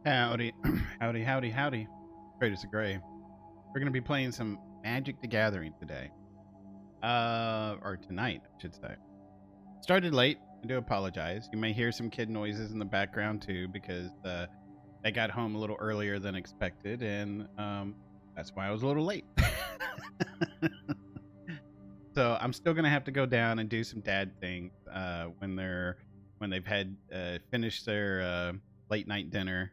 Howdy, howdy, howdy, howdy. Great as a gray. We're gonna be playing some Magic the Gathering today. Or tonight, I should say. Started late. I do apologize. You may hear some kid noises in the background too, because they got home a little earlier than expected, and that's why I was a little late. So I'm still gonna have to go down and do some dad things when they've had finished their late night dinner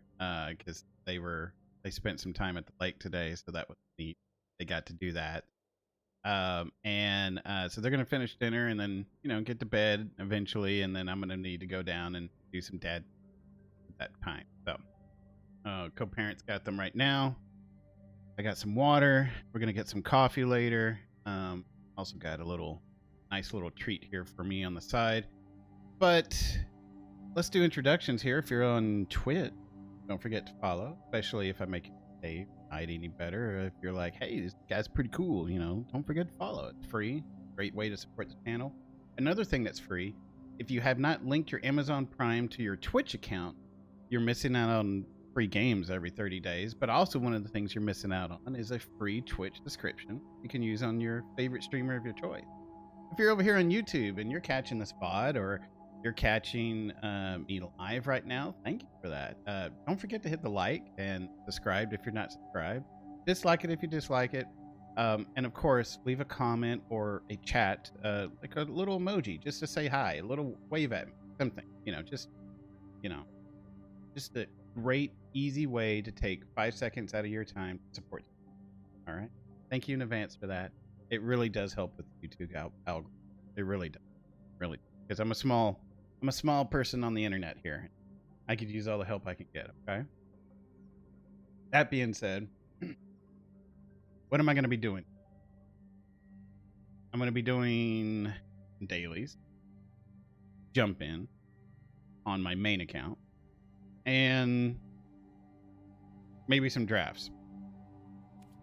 because they spent some time at the lake today, so that was neat. They got to do that, and so they're gonna finish dinner and then get to bed eventually, and then I'm gonna need to go down and do some dad at that time. So co-parents got them right now. I got some water. We're gonna get some coffee later. Also got a nice little treat here for me on the side. But let's do introductions here. If you're on Twitch, don't forget to follow, especially if I make your night any better. Or if you're like, hey, this guy's pretty cool, don't forget to follow. It's free. Great way to support the channel. Another thing that's free, if you have not linked your Amazon Prime to your Twitch account, you're missing out on free games every 30 days. But also one of the things you're missing out on is a free Twitch description you can use on your favorite streamer of your choice. If you're over here on YouTube and you're catching this VOD, or you're catching me live right now, thank you for that. Don't forget to hit the like and subscribe if you're not subscribed. Dislike it if you dislike it. And of course, leave a comment or a chat, like a little emoji, just to say hi, a little wave at me, something, just a great, easy way to take 5 seconds out of your time to support you. All right. Thank you in advance for that. It really does help with the YouTube algorithm. It really does. Really. Because I'm a small person on the internet here. I could use all the help I can get, okay? That being said, what am I going to be doing? I'm going to be doing dailies, jump in on my main account, and maybe some drafts.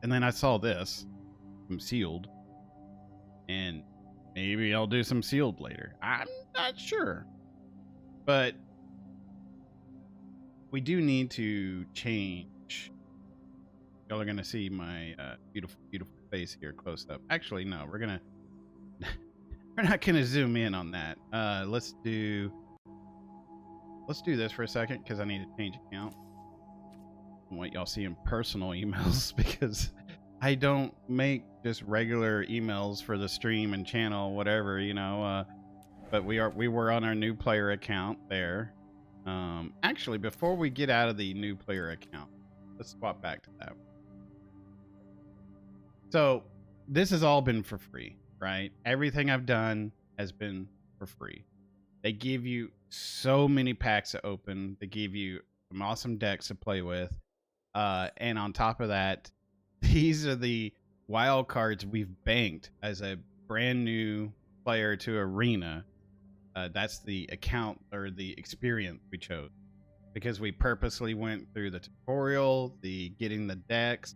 And then I saw this, some sealed, and maybe I'll do some sealed later. I'm not sure. But we do need to change. Y'all are going to see my beautiful, beautiful face here close up. Actually, no, we're not going to zoom in on that. Let's do this for a second because I need to change account. I want y'all seeing personal emails because I don't make just regular emails for the stream and channel, whatever, but we were on our new player account there. Actually, before we get out of the new player account, let's swap back to that. So this has all been for free, right? Everything I've done has been for free. They give you so many packs to open. They give you some awesome decks to play with. And on top of that, these are the wild cards we've banked as a brand new player to Arena. That's the account or the experience we chose because we purposely went through the tutorial, the getting the decks,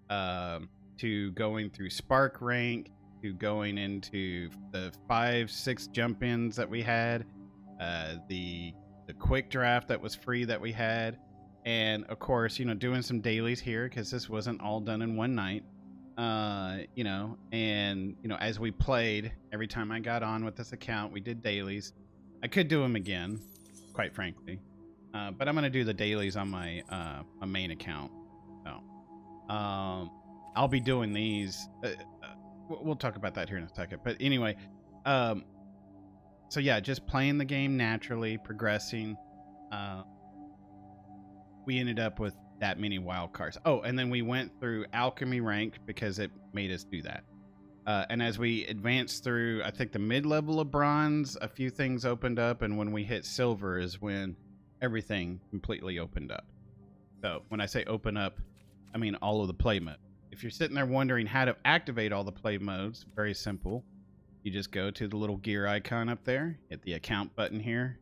to going through Spark rank, to going into the 5-6 jump-ins that we had, the quick draft that was free that we had, and of course, doing some dailies here because this wasn't all done in one night. As we played, every time I got on with this account, we did dailies. I could do them again, quite frankly, but I'm gonna do the dailies on my main account. So, I'll be doing these. We'll talk about that here in a second. But anyway, so yeah, just playing the game naturally, progressing. We ended up with that many wild cards. Oh, and then we went through alchemy rank because it made us do that. And as we advanced through, I think the mid-level of bronze, a few things opened up, and when we hit silver is when everything completely opened up. So when I say open up, I mean all of the play modes. If you're sitting there wondering how to activate all the play modes, very simple. You just go to the little gear icon up there, hit the account button here,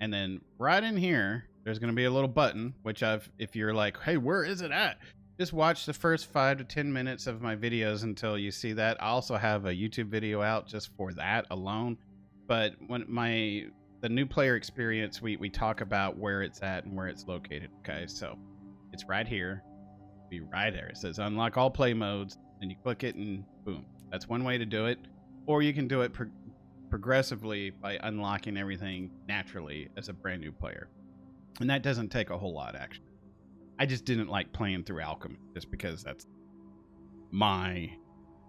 and then right in here, there's going to be a little button, which if you're like, hey, where is it at? Just watch the first 5 to 10 minutes of my videos until you see that. I also have a YouTube video out just for that alone. But when my the new player experience, we talk about where it's at and where it's located. Okay, so it's right here. Be right there. It says unlock all play modes, and you click it, and boom. That's one way to do it. Or you can do it progressively by unlocking everything naturally as a brand new player, and that doesn't take a whole lot actually. I just didn't like playing through Alchemy just because that's my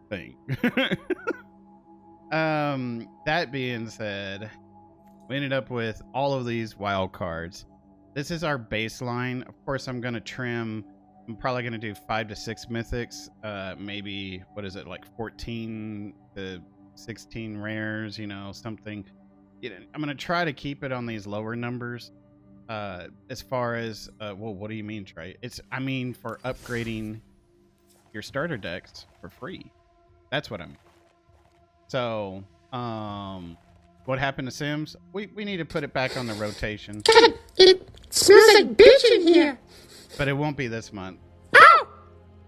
thing. That being said, we ended up with all of these wild cards. This is our baseline. Of course, I'm going to trim. I'm probably going to do 5 to 6 mythics. Maybe, what is it, like 14 to 16 rares, you know, something. I'm going to try to keep it on these lower numbers. As far as, well, what do you mean, Trey? I mean, for upgrading your starter decks for free. That's what I mean. So, what happened to Sims? We need to put it back on the rotation. God, it smells like bitch in here. But it won't be this month. Oh,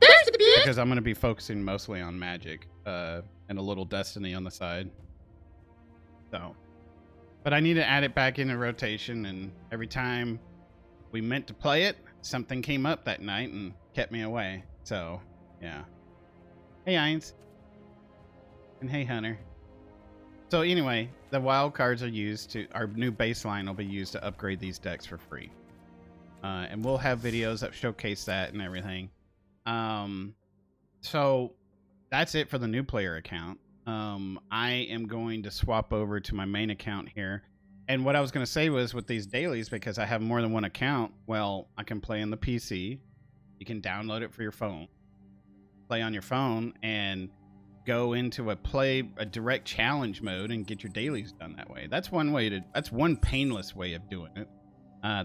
there's the bitch. Because I'm going to be focusing mostly on Magic, and a little Destiny on the side. So, but I need to add it back into rotation, and every time we meant to play it, something came up that night and kept me away. So, yeah. Hey, Ainz. And hey, Hunter. So anyway, the wild cards are used to, our new baseline will be used to upgrade these decks for free. And we'll have videos that showcase that and everything. So that's it for the new player account. I am going to swap over to my main account here. And what I was going to say was with these dailies, because I have more than one account, well, I can play on the PC. You can download it for your phone. Play on your phone and go into a direct challenge mode and get your dailies done that way. That's that's one painless way of doing it.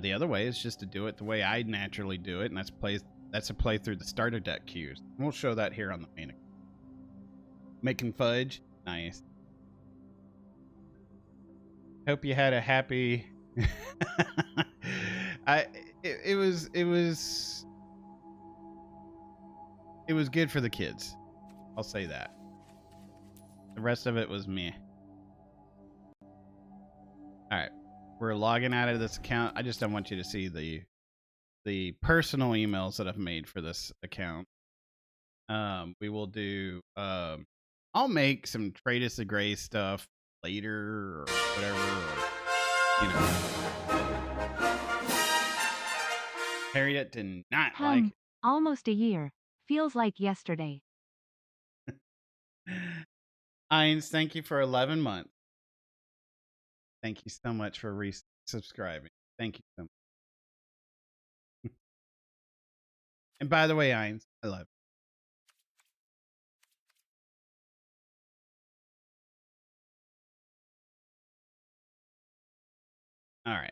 The other way is just to do it the way I naturally do it, and that's to play through the starter deck queues. We'll show that here on the main account. Making fudge, nice. Hope you had a happy. It was good for the kids. I'll say that. The rest of it was meh. Alright. We're logging out of this account. I just don't want you to see the personal emails that I've made for this account. We will do I'll make some Tradus the Gray stuff later or whatever, or, you know. Harriet did not like it. Almost a year. Feels like yesterday. Ainz, thank you for 11 months. Thank you so much for resubscribing. Thank you so much. And by the way, Ainz, I love you. All right.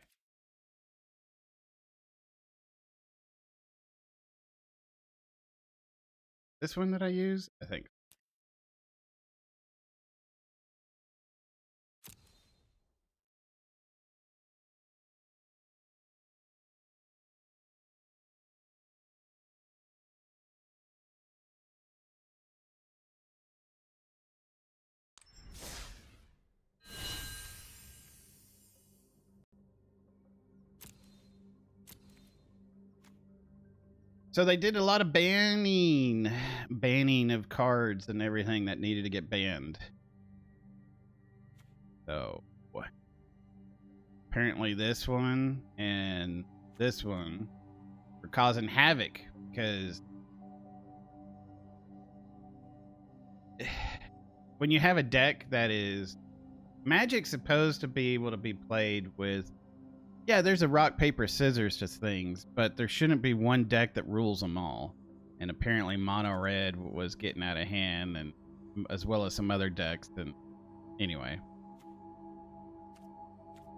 This one that I use, I think. So they did a lot of banning of cards and everything that needed to get banned. So apparently this one and this one are causing havoc because when you have a deck that is Magic's supposed to be able to be played with, yeah, there's a rock, paper, scissors to things, but there shouldn't be one deck that rules them all. And apparently mono red was getting out of hand, and as well as some other decks. And anyway,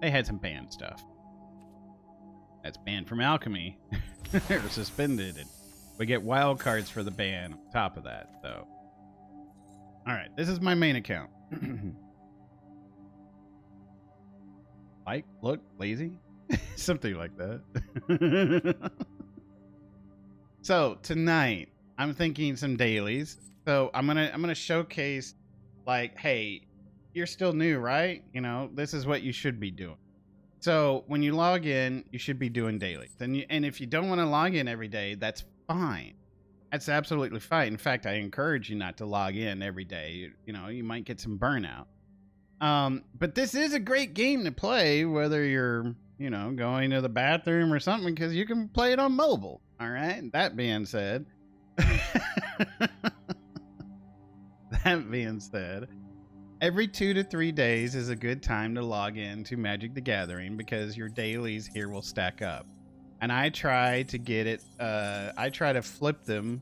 they had some banned stuff. That's banned from Alchemy. They're suspended, and we get wild cards for the ban on top of that. So, all right, this is my main account. Like, look, lazy. Something like that. So tonight I'm thinking some dailies. So I'm gonna showcase, like, hey, you're still new, right? You know, this is what you should be doing. So when you log in, you should be doing dailies. And if you don't want to log in every day, that's fine. That's absolutely fine. In fact, I encourage you not to log in every day. You know, you might get some burnout. But this is a great game to play, whether you're, you know, going to the bathroom or something, because you can play it on mobile. All right. That being said, every 2 to 3 days is a good time to log in to Magic the Gathering, because your dailies here will stack up. And I try to get it, I try to flip them,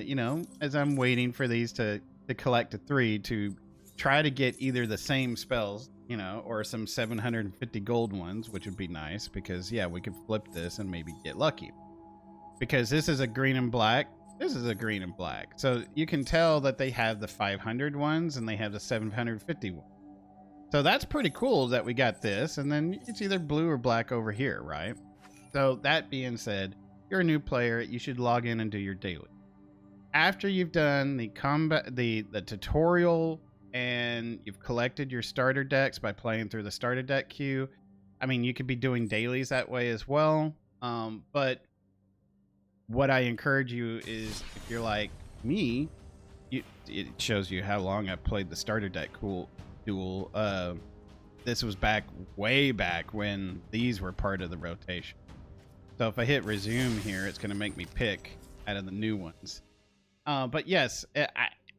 you know, as I'm waiting for these to collect to 3, to try to get either the same spells, you know, or some 750 gold ones, which would be nice, because, yeah, we could flip this and maybe get lucky. Because this is a green and black. This is a green and black. So you can tell that they have the 500 ones and they have the 750 ones. So that's pretty cool that we got this. And then it's either blue or black over here, right? So that being said, you're a new player. You should log in and do your daily. After you've done the combat, the tutorial, and you've collected your starter decks by playing through the starter deck queue, I mean, you could be doing dailies that way as well. But what I encourage you is, if you're like me, it shows you how long I've played the starter deck duel. This was way back when these were part of the rotation. So if I hit resume here, it's going to make me pick out of the new ones. But yes,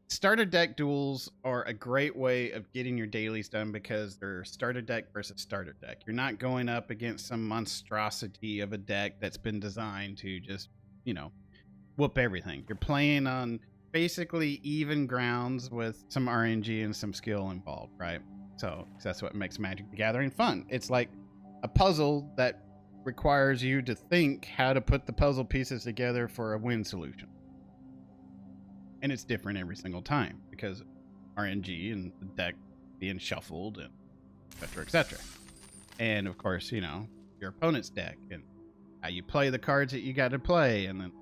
starter deck duels are a great way of getting your dailies done, because they're starter deck versus starter deck. You're not going up against some monstrosity of a deck that's been designed to just, you know, whoop everything. You're playing on basically even grounds with some RNG and some skill involved, right? So that's what makes Magic the Gathering fun. It's like a puzzle that requires you to think how to put the puzzle pieces together for a win solution. And it's different every single time, because RNG and the deck being shuffled and et cetera, et cetera. And of course, you know, your opponent's deck and how you play the cards that you got to play. And then,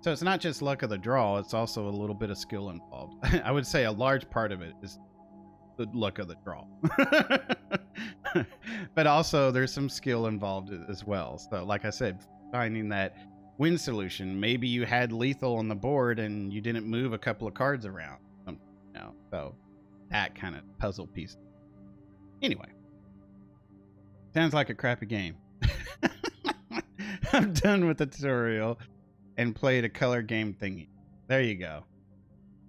so it's not just luck of the draw, it's also a little bit of skill involved. I would say a large part of it is the luck of the draw. But also there's some skill involved as well. So like I said, finding that win solution. Maybe you had lethal on the board and you didn't move a couple of cards around. You know, so that kind of puzzle piece. Anyway, sounds like a crappy game. I'm done with the tutorial and played a color game thingy. There you go.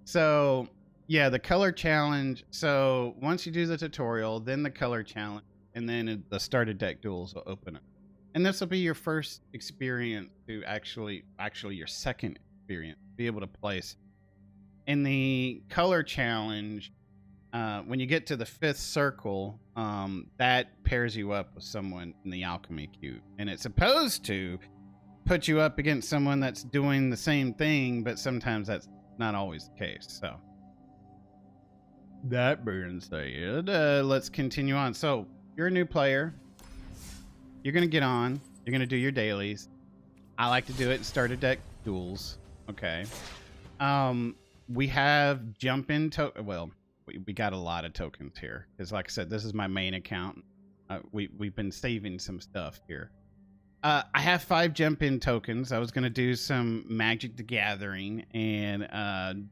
So yeah, the color challenge. So once you do the tutorial, then the color challenge, and then the starter deck duels will open up. And this will be your first experience to actually your second experience, be able to place. In the color challenge, when you get to the 5th circle, that pairs you up with someone in the alchemy queue. And it's supposed to put you up against someone that's doing the same thing, but sometimes that's not always the case. So that being said, let's continue on. So you're a new player. You're going to get on. You're going to do your dailies. I like to do it in starter deck duels. Okay. We have jump in well, we got a lot of tokens here, because like I said, this is my main account. We've been saving some stuff here. I have 5 jump in tokens. I was going to do some Magic the Gathering, and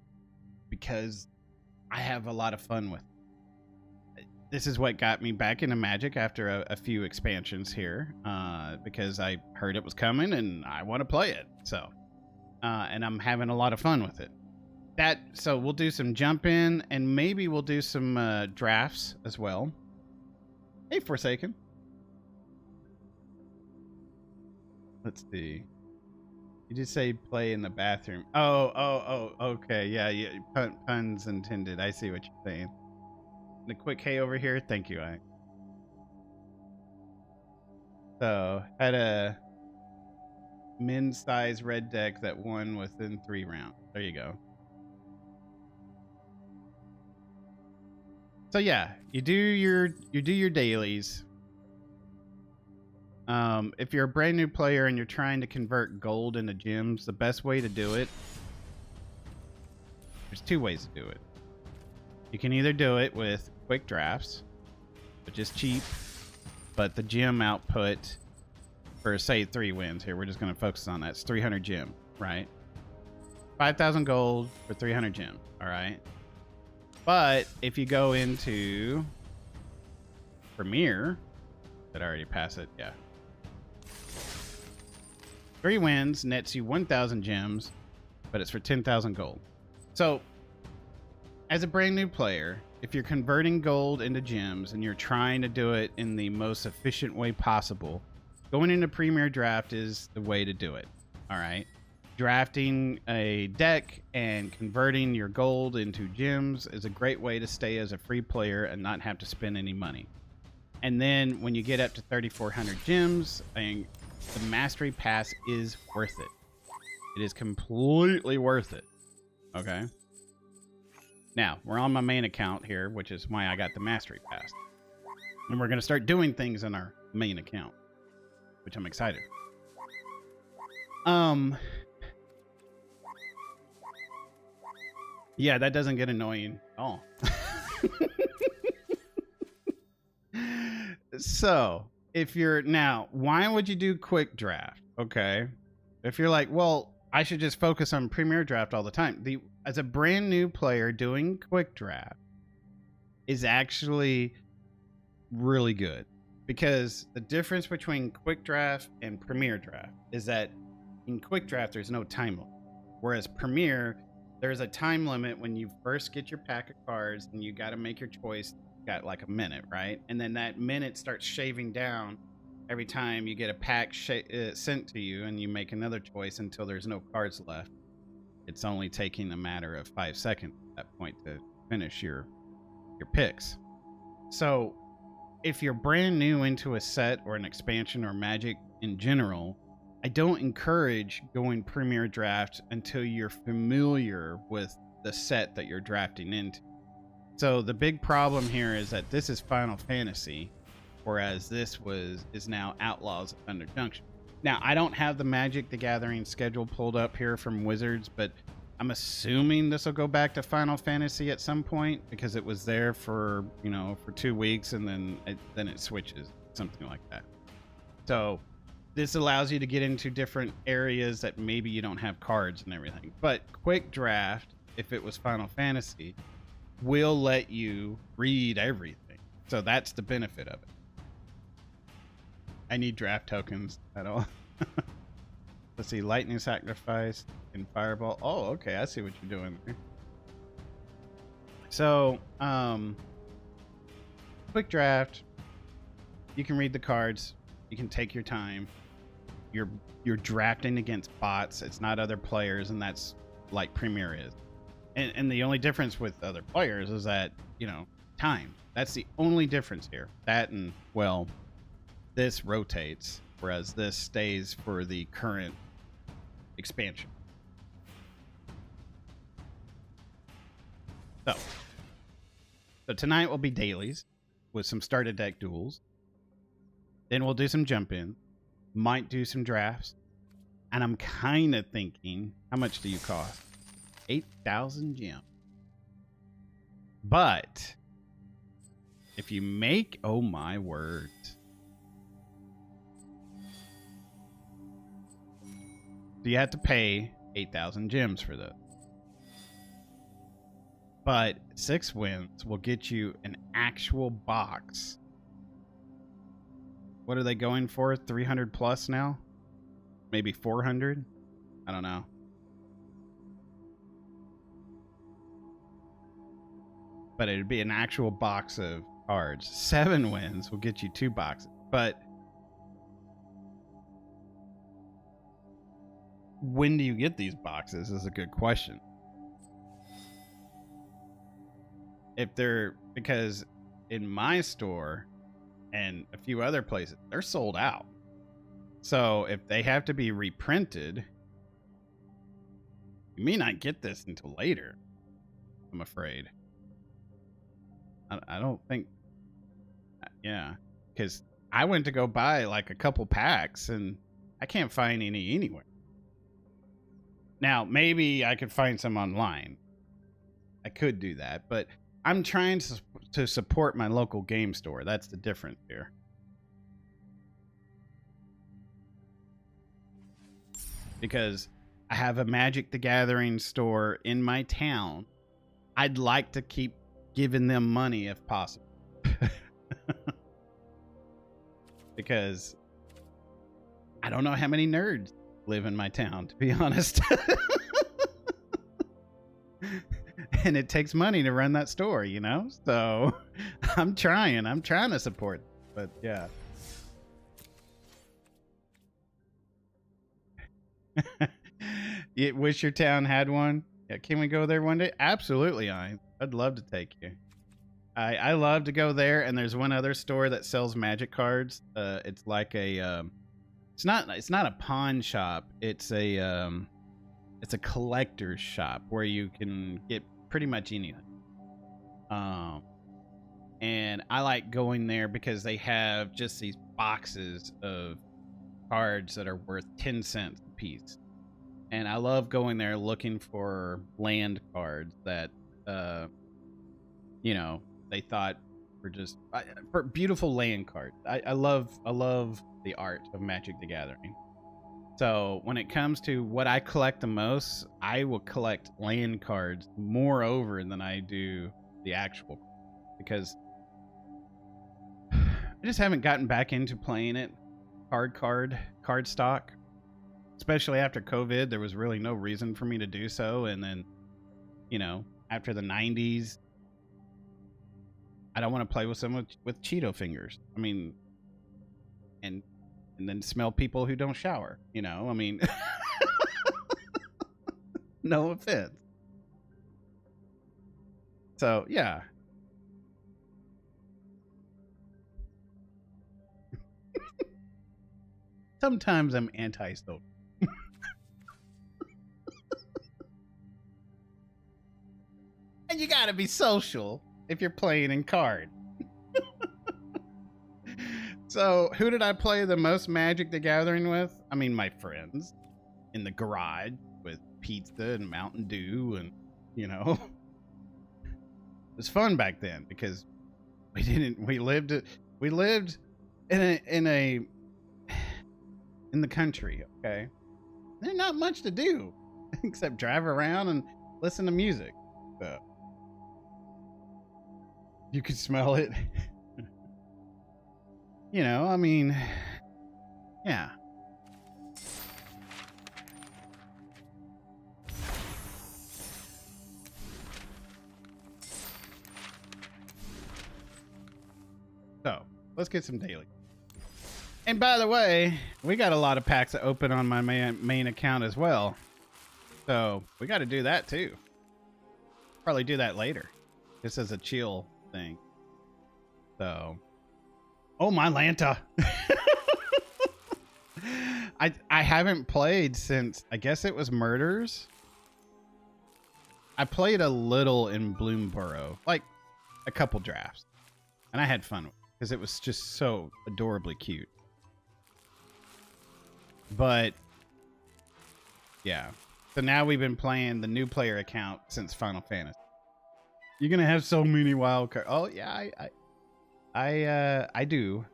because I have a lot of fun with it. This is what got me back into Magic after a few expansions here, because I heard it was coming and I want to play it. So, and I'm having a lot of fun with it. So we'll do some jump in, and maybe we'll do some drafts as well. Hey, Forsaken. Let's see. You just say play in the bathroom. Oh, okay. Yeah, puns intended. I see what you're saying. The quick K over here. Thank you, I. So, had a men's size red deck that won within 3 rounds. There you go. So yeah, you do your dailies. If you're a brand new player and you're trying to convert gold into gems, the best way to do it, there's 2 ways to do it. You can either do it with quick drafts, which is cheap, but the gem output for, say, 3 wins here, we're just going to focus on that. It's 300 gem, right? 5,000 gold for 300 gem, all right? But if you go into Premier, did I already pass it? Yeah. 3 wins nets you 1,000 gems, but it's for 10,000 gold. So, as a brand new player, if you're converting gold into gems and you're trying to do it in the most efficient way possible, going into Premier Draft is the way to do it. All right. Drafting a deck and converting your gold into gems is a great way to stay as a free player and not have to spend any money. And then when you get up to 3,400 gems, the Mastery Pass is worth it. It is completely worth it. Okay. Now, we're on my main account here, which is why I got the Mastery Pass. And we're going to start doing things in our main account, which I'm excited. Yeah, that doesn't get annoying at all. So, if you're now, why would you do quick draft? Okay. If you're like, well, I should just focus on Premier Draft all the time. As a brand new player, doing quick draft is actually really good, because the difference between quick draft and Premier Draft is that in quick draft there's no time limit, whereas Premier, there's a time limit when you first get your pack of cards and you got to make your choice. You got like a minute, right? And then that minute starts shaving down every time you get a pack sent to you and you make another choice until there's no cards left. It's only taking a matter of 5 seconds at that point to finish your picks. So if you're brand new into a set or an expansion or Magic in general, I don't encourage going Premier Draft until you're familiar with the set that you're drafting into. So the big problem here is that this is Final Fantasy, whereas this is now Outlaws of Thunder Junction. Now, I don't have the Magic the Gathering schedule pulled up here from Wizards, but I'm assuming this will go back to Final Fantasy at some point, because it was there for 2 weeks and then it switches, something like that. So this allows you to get into different areas that maybe you don't have cards and everything. But quick draft, if it was Final Fantasy, will let you read everything. So that's the benefit of it. I need draft tokens at all. Let's see, Lightning Sacrifice and Fireball. Oh, okay, I see what you're doing there. So, quick draft, you can read the cards, you can take your time. You're drafting against bots. It's not other players, and that's like Premier is. And the only difference with other players is that, time. That's the only difference here. That and, well, this rotates, whereas this stays for the current expansion. So tonight will be dailies with some starter deck duels. Then we'll do some jump in. Might do some drafts. And I'm kind of thinking, how much do you cost? 8,000 gems. But if you make, oh my word. So you have to pay 8,000 gems for this. But 6 wins will get you an actual box. What are they going for? 300 plus now? Maybe 400? I don't know. But it'd be an actual box of cards. 7 wins will get you 2 boxes. But when do you get these boxes is a good question. Because in my store and a few other places, they're sold out. So if they have to be reprinted, you may not get this until later, I'm afraid. I don't think, yeah, because I went to go buy like a couple packs and I can't find any anywhere. Now, maybe I could find some online. I could do that, but I'm trying to support my local game store. That's the difference here. because I have a Magic the Gathering store in my town. I'd like to keep giving them money if possible. Because I don't know how many nerds live in my town, to be honest. And it takes money to run that store, you know? So I'm trying to support, but yeah. You wish your town had one? Yeah, can we go there one day? Absolutely, I'd love to take you. I love to go there, and there's one other store that sells Magic cards. It's like a it's not a pawn shop. It's a collector's shop where you can get pretty much anything. And I like going there because they have just these boxes of cards that are worth 10 cents a piece. And I love going there looking for land cards that, you know, they thought were just for beautiful land cards. I love the art of Magic the Gathering. So when it comes to what I collect the most, I will collect land cards more over than I do the actual, because I just haven't gotten back into playing it card stock. Especially after COVID, there was really no reason for me to do so. And then, you know, after the 90s, I don't want to play with someone with Cheeto fingers. I mean, and then smell people who don't shower, you know? I mean, no offense. So, yeah. Sometimes I'm anti-social. And you gotta be social if you're playing in card. So, who did I play the most Magic the Gathering with? I mean, my friends in the garage with pizza and Mountain Dew, and, you know, it was fun back then because we lived in the country, okay? There's not much to do except drive around and listen to music. So you could smell it. You know, I mean, yeah. So, let's get some daily. And by the way, we got a lot of packs that open on my main account as well. So, we got to do that too. Probably do that later. Just as a chill thing. So, oh my Lanta. I haven't played since, I guess it was Murders. I played a little in Bloomborough, like a couple drafts. And I had fun with it because it was just so adorably cute. But yeah. So now we've been playing the new player account since Final Fantasy. You're gonna have so many wild cards. Oh yeah, I do,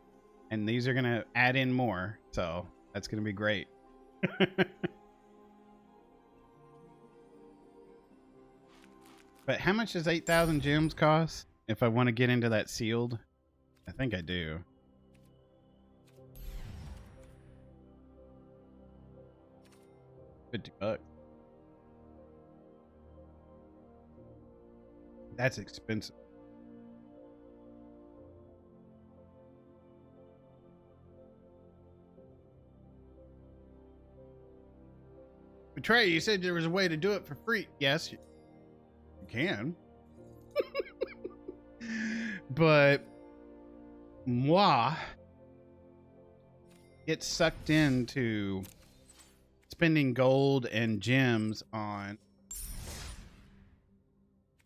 and these are gonna add in more, so that's gonna be great. But how much does 8,000 gems cost if I want to get into that sealed? I think I do. $50. That's expensive. Trey, you said there was a way to do it for free. Yes, you can. But moi gets sucked into spending gold and gems on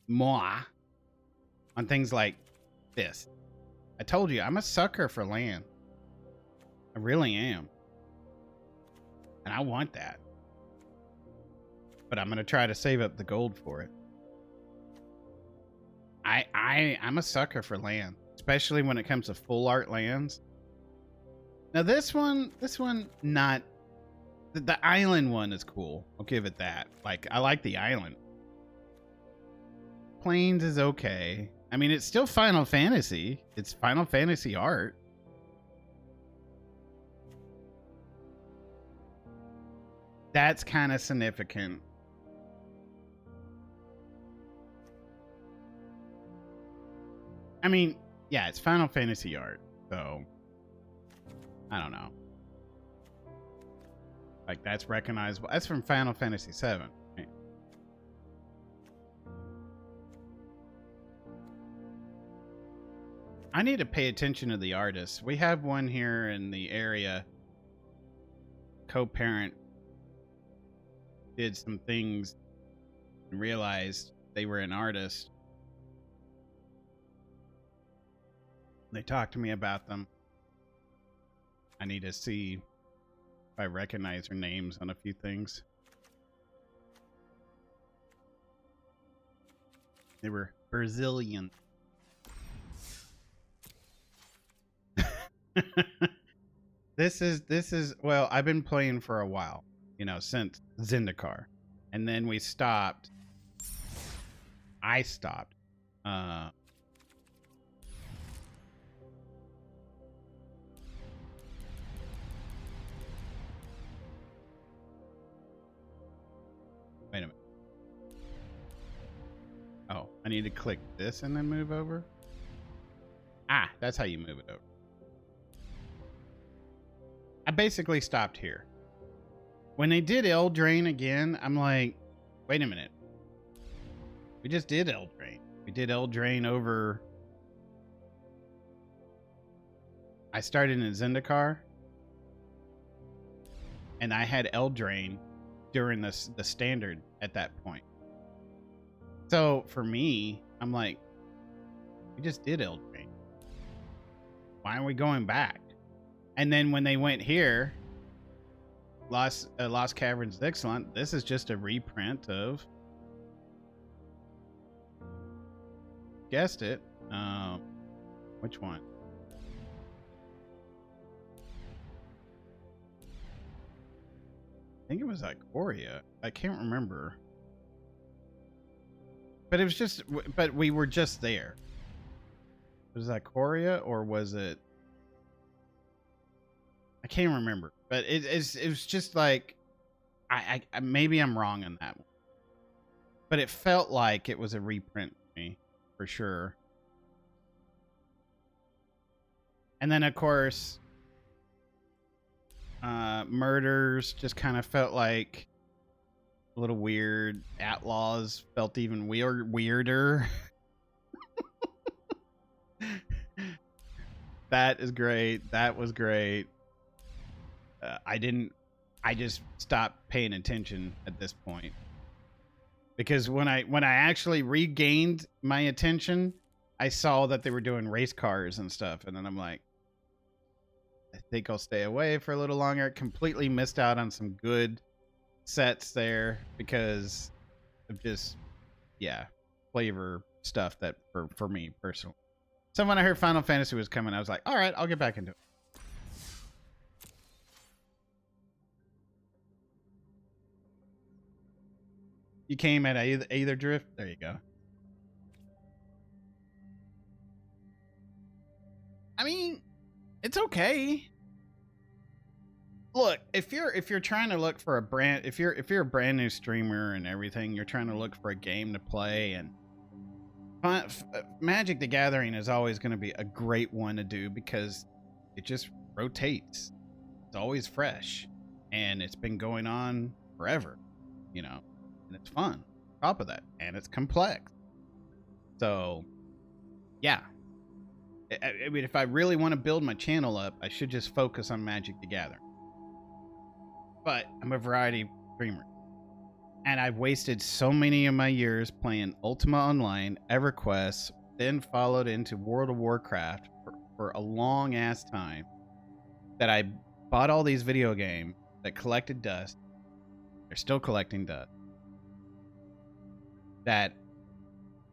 moi on things like this. I told you, I'm a sucker for land. I really am. And I want that. But I'm going to try to save up the gold for it. I'm a sucker for land, especially when it comes to full art lands. Now this one, not The island one is cool. I'll give it that. Like, I like the island. Planes is okay. I mean, it's still Final Fantasy. It's Final Fantasy art. That's kind of significant. I mean, yeah, it's Final Fantasy art, so I don't know. Like, that's recognizable. That's from Final Fantasy VII. Right? I need to pay attention to the artists. We have one here in the area. Co-parent did some things and realized they were an artist. They talked to me about them. I need to see if I recognize their names on a few things. They were Brazilian. This is well, I've been playing for a while, you know, since Zendikar. And then we stopped. I stopped. Wait a minute. Oh, I need to click this and then move over? Ah, that's how you move it over. I basically stopped here. When they did Eldraine again, I'm like, wait a minute. We just did Eldraine. We did Eldraine over... I started in Zendikar. And I had Eldraine during the standard at that point. So for me, I'm like, we just did Eldraine. Why are we going back? And then when they went here, Lost Caverns Excellent, this is just a reprint of, guessed it, which one? I think it was Ikoria. I can't remember. But it was just, but we were just there. Was that Ikoria or was it? I can't remember. But it was just like, I maybe I'm wrong on that one. But it felt like it was a reprint for me, for sure. And then of course, Murders just kind of felt like a little weird. Outlaws felt even weirder. That is great. That was great. I just stopped paying attention at this point. Because when I actually regained my attention, I saw that they were doing race cars and stuff. And then I'm like, I think I'll stay away for a little longer. Completely missed out on some good sets there because of just, yeah, flavor stuff that for me personally. So when I heard Final Fantasy was coming, I was like, all right, I'll get back into it. You came at either drift? There you go. I mean, it's okay. Look, if you're trying to look for a brand, if you're a brand new streamer and everything, you're trying to look for a game to play, and Magic the Gathering is always going to be a great one to do because it just rotates. It's always fresh, and it's been going on forever, you know, and it's fun. On top of that, and it's complex. So, yeah. I mean, if I really want to build my channel up, I should just focus on Magic the Gathering. But I'm a variety streamer. And I've wasted so many of my years playing Ultima Online, EverQuest, then followed into World of Warcraft for a long ass time that I bought all these video games that collected dust. They're still collecting dust. That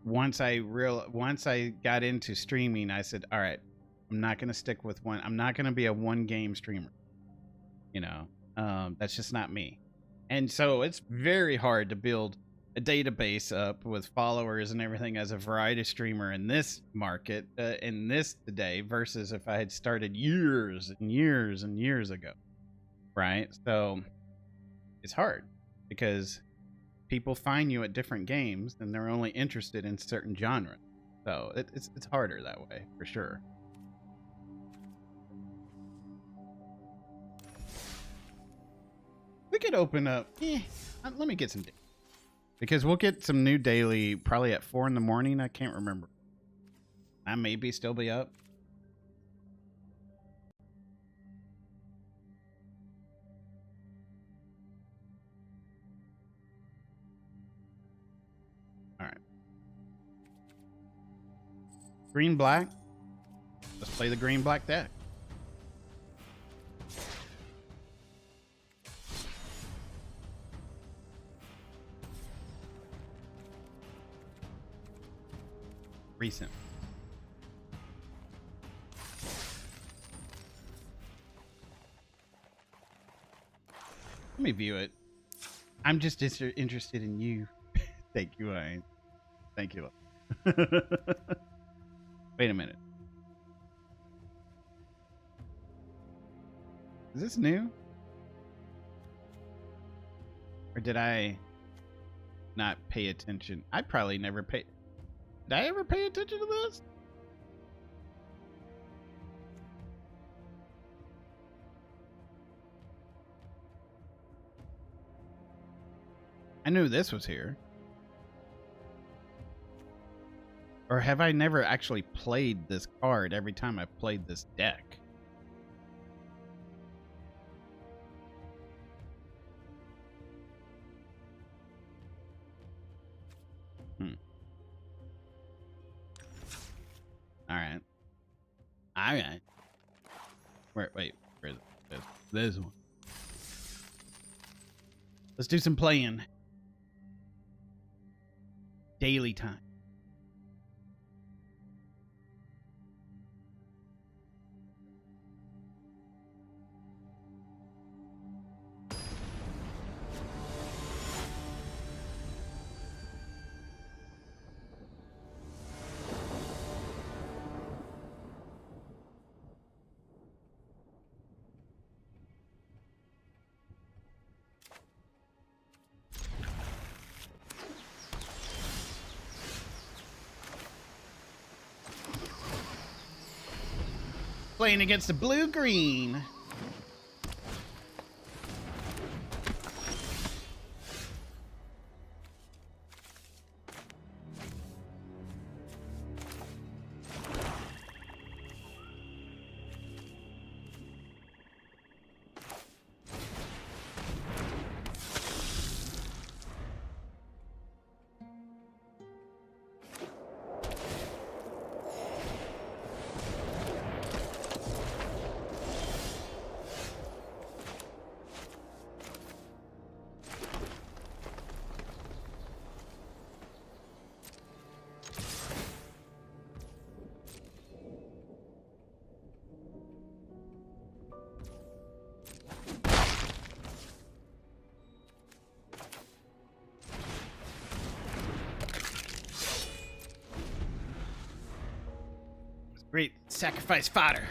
once I got into streaming, I said, all right, I'm not going to stick with one. I'm not going to be a one game streamer. You know, That's just not me. And so it's very hard to build a database up with followers and everything as a variety streamer in this market, in this today, versus if I had started years and years and years ago, right? So it's hard because people find you at different games and they're only interested in certain genres. So it's harder that way for sure. We could open up. Let me get some, because we'll get some new daily probably at 4 in the morning. I can't remember. I maybe still be up. All right. Green black. Let's play the green black deck. Recent. Let me view it. I'm just interested in you. Thank you, Ryan. Thank you. Wait a minute. Is this new? Or did I not pay attention? I probably never paid. Did I ever pay attention to this? I knew this was here. Or have I never actually played this card every time I've played this deck? Alright. Alright. Wait. Where's this one? Let's do some playing. Daily time. Playing against the blue-green. Great sacrifice fodder.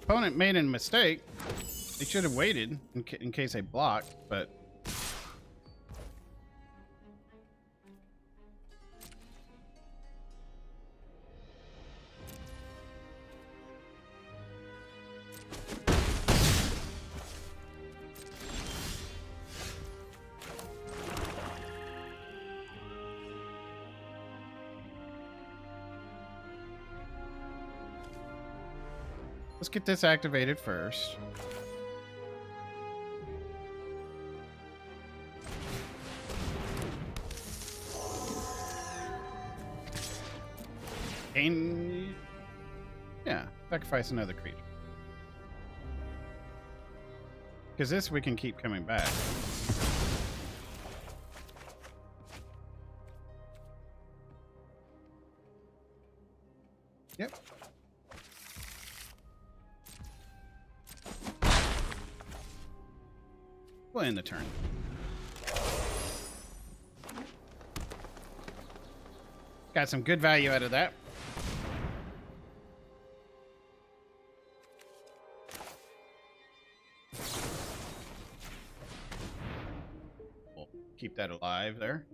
Opponent made a mistake. They should have waited in case I blocked, but let's get this activated first. Yeah. Sacrifice another creature. Because this we can keep coming back. Yep. We'll end the turn. Got some good value out of that. We'll keep that alive there.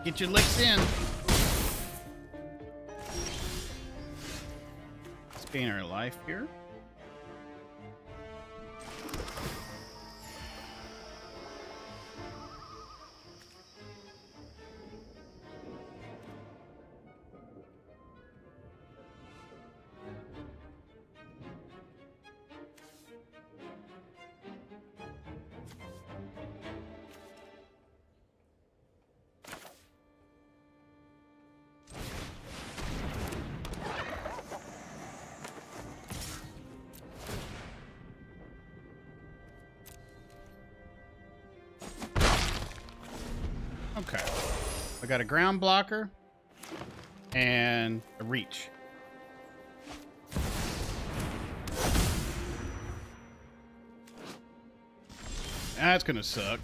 Get your licks in. Let's gain our life here. Okay. I got a ground blocker and a reach. That's gonna suck.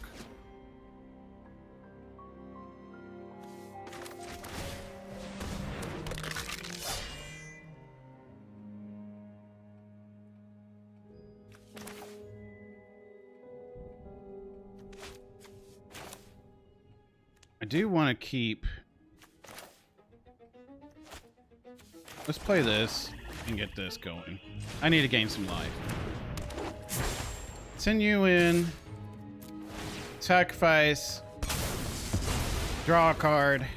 I do want to keep... Let's play this and get this going. I need to gain some life. Send you in. Sacrifice. Draw a card.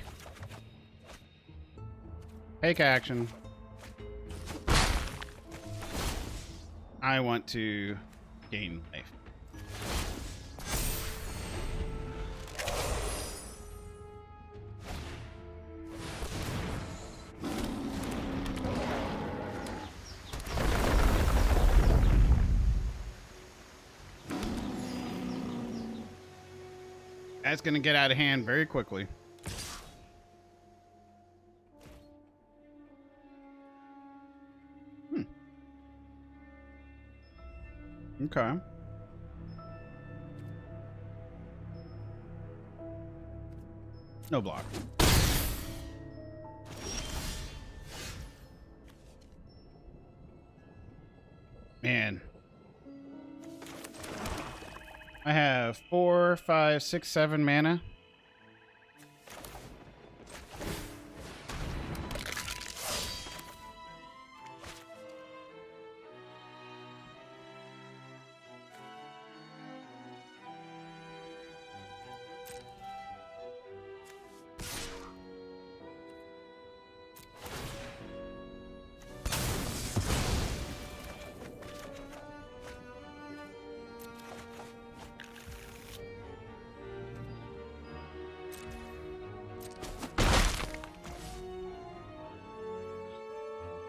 Take action. I want to gain life. That's going to get out of hand very quickly. Okay. No block. Man. I have 4, 5, 6, 7 mana.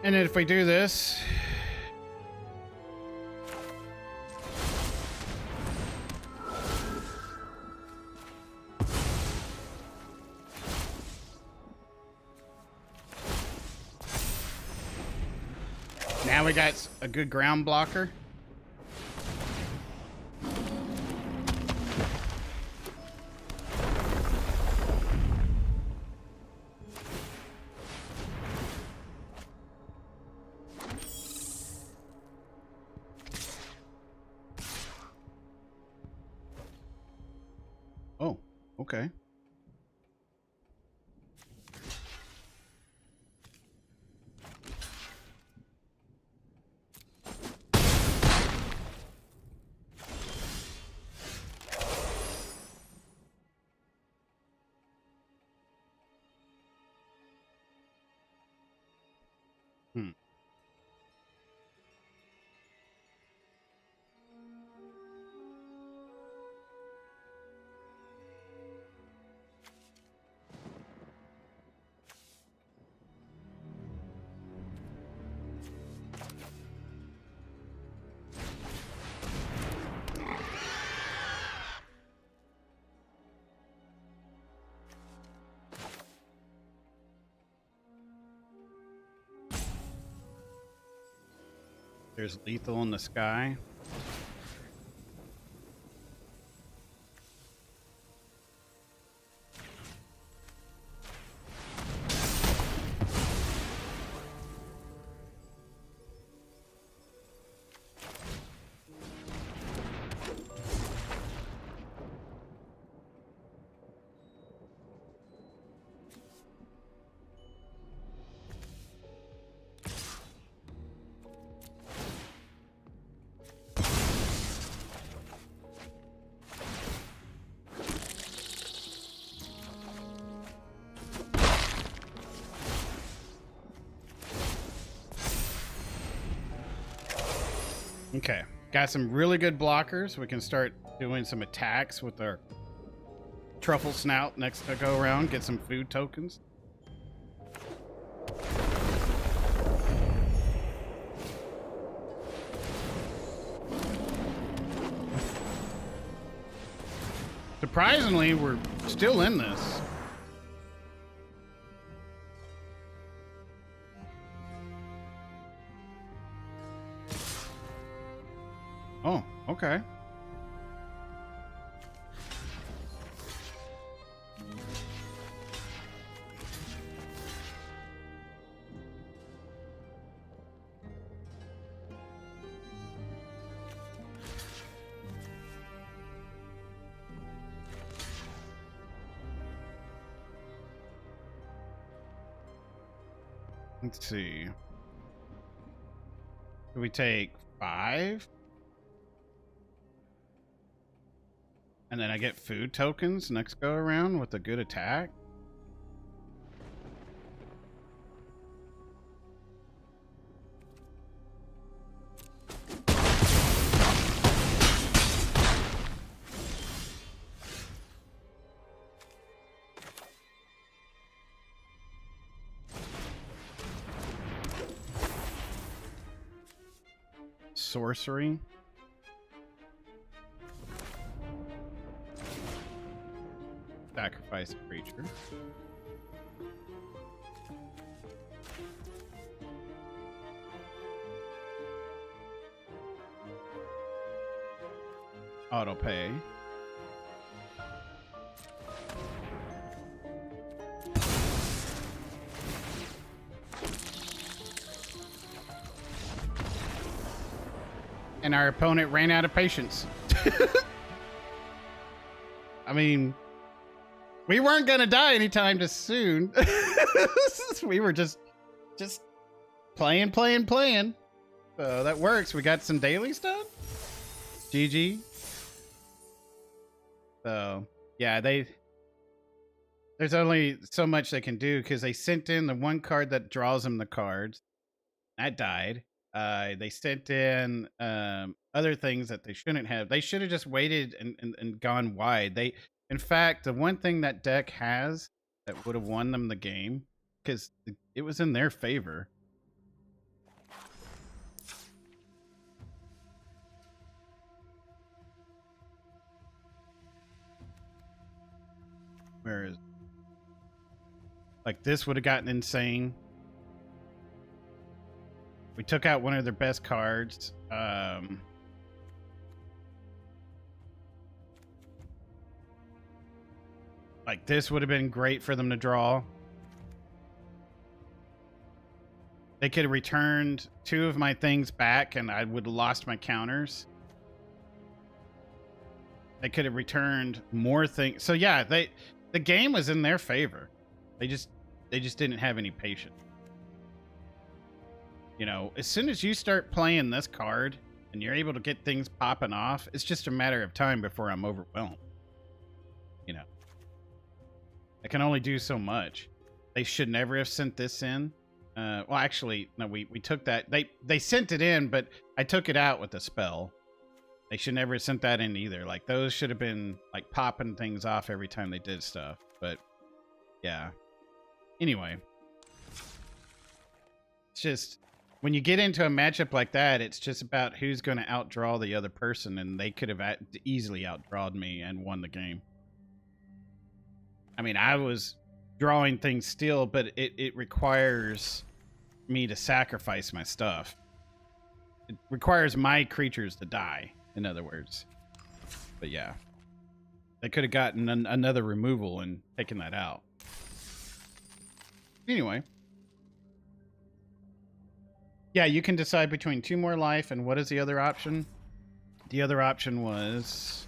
And then if we do this, now we got a good ground blocker. Oh, okay. Hmm. There's lethal in the sky. Okay, got some really good blockers. We can start doing some attacks with our truffle snout next to go around, get some food tokens. Surprisingly, we're still in this. Oh, okay. Let's see. Do we take 5? And then I get food tokens next go around with a good attack. Sorcery. Sacrifice a creature. Auto pay. And our opponent ran out of patience. I mean, we weren't gonna die anytime too soon. We were just playing. So that works. We got some dailies done. GG. So yeah, there's only so much they can do because they sent in the one card that draws them the cards. That died. They sent in other things that they shouldn't have. They should have just waited and gone wide. In fact, the one thing that deck has that would have won them the game, because it was in their favor. Whereas, like, this would have gotten insane. We took out one of their best cards. Like, this would have been great for them to draw. They could have returned 2 of my things back and I would have lost my counters. They could have returned more things. So yeah, the game was in their favor. They just didn't have any patience. You know, as soon as you start playing this card and you're able to get things popping off, it's just a matter of time before I'm overwhelmed. You know, I can only do so much. They should never have sent this in. Well, actually, no, we took that. They sent it in, but I took it out with the spell. They should never have sent that in either. Like, those should have been, like, popping things off every time they did stuff. But, yeah. Anyway. It's just, when you get into a matchup like that, it's just about who's going to outdraw the other person, and they could have easily outdrawed me and won the game. I mean, I was drawing things still, but it requires me to sacrifice my stuff. It requires my creatures to die, in other words. But yeah. They could have gotten another removal and taken that out. Anyway. Yeah, you can decide between 2 more life, and what is the other option? The other option was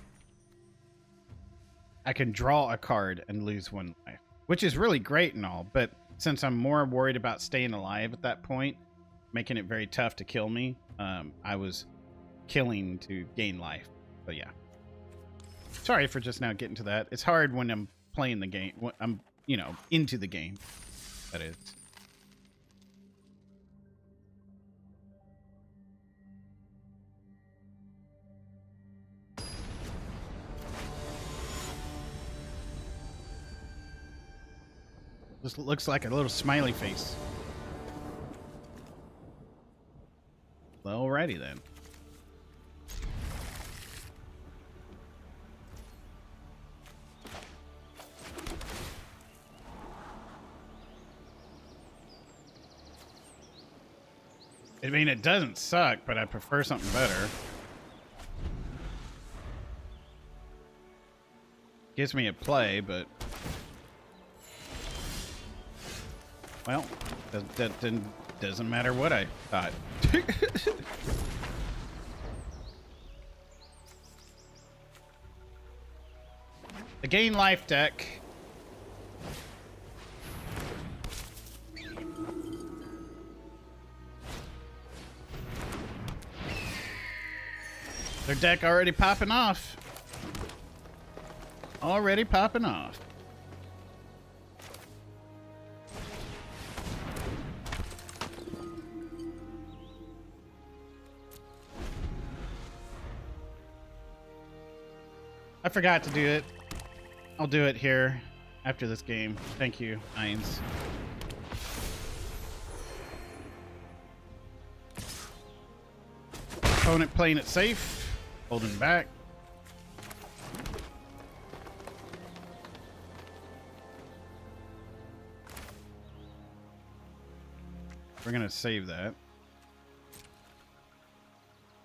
I can draw a card and lose 1 life, which is really great and all, but since I'm more worried about staying alive at that point, making it very tough to kill me, I was killing to gain life. But yeah. Sorry for just now getting to that. It's hard when I'm playing the game. When I'm, you know, into the game. That is. This looks like a little smiley face. Well, alrighty then. I mean, it doesn't suck, but I prefer something better. Gives me a play, but... Well, that doesn't matter what I thought. The gain life deck. Their deck already popping off. Already popping off. I forgot to do it. I'll do it here after this game. Thank you, Irons. Opponent playing it safe, holding back. We're gonna save that.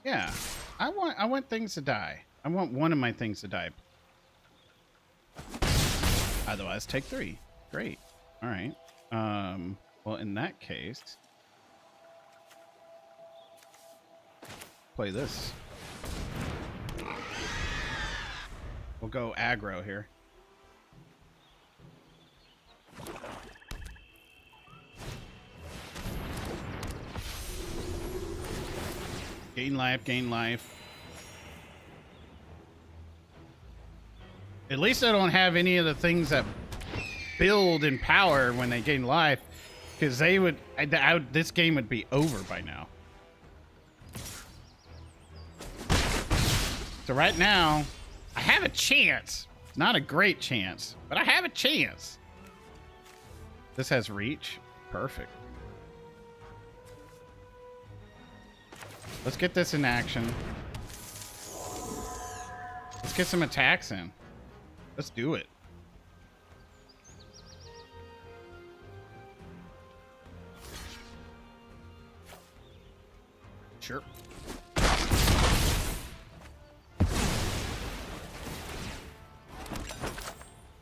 Yeah, I want things to die. I want one of my things to die. Otherwise, take 3. Great. All right. Well, in that case, play this. We'll go aggro here. Gain life, gain life. At least I don't have any of the things that build in power when they gain life, because they would. This game would be over by now. So right now, I have a chance. Not a great chance, but I have a chance. This has reach. Perfect. Let's get this in action. Let's get some attacks in. Let's do it. Sure.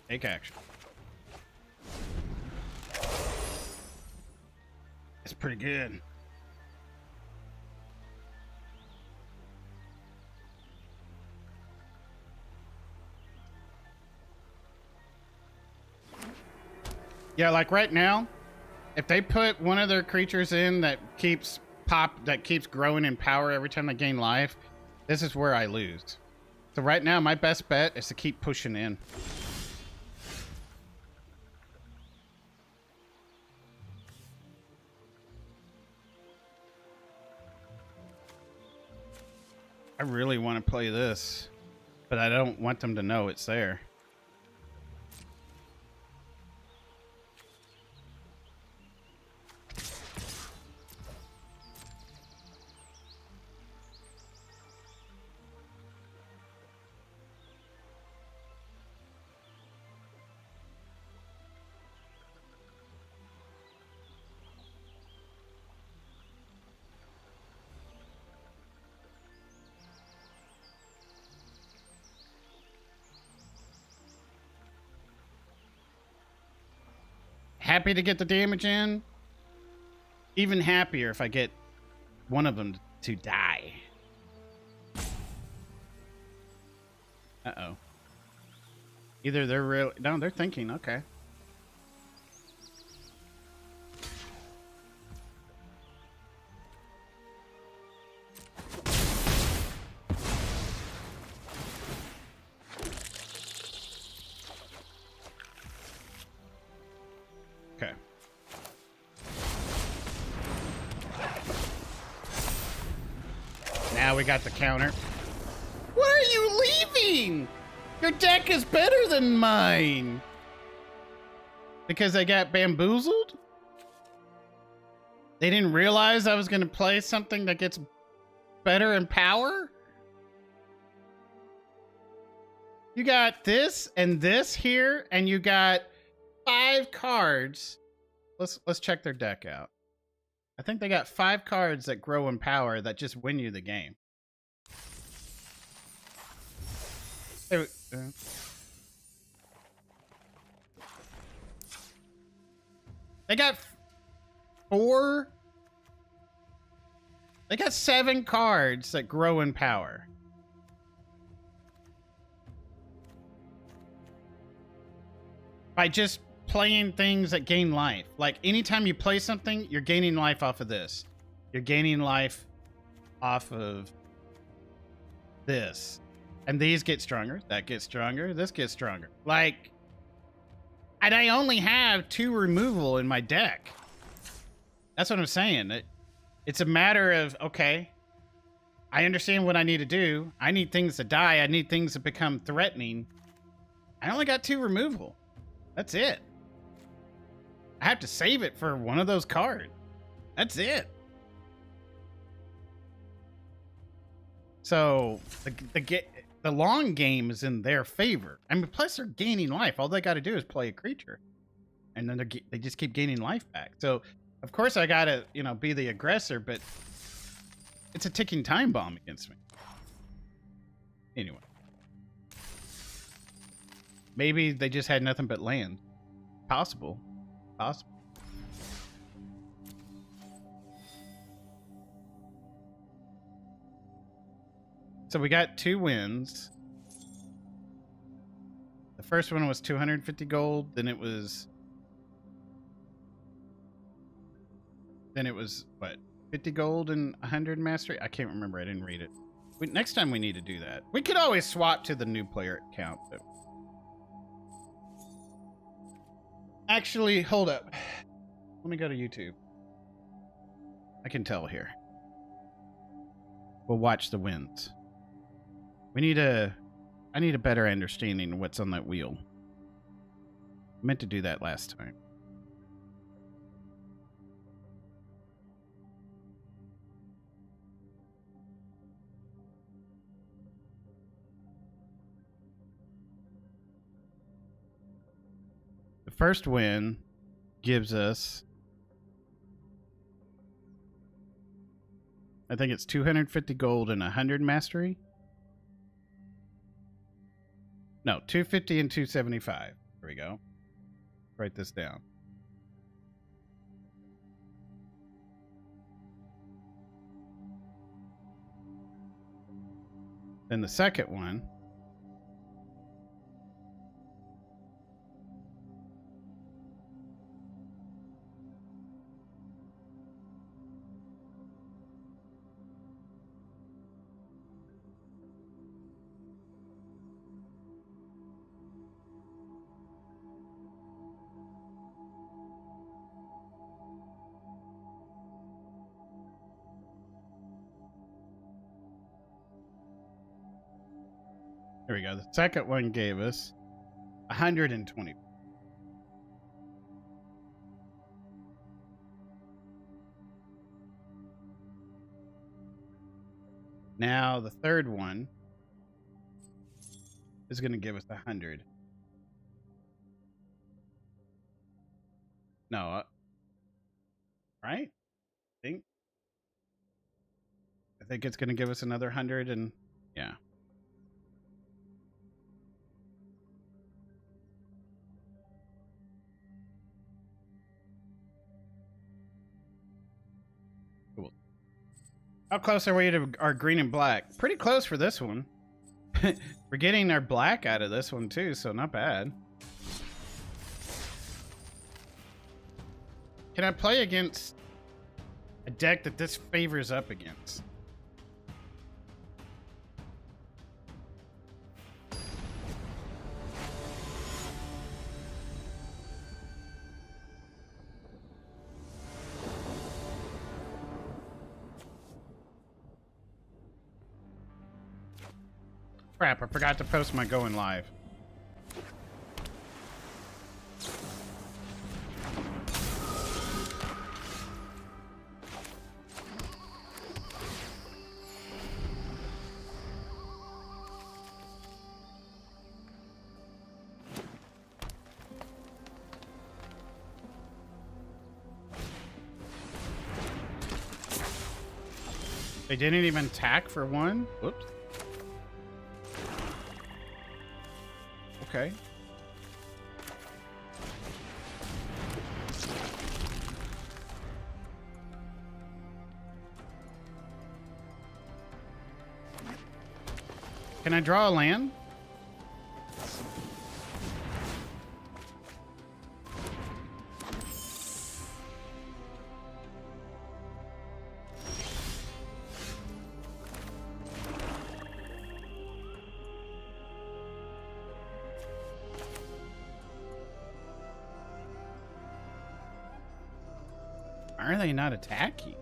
Take action. It's pretty good. Yeah, like right now, if they put one of their creatures in that keeps growing in power every time they gain life, this is where I lose. So right now, my best bet is to keep pushing in. I really want to play this, but I don't want them to know it's there. Happy to get the damage in. Even happier if I get one of them to die. Uh-oh. Either they're real... No, they're thinking. Okay. Okay. Now we got the counter. Why are you leaving? Your deck is better than mine. Because I got bamboozled? They didn't realize I was going to play something that gets better in power? You got this and this here, and you got 5 cards. Let's check their deck out. I think they got 5 cards that grow in power that just win you the game. They got 4. They got 7 cards that grow in power. By just playing things that gain life. Like anytime you play something, you're gaining life off of this. You're gaining life off of this. And these get stronger. That gets stronger. This gets stronger. Like, and I only have 2 removal in my deck. That's what I'm saying. It's a matter of, okay, I understand what I need to do. I need things to die. I need things to become threatening. I only got 2 removal. That's it. I have to save it for one of those cards. That's it. So the long game is in their favor. I mean, plus they're gaining life. All they got to do is play a creature, and then they just keep gaining life back. So, of course, I got to be the aggressor, but it's a ticking time bomb against me. Anyway, maybe they just had nothing but land. Possible. So we got 2 wins. The first one was 250 gold. Then it was what? 50 gold and 100 mastery? I can't remember. I didn't read it. Next time we need to do that. We could always swap to the new player account. But... Actually, hold up. Let me go to YouTube. I can tell here. We'll watch the wins. I need a better understanding of what's on that wheel. I meant to do that last time. The first win gives us, I think it's 250 gold and 100 mastery. No, 250 and 275. There we go. Write this down. Then the second one, There we go. The second one gave us 120. Now the third one is going to give us 100. No, right? I think it's going to give us another 100, and yeah. Cool. How close are we to our green and black? Pretty close for this one. We're getting our black out of this one too, so not bad. Can I play against a deck that this favors up against? Crap, I forgot to post my going live. They didn't even attack for one? Whoops. Okay. Can I draw a land? Why are they not attacking?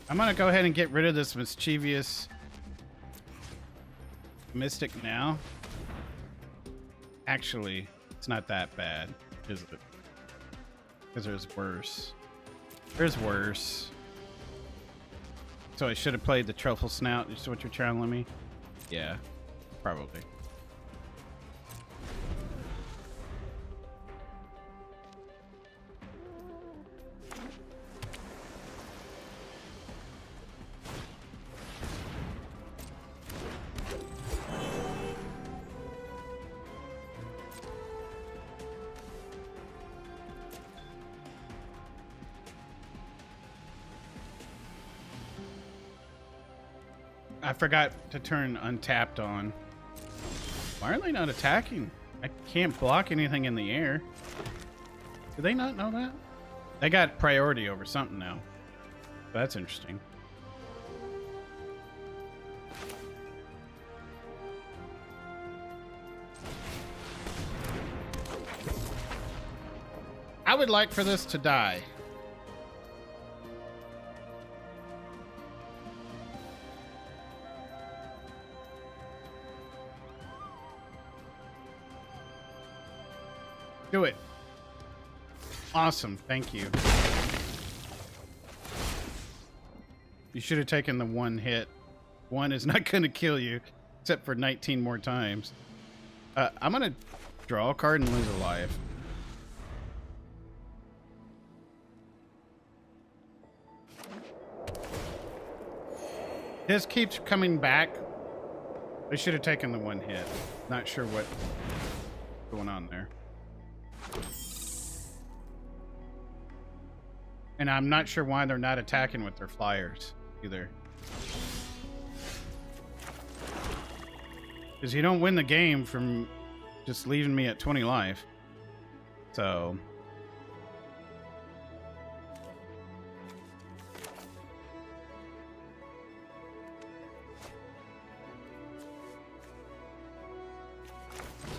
I'm gonna go ahead and get rid of this mischievous mystic now. Actually, it's not that bad, is it? Because there's worse. There's worse. So I should have played the truffle snout, is what you're telling me? Yeah, probably. I forgot to turn untapped on. Why are they not attacking? I can't block anything in the air. Do they not know that? They got priority over something now. That's interesting. I would like for this to die. Do it. Awesome. Thank you. You should have taken the one hit. One is not going to kill you, except for 19 more times. I'm going to draw a card and lose a life. His keeps coming back. I should have taken the one hit. Not sure what's going on there. And I'm not sure why they're not attacking with their flyers either. Because you don't win the game from just leaving me at 20 life. So...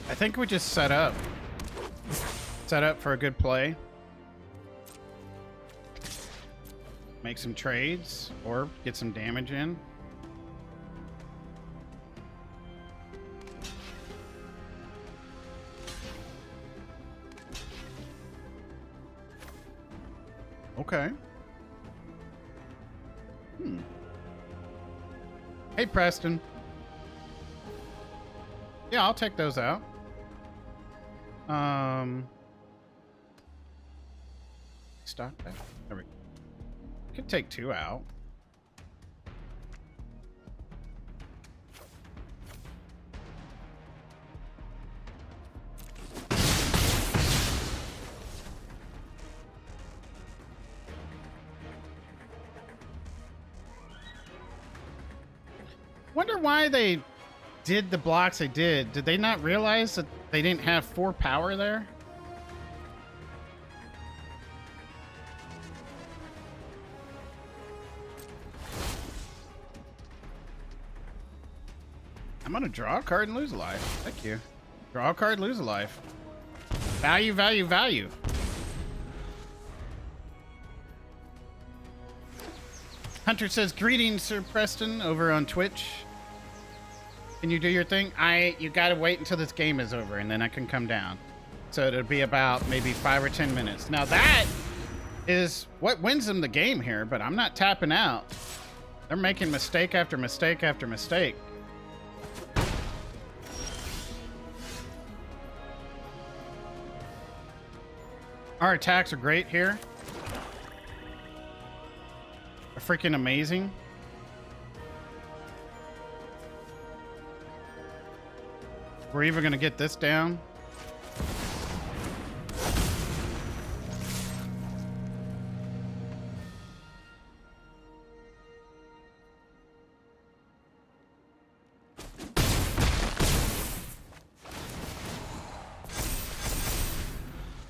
I think we just set up. Set up for a good play. make some trades or get some damage in. Okay. Hey, Preston. Yeah, I'll take those out. Stop that. There we go. Could take 2 out. Wonder why they did the blocks they did. Did they not realize that they didn't have 4 power there? I'm gonna draw a card and lose a life. Thank you. Draw a card, lose a life. Value, value, value. Hunter says, greetings, Sir Preston, over on Twitch. Can you do your thing? You gotta wait until this game is over and then I can come down. So it'll be about maybe 5 or 10 minutes. Now that is what wins them the game here, but I'm not tapping out. They're making mistake after mistake after mistake. Our attacks are great here. They're freaking amazing. We're even gonna get this down.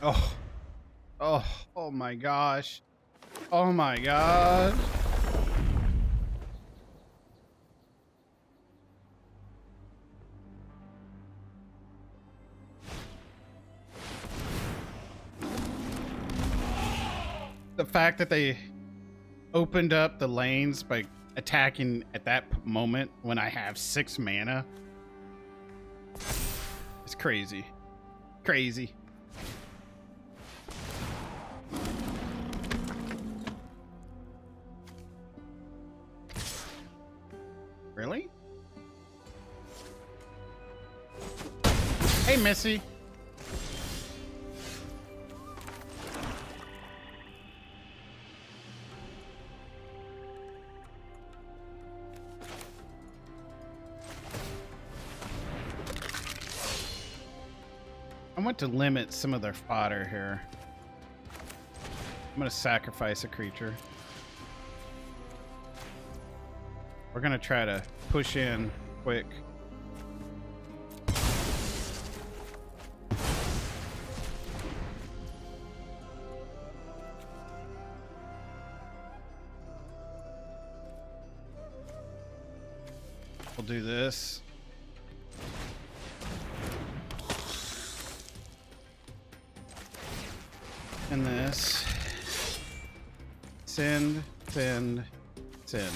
Oh. Oh my gosh. Oh my god. The fact that they opened up the lanes by attacking at that moment when I have 6 mana. It's crazy. Crazy. Really? Hey, Missy. I want to limit some of their fodder here. I'm going to sacrifice a creature. We're going to try to push in quick. We'll do this. And this. Send, send, send.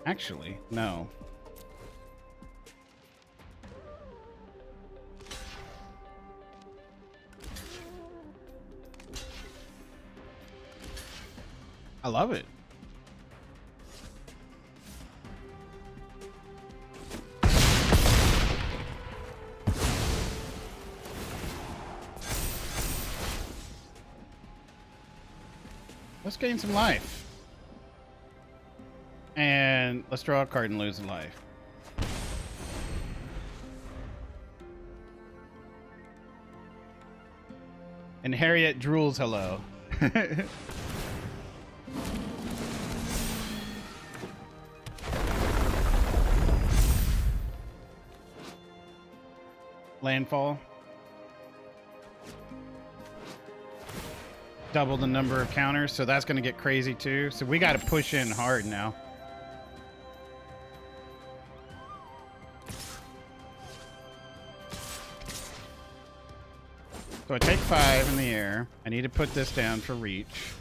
Actually, no. I love it. Let's gain some life. And let's draw a card and lose a life. And Harriet drools hello. Landfall. Double the number of counters, so that's going to get crazy too. So we got to push in hard now. So I take 5 in the air. I need to put this down for reach.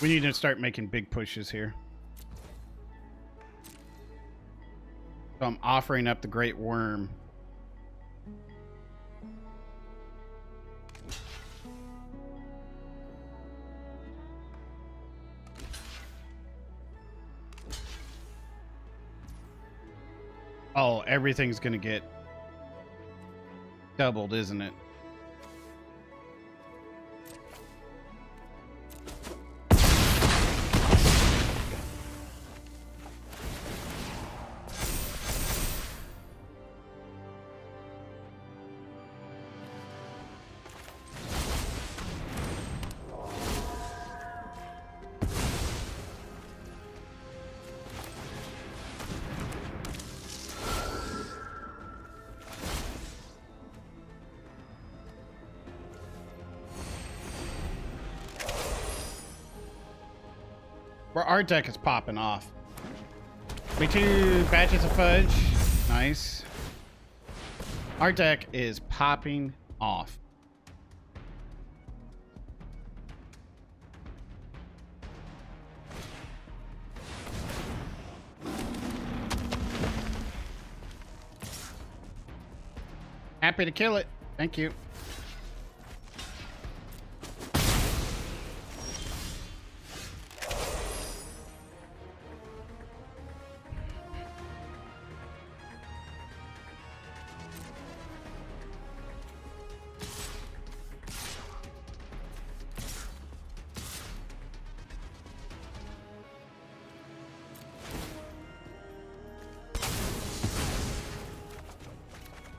We need to start making big pushes here. So I'm offering up the Great Worm. Oh, everything's gonna get doubled, isn't it? Our deck is popping off. Me too. Batches of fudge. Nice. Our deck is popping off. Happy to kill it. Thank you.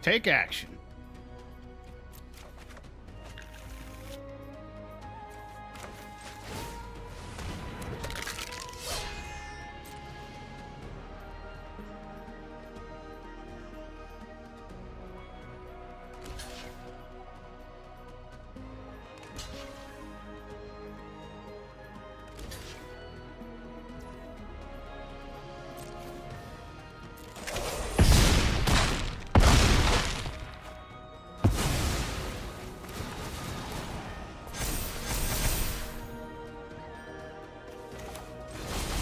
Take action.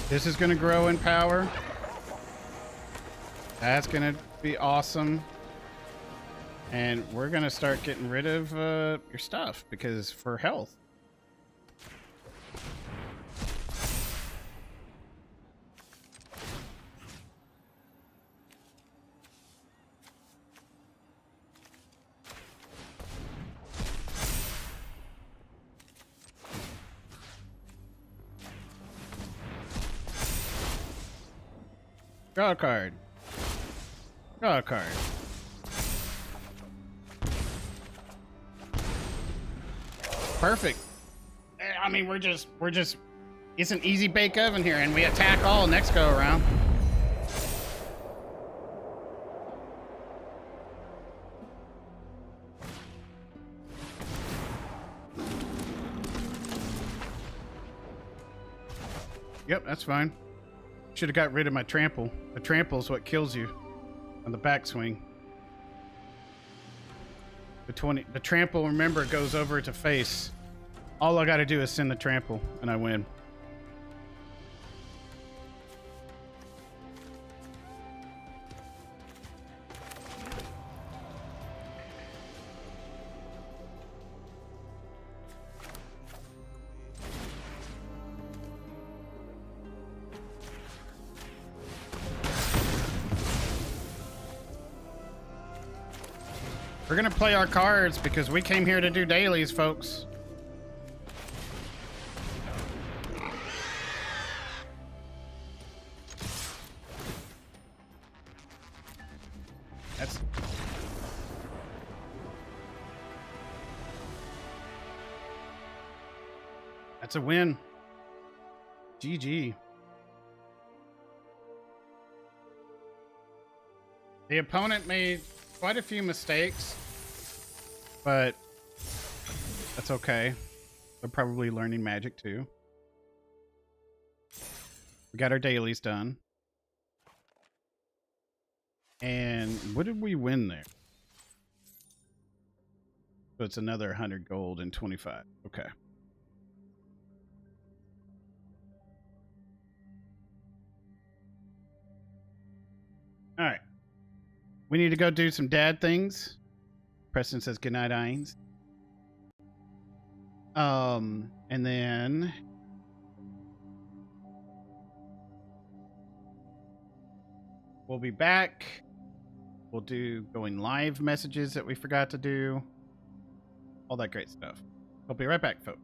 This is going to grow in power. That's going to be awesome. And we're going to start getting rid of your stuff because for health. Draw a card. Draw a card. Perfect. I mean, we're just, it's an easy bake oven here, and we attack all next go around. Yep, that's fine. Should have got rid of my trample. The trample is what kills you on the backswing. The trample, remember, goes over to face. All I got to do is send the trample, and I win. We're gonna play our cards because we came here to do dailies, folks. That's a win. GG. The opponent made quite a few mistakes, but that's okay. They're probably learning Magic too. We got our dailies done. And what did we win there? So it's another 100 gold and 25. Okay. All right. We need to go do some dad things. Preston says goodnight, Ines. And then we'll be back. We'll do going live messages that we forgot to do. All that great stuff. I'll be right back, folks.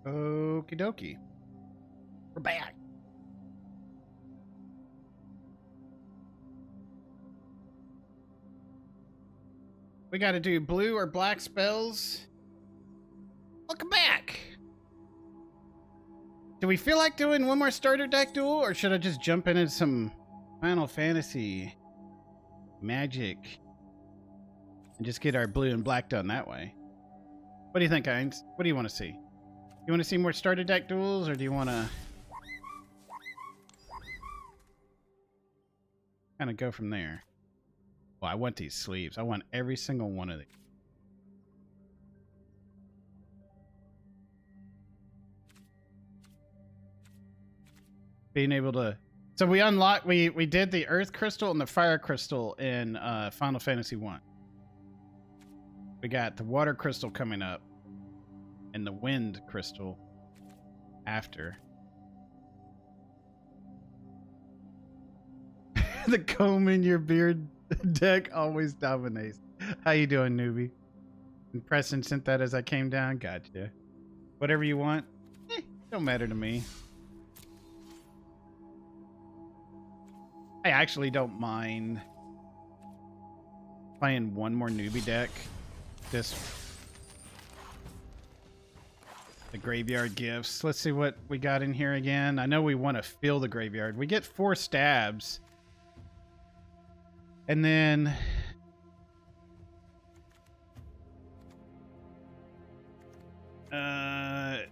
Okie dokie. We're back. We got to do blue or black spells. Welcome back. Do we feel like doing one more starter deck duel, or should I just jump into some Final Fantasy magic and just get our blue and black done that way? What do you think, Heinz? What do you want to see? You want to see more starter deck duels, or do you want to kind of go from there? Well, I want these sleeves. I want every single one of these. Being able to... So we unlocked... We did the Earth Crystal and the Fire Crystal in Final Fantasy 1. We got the Water Crystal coming up. And the Wind Crystal after. The comb in your beard deck always dominates. How you doing, newbie? And Preston sent that as I came down. Gotcha. Whatever you want. Don't matter to me. I actually don't mind playing one more newbie deck. Just the graveyard gifts. Let's see what we got in here again. I know we want to fill the graveyard. We get 4 stabs. And then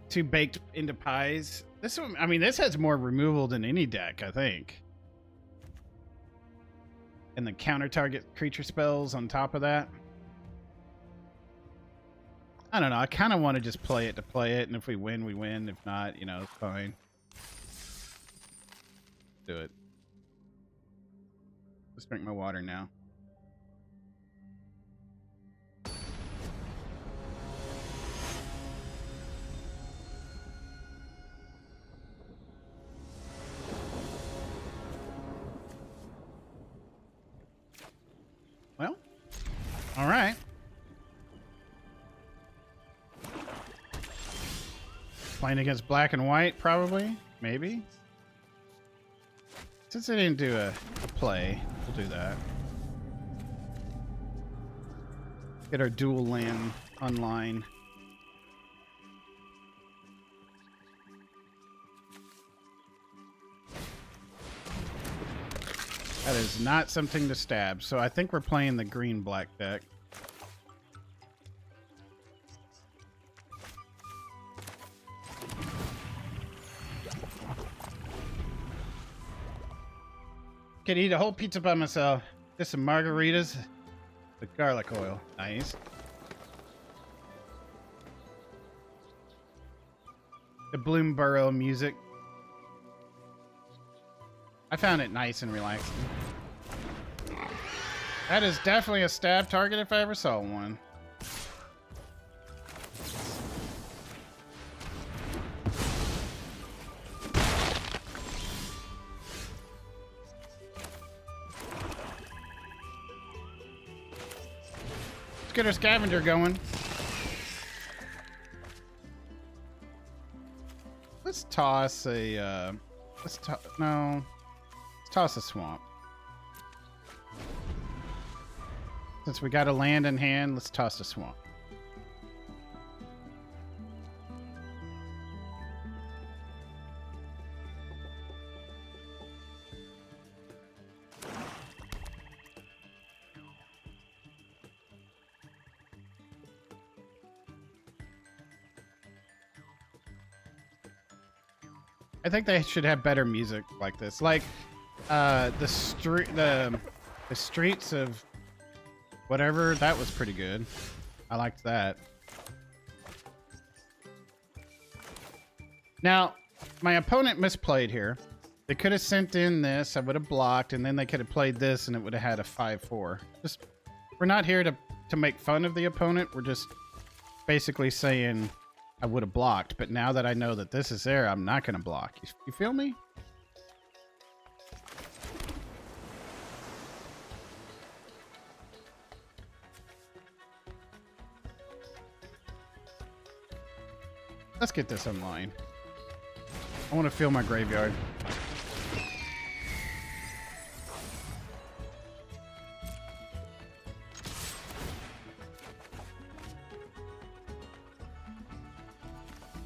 two baked into pies. This one, I mean, this has more removal than any deck, I think. And the counter target creature spells on top of that. I don't know. I kind of want to just play it to play it, and if we win, we win. If not, you know, it's fine. Do it. Let's drink my water now. Well, all right. Playing against black and white, probably, maybe. Since I didn't do a play, we'll do that. Get our dual land online. That is not something to stab, so I think we're playing the green-black deck. Could eat a whole pizza by myself. Just some margaritas with garlic oil. Nice. The Bloomborough music. I found it nice and relaxing. That is definitely a stab target if I ever saw one. Let's get our scavenger going. Let's toss a, let's toss a swamp. Since we got a land in hand, let's toss a swamp. I think they should have better music like this. Like the streets of whatever, that was pretty good. I liked that. Now, my opponent misplayed here. They could have sent in this, I would have blocked, and then they could have played this and it would have had a 5-4. Just, we're not here to make fun of the opponent. We're just basically saying I would have blocked, but now that I know that this is there, I'm not going to block. You feel me? Let's get this online. I want to fill my graveyard.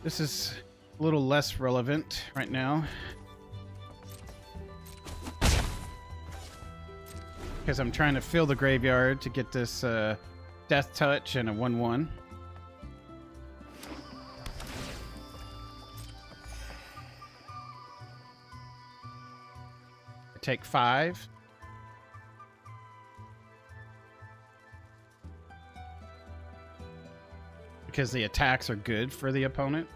This is a little less relevant right now, because I'm trying to fill the graveyard to get this Death Touch and a 1/1. I take 5. Because the attacks are good for the opponent.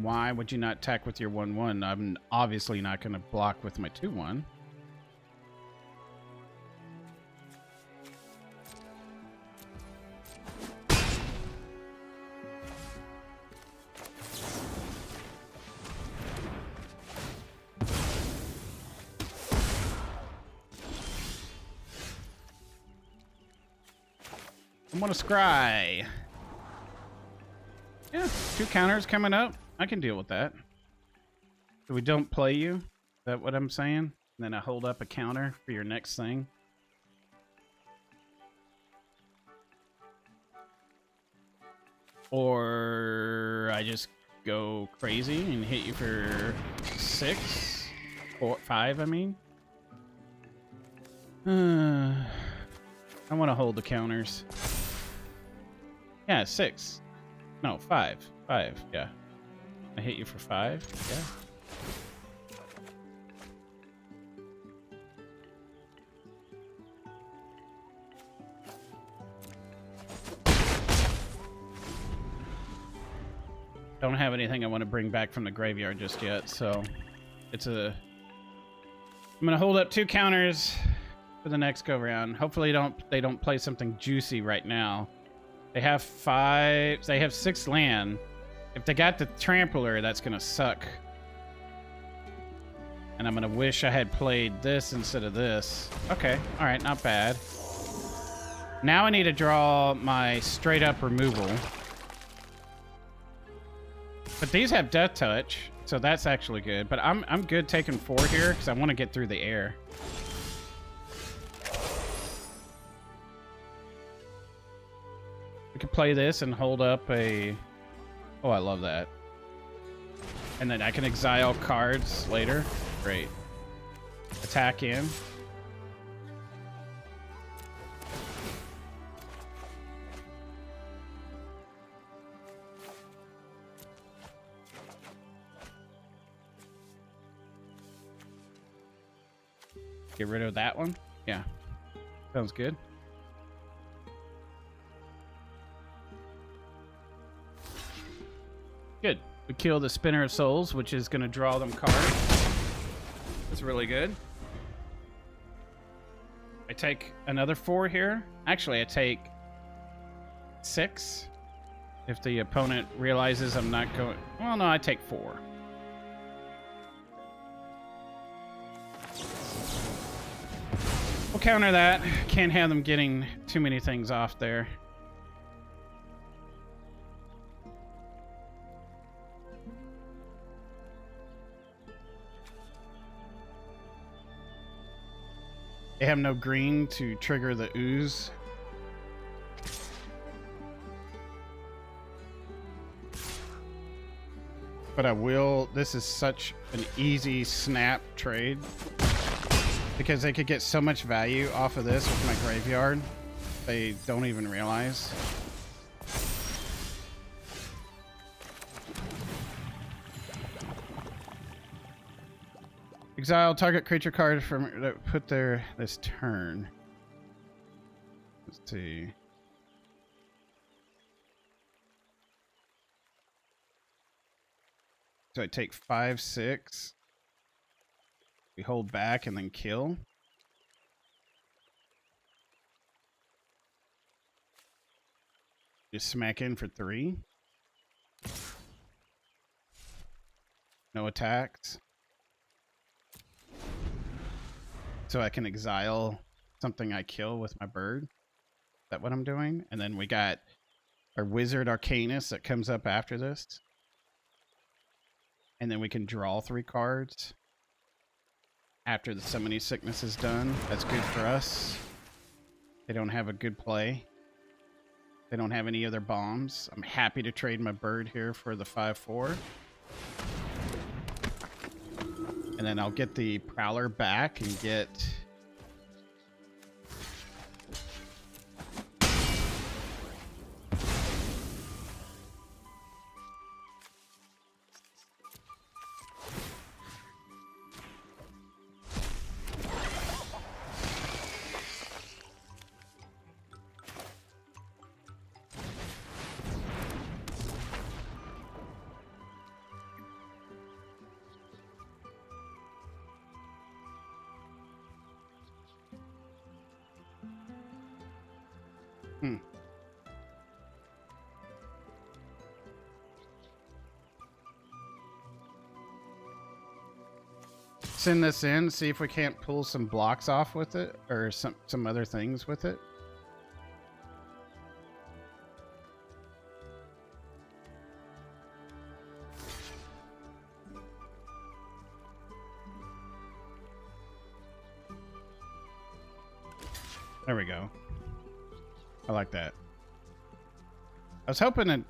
Why would you not attack with your 1/1? I'm obviously not going to block with my 2/1. I'm gonna scry. Yeah, 2 counters coming up. I can deal with that. So we don't play you? Is that what I'm saying? And then I hold up a counter for your next thing. Or I just go crazy and hit you for 6 or 5, I mean. I want to hold the counters. Yeah, 6. No, 5. 5, yeah. I hit you for 5, yeah. Don't have anything I want to bring back from the graveyard just yet, so it's a... I'm gonna hold up 2 counters for the next go round. Hopefully they don't play something juicy right now. They have 5. They have 6 land. If they got the Trampler, that's gonna suck. And I'm gonna wish I had played this instead of this. Okay, all right, not bad. Now I need to draw my straight up removal. But these have Death Touch, so that's actually good. But I'm good taking 4 here because I want to get through the air. We could play this and hold up a... Oh, I love that. And then I can exile cards later. Great. Attack in. Get rid of that one? Yeah. Sounds good. Good. We kill the Spinner of Souls, which is going to draw them cards. That's really good. I take another 4 here. Actually, I take 6. If the opponent realizes I'm not going... Well, no, I take 4. We'll counter that. Can't have them getting too many things off there. They have no green to trigger the ooze. But I will... This is such an easy snap trade. Because they could get so much value off of this with my graveyard. They don't even realize. Exile target creature card from that put there this turn. Let's see. So I take 5, 6. We hold back and then kill. Just smack in for 3. No attacks. so I can exile something I kill with my bird. Is that what I'm doing? And then we got our Wizard Arcanus that comes up after this. And then we can draw 3 cards after the Summoning Sickness is done. That's good for us. They don't have a good play. They don't have any other bombs. I'm happy to trade my bird here for the 5/4. And then I'll get the Prowler back and get... Send this in, see if we can't pull some blocks off with it, or some other things with it. There we go. I like that. I was hoping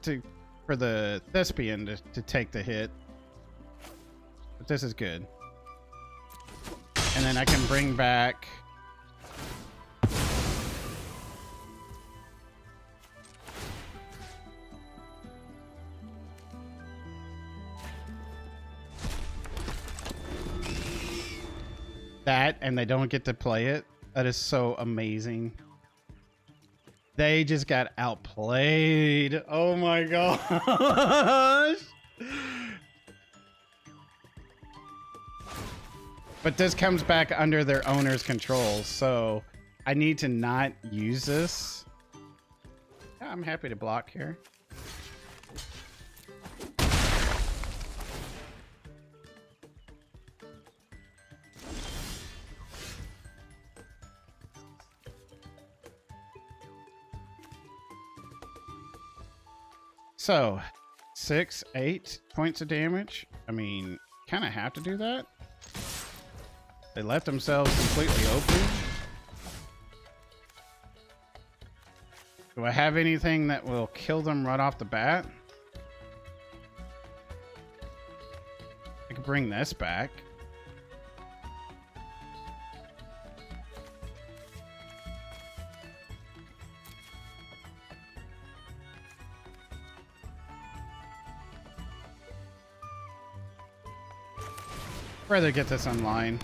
for the Thespian to take the hit, but this is good. And then I can bring back... that, and they don't get to play it. That is so amazing. They just got outplayed. Oh my gosh. But this comes back under their owner's control, so I need to not use this. Yeah, I'm happy to block here. So, 6, 8 points of damage. I mean, kind of have to do that. They left themselves completely open. Do I have anything that will kill them right off the bat? I could bring this back. I'd rather get this online.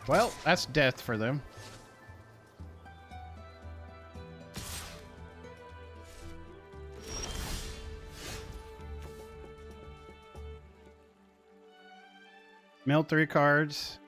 Well, that's death for them. Mill 3 cards.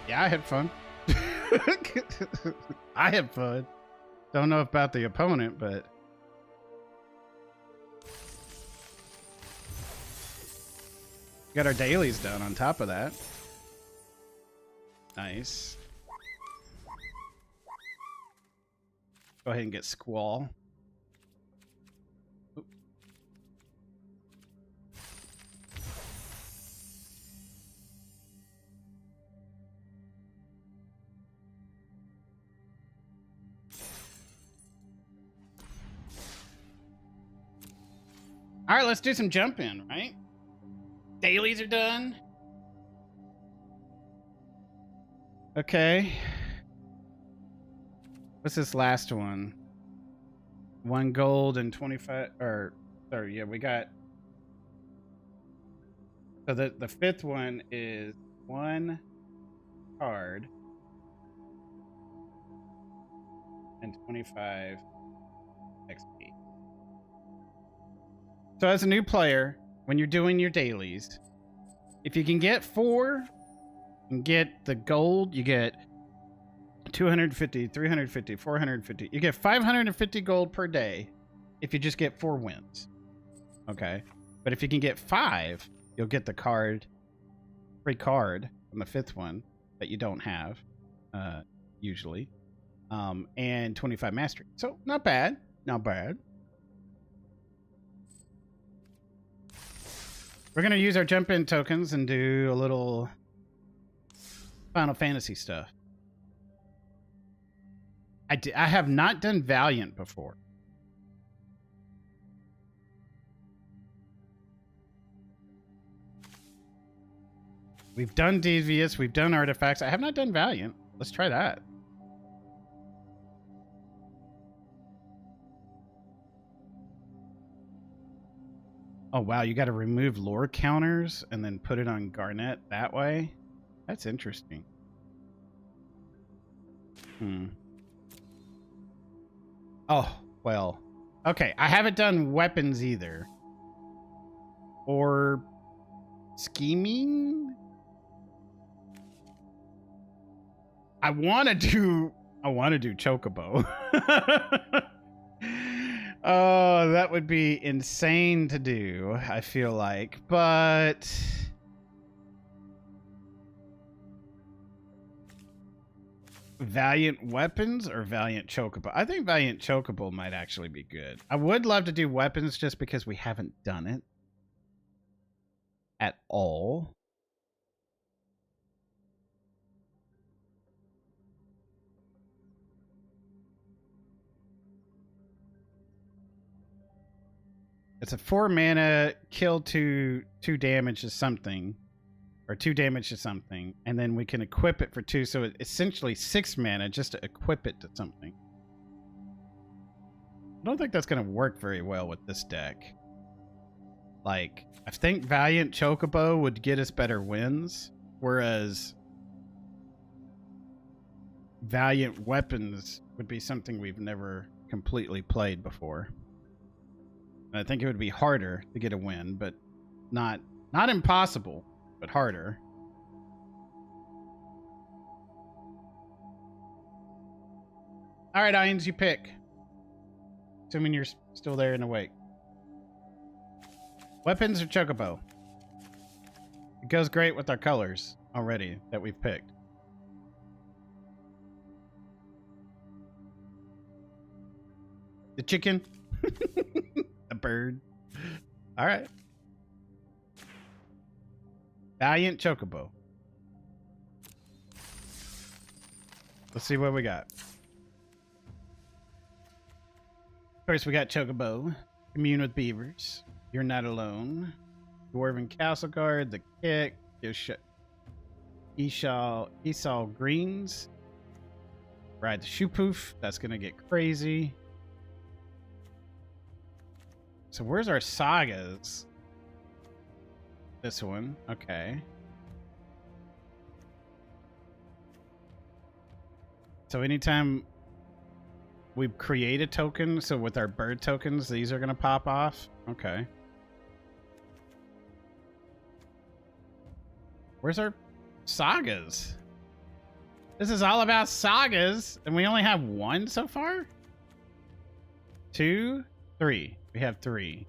Yeah, I had fun. I had fun. Don't know about the opponent, but... got our dailies done on top of that. Nice. Go ahead and get Squall. Oop. All right, let's do some jump in, right? dailies are done. Okay. What's this last one? 1 gold and 25, or sorry, yeah, we got. So the fifth one is 1 card and 25 XP. So as a new player, when you're doing your dailies, if you can get 4 and get the gold, you get 250, 350, 450. You get 550 gold per day if you just get 4 wins. Okay. But if you can get 5, you'll get the free card on the 5th one that you don't have, usually. And 25 mastery. So not bad. Not bad. We're going to use our jump in tokens and do a little Final Fantasy stuff. I have not done Valiant before. We've done Devious, we've done Artifacts. I have not done Valiant. Let's try that. Oh, wow, you got to remove lore counters and then put it on Garnet that way? That's interesting. Oh, well. Okay, I haven't done weapons either. Or scheming? I want to do Chocobo. Oh, that would be insane to do, I feel like. But Valiant Weapons or Valiant Chocobo? I think Valiant Chocobo might actually be good. I would love to do weapons just because we haven't done it at all. It's a 4 mana, kill 2 damage to something. Or 2 damage to something. And then we can equip it for 2. So it's essentially 6 mana just to equip it to something. I don't think that's going to work very well with this deck. Like, I think Valiant Chocobo would get us better wins. Whereas Valiant Weapons would be something we've never completely played before. I think it would be harder to get a win, but not impossible, but harder. All right, Irons, you pick. Assuming you're still there and awake. Weapons or Chocobo? It goes great with our colors already that we've picked. The chicken? A bird. All right. Valiant Chocobo. Let's see what we got. First, we got Chocobo. Commune with beavers. You're not alone. Dwarven Castle Guard. The Kick. Esau Greens. Ride the Shoopoof. That's going to get crazy. So where's our sagas? This one. Okay. So anytime we create a token, so with our bird tokens, these are going to pop off. Okay. Where's our sagas? This is all about sagas, and we only have 1 so far? 2, 3. We have 3.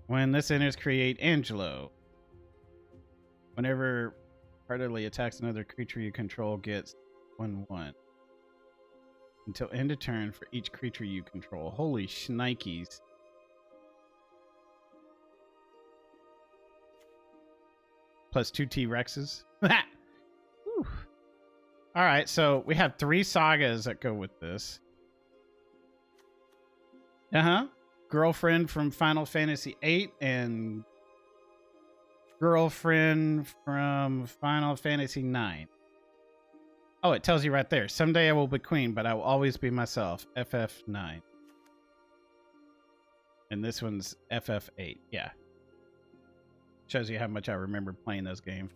When this enters, create Angelo. Whenever heartily attacks another creature you control, gets 1/1. Until end of turn for each creature you control. Holy shnikes. Plus 2 T-Rexes. Alright, so we have 3 sagas that go with this. Uh-huh. girlfriend from Final Fantasy VIII and girlfriend from Final Fantasy IX. Oh, it tells you right there. Someday I will be queen, but I will always be myself. FF9. And this one's FF8. Yeah. Shows you how much I remember playing those games.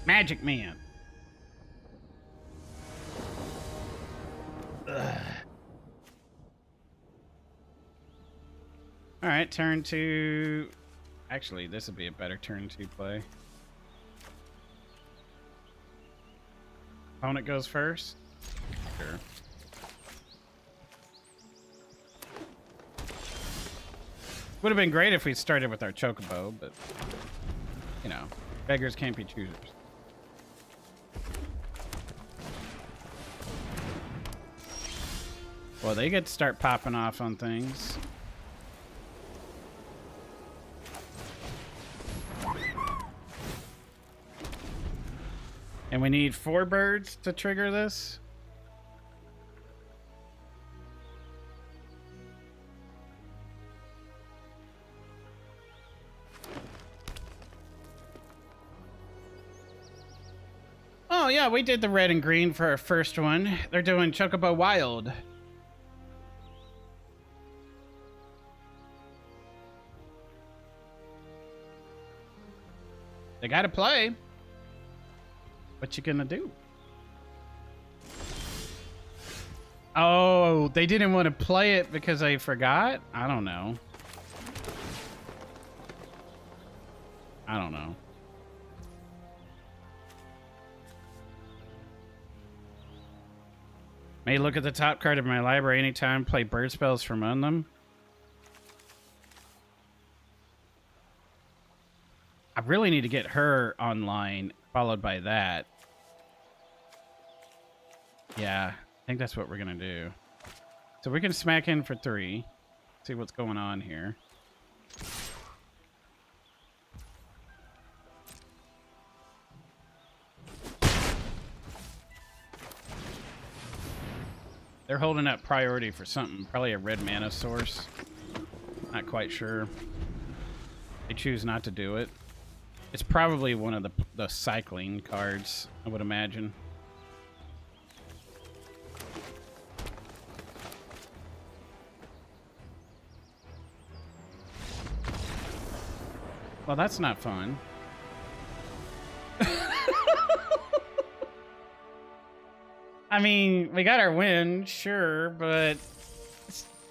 Magic Man. Ugh. All right, turn two. Actually, this would be a better turn to play. Opponent goes first. Sure. Would have been great if we started with our chocobo, but you know, beggars can't be choosers. Well, they get to start popping off on things. And we need 4 birds to trigger this. Oh yeah, we did the red and green for our first one. They're doing Chocobo Wild. They gotta play. What you gonna do? Oh, they didn't want to play it because they forgot? I don't know. I don't know. May look at the top card of my library anytime, play bird spells from among them. I really need to get her online, followed by that. Yeah, I think that's what we're gonna do. So we can smack in for 3. See what's going on here. They're holding up priority for something. Probably a red mana source. Not quite sure. They choose not to do it. It's probably one of the cycling cards, I would imagine. Well, that's not fun. I mean, we got our win, sure, but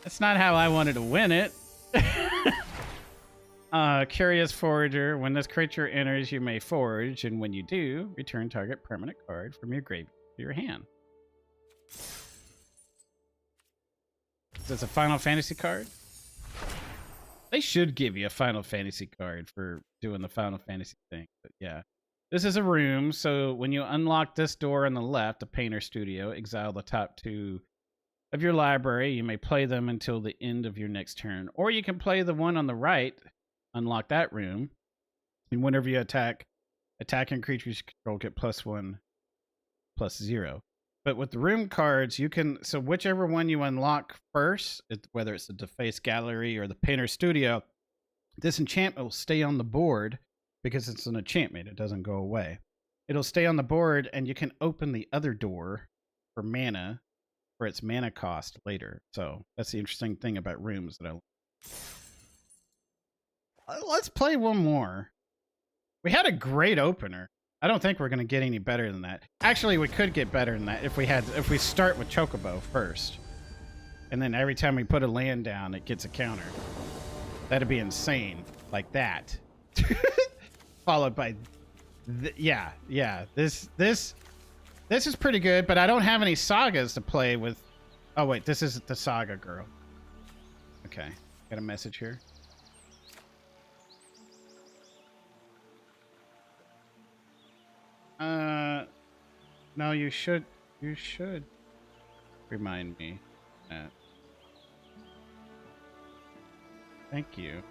it's not how I wanted to win it. Curious Forager. When this creature enters, you may forage, and when you do, return target permanent card from your graveyard to your hand. Is this a Final Fantasy card? They should give you a Final Fantasy card for doing the Final Fantasy thing, but yeah. This is a room, so when you unlock this door on the left, the Painter Studio, exile the top 2 of your library. You may play them until the end of your next turn. Or you can play the one on the right, unlock that room, and whenever you attack, attacking creatures you control get +1/+0. But with the room cards, you can, so whichever one you unlock first, whether it's the Deface Gallery or the Painter Studio, this enchantment will stay on the board because it's an enchantment. It doesn't go away. It'll stay on the board, and you can open the other door for mana, for its mana cost later. So that's the interesting thing about rooms that let's play one more. We had a great opener. I don't think we're going to get any better than that. Actually, we could get better than that if we start with Chocobo first. And then every time we put a land down, it gets a counter. That'd be insane. Like that. Followed by yeah. This is pretty good, but I don't have any sagas to play with. Oh wait, this is the saga girl. Okay. Got a message here. No, you should remind me that. Thank you.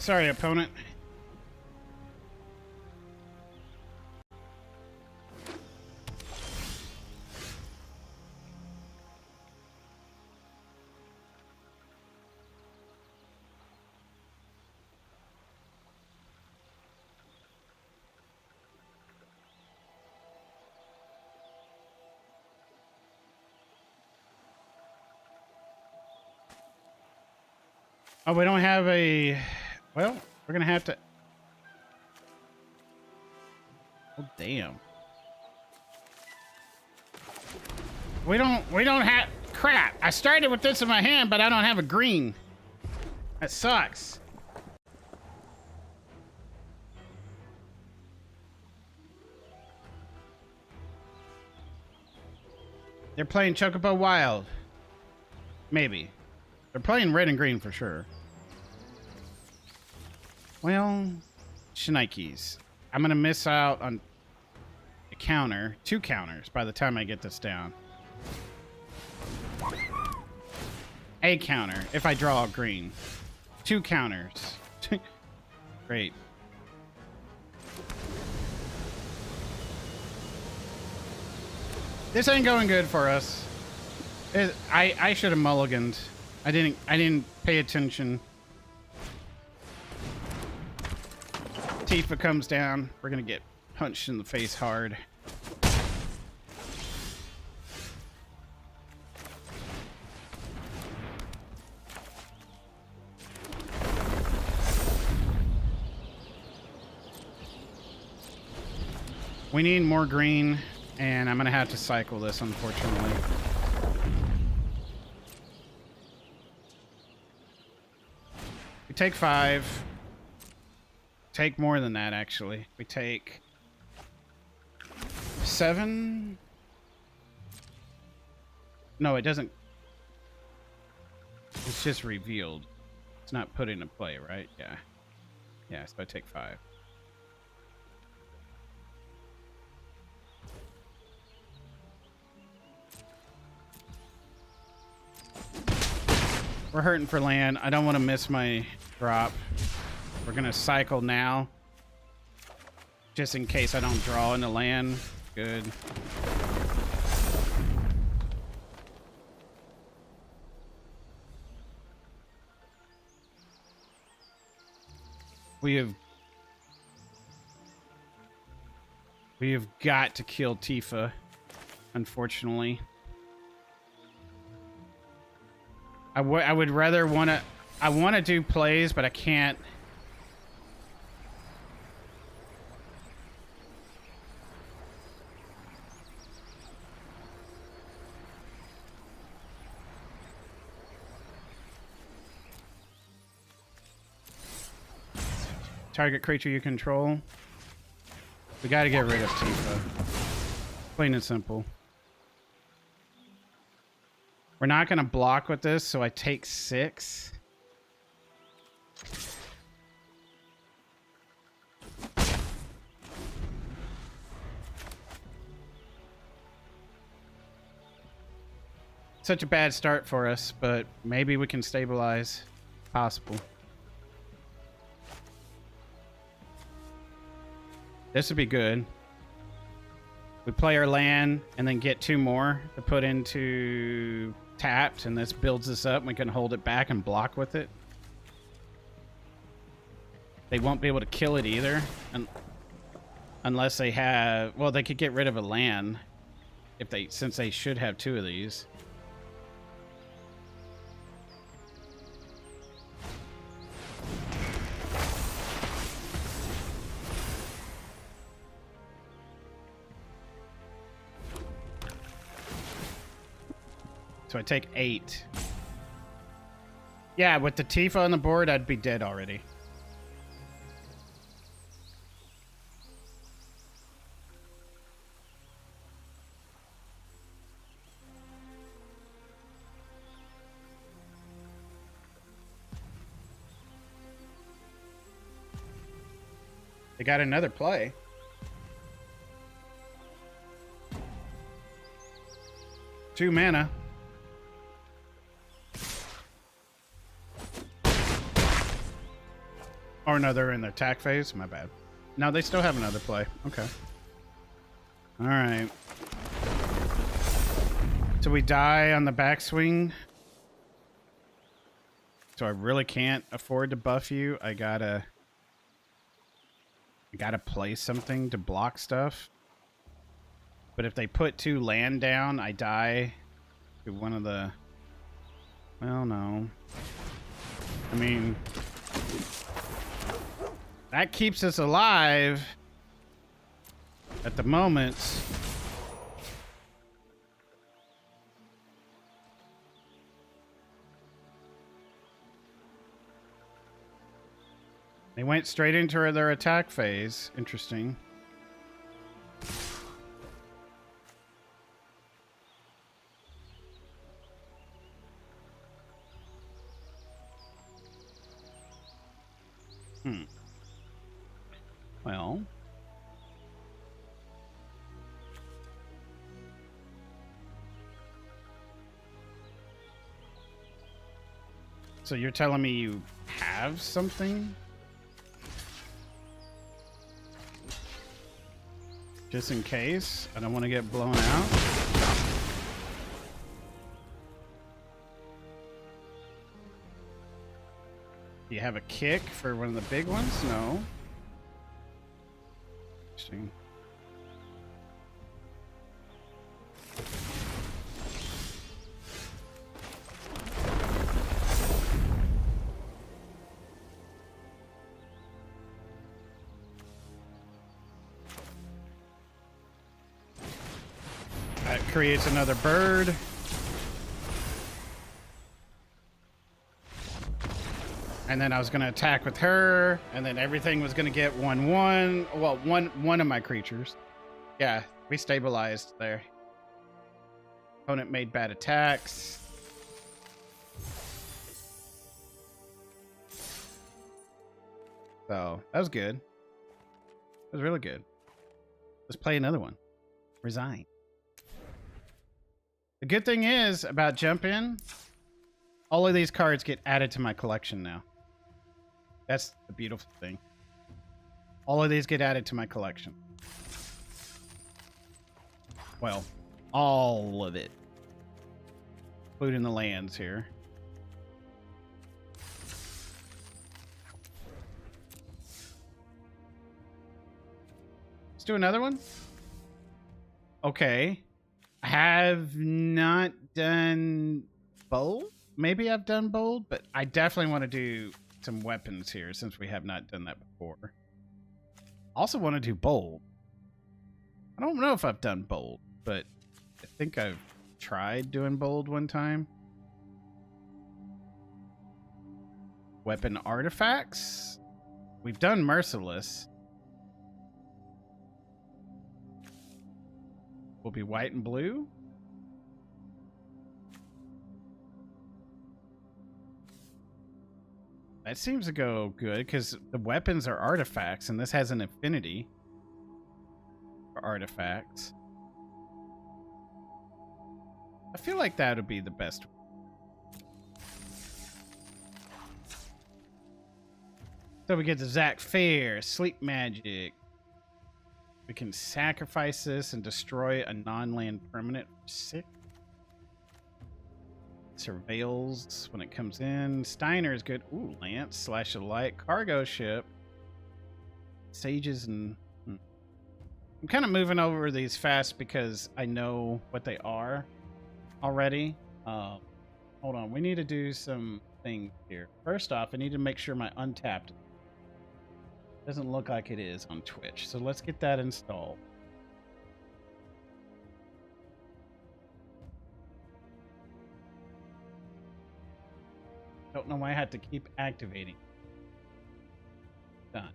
Sorry, opponent. Oh, we don't have a... Well, we're gonna have to... Oh, damn. We don't have... Crap! I started with this in my hand, but I don't have a green. That sucks. They're playing Chocobo Wild. Maybe. They're playing red and green for sure. Well, Shnikes. I'm gonna miss out on a counter, 2 counters by the time I get this down. A counter if I draw a green. 2 counters. Great. This ain't going good for us. I should have mulliganed. I didn't pay attention. Tifa comes down. We're gonna get punched in the face hard. We need more green, and I'm gonna have to cycle this, unfortunately. We take 5. Take more than that, actually. We take 7. No, it doesn't. It's just revealed. It's not put into play, right? Yeah. Yeah, so I take 5. We're hurting for land. I don't want to miss my drop. We're gonna cycle now. Just in case I don't draw into land. Good. We have got to kill Tifa, unfortunately. I would rather I want to do plays, but I can't. Target creature you control. We got to get rid of Tifa. Plain and simple. We're not going to block with this, so I take 6. Such a bad start for us, but maybe we can stabilize. Possible. This would be good. We play our land and then get 2 more to put into tapped, and this builds us up and we can hold it back and block with it. They won't be able to kill it either unless they have, well, they could get rid of a land if they, since they should have 2 of these. So I take 8. Yeah, with the Tifa on the board, I'd be dead already. They got another play. Two mana. Or no, they're in the attack phase. My bad. No, they still have another play. Okay. All right. So we die on the backswing. So I really can't afford to buff you. I gotta play something to block stuff. But if they put 2 land down, I die to one of the... Well, no. I mean... That keeps us alive at the moment. They went straight into their attack phase. Interesting. Well. So you're telling me you have something? Just in case. I don't want to get blown out. Do you have a kick for one of the big ones? No. Interesting. That creates another bird. And then I was going to attack with her, and then everything was going to get 1/1. Well, one of my creatures. Yeah, we stabilized there. Opponent made bad attacks. So that was good. That was really good. Let's play another one. Resign. The good thing is about jump in, all of these cards get added to my collection now. That's the beautiful thing. All of these get added to my collection. Well, all of it. Including the lands here. Let's do another one. Okay. I have not done bold. Maybe I've done bold, but I definitely want to do some weapons here since we have not done that before. Also want to do bold. I don't know if I've done bold, but I think I've tried doing bold one time. Weapon artifacts. We've done merciless. Will be white and blue. That seems to go good because the weapons are artifacts and this has an affinity for artifacts. I feel like that would be the best. So we get the Zac Fair, Sleep Magic. We can sacrifice this and destroy a non-land permanent for 6. Surveils when it comes in. Steiner is good. Ooh, Lance, Slash of Light, Cargo Ship, Sages, and... I'm kind of moving over these fast because I know what they are already. Hold on, we need to do some things here. First off, I need to make sure my Untapped doesn't look like it is on Twitch. So let's get that installed. Don't know why I had to keep activating. Done.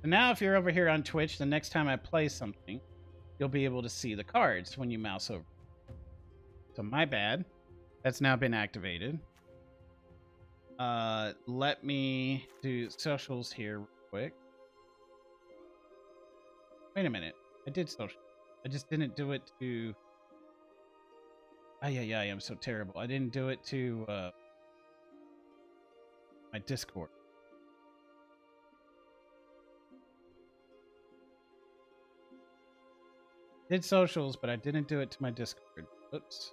So now if you're over here on Twitch, the next time I play something, you'll be able to see the cards when you mouse over. So my bad. That's now been activated. Let me do socials here real quick. Wait a minute. I did social. I just didn't do it to... I am so terrible. I didn't do it to... my Discord. Did socials, but I didn't do it to my Discord. Oops.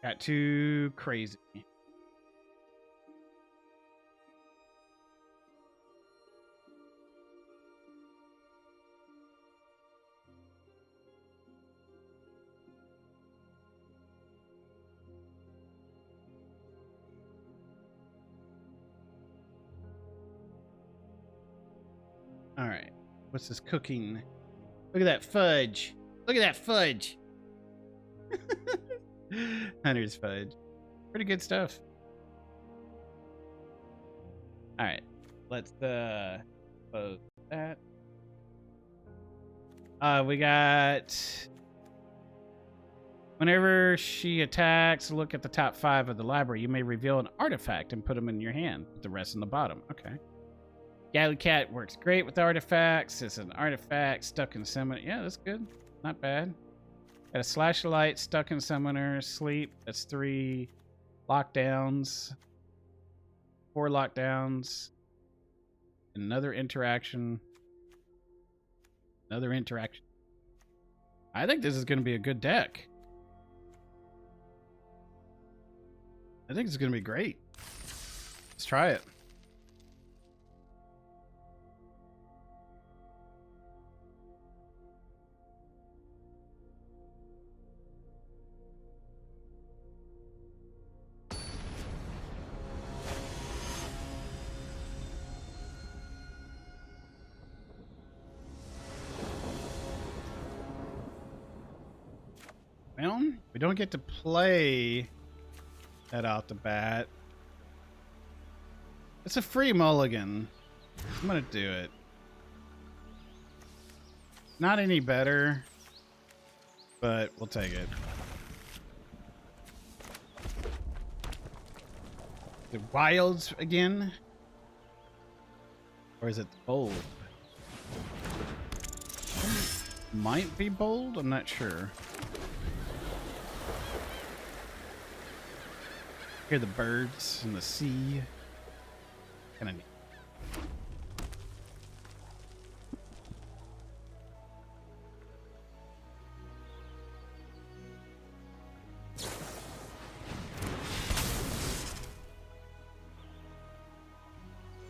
Got too crazy. All right. What's this cooking? Look at that fudge. Look at that fudge. Hunter's fudge. Pretty good stuff. All right. Let's close that. We got whenever she attacks, look at the top 5 of the library. You may reveal an artifact and put them in your hand, with the rest in the bottom. Okay. Galley Cat works great with artifacts. It's an artifact stuck in summoner. Yeah, that's good. Not bad. Got a slash of light, stuck in summoner, sleep. That's 3 lockdowns. 4 lockdowns. Another interaction. Another interaction. I think this is going to be a good deck. I think it's going to be great. Let's try it. Well, we don't get to play that off the bat. It's a free mulligan. I'm gonna do it. Not any better, but we'll take it. The wilds again? Or is it bold? Might be bold, I'm not sure. Hear the birds and the sea. Kind of neat.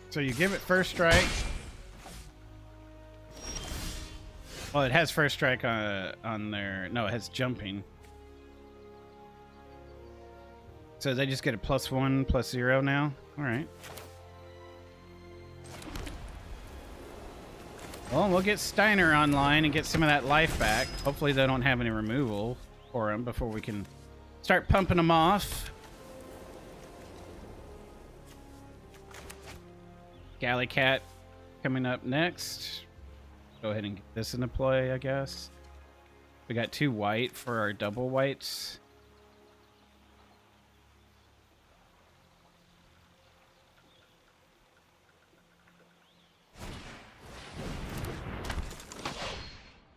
So you give it first strike. Well, it has first strike on their... No, it has jumping. So they just get a +1, +0 now? Alright. Well, we'll get Steiner online and get some of that life back. Hopefully they don't have any removal for him before we can start pumping them off. Galley Cat coming up next. Go ahead and get this into play, I guess. We got 2 white for our double whites.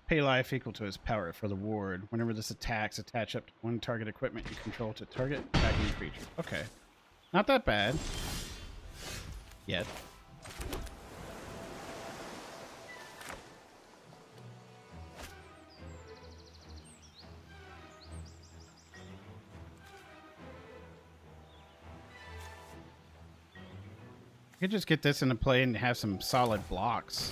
Pay life equal to his power for the ward. Whenever this attacks, attach up to 1 target equipment you control to target attacking creature. Okay. Not that bad. Yet. You could just get this into play and have some solid blocks.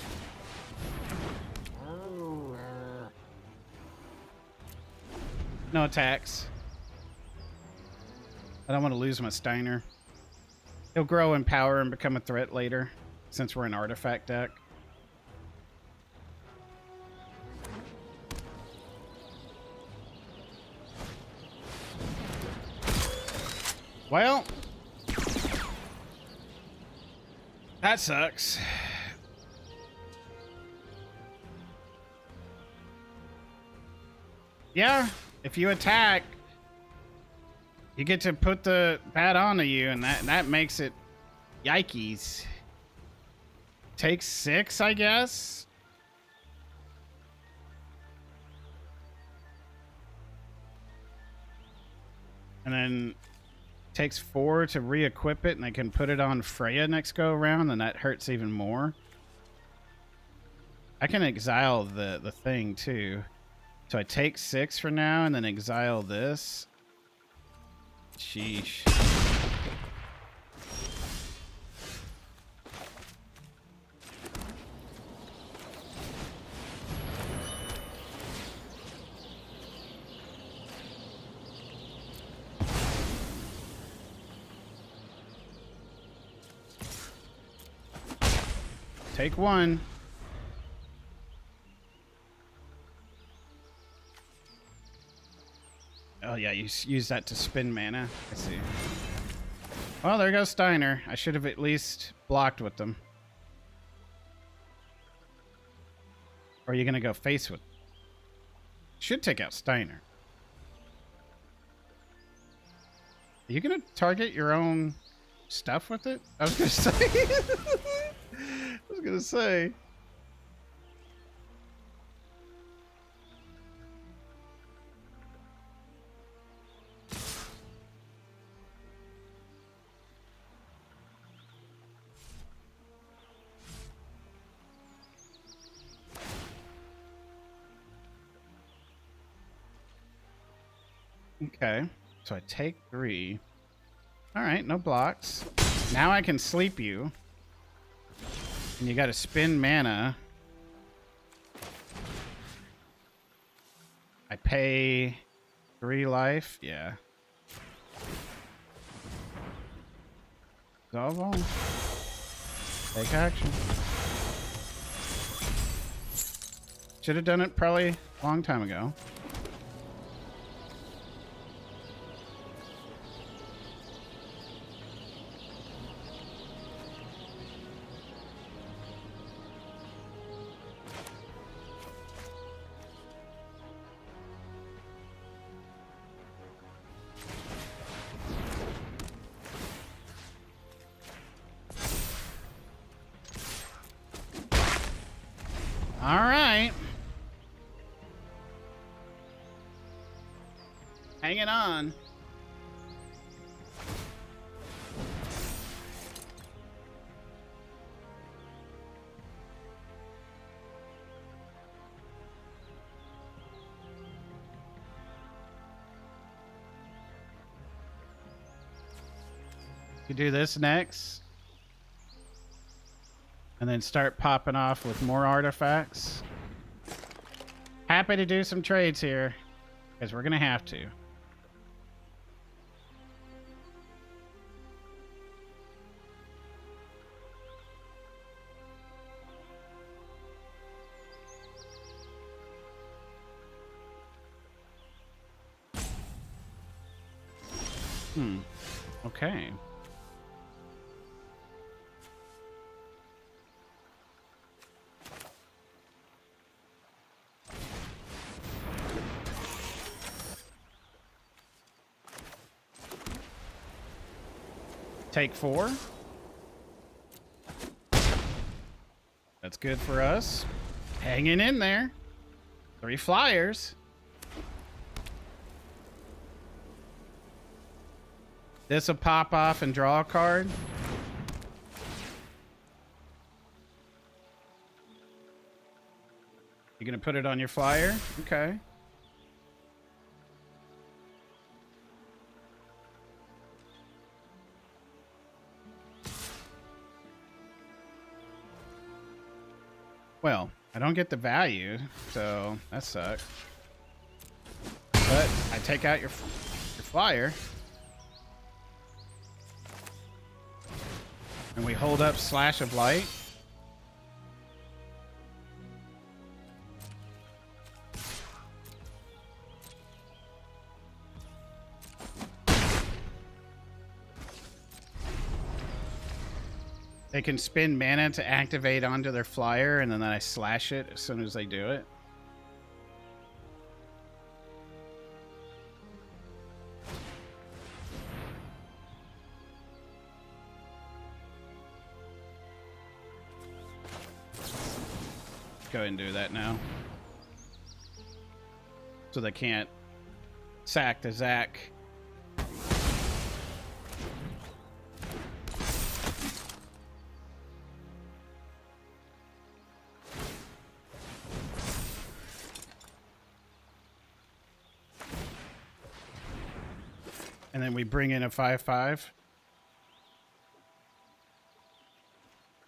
No attacks. I don't want to lose my Steiner. He'll grow in power and become a threat later, since we're an artifact deck. Well, that sucks. Yeah. If you attack, you get to put the bat onto you, and that makes it yikes. Takes 6, I guess. And then takes 4 to re-equip it, and I can put it on Freya next go around, and that hurts even more. I can exile the thing too. So I take 6 for now and then exile this. Sheesh. Take 1. Oh yeah, you use that to spin mana. I see. Well, there goes Steiner. I should have at least blocked with them. Or are you gonna go face with them? Should take out Steiner. Are you gonna target your own stuff with it? I was gonna say. I was gonna say. Okay, so I take 3. All right, no blocks. Now I can sleep you. And you got to spin mana. I pay 3 life. Yeah. Resolve all. Take action. Should have done it probably a long time ago. All right. Hanging on. You do this next. And then start popping off with more artifacts. Happy to do some trades here, because we're going to have to. Okay. Take 4. That's good for us. Hanging in there. 3 flyers. This will pop off and draw a card. You're gonna put it on your flyer? Okay. Well, I don't get the value, so that sucks. But I take out your flyer. And we hold up Slash of Light. They can spend mana to activate onto their flyer, and then I slash it as soon as they do it. Go ahead and do that now. So they can't sack the Zac. And then we bring in a 5/5.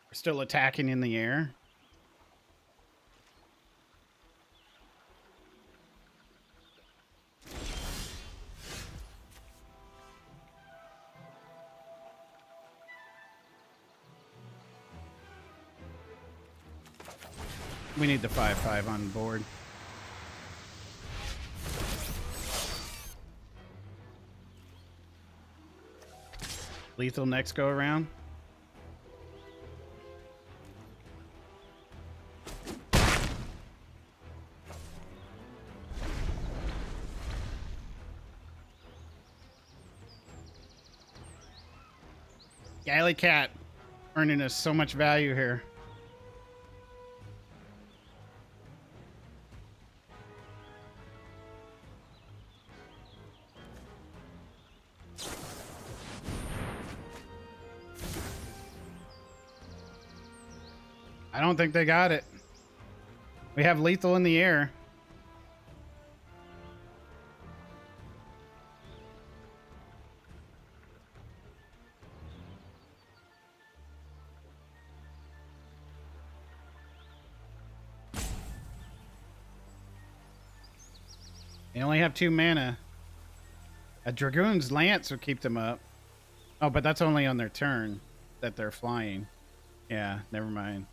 We're still attacking in the air. We need the 5/5 on board. Lethal next go around. Alley Cat earning us so much value here. I don't think they got it. We have lethal in the air. They only have 2 mana. A Dragoon's Lance will keep them up. Oh, but that's only on their turn that they're flying. Yeah, never mind.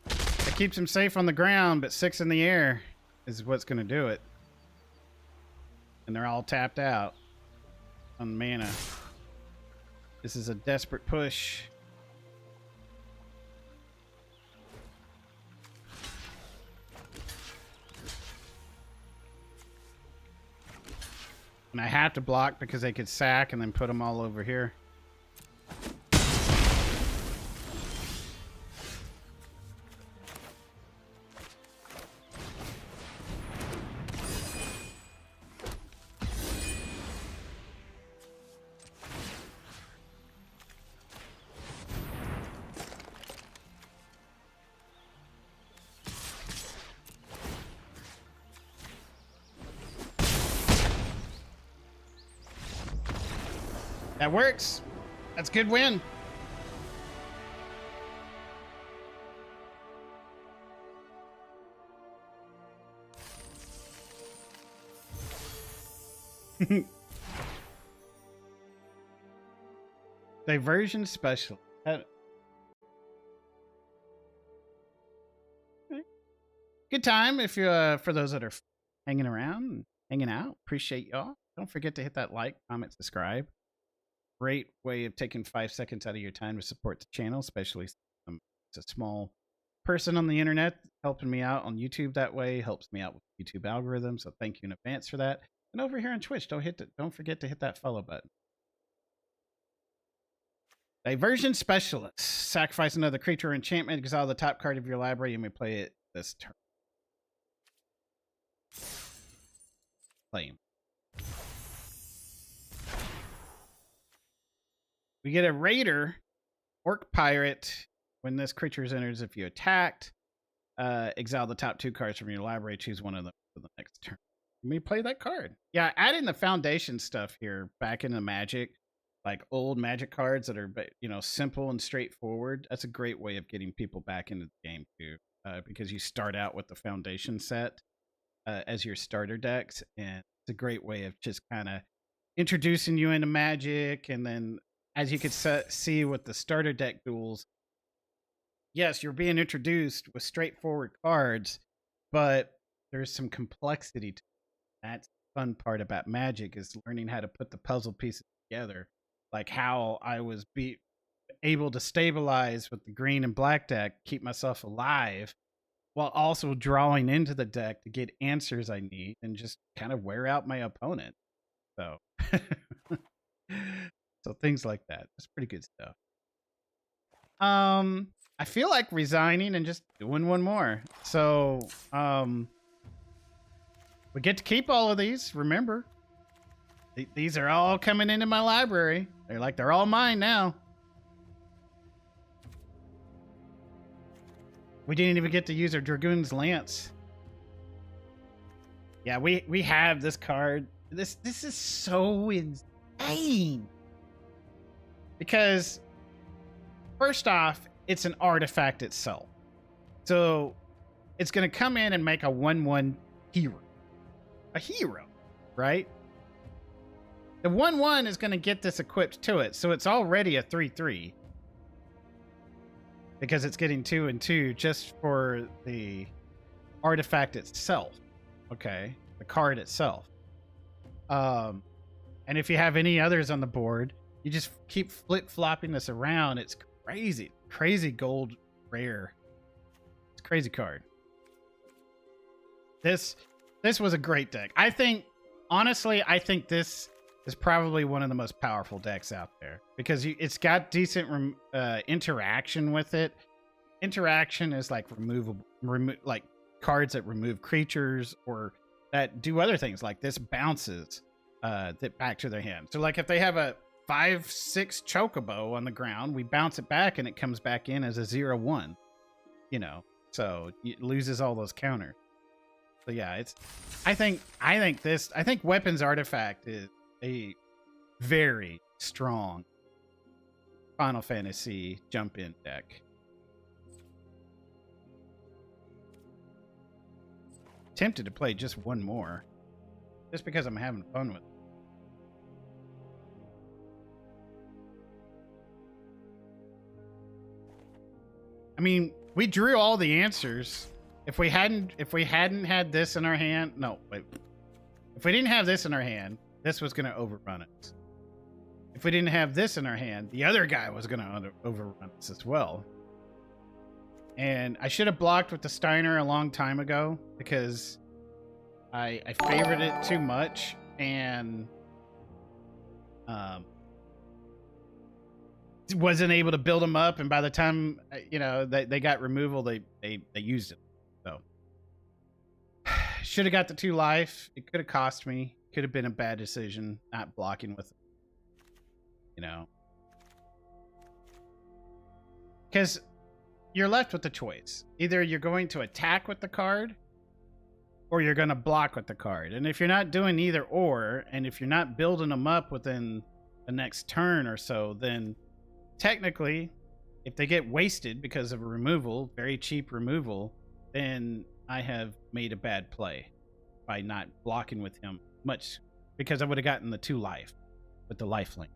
It keeps them safe on the ground, but 6 in the air is what's going to do it. And they're all tapped out on mana. This is a desperate push. And I have to block because they could sack and then put them all over here. That works. That's a good win. Diversion special. Good time if you for those that are hanging around, hanging out. Appreciate y'all. Don't forget to hit that like, comment, subscribe. Great way of taking 5 seconds out of your time to support the channel, especially since it's a small person on the internet. Helping me out on YouTube that way helps me out with the YouTube algorithm. So thank you in advance for that. And over here on Twitch, don't forget to hit that follow button. Diversion Specialist. Sacrifice another creature or enchantment. Exile the top card of your library. You may play it this turn. Play him. We get a Raider, Orc Pirate. When this creature enters, if you attacked, exile the top 2 cards from your library. Choose one of them for the next turn. You may play that card. Yeah, adding the foundation stuff here back into Magic, like old Magic cards that are, simple and straightforward. That's a great way of getting people back into the game too, because you start out with the foundation set as your starter decks, and it's a great way of just kind of introducing you into Magic. And then, as you can see with the starter deck duels, yes, you're being introduced with straightforward cards, but there's some complexity to it. That's the fun part about Magic, is learning how to put the puzzle pieces together. Like how I was able to stabilize with the green and black deck, keep myself alive, while also drawing into the deck to get answers I need and just kind of wear out my opponent. So, so things like that. That's pretty good stuff. I feel like resigning and just doing one more. So, we get to keep all of these. Remember, these are all coming into my library. They're all mine now. We didn't even get to use our Dragoon's Lance. Yeah, we have this card. This is so insane. Because first off, it's an artifact itself. So it's going to come in and make a 1/1 hero. A hero, right? The 1/1 is going to get this equipped to it. So it's already a 3/3. Because it's getting 2 and 2 just for the artifact itself. Okay. The card itself. And if you have any others on the board, you just keep flip-flopping this around. It's crazy. Crazy gold rare. It's a crazy card. This was a great deck. I think, honestly, this is probably one of the most powerful decks out there because it's got decent interaction with it. Interaction is like like cards that remove creatures or that do other things. Like this bounces that back to their hand. So like if they have a 5/6 chocobo on the ground, we bounce it back and it comes back in as a 0/1. You know, so it loses all those counters. So yeah, I think Weapons Artifact is a very strong Final Fantasy jump-in deck. Tempted to play just one more, just because I'm having fun with it. I mean, we drew all the answers. If we hadn't had this in our hand, no, wait. If we didn't have this in our hand, this was going to overrun us. If we didn't have this in our hand, the other guy was going to overrun us as well. And I should have blocked with the Steiner a long time ago because I favored it too much and wasn't able to build them up. And by the time they got removal, they used it. So should have got the 2 life. It could have cost me. Could have been a bad decision not blocking with it. Because you're left with the choice. Either you're going to attack with the card or you're going to block with the card. And if you're not doing either or, and if you're not building them up within the next turn or so, then technically, if they get wasted because of a removal, very cheap removal, then I have made a bad play by not blocking with him much, because I would have gotten the 2 life with the lifelink.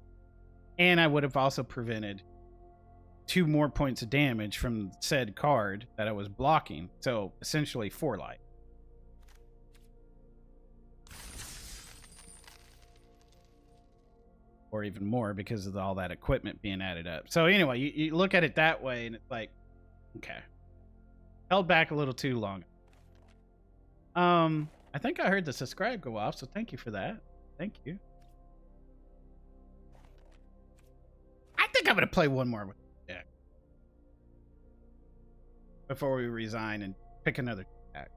And I would have also prevented 2 more points of damage from said card that I was blocking. So essentially 4 life. Or even more because of all that equipment being added up. So anyway, you look at it that way and it's like, okay. Held back a little too long. I think I heard the subscribe go off, so thank you for that. Thank you. I think I'm going to play one more with the deck before we resign and pick another deck.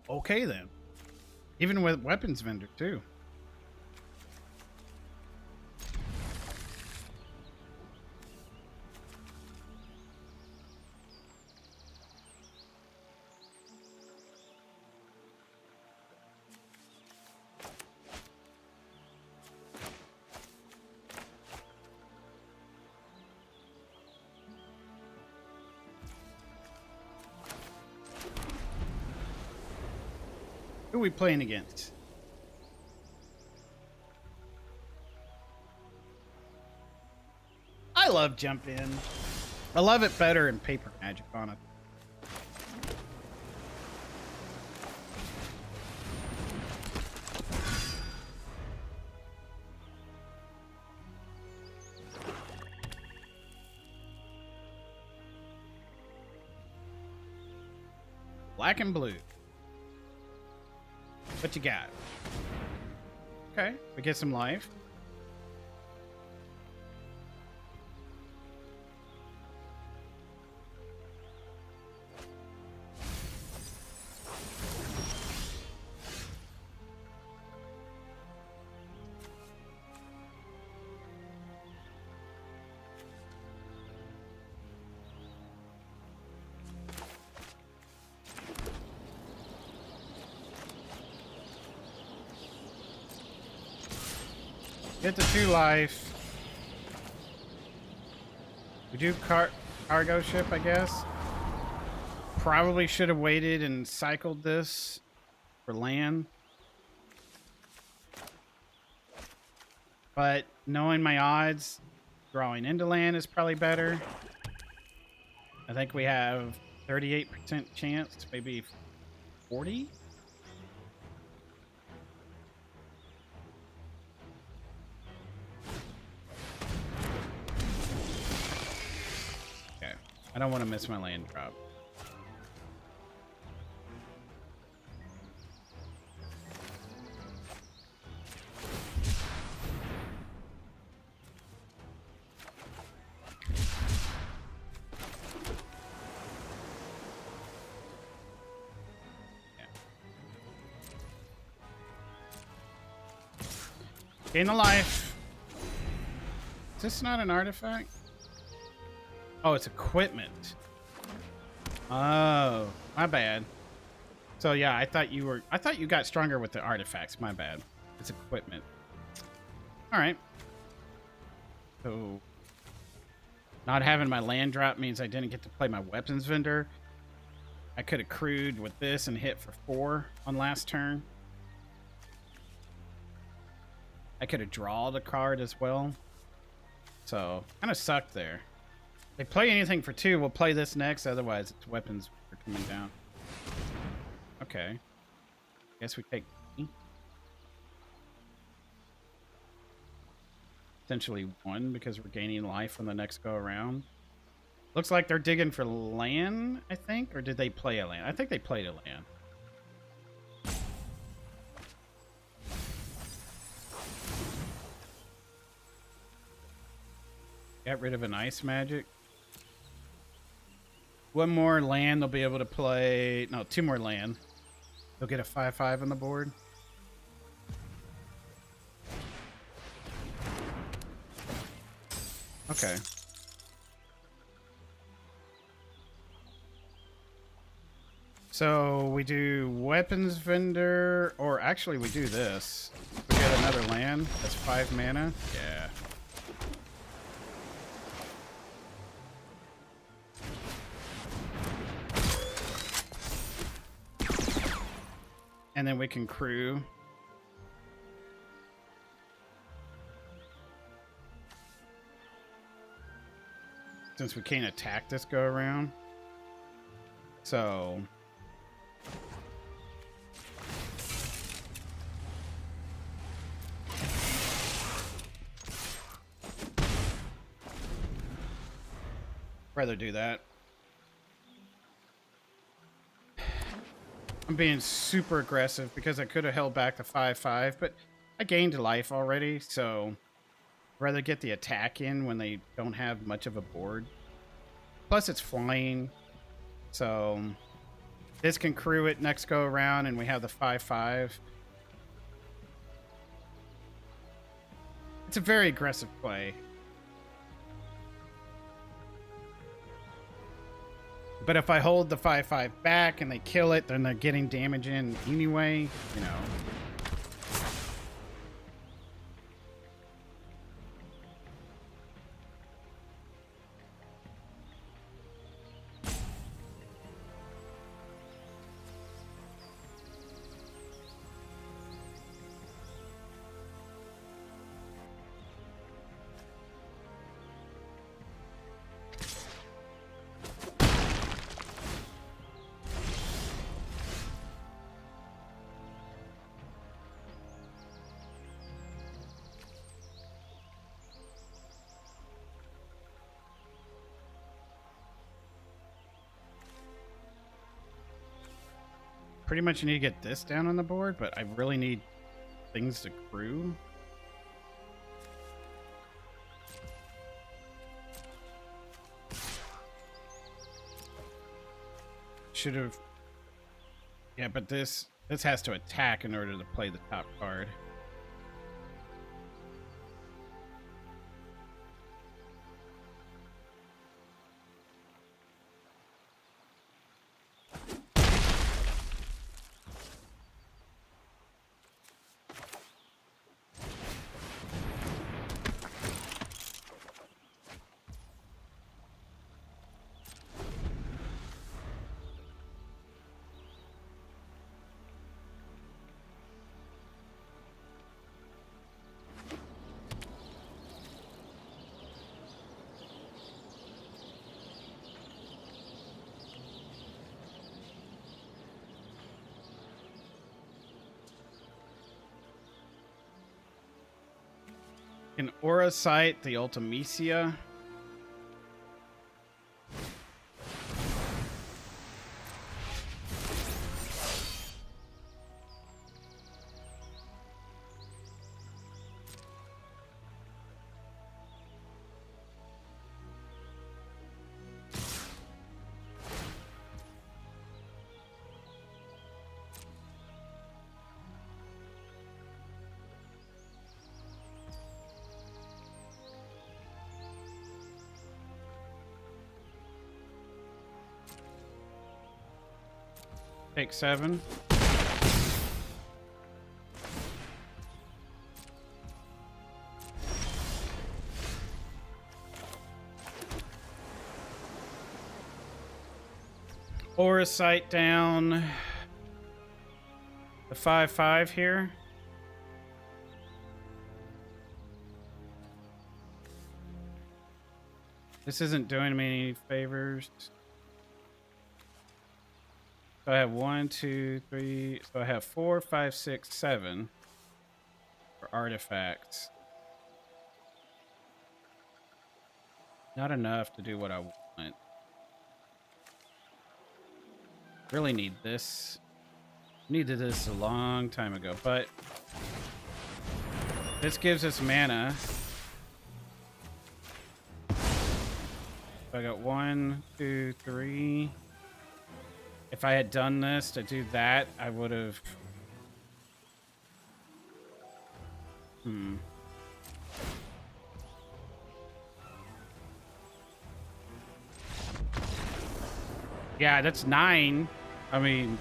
Okay, then. Even with weapons vendor, too. Who are we playing against? I love Jump In. I love it better in Paper Magic, honestly. Black and blue. What you got? Okay, we get some life. Get to 2 life. We do cargo ship, I guess. Probably should have waited and cycled this for land. But knowing my odds, drawing into land is probably better. I think we have 38% chance, maybe 40? Okay. I don't want to miss my land drop. Gain the life. Is this not an artifact? Oh, it's equipment. Oh, my bad. So yeah, I thought you got stronger with the artifacts. My bad. It's equipment. All right. So not having my land drop means I didn't get to play my weapons vendor. I could have crewed with this and hit for 4 on last turn. I could have drawn the card as well. So, kind of sucked there. If they play anything for 2, we'll play this next. Otherwise, its weapons are coming down. Okay. Guess we take... Essentially 1 because we're gaining life on the next go around. Looks like they're digging for land, I think. Or did they play a land? I think they played a land. Got rid of an ice magic. 1 more land they'll be able to play. No, 2 more land. They'll get a 5/5 on the board. Okay. So we do weapons vendor, or actually we do this. We get another land. That's 5 mana. Yeah. And then we can crew. Since we can't attack this go around. So. Rather do that. I'm being super aggressive because I could have held back the 5/5, but I gained life already, so rather get the attack in when they don't have much of a board. Plus, it's flying, so this can crew it next go around, and we have the 5/5. It's a very aggressive play. But if I hold the 5/5 back and they kill it, then they're getting damage in anyway, you know. Pretty much need to get this down on the board, but I really need things to crew. Should have... Yeah, but this has to attack in order to play the top card. An Aura Sight, the Ultimecia. Take 7. Aura Sight down. The 5/5 here. This isn't doing me any favors. So I have 1, 2, 3. So I have 4, 5, 6, 7 for artifacts. Not enough to do what I want. Really need this. Needed this a long time ago, but this gives us mana. So I got 1, 2, 3. If I had done this to do that, I would have... Yeah, that's 9. I mean...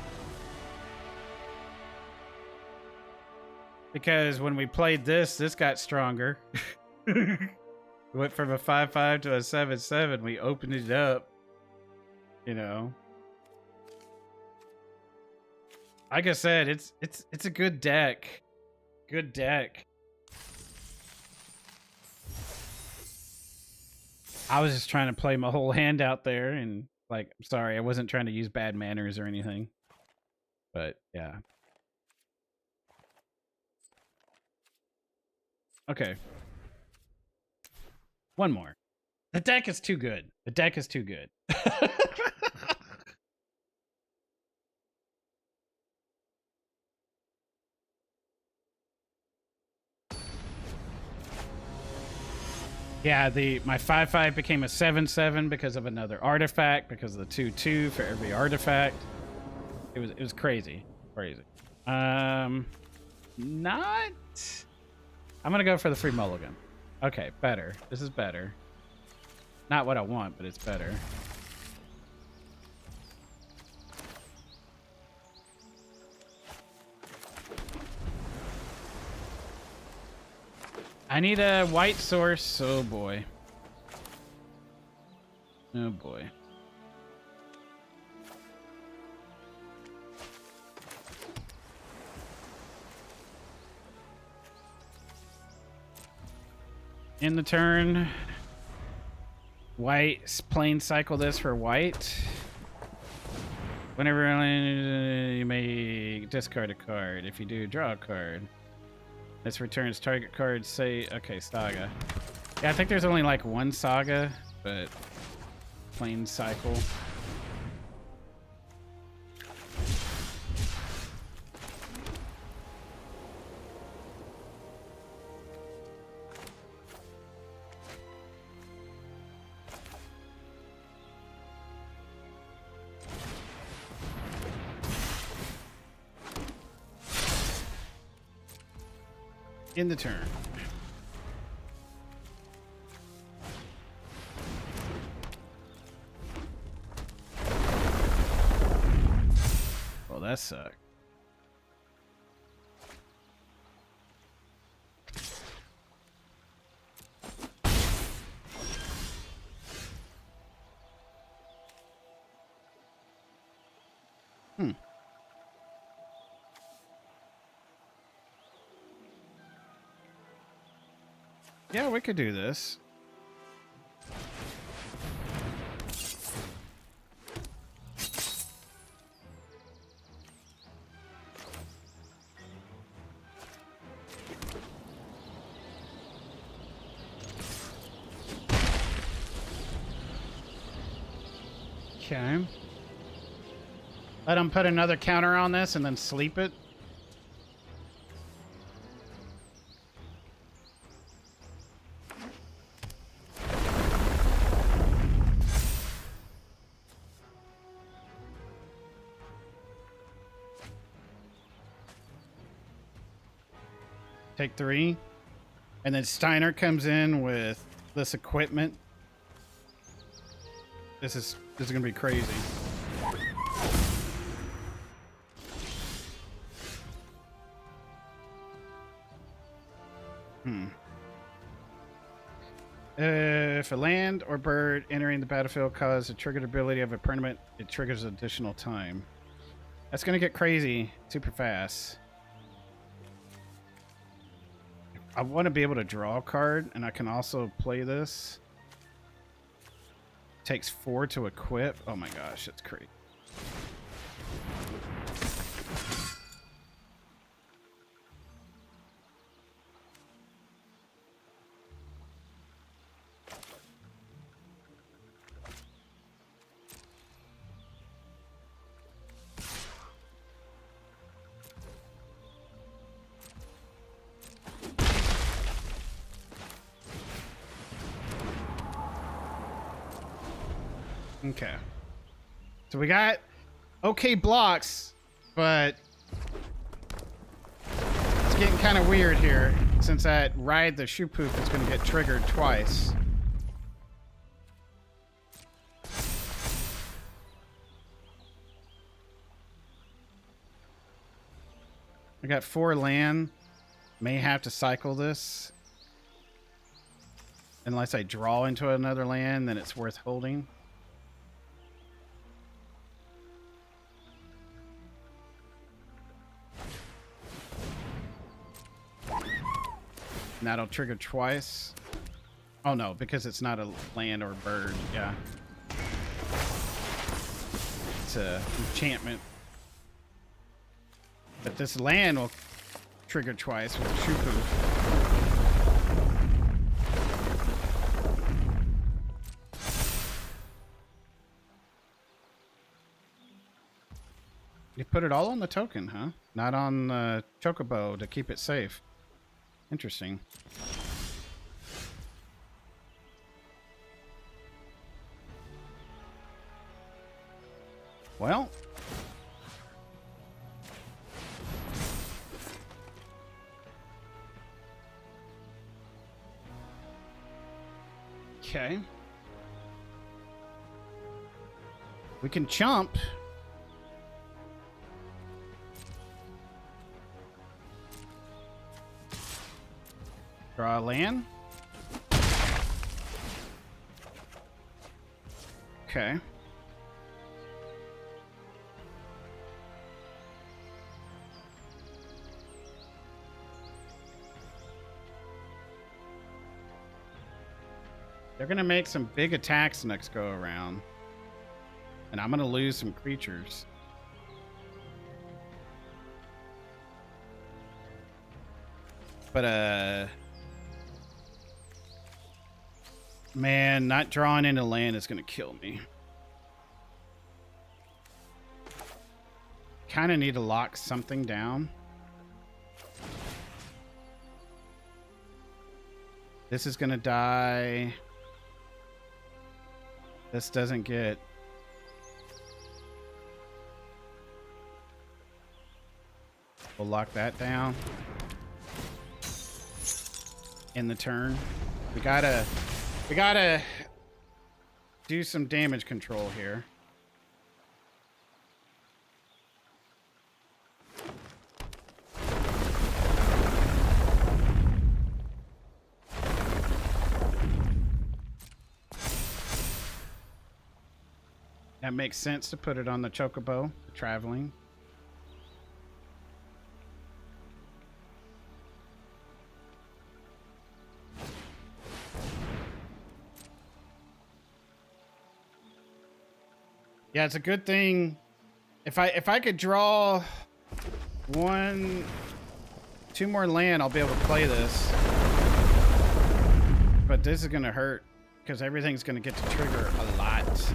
Because when we played this got stronger. Went from a 5/5 to a 7/7. We opened it up. You know. Like I said, it's a good deck. Good deck. I was just trying to play my whole hand out there, and like, I'm sorry, I wasn't trying to use bad manners or anything. But yeah. Okay. One more. The deck is too good. The deck is too good. Yeah, my 5/5 became a 7/7 because of another artifact, because of the 2/2 for every artifact. It was crazy. Crazy. Not I'm gonna go for the free mulligan. Okay, better. This is better. Not what I want, but it's better. I need a white source. Oh boy. Oh boy. In the turn, white, plain cycle this for white. Whenever you may discard a card. If you do, draw a card. This returns target card, say, okay, Saga. Yeah, I think there's only like one Saga, but plain cycle. In the turn. Well, that sucked. Yeah, we could do this. Okay. Let him put another counter on this and then sleep it. Take 3. And then Steiner comes in with this equipment. This is gonna be crazy. If a land or bird entering the battlefield causes a triggered ability of a permanent, it triggers additional time. That's gonna get crazy super fast. I want to be able to draw a card, and I can also play this. Takes 4 to equip. Oh my gosh, that's crazy. Okay. So we got okay blocks, but it's getting kind of weird here since that ride the shoe poop is going to get triggered twice. I got 4 land. May have to cycle this. Unless I draw into another land, then it's worth holding. And that'll trigger twice. Oh no, because it's not a land or bird. Yeah. It's a enchantment. But this land will trigger twice with Shupu. You put it all on the token, huh? Not on the Chocobo to keep it safe. Interesting. Well. Okay. We can chump. Draw a land. Okay. They're going to make some big attacks next go around. And I'm going to lose some creatures. But, man, not drawing into land is going to kill me. Kind of need to lock something down. This is going to die. This doesn't get... We'll lock that down. In the turn. We gotta do some damage control here. That makes sense to put it on the Chocobo, traveling. Yeah, it's a good thing. If I could draw 2 more land, I'll be able to play this. But this is gonna hurt because everything's gonna get to trigger a lot.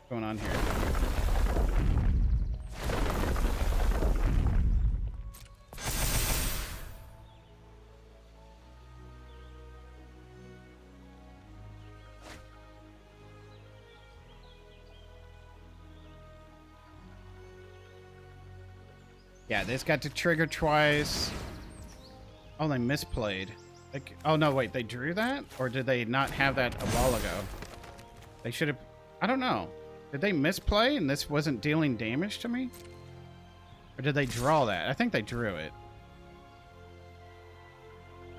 going on here? Yeah, this got to trigger twice. Oh, they misplayed. Like, oh no, wait, they drew that? Or did they not have that a while ago? They should have, I don't know. Did they misplay and this wasn't dealing damage to me? Or did they draw that? I think they drew it.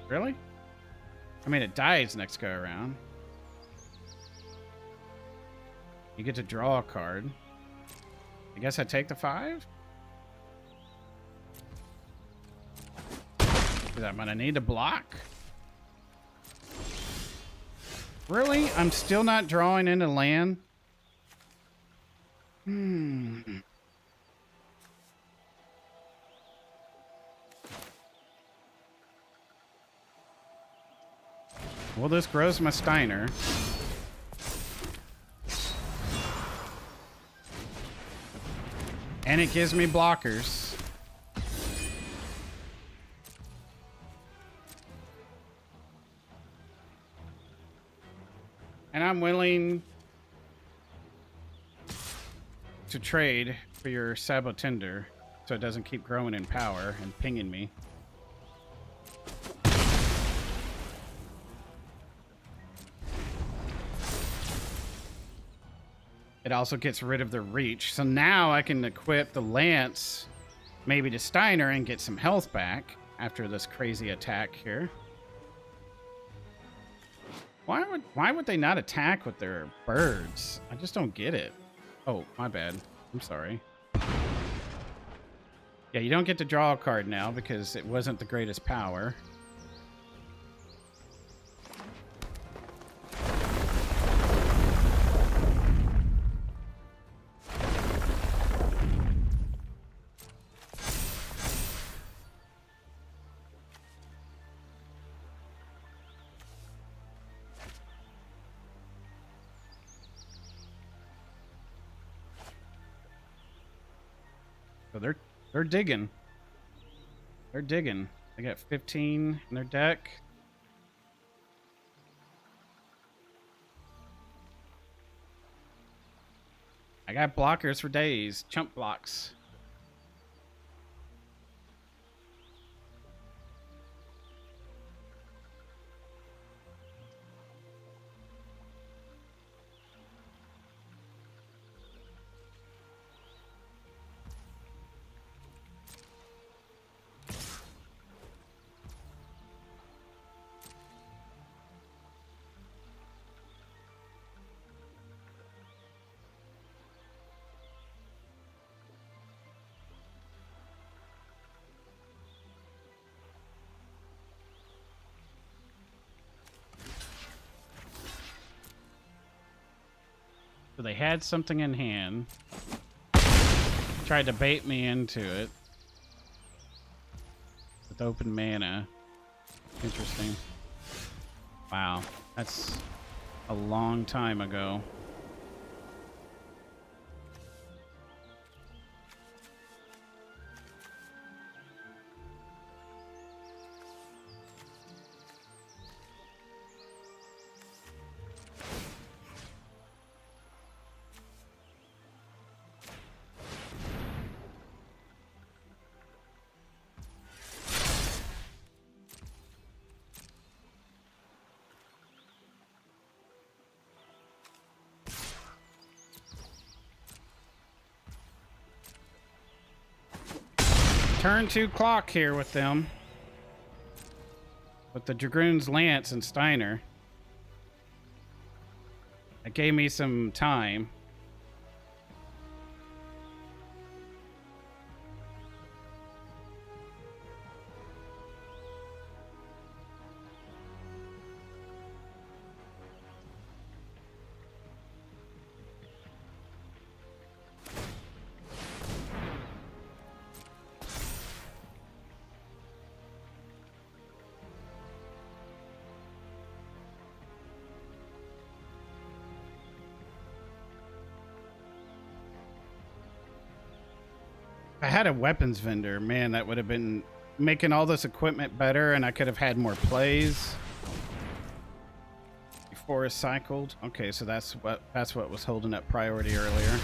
Really? I mean, it dies next go around. You get to draw a card. I guess I take the 5? Because I'm gonna need to block. Really? I'm still not drawing into land? Well, this grows my Steiner. And it gives me blockers. And I'm willing to trade for your Sabotender so it doesn't keep growing in power and pinging me. It also gets rid of the reach. So now I can equip the Lance maybe to Steiner and get some health back after this crazy attack here. Why would they not attack with their birds? I just don't get it. Oh, my bad. I'm sorry. Yeah, you don't get to draw a card now because it wasn't the greatest power. So they're digging. They're digging. They got 15 in their deck. I got blockers for days. Chump blocks. So they had something in hand. Tried to bait me into it. With open mana. Interesting. Wow. That's a long time ago. Turn 2 clock here with them. With the Dragoon's Lance and Steiner. That gave me some time. If I had a weapons vendor, man, that would have been making all this equipment better, and I could have had more plays before it cycled. Okay, so that's what was holding up priority earlier.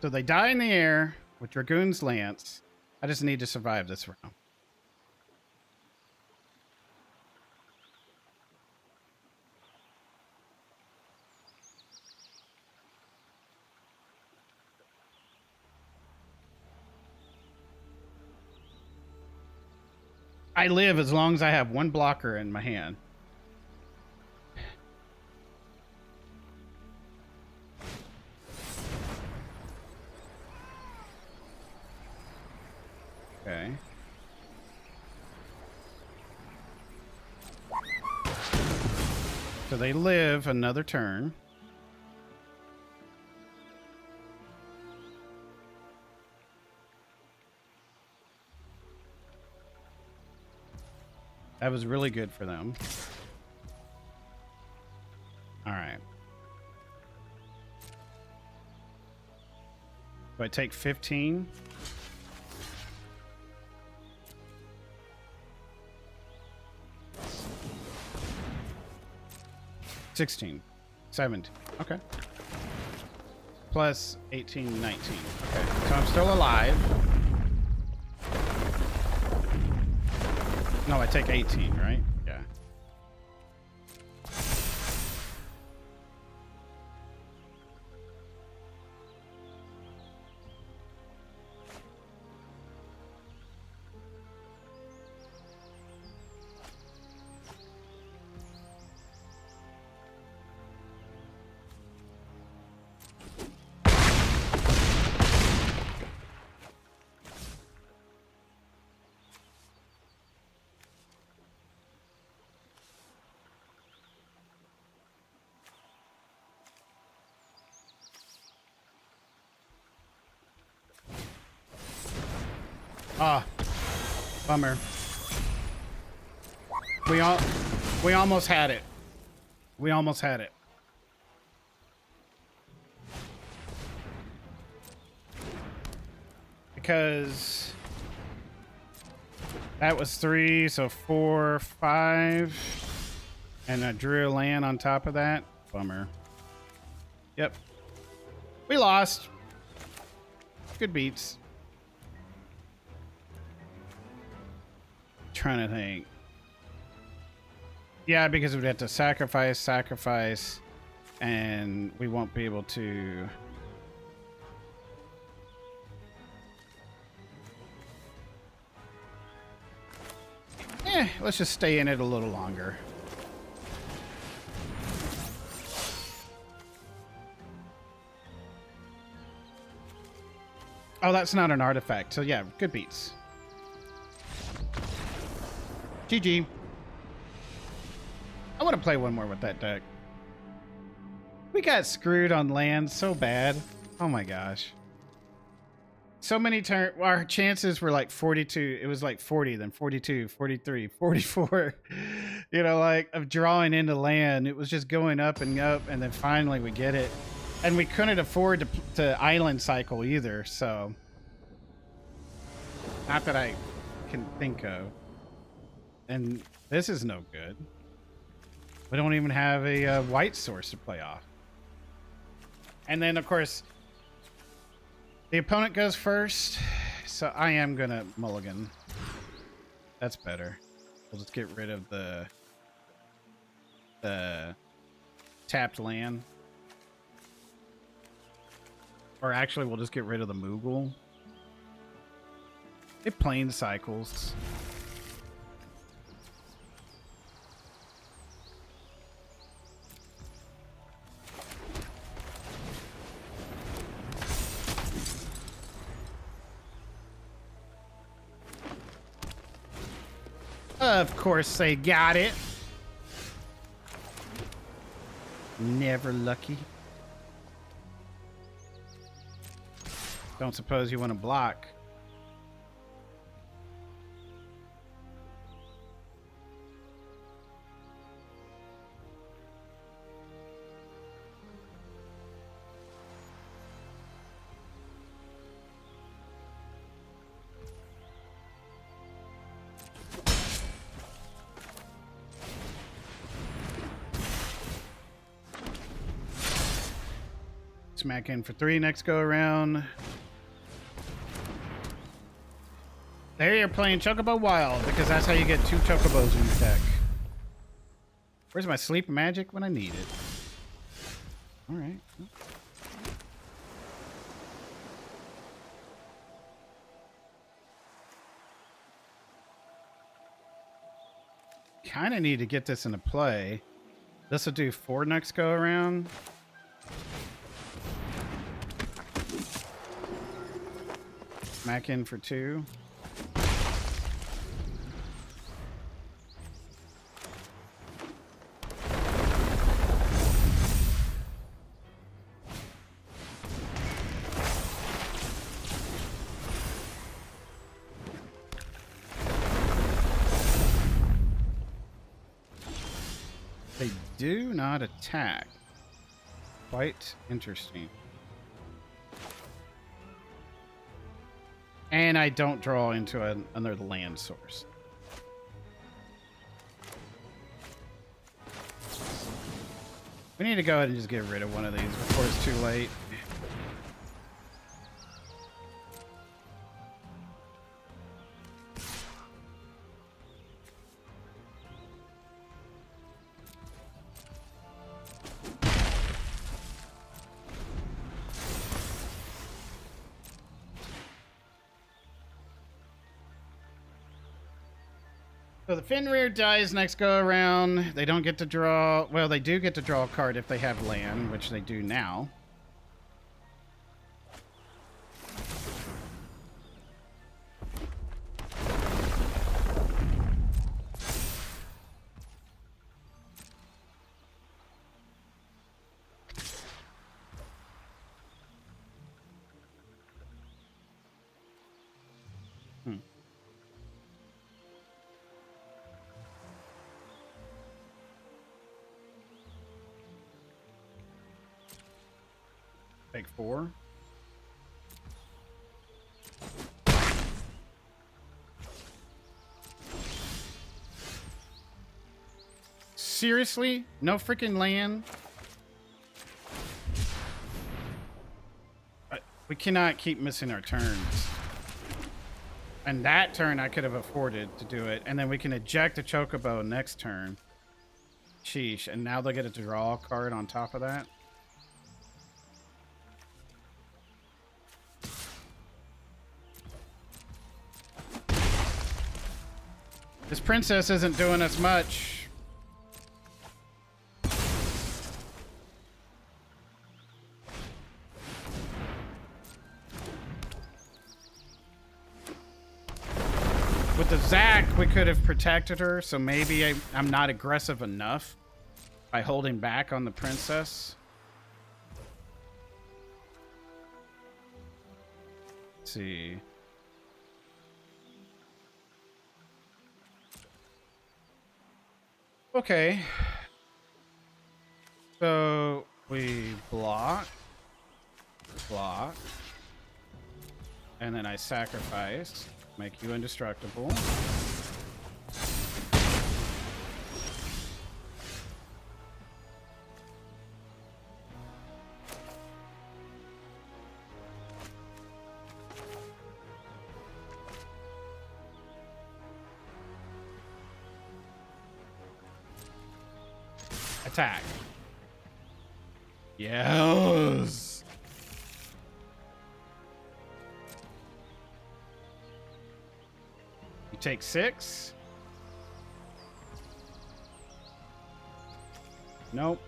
So they die in the air with Dragoon's Lance. I just need to survive this round. I live as long as I have one blocker in my hand. Okay. So they live another turn. That was really good for them. All right. Do I take 15? $16, 17. Okay. Plus 18, 19. Okay. So I'm still alive. No, I take 18, right? Yeah. Ah, bummer. We almost had it. We almost had it. Because that was 3, so 4, 5, and I drew a land on top of that. Bummer. Yep. We lost. Good beats. Trying to think. Yeah, because we'd have to sacrifice, and we won't be able to. Let's just stay in it a little longer. Oh, that's not an artifact. So yeah, good beats. GG. I want to play one more with that deck. We got screwed on land so bad. Oh my gosh. So many turns. Our chances were like 42. It was like 40, then 42, 43, 44. You know, like of drawing into land. It was just going up and up, and then finally we get it. And we couldn't afford to island cycle either, so. Not that I can think of. And this is no good. We don't even have a white source to play off. And then, of course, the opponent goes first. So I am going to mulligan. That's better. We'll just get rid of the tapped land. Or actually, we'll just get rid of the Moogle. It plane cycles. Of course they got it. Never lucky. Don't suppose you want to block. Smack in for 3 next go around. There you're playing Chocobo Wild, because that's how you get 2 Chocobos in your deck. Where's my sleep magic when I need it? Alright. Kinda need to get this into play. This will do 4 next go around. Smack in for 2. They do not attack. Quite interesting. And I don't draw into another land source. We need to go ahead and just get rid of one of these before it's too late. So the Fenrir dies next go around. They don't get to draw. Well, they do get to draw a card if they have land, which they do now. Take 4. Seriously? No freaking land? We cannot keep missing our turns. And that turn I could have afforded to do it. And then we can eject a Chocobo next turn. Sheesh. And now they'll get to draw a card on top of that. This princess isn't doing us much. With the Zac, we could have protected her, so maybe I'm not aggressive enough by holding back on the princess. Let's see. Okay. So we block, and then I sacrifice, make you indestructible. Attack. Yes. You take 6. Nope.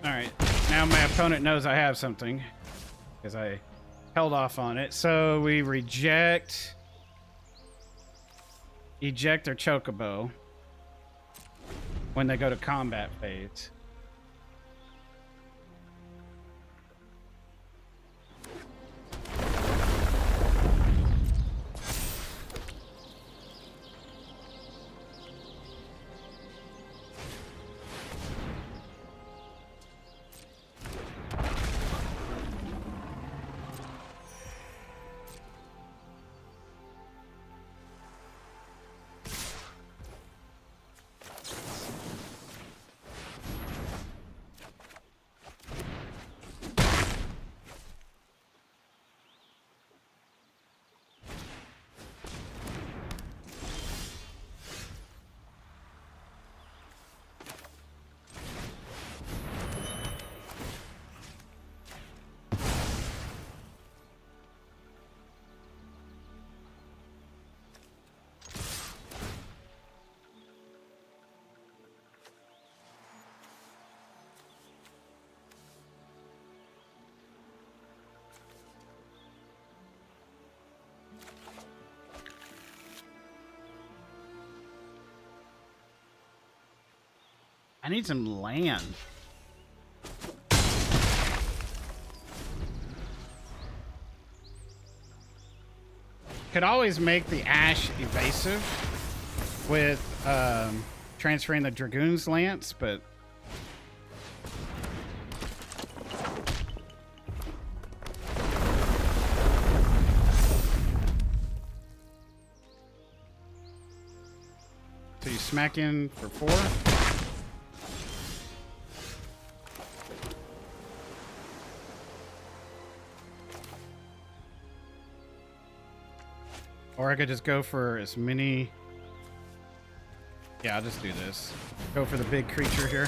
All right, now my opponent knows I have something because I held off on it. So we eject their chocobo when they go to combat phase. I need some land. Could always make the Ash evasive with transferring the Dragoon's Lance, but so you smack in for 4. Or I could just go for as many. Yeah, I'll just do this. Go for the big creature here.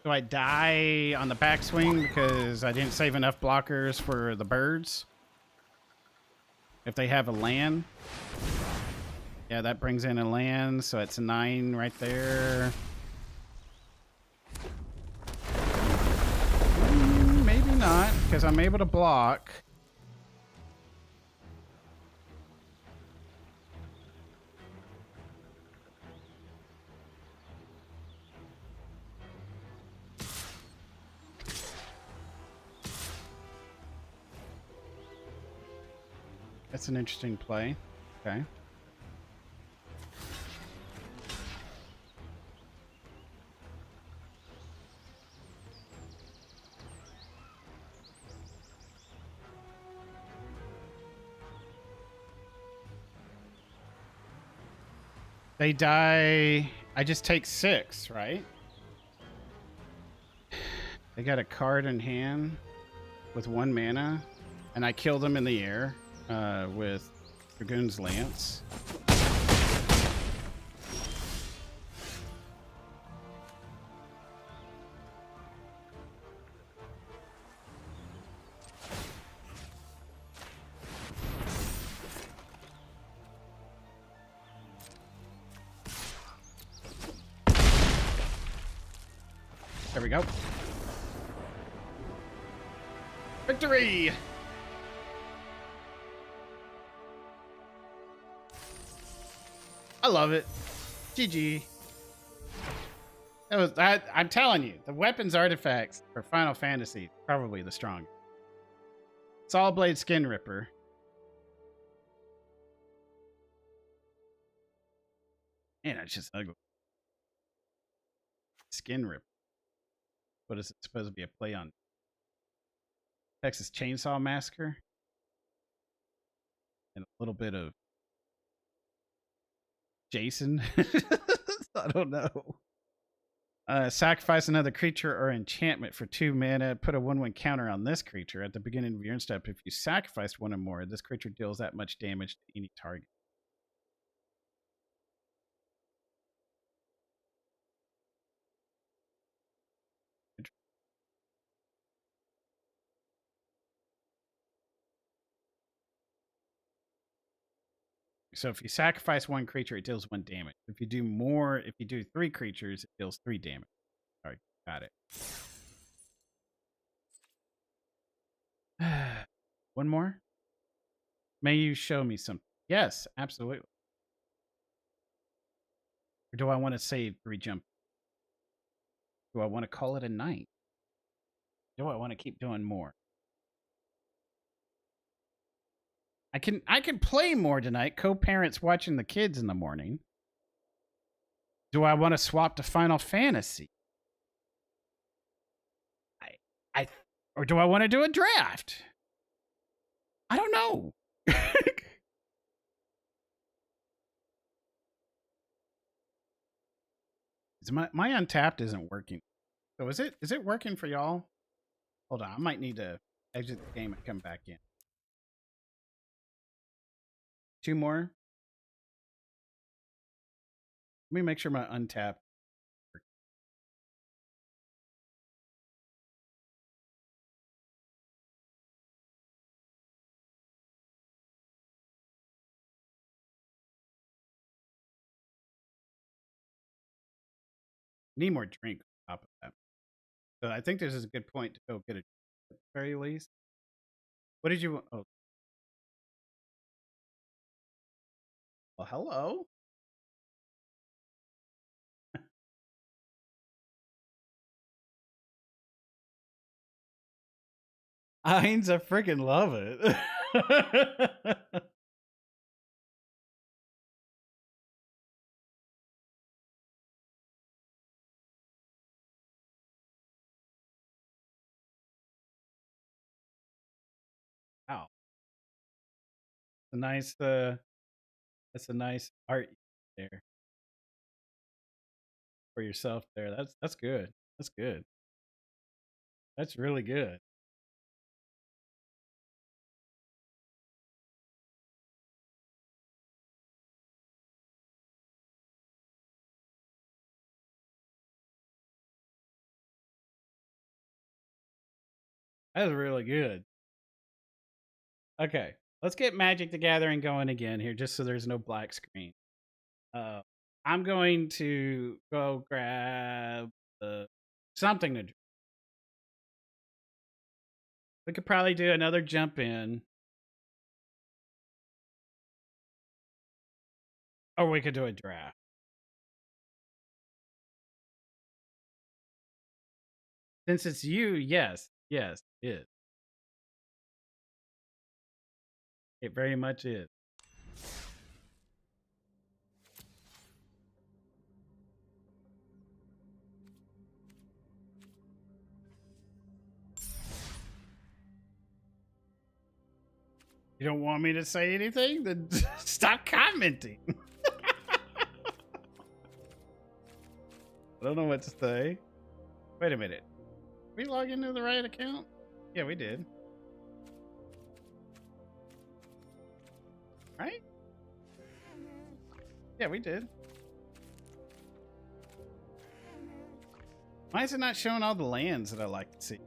Do I die on the backswing because I didn't save enough blockers for the birds? If they have a land. Yeah, that brings in a land, so it's a 9 right there. Maybe not, because I'm able to block. That's an interesting play. Okay. They die. I just take 6, right? They got a card in hand with 1 mana, and I kill them in the air with Dragoon's Lance. There we go. Victory! I love it. GG. I'm telling you, the weapons artifacts for Final Fantasy probably the strongest. Saw Blade Skin Ripper. Man, it's just ugly. Skin Ripper. What is it supposed to be a play on? Texas Chainsaw Massacre. And a little bit of Jason. I don't know. Sacrifice another creature or enchantment for 2 mana. Put a 1/1 counter on this creature at the beginning of your end step. If you sacrifice 1 or more, this creature deals that much damage to any target. So if you sacrifice one creature, it deals 1 damage. If you do more, if you do 3 creatures, it deals 3 damage. All right, got it. One more? May you show me something? Yes, absolutely. Or do I want to save 3 jump? Do I want to call it a night? Do I want to keep doing more? I can play more tonight. Co-parents watching the kids in the morning. Do I want to swap to Final Fantasy? Or do I want to do a draft? I don't know. My Untapped isn't working. So is it working for y'all? Hold on, I might need to exit the game and come back in. 2 more. Let me make sure my Untapped. Need more drink on top of that. So I think this is a good point to go get a at the very least. What did you want? Oh, well, hello. Heinz, I freaking love it. Wow. A nice that's a nice art there for yourself there. That's good. That's good. That's really good. That's really good. Okay. Let's get Magic the Gathering going again here, just so there's no black screen. I'm going to go grab something to drink. We could probably do another jump in. Or we could do a draft. Since it's you, yes. Yes, it is. It very much is. You don't want me to say anything? Then stop commenting. I don't know what to say. Wait a minute. Did we log into the right account? Yeah, we did. Right? Yeah, we did. Why is it not showing all the lands that I like to see?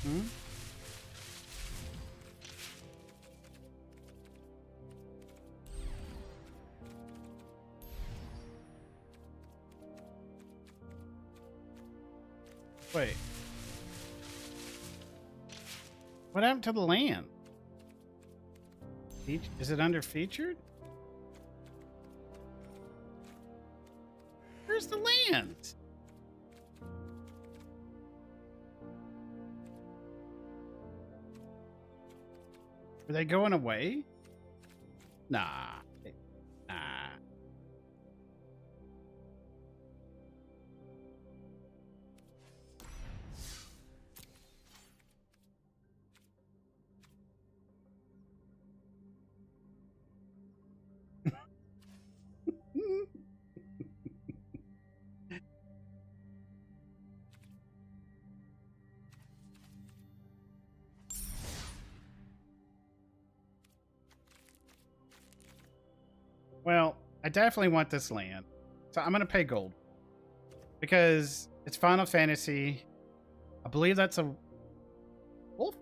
Hmm? Wait. What happened to the land? Is it under featured? Where's the land? Are they going away? Nah. Nah. Well, I definitely want this land. So I'm going to pay gold. Because it's Final Fantasy. I believe that's a wolf.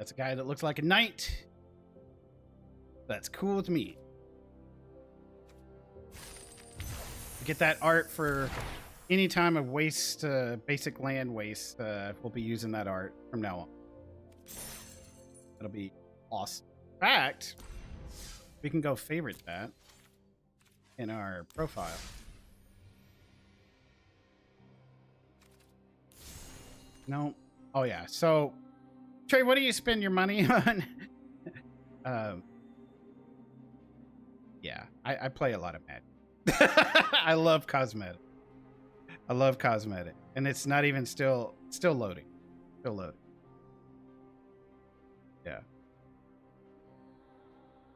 That's a guy that looks like a knight. That's cool with me. Get that art for any time of waste, basic land waste. We'll be using that art from now on. That'll be awesome. In fact, we can go favorite that in our profile. No. Oh yeah. So, Trey, what do you spend your money on? Yeah, I play a lot of Magic. I love cosmetic. I love cosmetic, and it's not even still loading. Still loading. Yeah.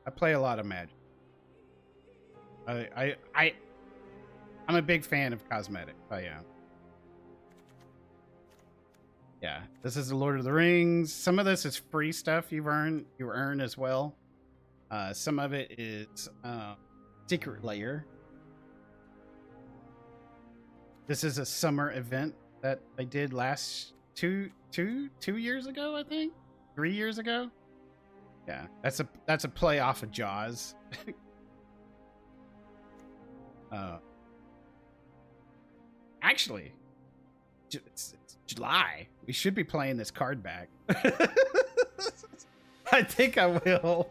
I play a lot of Magic. I'm a big fan of cosmetic. I am. Yeah, this is the Lord of the Rings. Some of this is free stuff you earn as well. Some of it is Secret Lair. This is a summer event that I did last two years ago, I think. 3 years ago. Yeah, that's a play off of Jaws. Actually, it's July. We should be playing this card back. I think I will.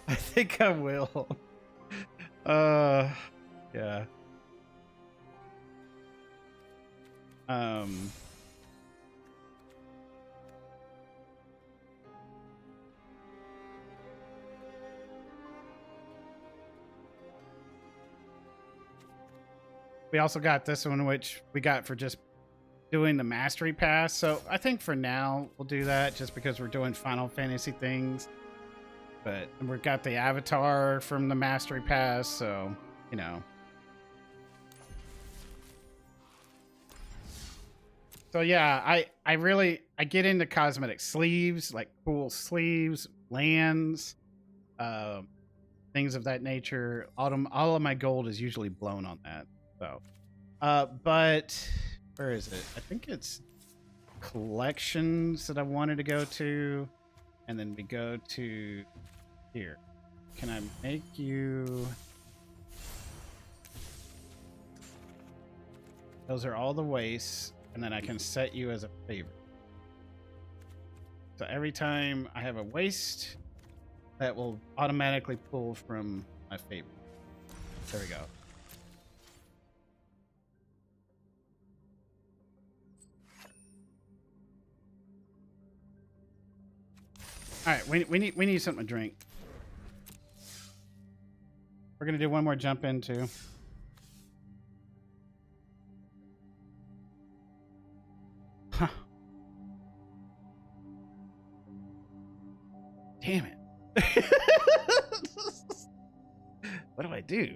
I think I will. Yeah. We also got this one, which we got for just doing the Mastery Pass. So I think for now we'll do that just because we're doing Final Fantasy things. But we've got the avatar from the Mastery Pass, so, you know. So yeah, I get into cosmetic sleeves, like cool sleeves, lands, things of that nature. All of my gold is usually blown on that. So, but where is it? I think it's collections that I wanted to go to, and then we go to here. Can I make you? Those are all the wastes, and then I can set you as a favorite. So every time I have a waste, that will automatically pull from my favorite. There we go. All right, we need something to drink. We're gonna do one more jump into. Huh. Damn it. What do I do?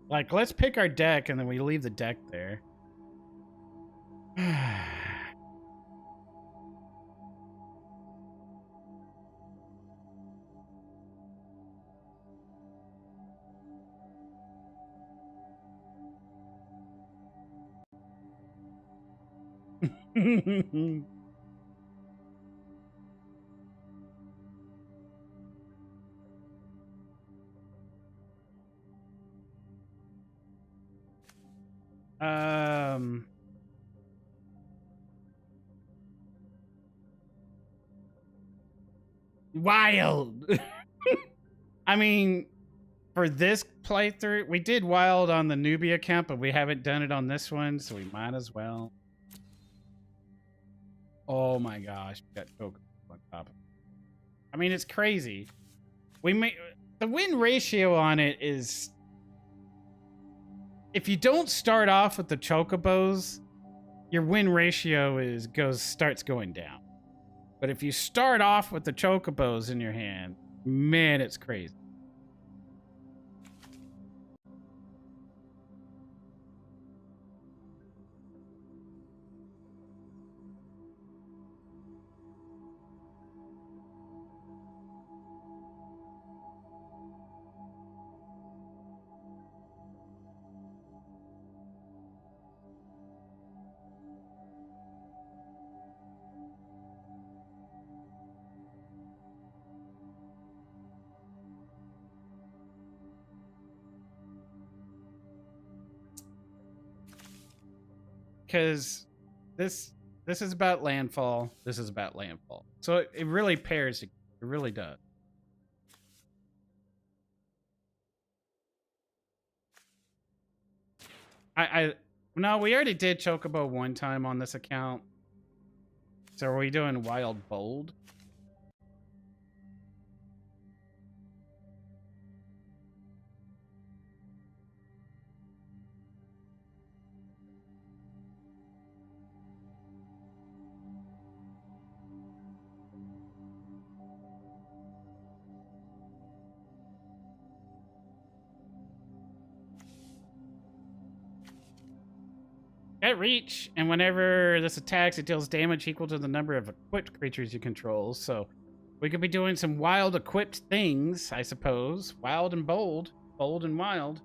Like, let's pick our deck and then we leave the deck there. Wild. I mean, for this playthrough, we did wild on the newbie account, but we haven't done it on this one, so we might as well. Oh my gosh, we got Coke on top of it. I mean, it's crazy. The win ratio on it is, if you don't start off with the chocobos, your win ratio starts going down. But if you start off with the chocobos in your hand, man, it's crazy. because this is about landfall. This is about landfall. So it really pairs. It really does. No, we already did Chocobo one time on this account. So are we doing Wild Bold? At reach, and whenever this attacks, it deals damage equal to the number of equipped creatures you control. So we could be doing some wild equipped things, I suppose. Wild and bold. Bold and wild.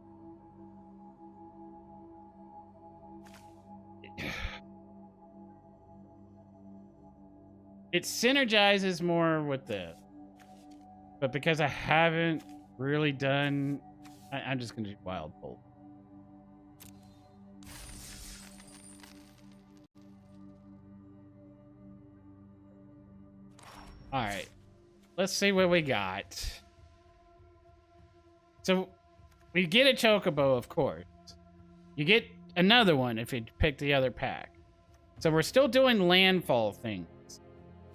It synergizes more with this. But because I haven't really done... I'm just going to do wild bold. All right, let's see what we got. So we get a Chocobo, of course. You get another one if you pick the other pack. So we're still doing landfall things.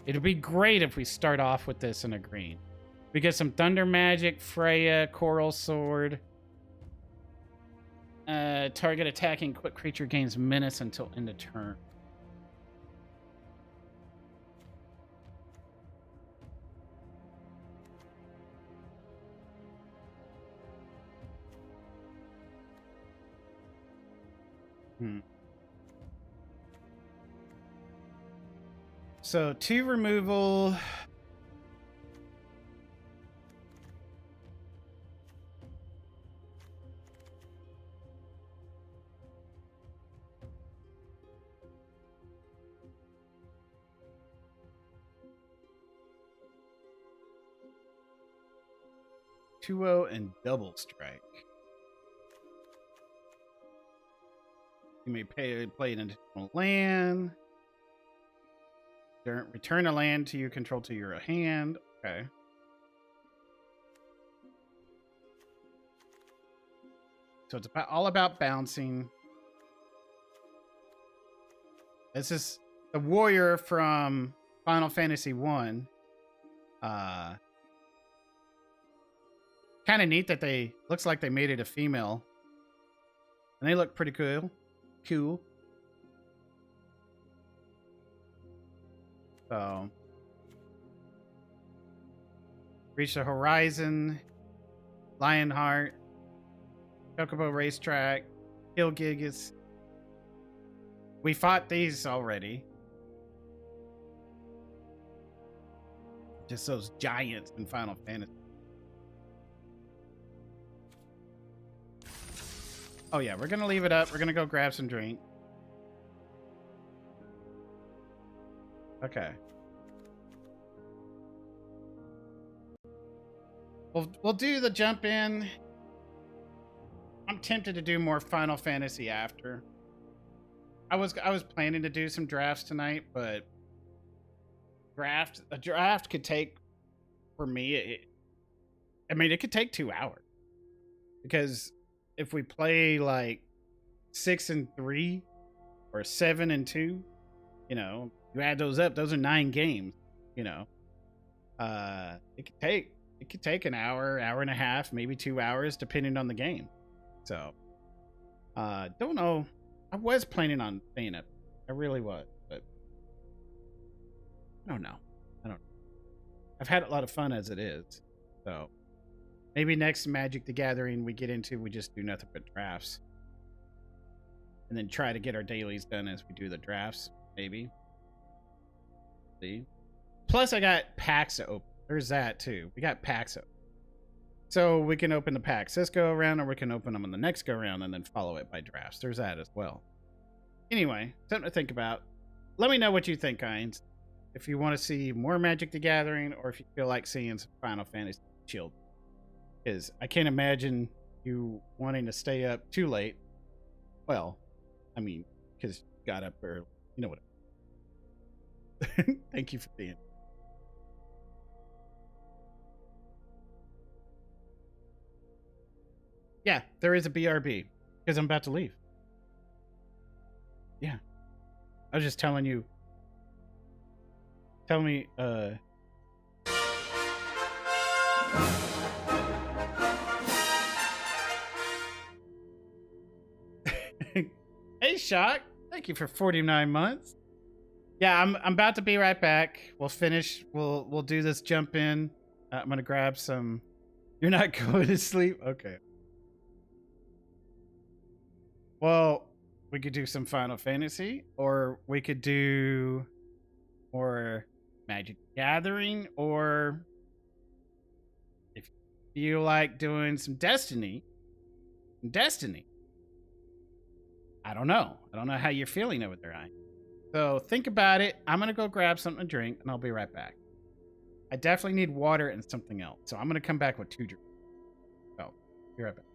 It'd be great if we start off with this in a green. We get some Thunder Magic, Freya, Coral Sword. Target attacking quick creature gains menace until end of turn. So 2 removal. Two-0 and double strike. You may play an additional land. Return a land to you control to your hand. Okay. So it's all about bouncing. This is the warrior from Final Fantasy 1. Kind of neat that looks like they made it a female. And they look pretty cool. So, Reach the Horizon, Lionheart, Chocobo Racetrack, Kill Gigas. We fought these already. Just those giants in Final Fantasy. Oh yeah, we're gonna leave it up. We're gonna go grab some drink. Okay. We'll do the jump in. I'm tempted to do more Final Fantasy after. I was planning to do some drafts tonight, but a draft could take, for me, it could take 2 hours. Because if we play like 6 and 3 or 7 and 2, you know, you add those up, those are 9 games, you know. It could take an hour and a half, maybe 2 hours, depending on the game. So, don't know. I was planning on staying up. I really was, but I don't know. I've had a lot of fun as it is. So, maybe next Magic the Gathering we just do nothing but drafts. And then try to get our dailies done as we do the drafts, maybe. See? Plus, I got packs to open. There's that, too. We got packs open. So, we can open the packs this go around, or we can open them on the next go around and then follow it by drafts. There's that as well. Anyway, something to think about. Let me know what you think, Hines. If you want to see more Magic the Gathering, or if you feel like seeing some Final Fantasy Shield. Because I can't imagine you wanting to stay up too late. Well, I mean, because got up early. You know what? Thank you for being. Yeah, there is a BRB because I'm about to leave. Yeah, I was just telling you. Tell me, Hey, Shock. Thank you for 49 months. Yeah, I'm about to be right back. We'll finish. We'll do this jump in. I'm gonna grab some. You're not going to sleep? Okay. Well, we could do some Final Fantasy, or we could do more Magic Gathering, or if you feel like doing some Destiny. I don't know. I don't know how you're feeling over there, Ryan. So think about it. I'm gonna go grab something to drink, and I'll be right back. I definitely need water and something else, so I'm gonna come back with 2 drinks. So, be right back.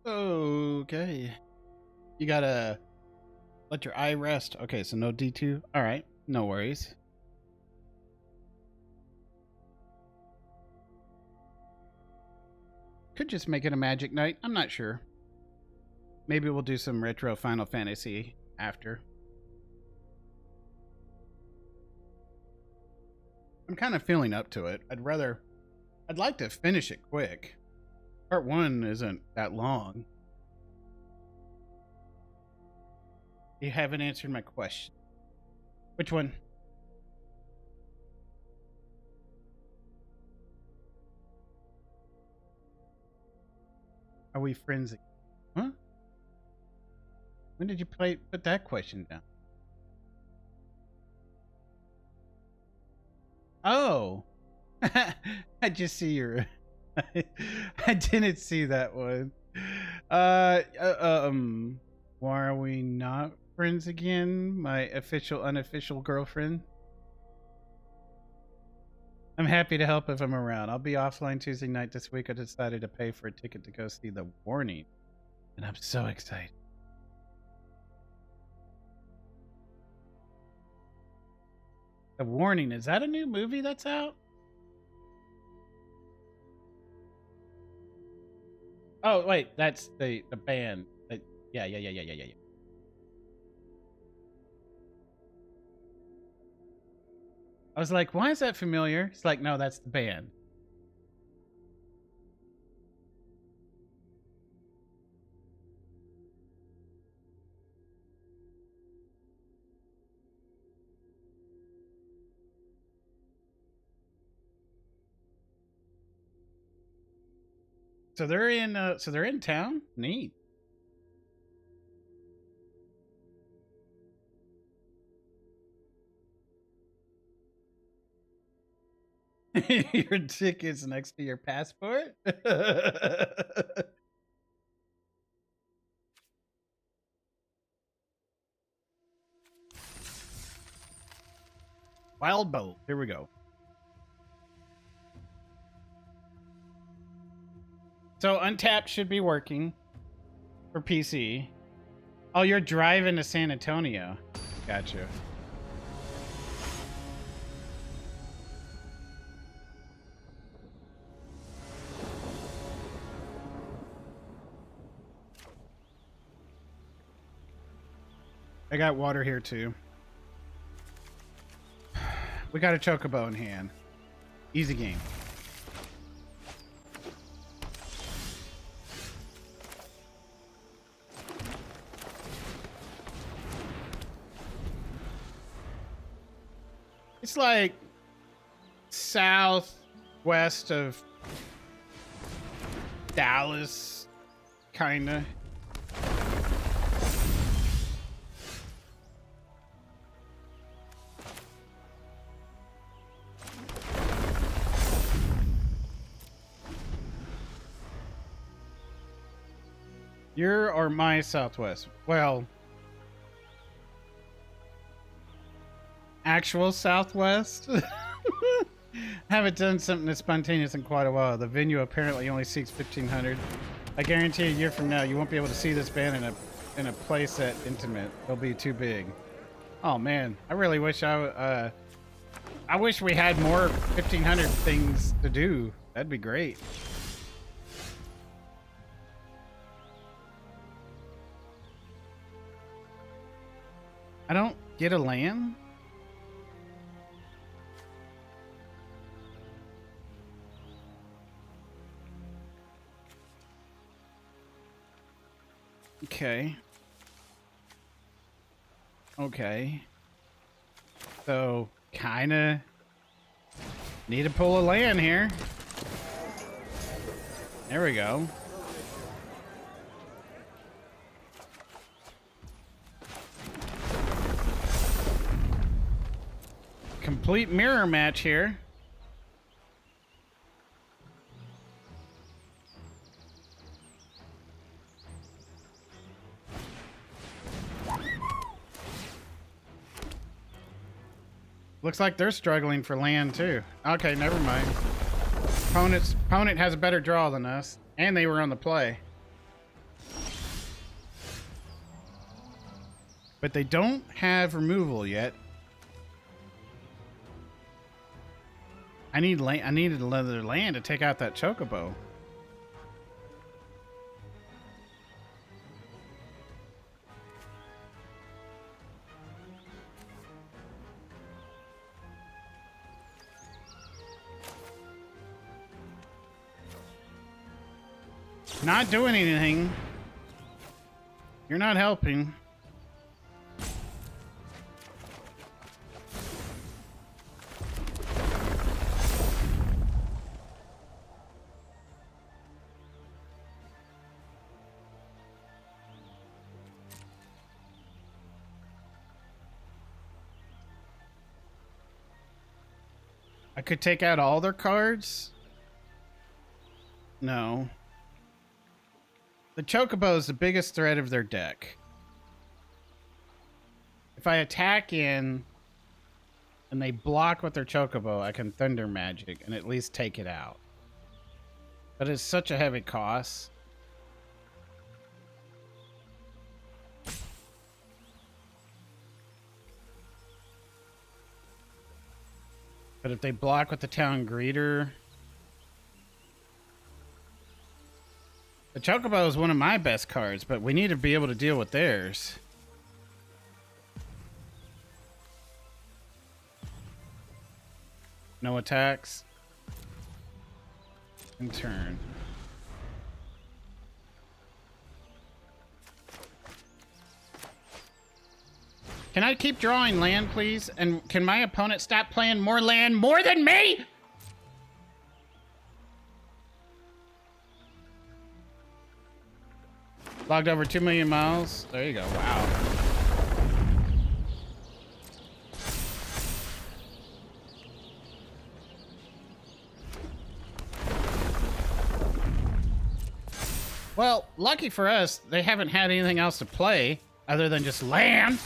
Okay. You gotta let your eye rest. Okay, so no D2. All right, no worries. Could just make it a magic night. I'm not sure. Maybe we'll do some retro Final Fantasy after. I'm kind of feeling up to it. I'd like to finish it quick. Part 1 isn't that long. You haven't answered my question. Which one? Are we friends? Huh? When did you put that question down? Oh. I just see your I didn't see that one. Why are we not friends again? My official, unofficial girlfriend. I'm happy to help if I'm around. I'll be offline Tuesday night this week. I decided to pay for a ticket to go see The Warning, and I'm so excited. The Warning, is that a new movie that's out? Oh, wait, that's the band. Yeah. I was like, why is that familiar? It's like, no, that's the band. So they're in town? Neat. Your ticket's next to your passport? Wild Boat. Here we go. So Untapped should be working for PC. Oh, you're driving to San Antonio. Gotcha. I got water here too. We got a chocobo in hand. Easy game. It's like southwest of Dallas, kinda. Your or my southwest? Well, actual southwest? Haven't done something that's spontaneous in quite a while. The venue apparently only seats 1,500. I guarantee a year from now you won't be able to see this band in a place that intimate. It'll be too big. Oh man, I really wish I wish we had more 1,500 things to do. That'd be great. I don't get a LAN? Okay. Okay. So, kinda need to pull a LAN here. There we go. Complete mirror match here. Looks like they're struggling for land too. Okay, never mind. Opponent has a better draw than us, and they were on the play. But they don't have removal yet. I needed another land to take out that chocobo. Not doing anything. You're not helping. I could take out all their cards. No. The chocobo is the biggest threat of their deck. If I attack in and they block with their chocobo, I can thunder magic and at least take it out. But it's such a heavy cost. But if they block with the town greeter... The chocobo is one of my best cards, but we need to be able to deal with theirs. No attacks. In turn. Can I keep drawing land, please? And can my opponent stop playing more land more than me? Logged over 2 million miles. There you go. Wow. Well, lucky for us, they haven't had anything else to play other than just land.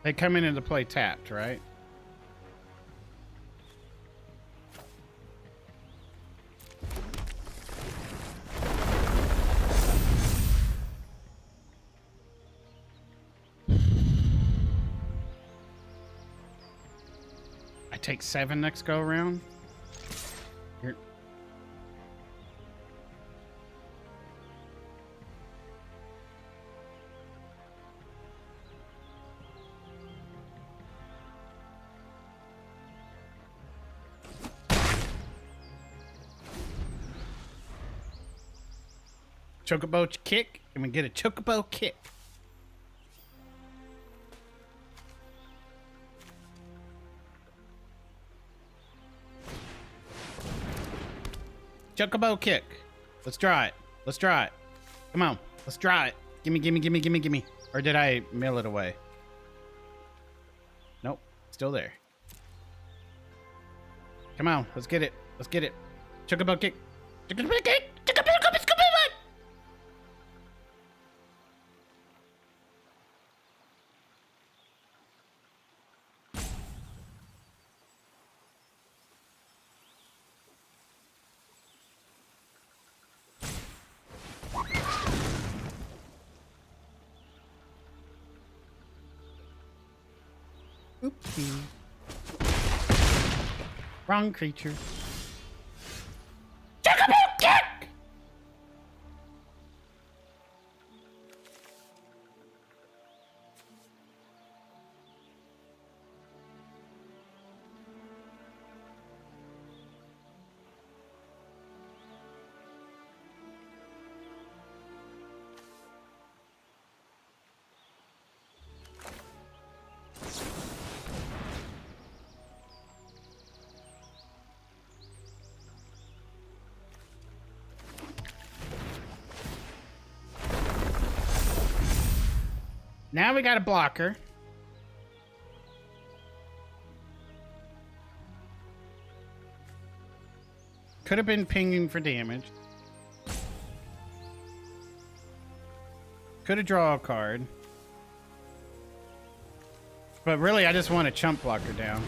They come in into play tapped, right? I take 7 next go around. Here. Chocobo kick. Can we get a chocobo kick? Chocobo kick. Let's draw it. Let's draw it. Come on. Let's draw it. Gimme, gimme, gimme, gimme, gimme. Or did I mail it away? Nope. Still there. Come on. Let's get it. Let's get it. Chocobo kick. Chocobo kick. Chocobo kick. Oopsie. Wrong creature. Chocobo kick! Now we got a blocker. Could have been pinging for damage. Could have drawn a card. But really, I just want a chump blocker down.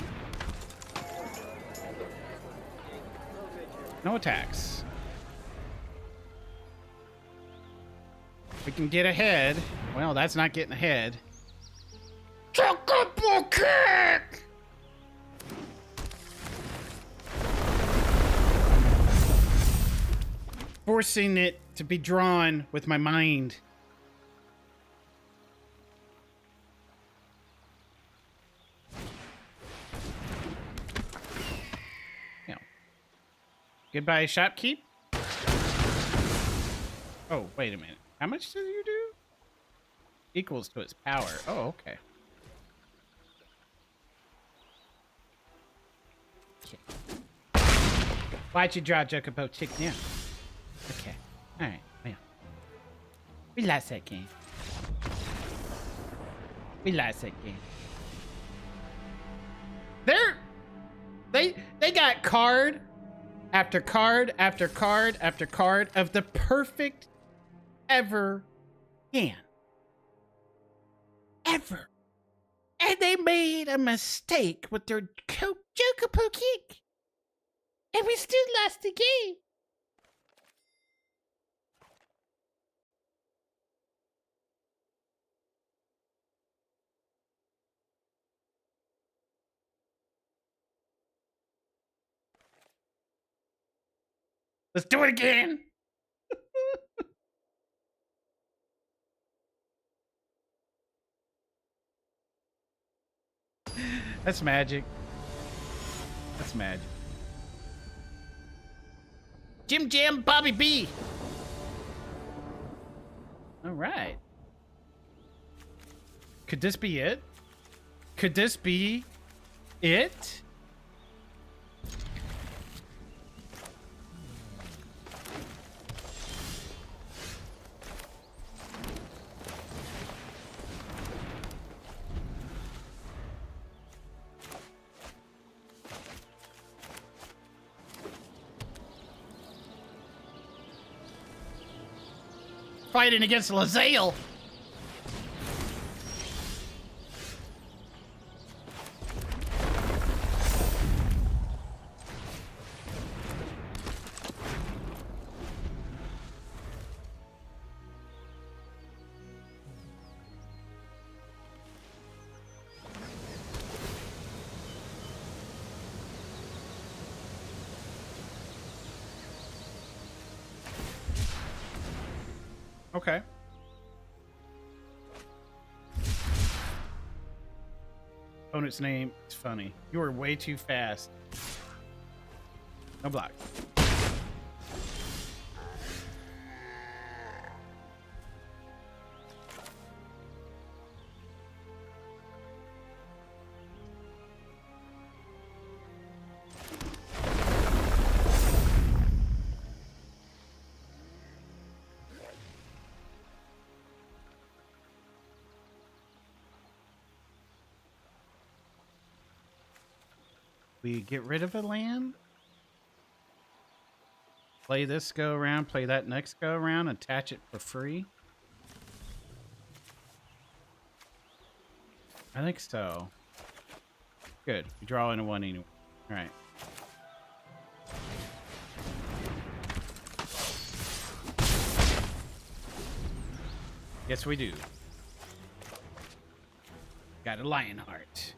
No attacks. We can get ahead. Well, that's not getting ahead. Chocobo kick! Forcing it to be drawn with my mind. Yeah. Goodbye, shopkeep. Oh, wait a minute. How much do you do? Equals to its power. Oh, okay. Why'd you draw Chocobo Chick now? Okay. Alright. Well. We lost that game. We lost that game. They got card after card after card after card of the perfect ever hand. Ever. And they made a mistake with their Chocobo Kick. And we still lost the game. Let's do it again. That's magic. That's magic. Jim Jam Bobby B. All right. Could this be it? Could this be it? Fighting against Lae'zel. Okay. Opponent's name is funny. You are way too fast. No block. We get rid of a land. Play this go around, play that next go around, attach it for free. I think so. Good. We draw into one anyway. All right. Yes, we do. Got a Lionheart.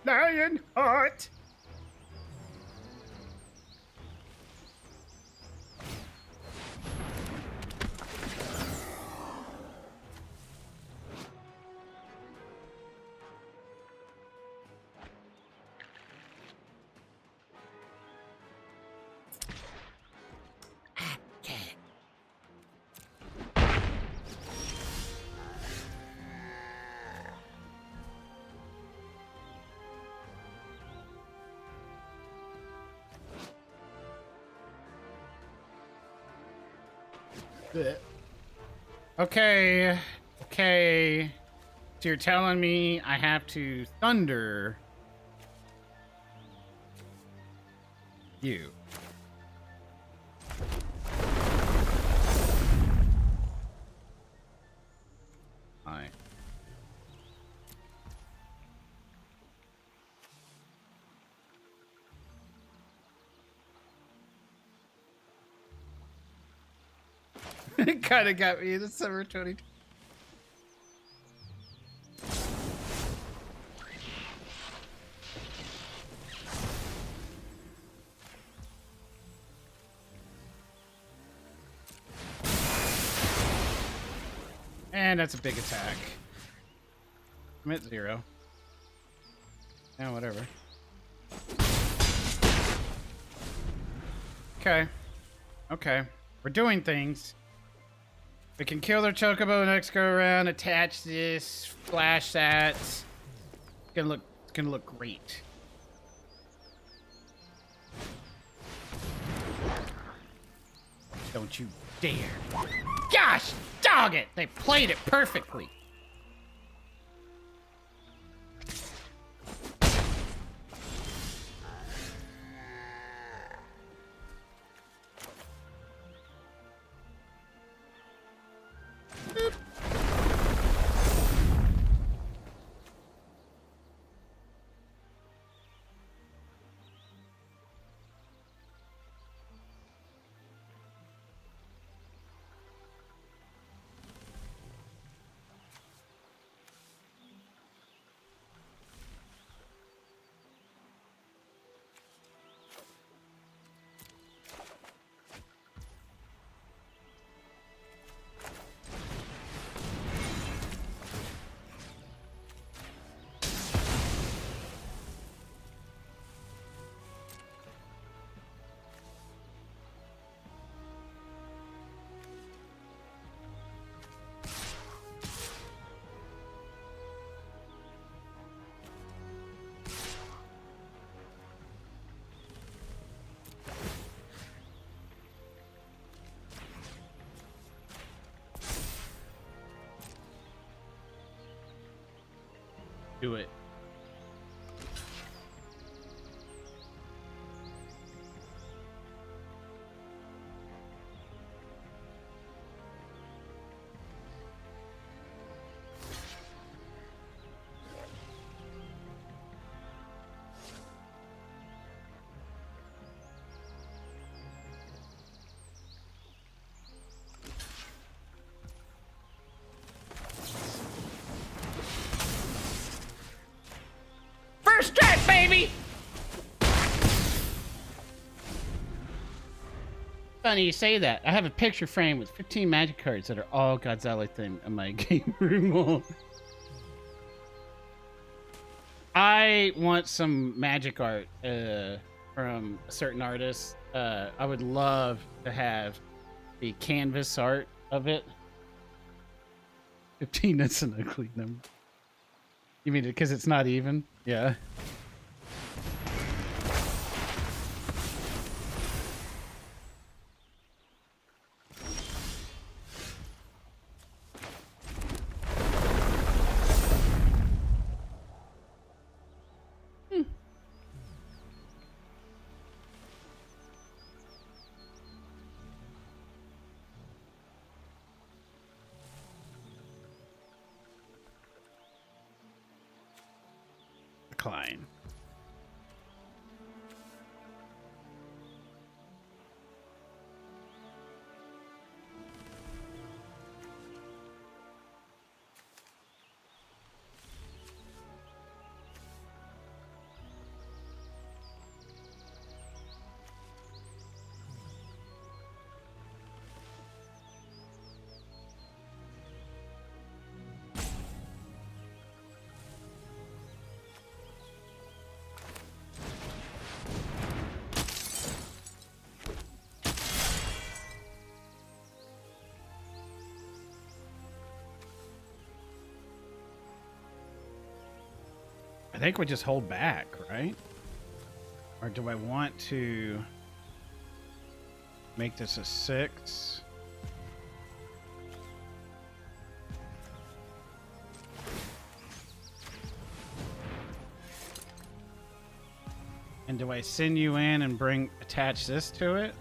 Lionheart. Okay. Okay. So you're telling me I have to thunder you. Alright. It kind of got me in the summer 2020. And that's a big attack. I'm at 0. Yeah, whatever. Okay. Okay. We're doing things. We can kill their chocobo next go around, attach this, flash that. It's gonna look great. Don't you dare. Gosh, dog it! They played it perfectly. Do it. First strike, baby! Funny you say that. I have a picture frame with 15 magic cards that are all Godzilla themed on my game room wall. I want some magic art from a certain artist. I would love to have the canvas art of it. 15, that's an ugly number. You mean it because it's not even? Yeah. Decline. I think we just hold back, right? Or do I want to make this a 6? And do I send you in and attach this to it?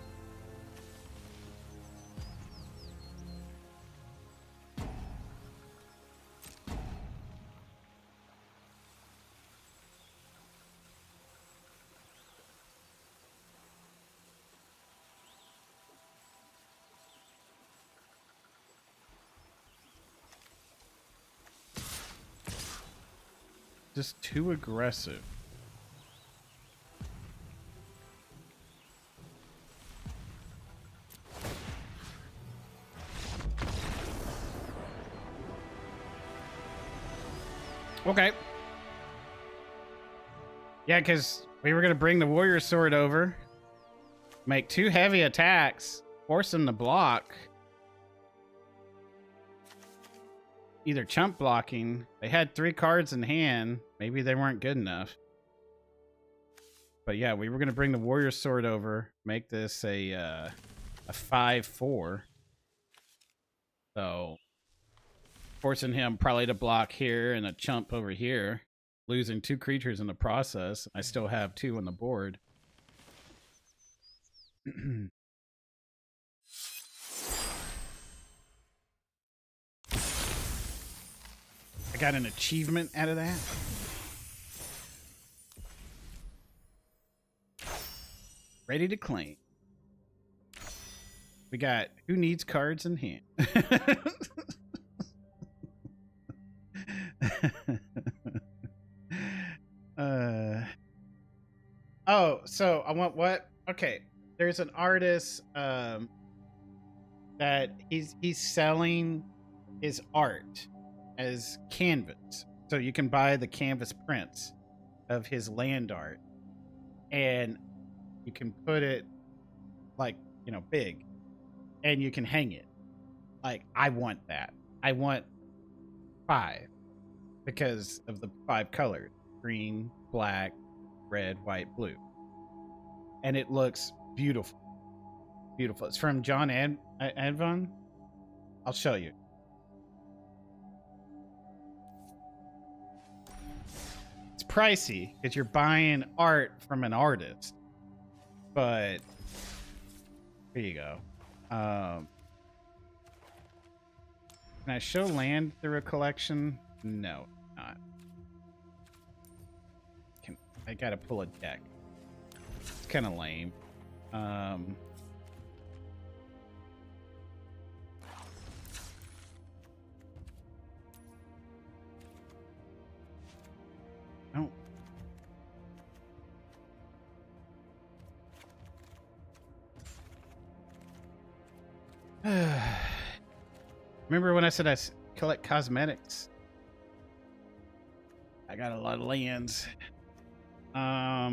Just too aggressive. Okay. Yeah, because we were going to bring the warrior sword over, make 2 heavy attacks, force them to block. Either chump blocking. They had 3 cards in hand. Maybe they weren't good enough. But yeah, we were going to bring the warrior sword over, make this a 5/4. So forcing him probably to block here and a chump over here, losing 2 creatures in the process. I still have 2 on the board. I got an achievement out of that. Ready to claim. We got who needs cards in hand. Oh, so I want what? Okay, there's an artist that he's selling his art as canvas, so you can buy the canvas prints of his land art, and you can put it like, you know, big, and you can hang it. Like, I want that. I want 5 because of the 5 colors: green, black, red, white, blue. And it looks beautiful. Beautiful. It's from John Advon. I'll show you. It's pricey because you're buying art from an artist. But here you go. Can I show land through a collection? No, not. I gotta pull a deck. It's kind of lame. No. Remember when I said I collect cosmetics? I got a lot of lands. I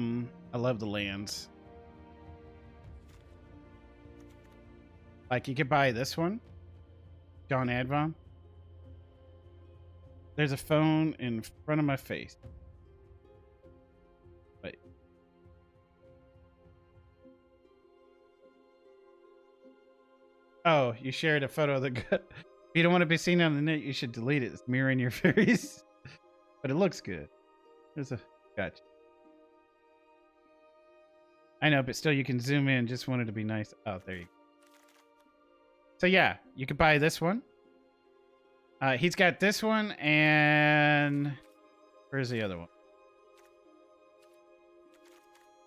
love the lands. Like, you could buy this one, John Advon. There's a phone in front of my face. Wait. Oh, you shared a photo of the gut. If you don't want to be seen on the net, you should delete it. It's mirroring your face. But it looks good. There's a... Gotcha. I know, but still you can zoom in. Just wanted to be nice. Oh, there you go. So yeah, you could buy this one. He's got this one, and... Where's the other one?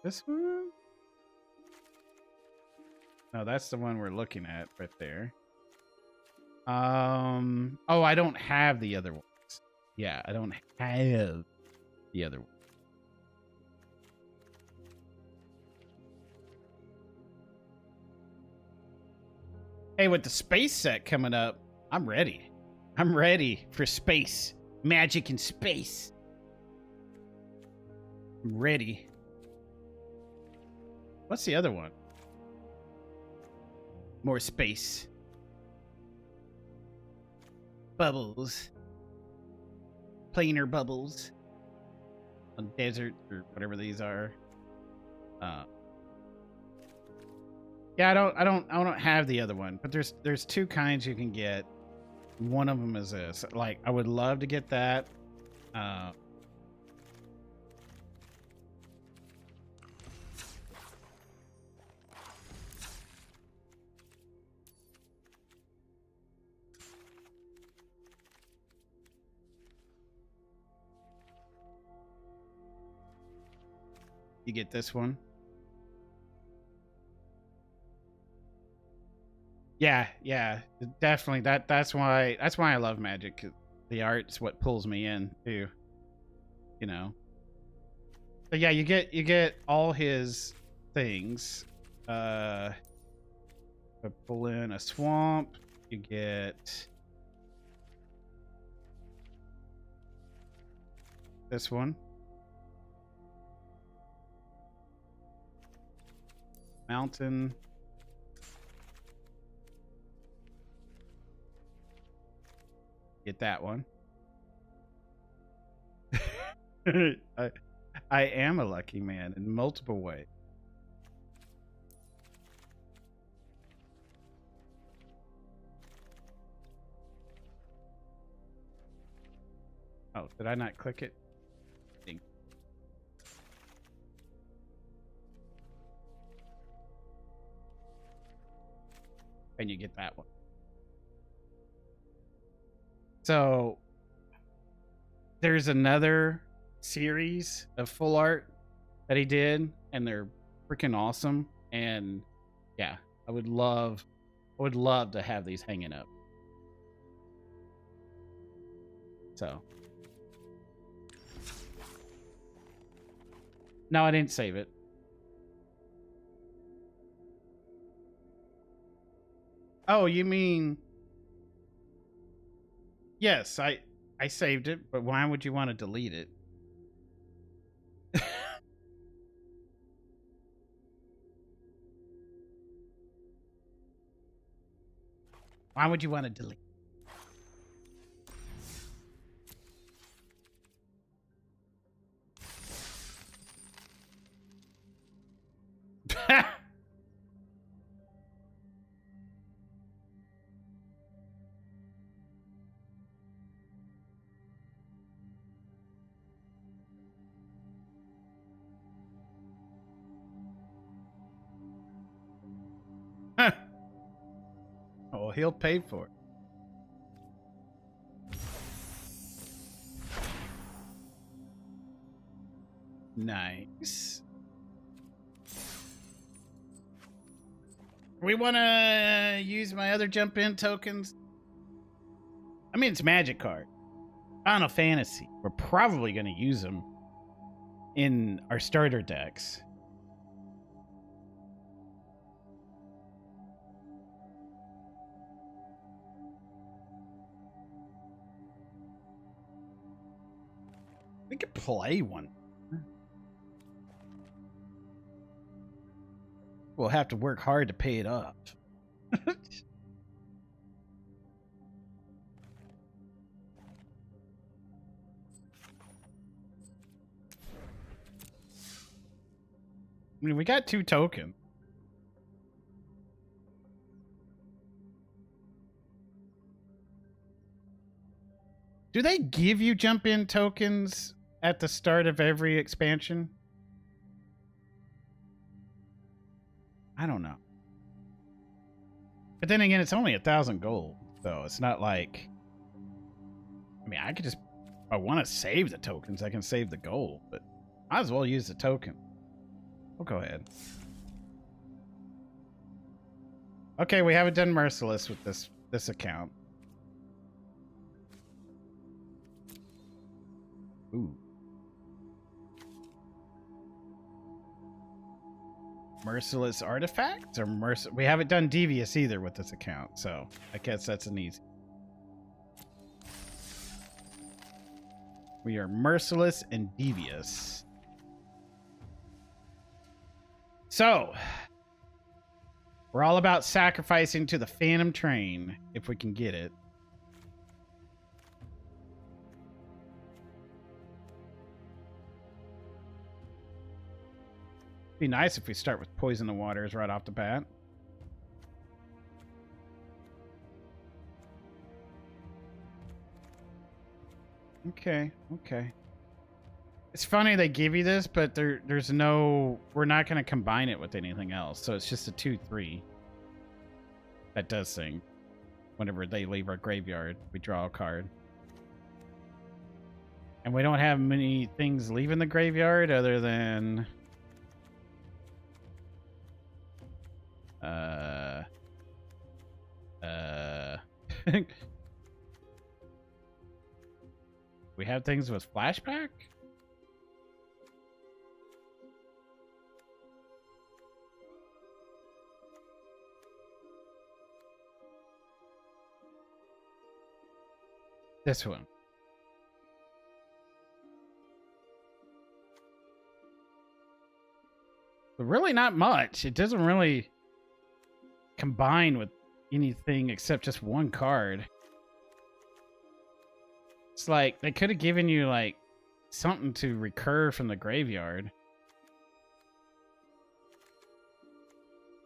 This one? No, that's the one we're looking at right there. Oh, I don't have the other ones. Yeah, I don't have the other one. Hey, with the space set coming up, I'm ready. I'm ready for space. Magic in space. I'm ready. What's the other one? More space. Bubbles. Planar bubbles. On desert or whatever these are. Yeah, I don't have the other one, but there's 2 kinds you can get. One of them is this. Like, I would love to get that. You get this one. Yeah, definitely. That's why I love Magic. The art's what pulls me in too. You know. But yeah, you get all his things. Pull in a swamp. You get this one. Mountain. Get that one. I am a lucky man in multiple ways. Oh, did I not click it? Ding. And you get that one. So there's another series of full art that he did, and they're freaking awesome. And yeah, I would love to have these hanging up. So no, I didn't save it. Oh, you mean yes, I saved it, but why would you want to delete it? Why would you want to delete? Oh, he'll pay for it. Nice. We want to use my other jump in tokens. I mean, it's Magic card. Final Fantasy. We're probably going to use them in our starter decks. We could play one. We'll have to work hard to pay it off. I mean, we got 2 tokens. Do they give you jump in tokens at the start of every expansion? I don't know. But then again, it's only 1,000 gold, so it's not like... I mean, I could just... If I want to save the tokens, I can save the gold, but might as well use the token. We'll go ahead. Okay, we haven't done Merciless with this account. Ooh. Merciless artifacts or we haven't done Devious either with this account, so I guess that's an easy. We are Merciless and Devious. So we're all about sacrificing to the Phantom Train if we can get it. Be nice if we start with Poison the Waters right off the bat. Okay. It's funny they give you this, but there's no... We're not going to combine it with anything else, so it's just a 2/3. That does thing. Whenever they leave our graveyard, we draw a card. And we don't have many things leaving the graveyard other than... We have things with flashback? This one. But really not much. It doesn't really combine with anything except just one card. It's like they could have given you like something to recur from the graveyard.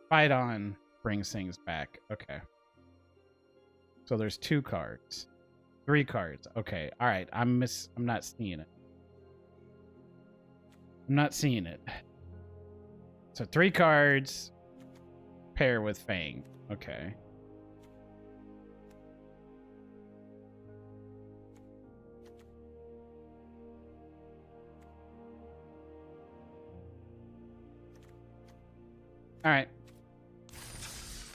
Fight On brings things back. Okay. So there's 2 cards. 3 cards. Okay. All right. I'm not seeing it. I'm not seeing it. So 3 cards pair with Fang. Okay. All right.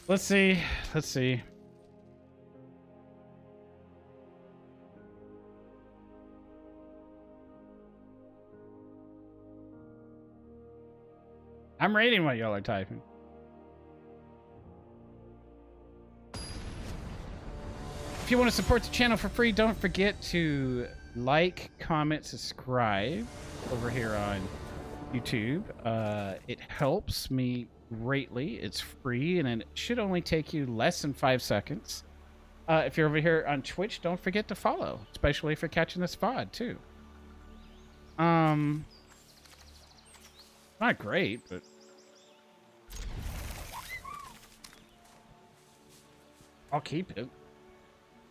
Let's see. Let's see. I'm reading what y'all are typing. If you want to support the channel for free, don't forget to like, comment, subscribe over here on YouTube. It helps me greatly. It's free, and it should only take you less than 5 seconds. If you're over here on Twitch, don't forget to follow, especially if you're catching this VOD too. Not great, but I'll keep it.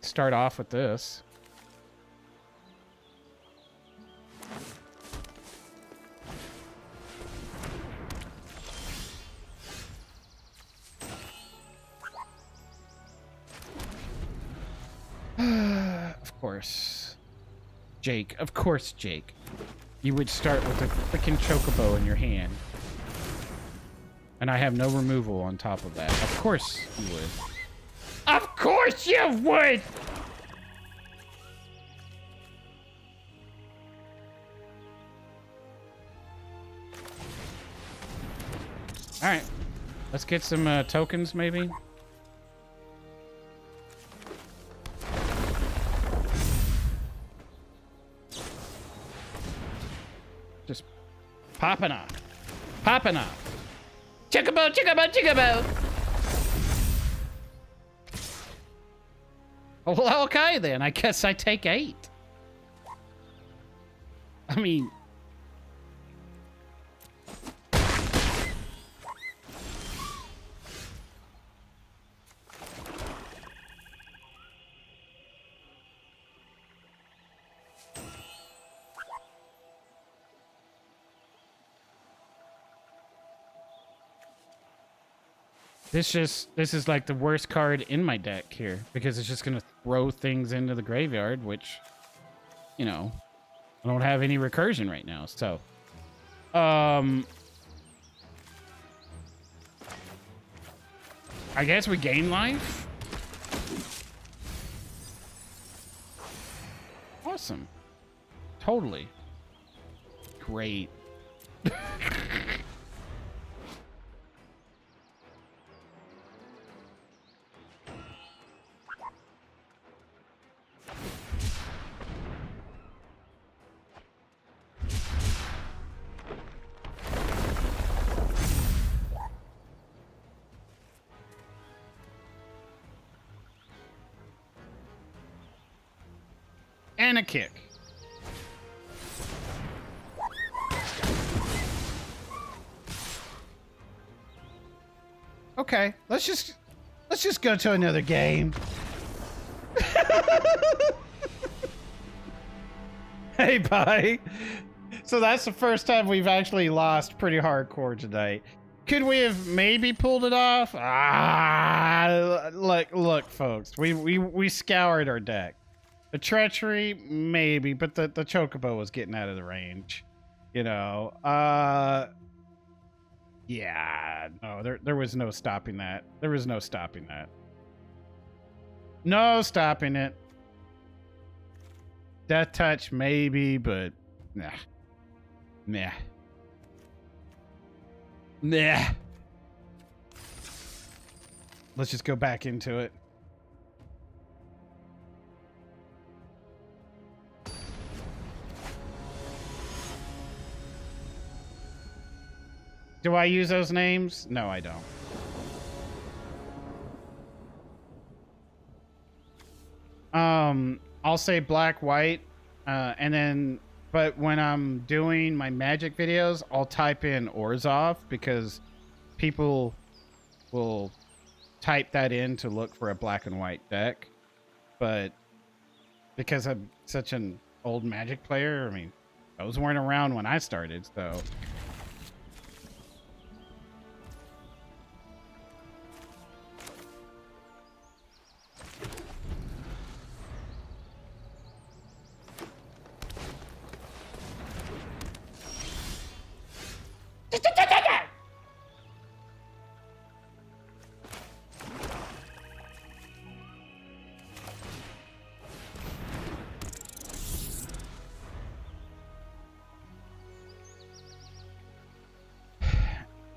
Start off with this. Of course. Jake. Of course, Jake. You would start with a freaking chocobo in your hand. And I have no removal on top of that. Of course you would. Of course you would! Alright. Let's get some tokens, maybe. Just popping off. Popping off. Chocobo, chocobo, chocobo! Well, okay then. I guess I take 8. I mean... This is like the worst card in my deck here, because it's just gonna throw things into the graveyard, which, you know, I don't have any recursion right now, so I guess we gain life. Awesome. Totally. Great. And a kick. Okay, let's just go to another game. Hey, bye. So that's the first time we've actually lost pretty hardcore tonight. Could we have maybe pulled it off? Look, folks. We scoured our deck. The treachery, maybe, but the chocobo was getting out of the range. You know. Yeah, no, there was no stopping that. There was no stopping that. No stopping it. Death touch maybe, but nah. Nah. Nah. Let's just go back into it. Do I use those names? No, I don't. I'll say black, white, and then, but when I'm doing my magic videos, I'll type in Orzhov because people will type that in to look for a black and white deck. But because I'm such an old magic player, I mean, those weren't around when I started, so.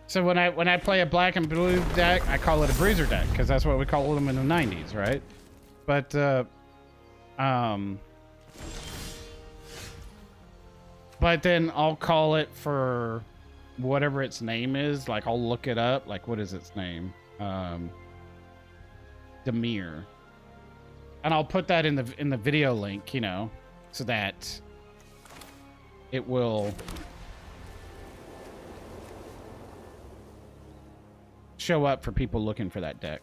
So when I play a black and blue deck, I call it a bruiser deck because that's what we call them in the 90s, right? But then I'll call it for whatever its name is. Like I'll look it up. Like what is its name? Demir. And I'll put that in the video link, you know, so that it will show up for people looking for that deck.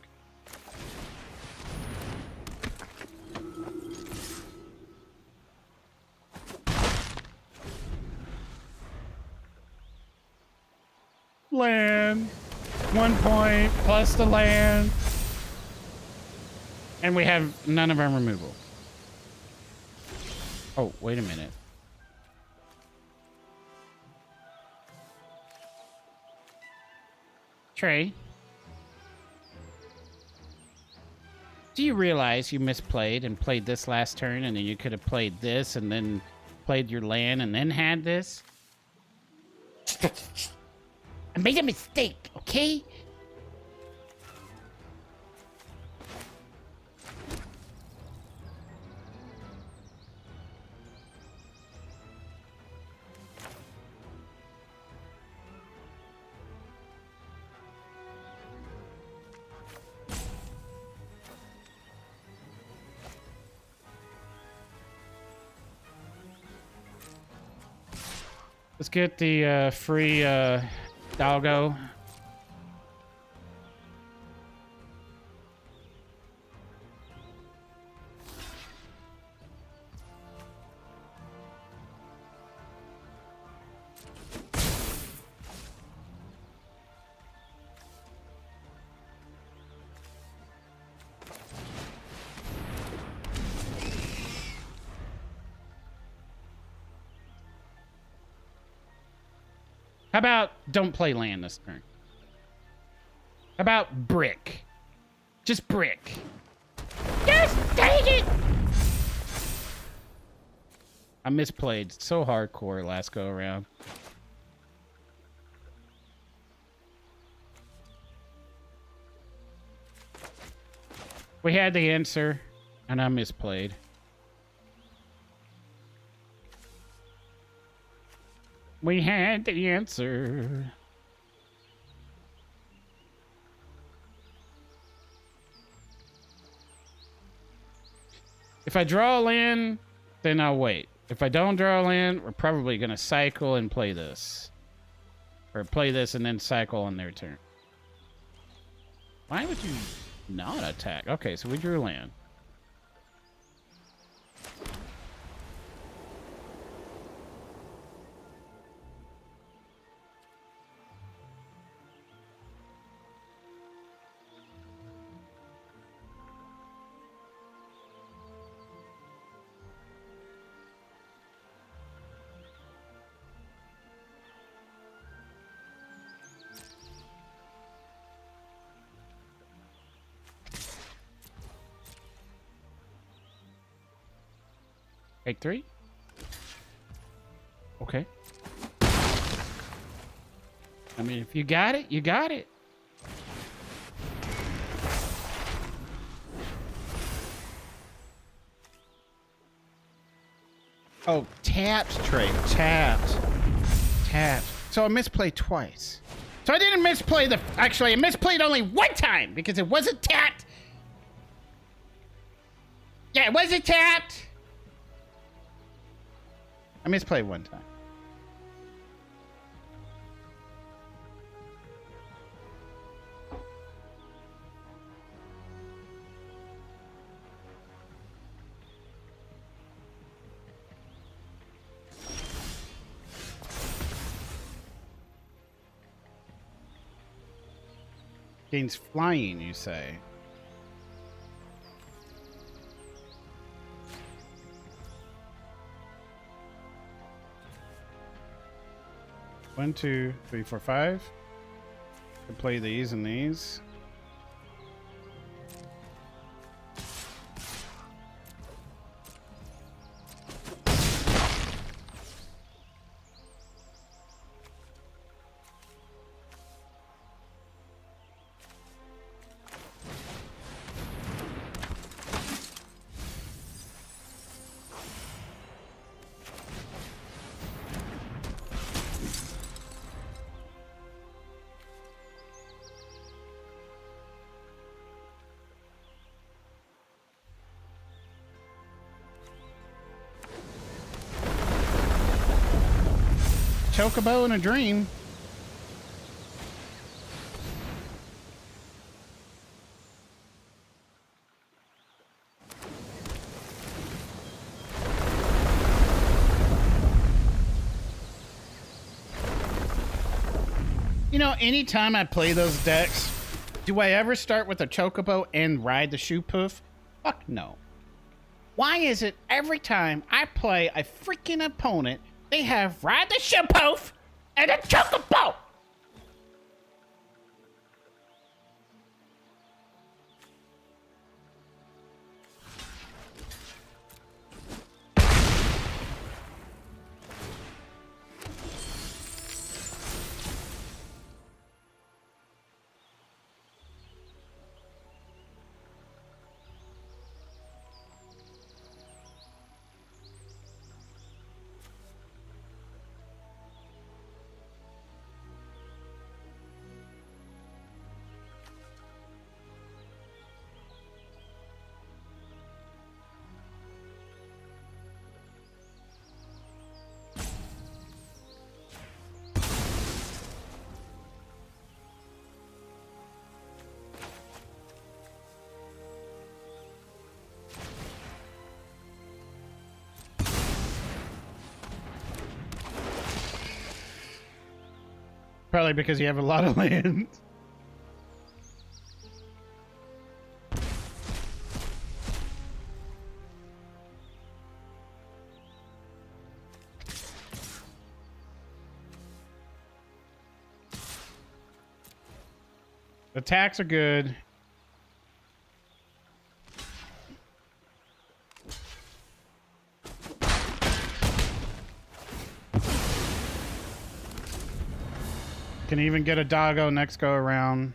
Land. 1 point plus the land. And we have none of our removal. Oh, wait a minute. Trey. Do you realize you misplayed and played this last turn and then you could have played this and then played your land and then had this? I made a mistake, okay? Let's get the free Dalgo. How about don't play land this turn? How about brick? Just brick. Yes, dang it! I misplayed so hardcore last go around. We had the answer, and I misplayed. We had the answer. If I draw a land, then I'll wait. If I don't draw a land, we're probably going to cycle and play this. Or play this and then cycle on their turn. Why would you not attack? Okay, so we drew land. Take 3. Okay. I mean, if you got it, you got it. Oh, tapped trade. Tapped. Tapped. So I misplayed twice. So I didn't misplay the... Actually, I misplayed only one time because it wasn't tapped. Yeah, it wasn't tapped. I misplayed one time. Gains flying, you say? One, two, three, four, five. Could play these and these. Chocobo in a dream. You know, anytime I play those decks, do I ever start with a Chocobo and ride the Shoe Poof? Fuck no. Why is it every time I play a freaking opponent, they have ride the Shoe Poof and a Chocobo? Probably because you have a lot of land. Attacks are good. Can even get a doggo next go around.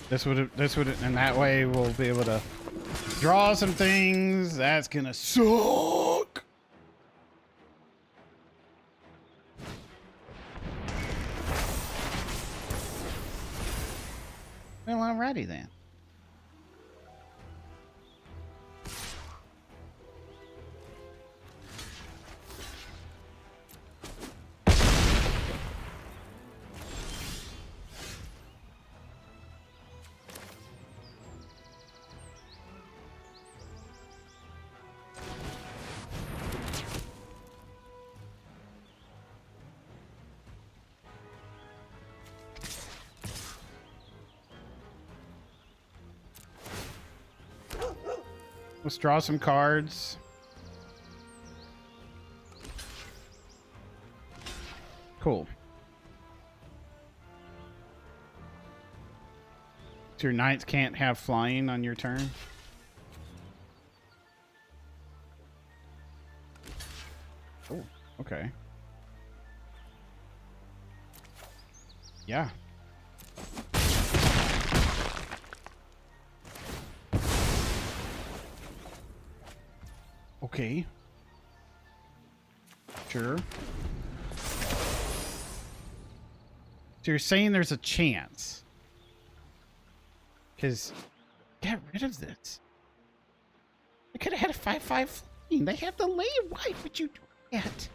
This would, and that way we'll be able to draw some things. That's gonna suck. Well, alrighty then. Let's draw some cards. Cool. So your knights can't have flying on your turn? Oh, okay. Yeah. Okay. Sure. So you're saying there's a chance? Because get rid of this. I could have had a 5/5 flying. They have the lane. Why would you do that?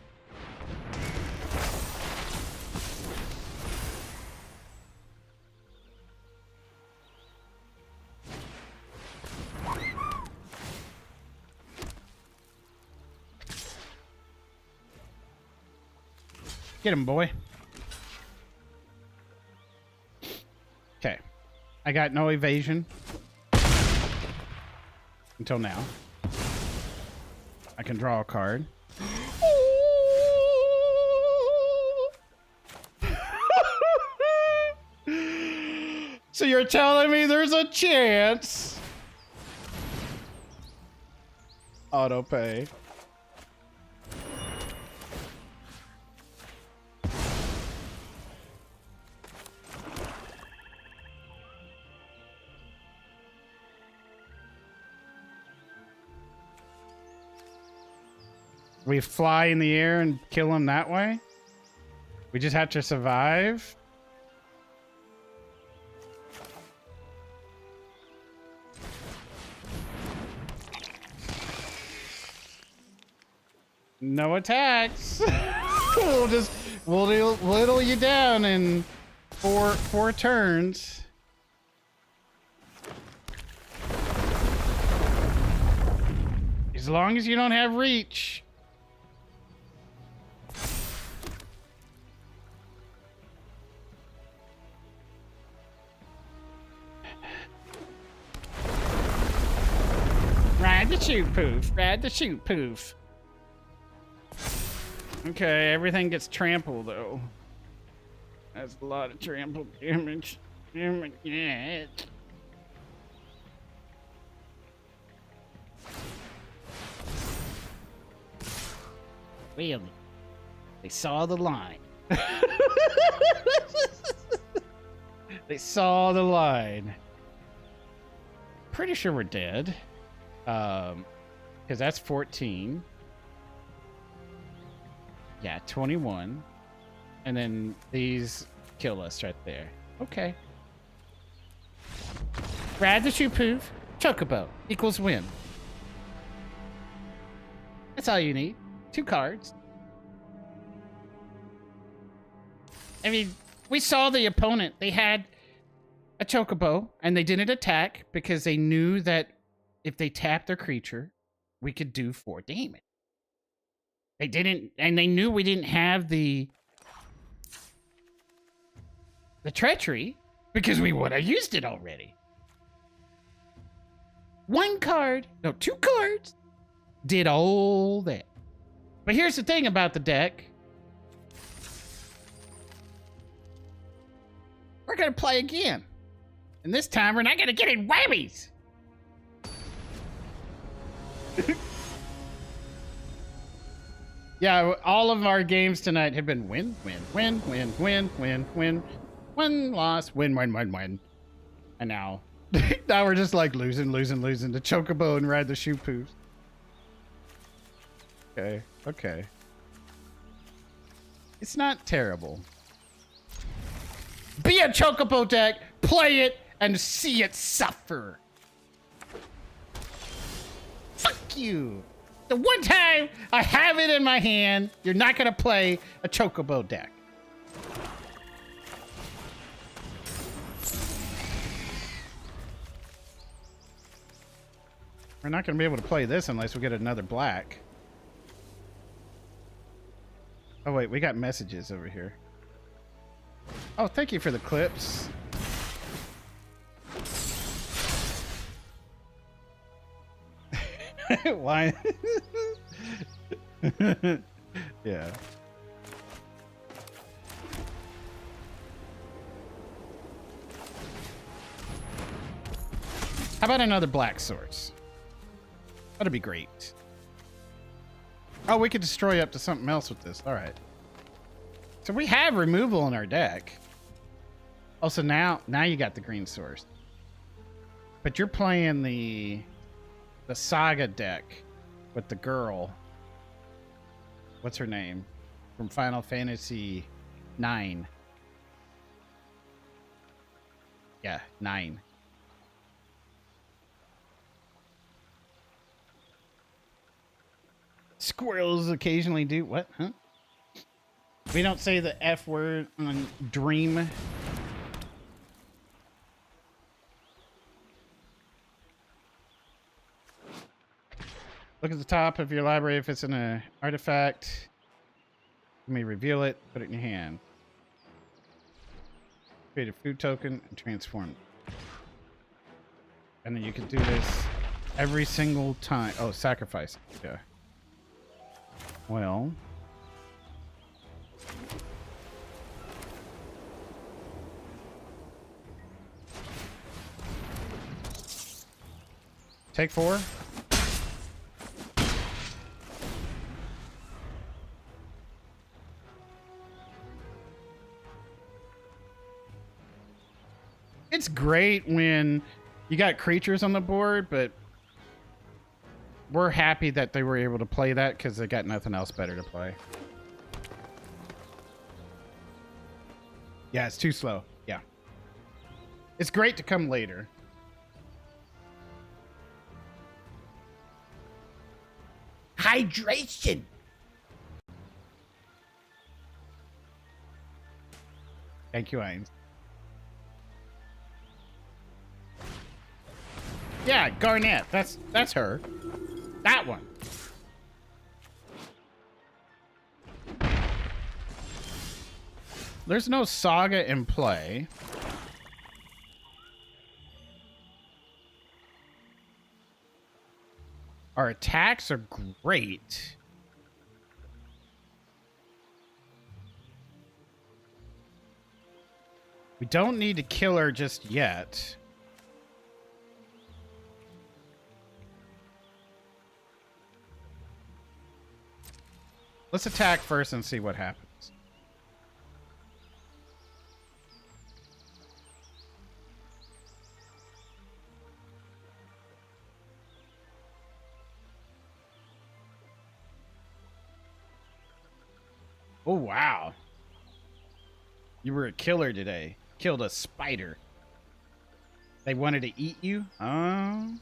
Get him, boy. Okay. I got no evasion. Until now. I can draw a card. So you're telling me there's a chance? Auto pay. We fly in the air and kill him that way? We just have to survive? No attacks. we'll whittle you down in four turns. As long as you don't have reach. Ride the shoot poof. Ride the shoot poof. Okay, everything gets trampled though. That's a lot of trample damage. Yeah. Really? They saw the line. They saw the line. Pretty sure we're dead. Because that's 14. Yeah, 21. And then these kill us right there. Okay. Ride the shoe poof. Chocobo equals win. That's all you need. 2 cards. I mean, we saw the opponent. They had a chocobo, and they didn't attack because they knew that if they tapped their creature, we could do 4 damage. They didn't, and they knew we didn't have the treachery because we would have used it already. 1 card, no, 2 cards did all that. But here's the thing about the deck. We're going to play again. And this time, we're not going to get in whammies. Yeah, all of our games tonight have been win, win, win, win, win, win, win, win, loss, win, win, win, win. And now we're just like losing the chocobo and ride the shoe poofs. Okay, okay. It's not terrible. Be a chocobo deck, play it, and see it suffer. Fuck you. The one time I have it in my hand, you're not gonna play a chocobo deck. We're not gonna be able to play this unless we get another black. Oh wait, we got messages over here. Oh, thank you for the clips. Why? Yeah. How about another black source? That'd be great. Oh, we could destroy up to something else with this. All right. So we have removal in our deck. Also, now you got the green source. But you're playing the Saga deck with the girl. What's her name? From Final Fantasy 9. Yeah, 9. Squirrels occasionally do what? Huh? We don't say the F word on Dream. Look at the top of your library if it's in an artifact. You may reveal it, put it in your hand. Create a food token and transform it. And then you can do this every single time. Oh, sacrifice. Yeah. Well. Take 4. It's great when you got creatures on the board, but we're happy that they were able to play that because they got nothing else better to play. Yeah, it's too slow. Yeah. It's great to come later. Hydration. Thank you, Ains. Yeah, Garnet. That's her. That one. There's no Saga in play. Our attacks are great. We don't need to kill her just yet. Let's attack first and see what happens. Oh, wow. You were a killer today. Killed a spider. They wanted to eat you? Oh.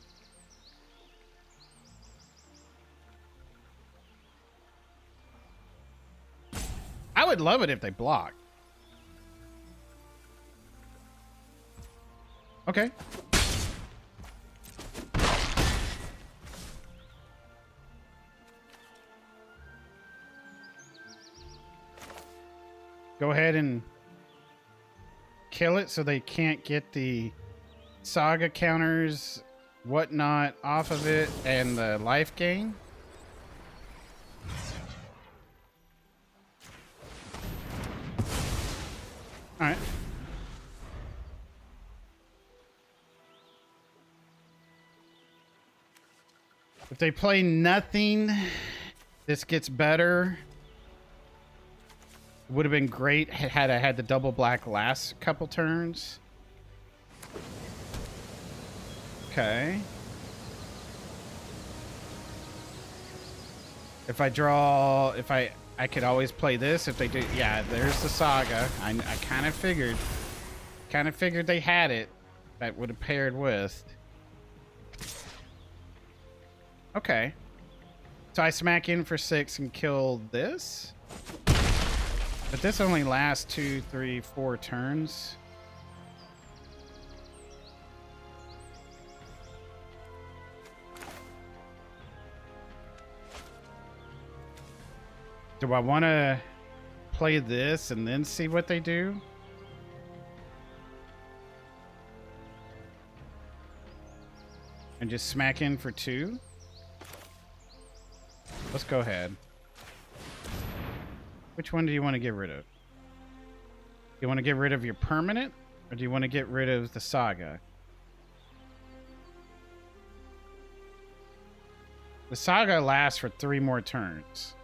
I would love it if they block. Okay. Go ahead and kill it so they can't get the Saga counters, whatnot off of it, and the life gain. All right. If they play nothing, this gets better. Would have been great had I had the double black last couple turns. Okay. If I draw, I could always play this if they do. Yeah, there's the Saga. I kind of figured they had it. That would have paired with. Okay. So I smack in for 6 and kill this. But this only lasts 2, 3, 4 turns. Do I want to play this and then see what they do? And just smack in for 2? Let's go ahead. Which one do you want to get rid of? You want to get rid of your permanent? Or do you want to get rid of the Saga? The saga lasts for 3 more turns.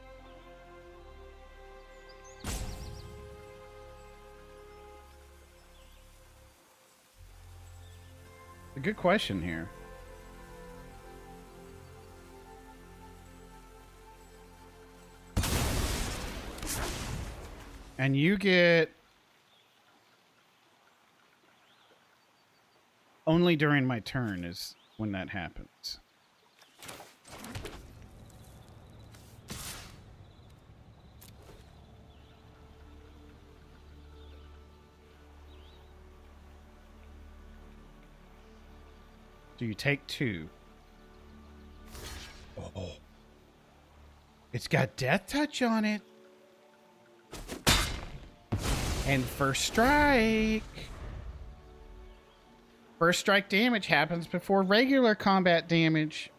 A good question here. And you get only during my turn is when that happens. Do you take 2? Oh. It's got Death Touch on it. And First Strike. First Strike damage happens before regular combat damage.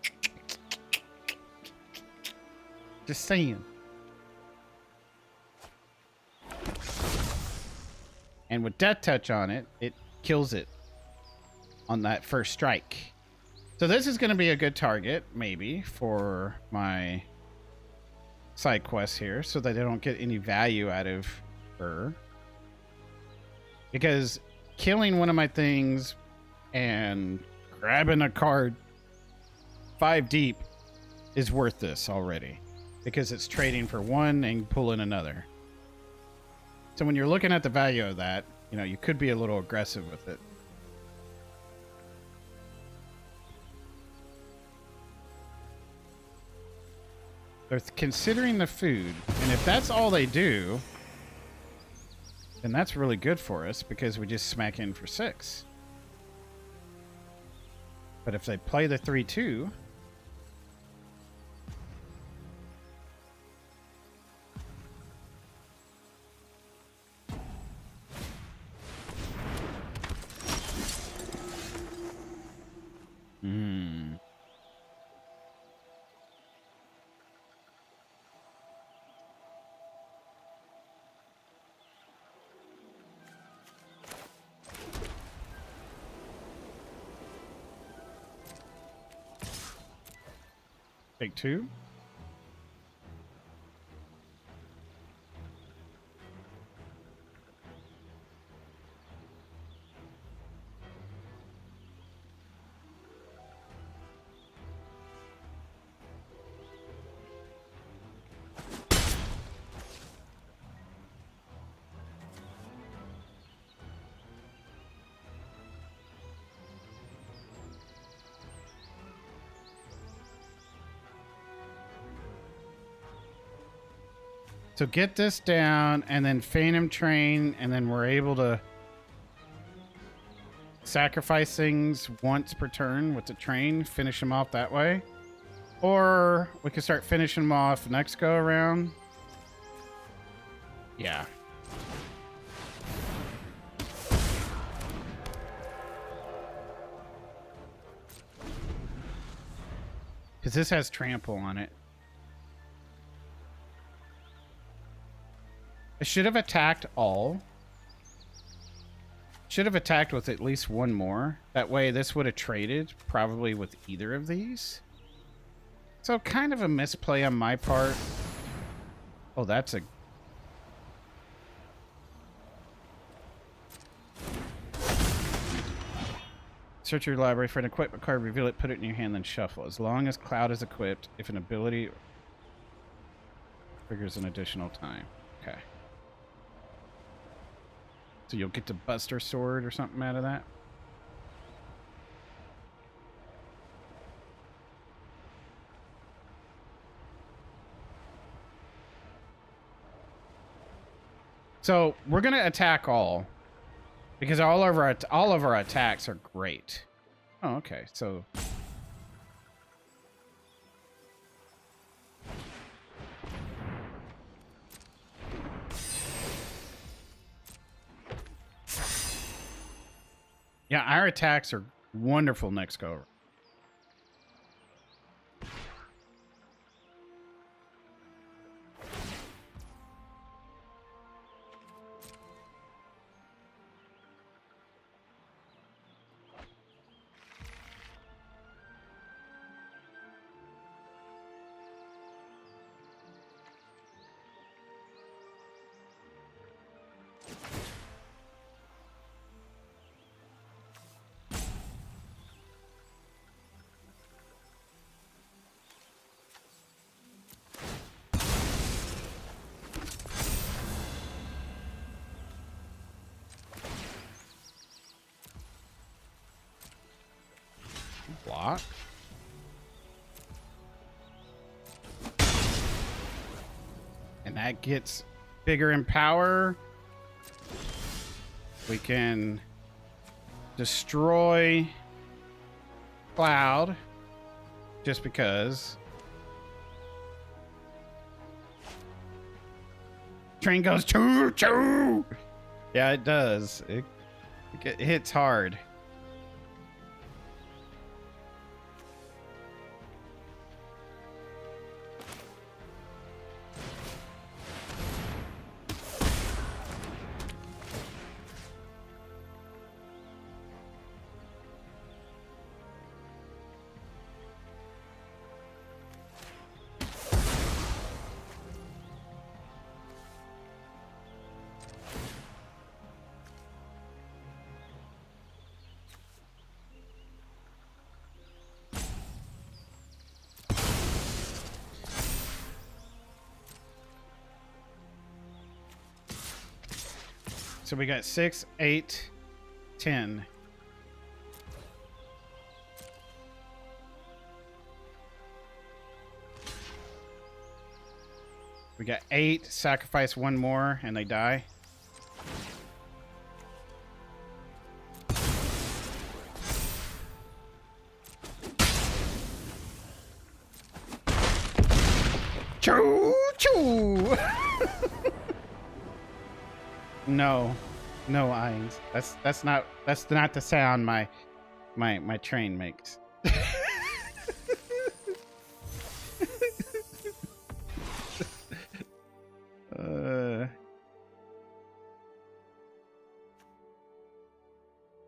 Just saying. And with Death Touch on it, it kills it on that first strike. So this is going to be a good target, maybe, for my side quests here, so that I don't get any value out of her. Because killing one of my things and grabbing a card 5 deep is worth this already. Because it's trading for one and pulling another. So when you're looking at the value of that, you know, you could be a little aggressive with it. They're considering the food, and if that's all they do, then that's really good for us because we just smack in for 6. But if they play the 3-2, take 2. So get this down, and then Phantom Train, and then we're able to sacrifice things once per turn with the train, finish them off that way. Or we can start finishing them off next go around. Yeah. Because this has trample on it. I should have attacked all. Should have attacked with at least one more. That way this would have traded probably with either of these. So kind of a misplay on my part. Oh, that's a... Search your library for an equipment card, reveal it, put it in your hand, then shuffle. As long as Cloud is equipped, if an ability triggers an additional time. Okay. So you'll get to Buster Sword or something out of that? So we're gonna attack all, because all of our attacks are great. Oh, okay. So yeah, our attacks are wonderful next go around. block. And that gets bigger in power. We can destroy Cloud just because. Train goes choo choo. Yeah, it does. It hits hard. So we got 6, 8, 10. We got 8, sacrifice one more, and they die. Choo choo! No, no eyes. That's not the sound my train makes.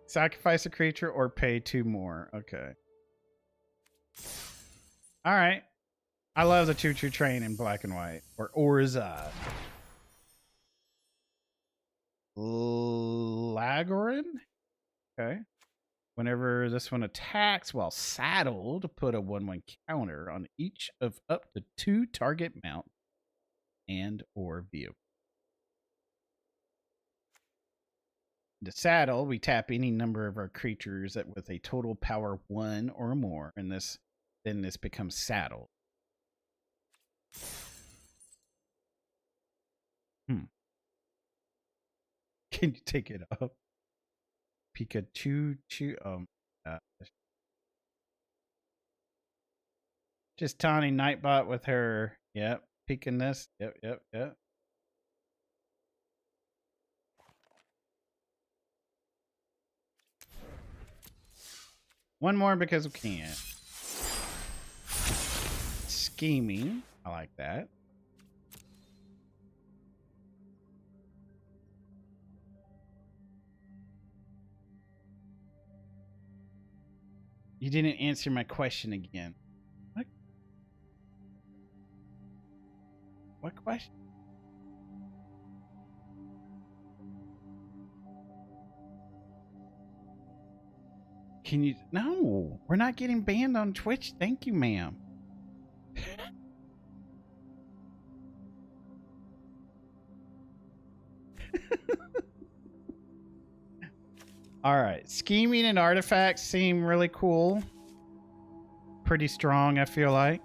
Sacrifice a creature or pay 2 more. Okay. All right. I love the choo-choo train in black and white. Or Orzhov. Lagorin? Okay. Whenever this one attacks while saddled, put a 1/1 counter on each of up to 2 target mount and or view. The saddle, we tap any number of our creatures that with a total power 1 or more, and then this becomes saddle. Can you take it up? Pikachu, just taunting Nightbot with her. Yep, peeking this. Yep. One more because we can. Scheming. I like that. You didn't answer my question again. What question? Can you? No, we're not getting banned on Twitch. Thank you, ma'am. All right. Scheming and artifacts seem really cool. Pretty strong, I feel like.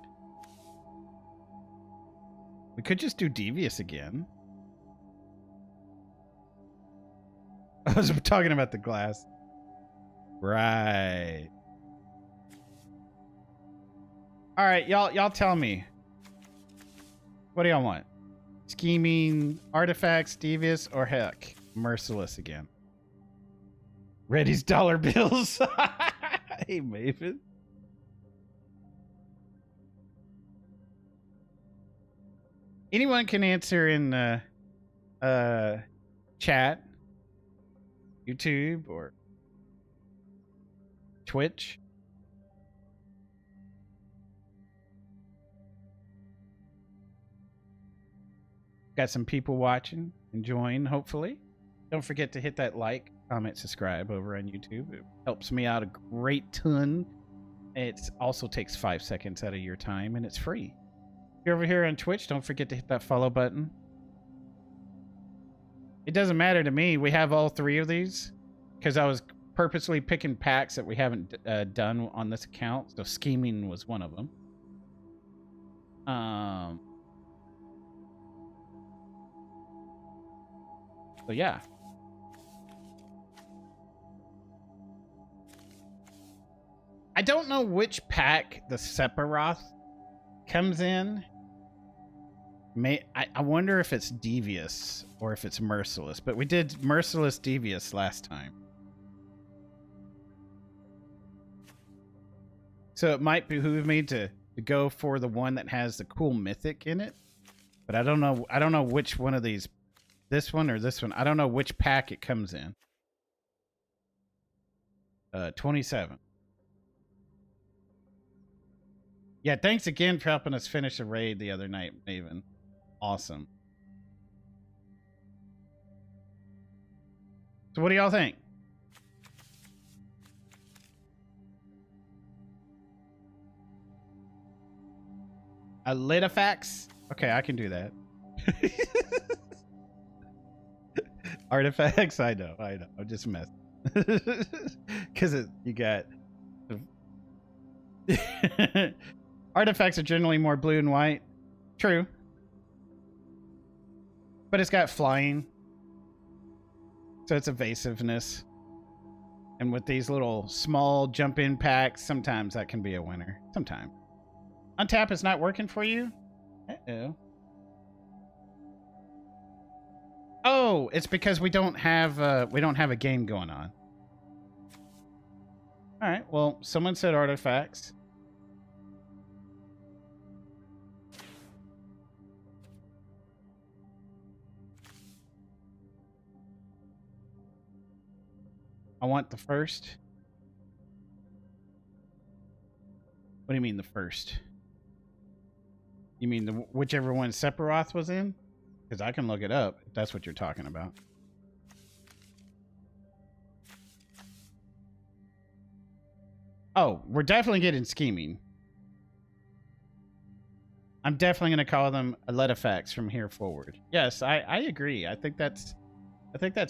We could just do Devious again. I was talking about the glass. Right. All right, y'all tell me. What do y'all want? Scheming, artifacts, Devious, or heck, Merciless again? Reddy's dollar bills. Hey, Maven. Anyone can answer in chat, YouTube, or Twitch. Got some people watching, enjoying, hopefully. Don't forget to hit that like, comment, subscribe over on YouTube. It helps me out a great ton. It also takes 5 seconds out of your time, and it's free. If you're over here on Twitch, don't forget to hit that follow button. It doesn't matter to me. We have all 3 of these because I was purposely picking packs that we haven't done on this account. So scheming was one of them. So yeah. I don't know which pack the Sephiroth comes in. I wonder if it's Devious or if it's Merciless, but we did Merciless Devious last time. So it might behoove me to go for the one that has the cool mythic in it. But I don't know which one of these, this one or this one. I don't know which pack it comes in. 27. Yeah, thanks again for helping us finish a raid the other night, Maven. Awesome. So what do y'all think? A Litifax? Okay, I can do that. Artifacts? I know. I'm just messing. Because you got... Artifacts are generally more blue and white. True. But it's got flying. So it's evasiveness. And with these little small jump-in packs, sometimes that can be a winner. Sometimes. Untap is not working for you? Uh-oh. Oh, it's because we don't have a game going on. All right. Well, someone said artifacts. I want the first. What do you mean the first? You mean the whichever one Sephiroth was in? Because I can look it up if that's what you're talking about. Oh, we're definitely getting scheming. I'm definitely going to call them Litifax from here forward. Yes, I agree. I think that's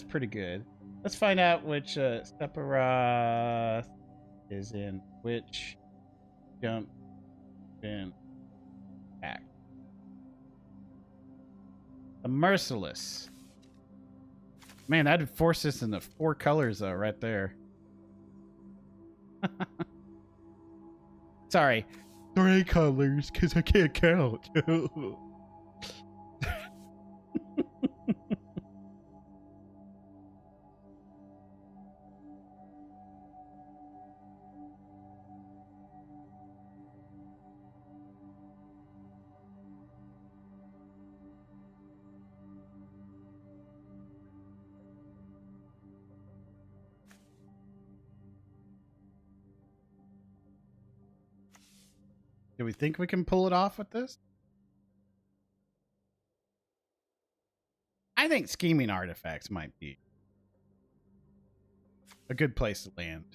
pretty good. Let's find out which Sephiroth is in which jump in pack. The Merciless. Man, that'd force us into 4 colors though, right there. Sorry. 3 colors, because I can't count. Do we think we can pull it off with this? I think scheming artifacts might be a good place to land.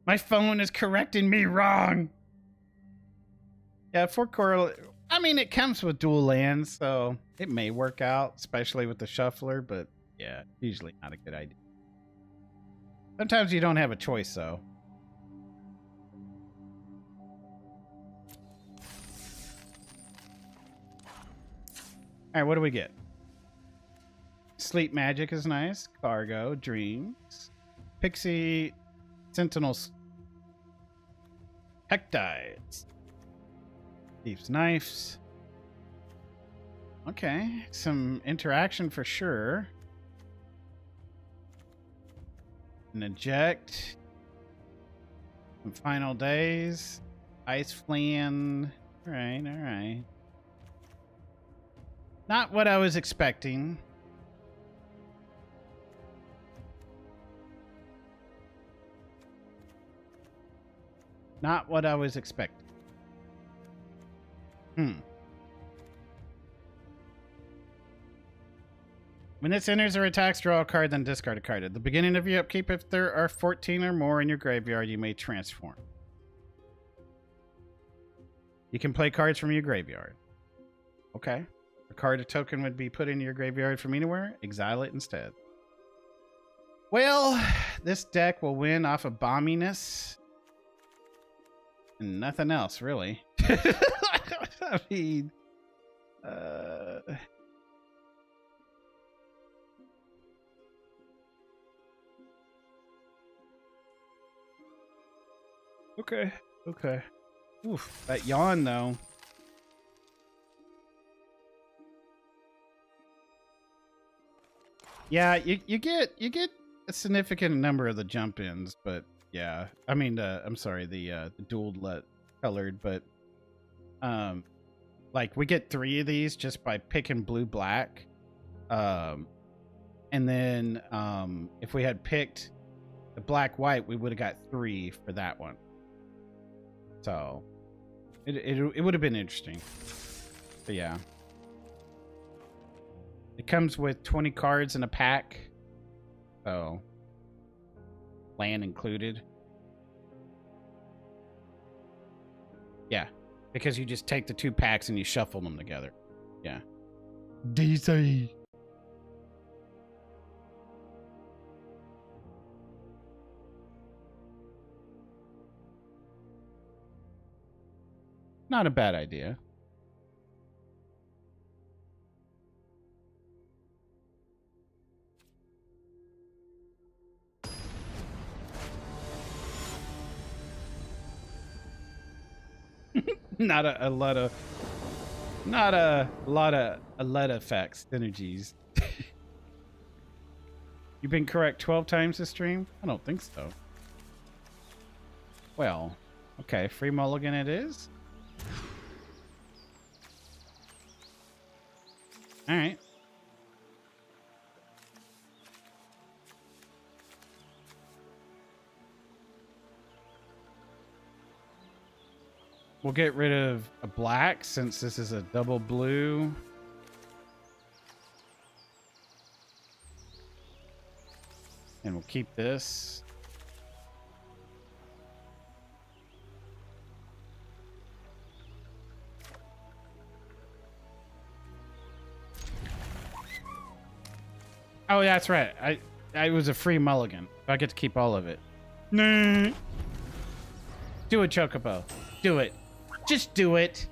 My phone is correcting me wrong. Yeah, 4 core. I mean, it comes with dual lands, so it may work out, especially with the shuffler, but yeah, usually not a good idea. Sometimes you don't have a choice, though. All right, what do we get? Sleep Magic is nice. Cargo, Dreams. Pixie, Sentinels. Hectides. Thief's Knives. Okay, some interaction for sure. An Eject. Some Final Days. Ice Fleeing. All right, all right. Not what I was expecting. Not what I was expecting. When this enters or attacks, draw a card, then discard a card. At the beginning of your upkeep, if there are 14 or more in your graveyard, you may transform. You can play cards from your graveyard. Okay. A card or token would be put into your graveyard from anywhere. Exile it instead. Well, this deck will win off of bomminess and nothing else, really. I mean, okay, okay. Oof, that yawn though. Yeah, you get a significant number of the jump ins, but yeah, I mean, I'm sorry, the dual colored, but like we get 3 of these just by picking blue black, and then if we had picked the black white, we would have got 3 for that one. So it would have been interesting, but yeah. It comes with 20 cards in a pack, so land included. Yeah, because you just take the 2 packs and you shuffle them together. Yeah. DC. Not a bad idea. Not a lot of effects, synergies. You've been correct 12 times this stream? I don't think so. Well, okay, free mulligan it is. All right. We'll get rid of a black since this is a double blue. And we'll keep this. Oh, yeah, that's right. I was a free mulligan. I get to keep all of it. Nah. Do it, Chocobo. Do it. Just do it.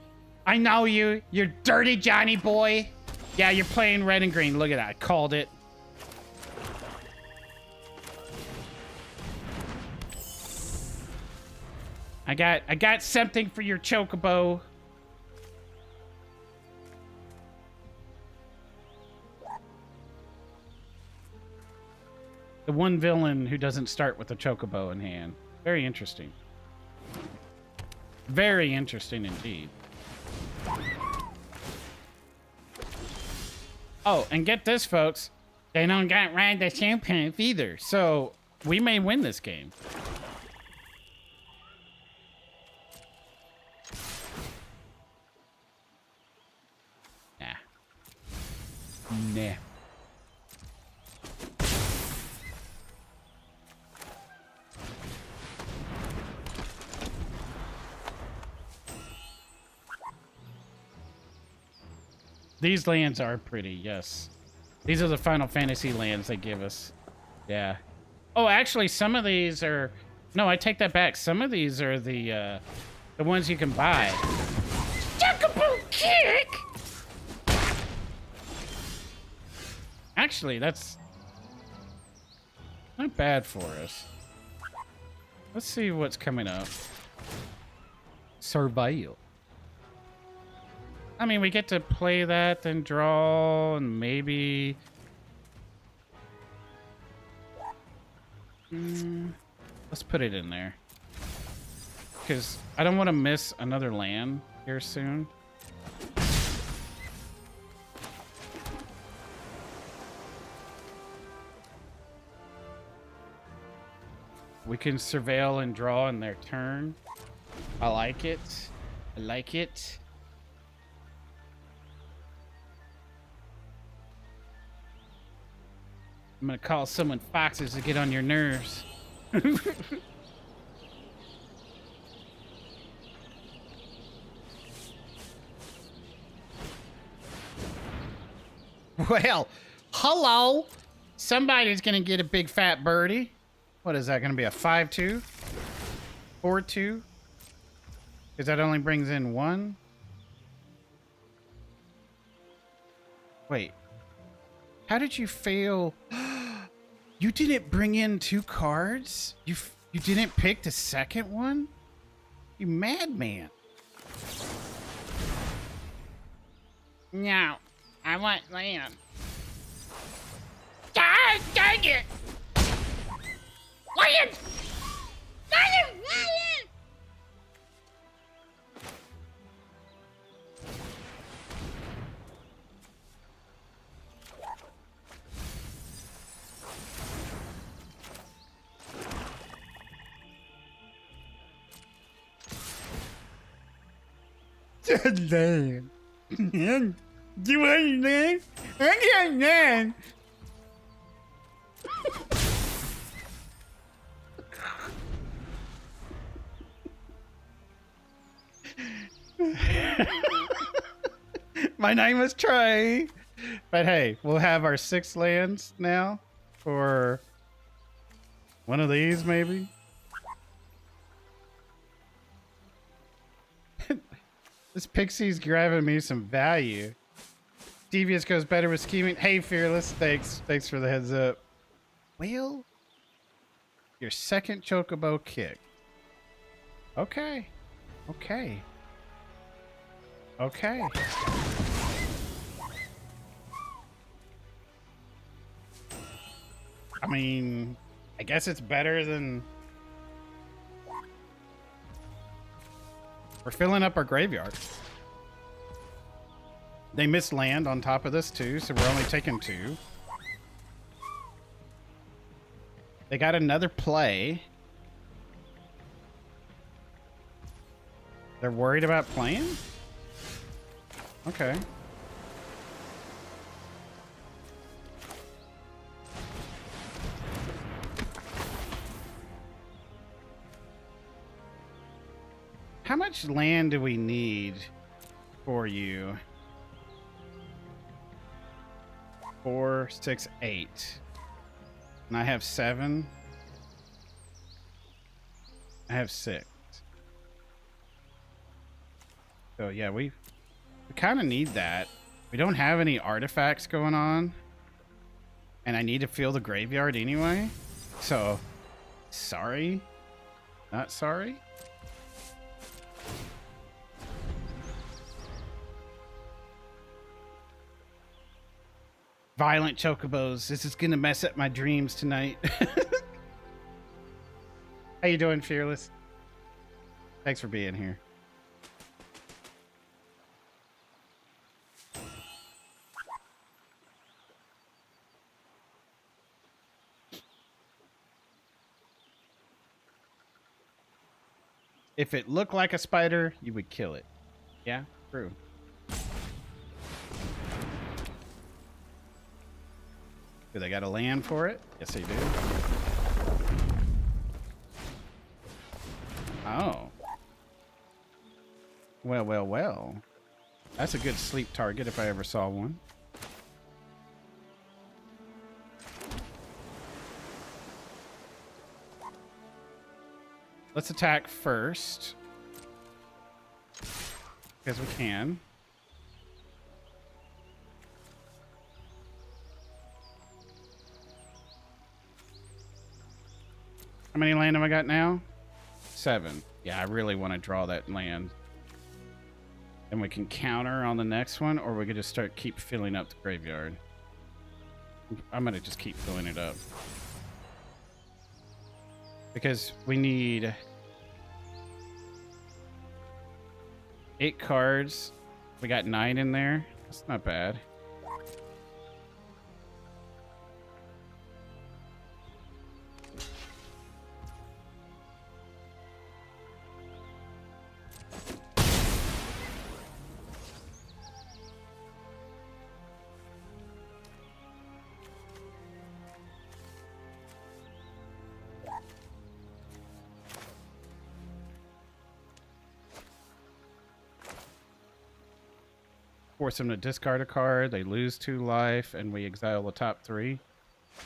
I know you. You're dirty Johnny boy. Yeah, you're playing red and green. Look at that. I called it. I got something for your Chocobo. The one villain who doesn't start with a Chocobo in hand. Very interesting. Very interesting indeed. Oh, and get this, folks. They don't got ride the champagne either, so we may win this game. Nah. These lands are pretty, yes. These are the Final Fantasy lands they give us. Yeah. Oh, actually, some of these are... No, I take that back. Some of these are the ones you can buy. Chocobo kick! Actually, that's not bad for us. Let's see what's coming up. Surveil. I mean, we get to play that, then draw, and maybe... let's put it in there. Because I don't want to miss another land here soon. We can surveil and draw in their turn. I like it. I like it. I'm gonna call someone foxes to get on your nerves. Well, hello. Somebody's gonna get a big fat birdie. What is that going to be? A 5-2? 4-2? Because that only brings in 1? Wait. How did you fail? You didn't bring in 2 cards? You didn't pick the second one? You madman. No, I want land. God dang it! Land! Land! Land! Land. Do you want land? I got land. My name is Trey. But hey, we'll have our 6 lands now for one of these, maybe. This pixie's grabbing me some value. Devious goes better with scheming. Hey, Fearless, thanks for the heads up. Well, your second chocobo kick. Okay. Okay. Okay. I mean, I guess it's better than... We're filling up our graveyard. They missed land on top of this too, so we're only taking 2. They got another play. They're worried about playing? Okay. How much land do we need for you? 4, 6, 8. And I have 7. I have 6. So yeah, we kind of need that. We don't have any artifacts going on. And I need to fill the graveyard anyway. So, sorry. Not sorry. Violent chocobos. This is gonna mess up my dreams tonight. How you doing, Fearless? Thanks for being here. If it looked like a spider, you would kill it. Yeah, true. Do they got a land for it? Yes, they do. Oh. Well, well, well. That's a good sleep target if I ever saw one. Let's attack first. Because we can. How many land have I got now? 7. Yeah, I really want to draw that land. And we can counter on the next one, or we could just keep filling up the graveyard. I'm going to just keep filling it up. Because we need 8 cards. We got 9 in there. That's not bad. Force them to discard a card. They lose 2 life, and we exile the top 3.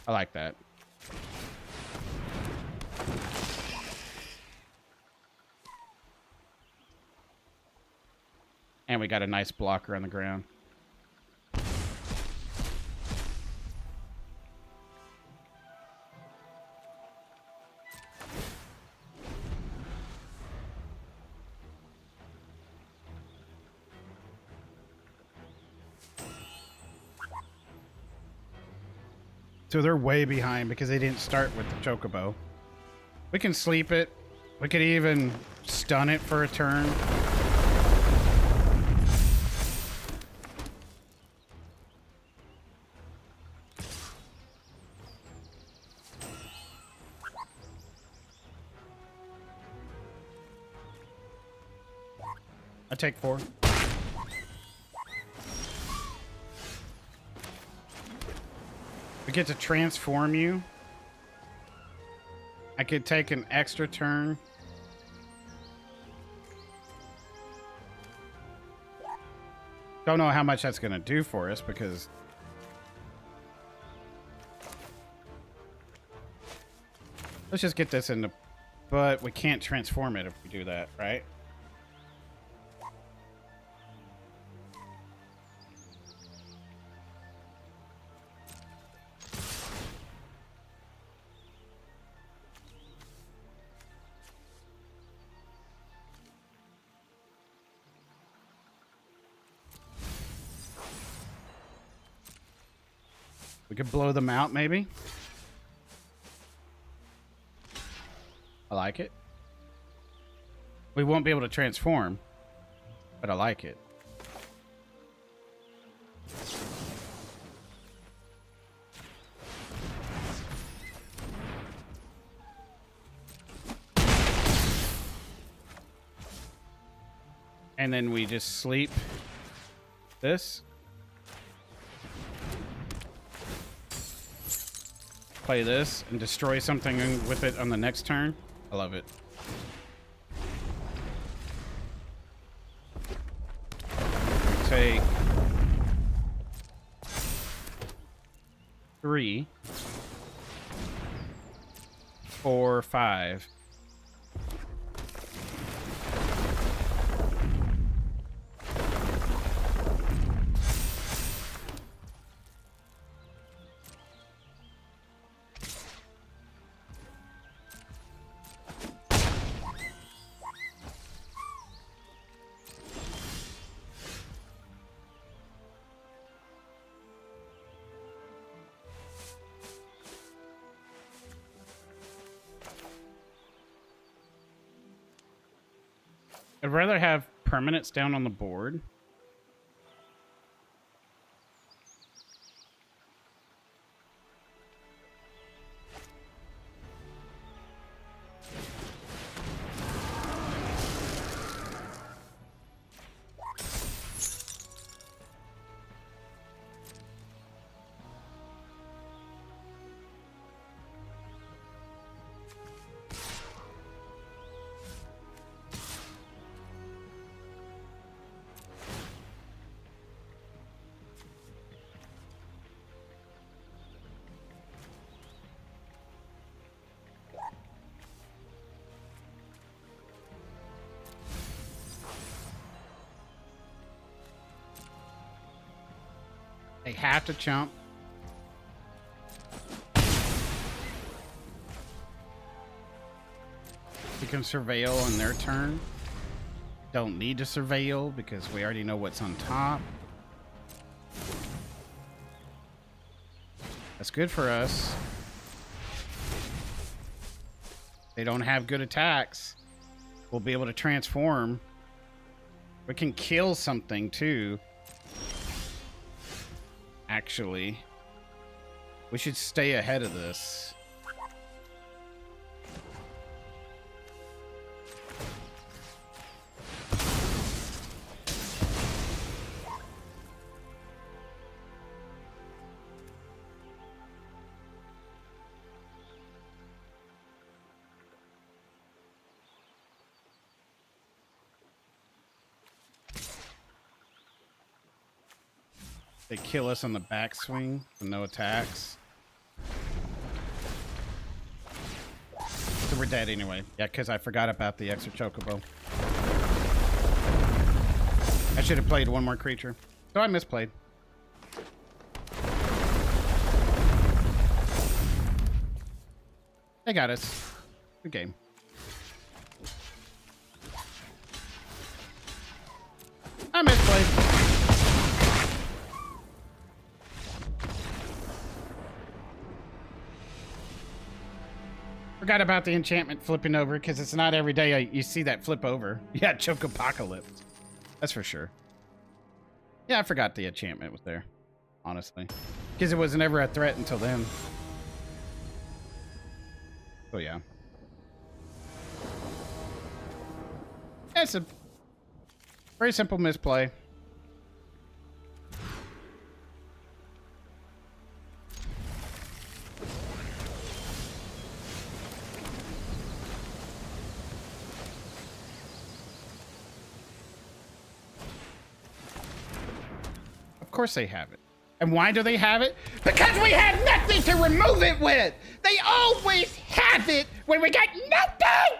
I like that. And we got a nice blocker on the ground. So they're way behind because they didn't start with the chocobo. We can sleep it. We could even stun it for a turn. I take 4. We get to transform you. I could take an extra turn. Don't know how much that's going to do for us because let's just get this into, but we can't transform it if we do that, right? We could blow them out, maybe. I like it. We won't be able to transform, but I like it. And then we just sleep this. Play this and destroy something with it on the next turn. I love it. Take 3, 4, 5. I'd rather have permanents down on the board. They have to chump. We can surveil on their turn. Don't need to surveil because we already know what's on top. That's good for us. They don't have good attacks. We'll be able to transform. We can kill something too. Actually, we should stay ahead of this. They kill us on the backswing with no attacks. So we're dead anyway. Yeah, because I forgot about the extra chocobo. I should have played one more creature. So I misplayed. They got us. Good game. I misplayed. Forgot about the enchantment flipping over because it's not every day you see that flip over. Yeah, Choke Apocalypse. That's for sure. Yeah, I forgot the enchantment was there, honestly. Because it was never a threat until then. Oh, yeah. It's a very simple misplay. Of course they have it. And why do they have it? Because we have nothing to remove it with! They always have it when we got nothing!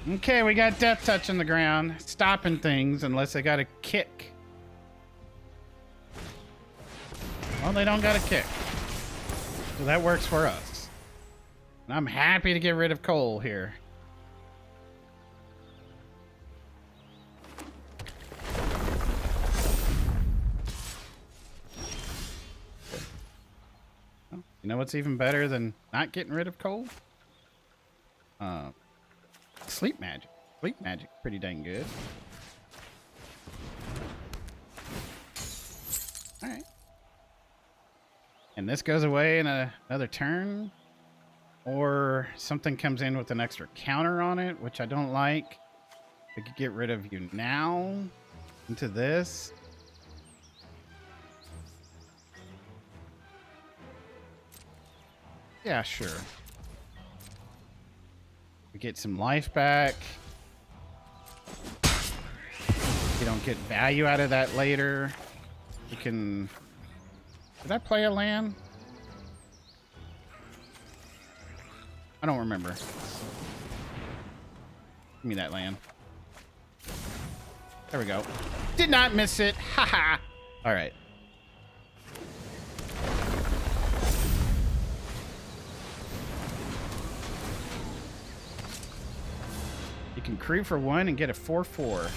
Okay, we got Death Touch on the ground, stopping things unless they got a kick. Well, they don't got a kick. So that works for us. And I'm happy to get rid of Cole here. Oh, you know what's even better than not getting rid of Cole? Sleep Magic. Sleep Magic, pretty dang good. Alright. And this goes away in another turn. Or something comes in with an extra counter on it, which I don't like. We could get rid of you now. Into this. Yeah, sure. We get some life back. We don't get value out of that later. We can... Did I play a land? I don't remember. Give me that land. There we go. Did not miss it. Haha. All right. You can creep for 1 and get a 4/4.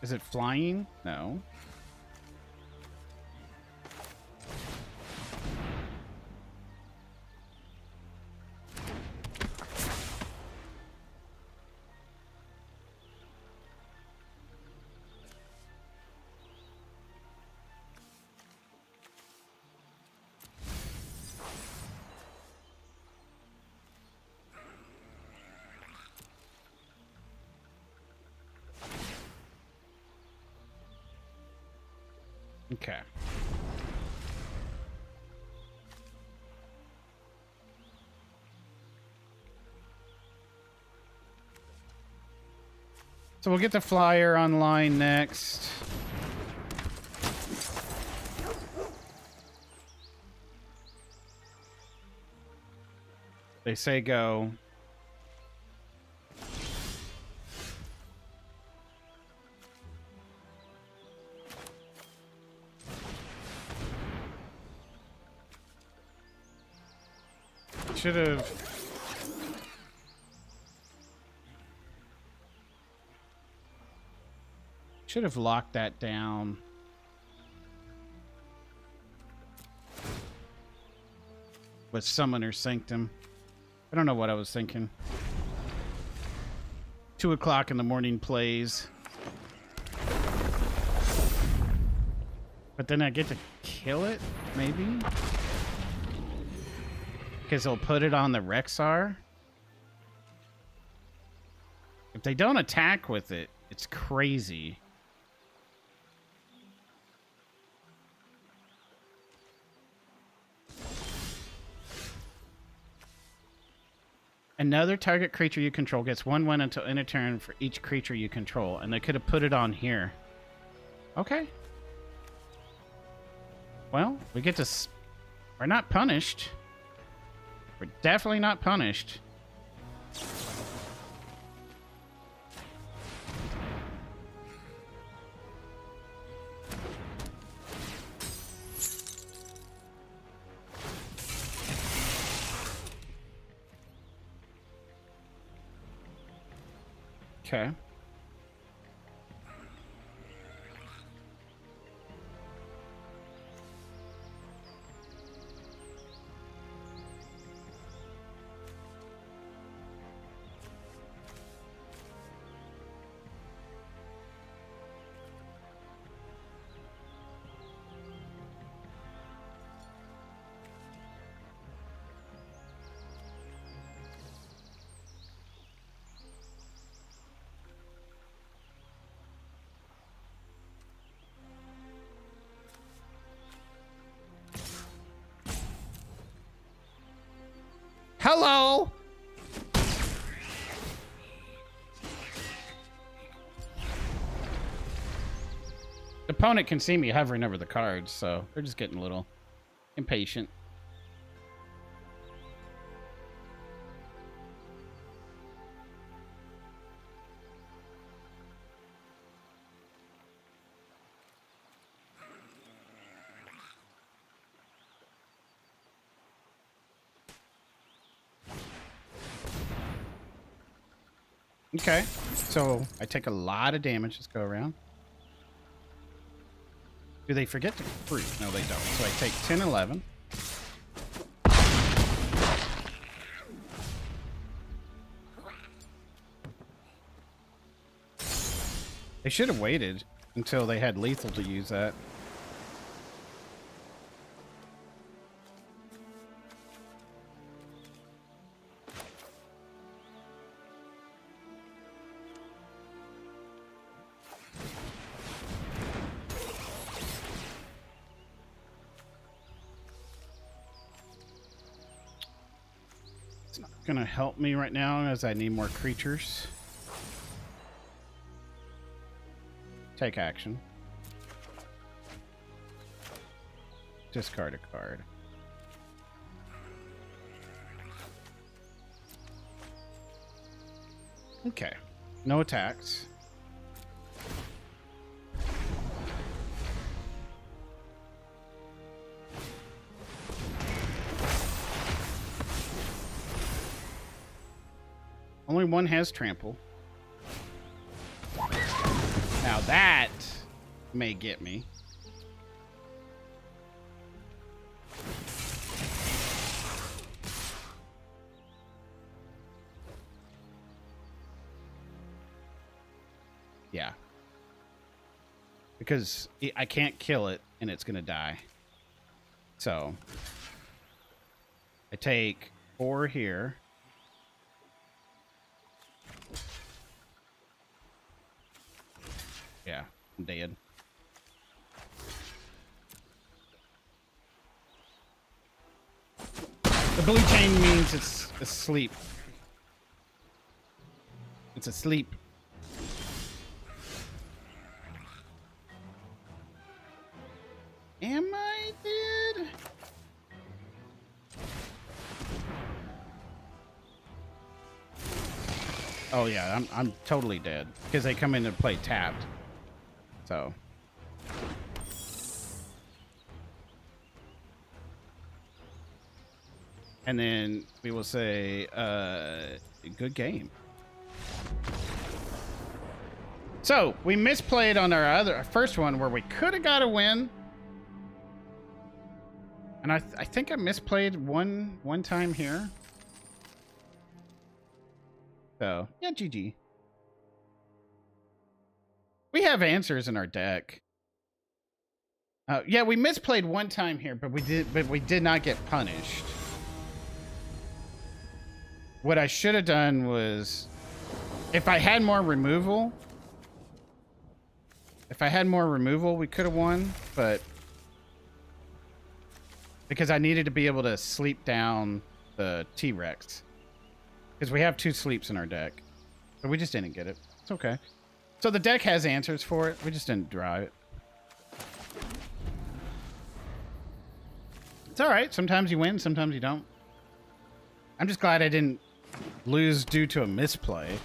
Is it flying? No. Okay. So we'll get the flyer online next. They say go. Should have locked that down. with Summoner Sanctum. I don't know what I was thinking. 2 o'clock in the morning plays. But then I get to kill it, maybe? Because they'll put it on the Rexar. If they don't attack with it, it's crazy. Another target creature you control gets 1/1 until end of turn for each creature you control. And they could have put it on here. Okay. Well, we get to... We're not punished. We're definitely not punished. Okay. Hello! The opponent can see me hovering over the cards, so they're just getting a little impatient. Okay, so I take a lot of damage. Let's go around. Do they forget to fruit? No, they don't. So I take 10, 11. They should have waited until they had lethal to use that. Gonna help me right now as I need more creatures. Take action. Discard a card. Okay. No attacks. Only one has trample. Now that may get me. Yeah. Because I can't kill it and it's going to die. So I take 4 here. Yeah, I'm dead. The blue chain means it's asleep. It's asleep. Am I dead? Oh yeah, I'm totally dead because they come in and play tapped. So and then we will say good game. So we misplayed on our first one where we could have got a win. And I think I misplayed one time here. So, yeah, GG. We have answers in our deck. Yeah, we misplayed one time here, but we did not get punished. What I should have done was, if I had more removal, we could have won, but because I needed to be able to sleep down the T-Rex. Because we have 2 sleeps in our deck. But we just didn't get it. It's okay. So the deck has answers for it. We just didn't draw it. It's alright. Sometimes you win, sometimes you don't. I'm just glad I didn't lose due to a misplay.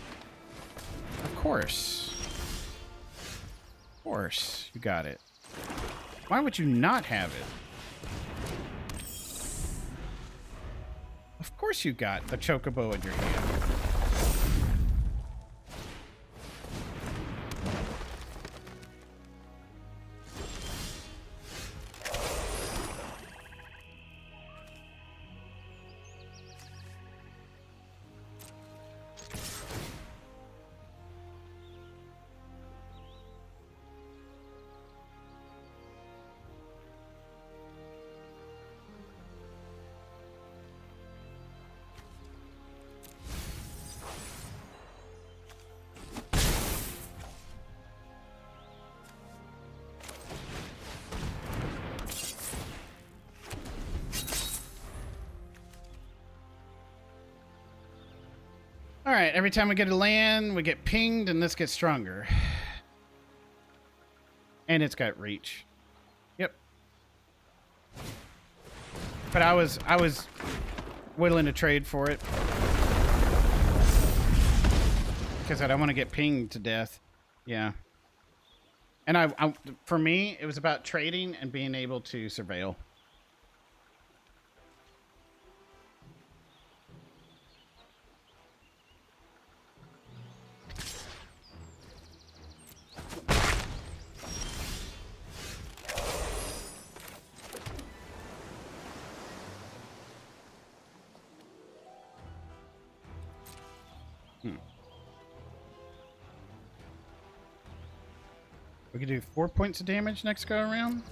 Of course. Of course. You got it. Why would you not have it? Of course you got the chocobo in your hand. All right, every time we get a land, we get pinged, and this gets stronger. And it's got reach. Yep. But I was willing to trade for it because I don't want to get pinged to death. Yeah. And for me, it was about trading and being able to surveil. We can do 4 points of damage next go around.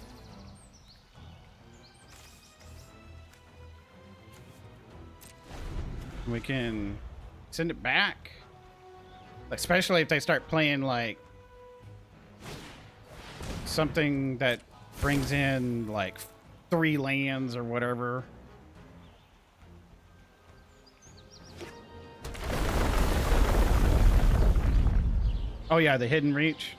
We can send it back. Especially if they start playing like something that brings in like 3 lands or whatever. Oh yeah, the hidden reach.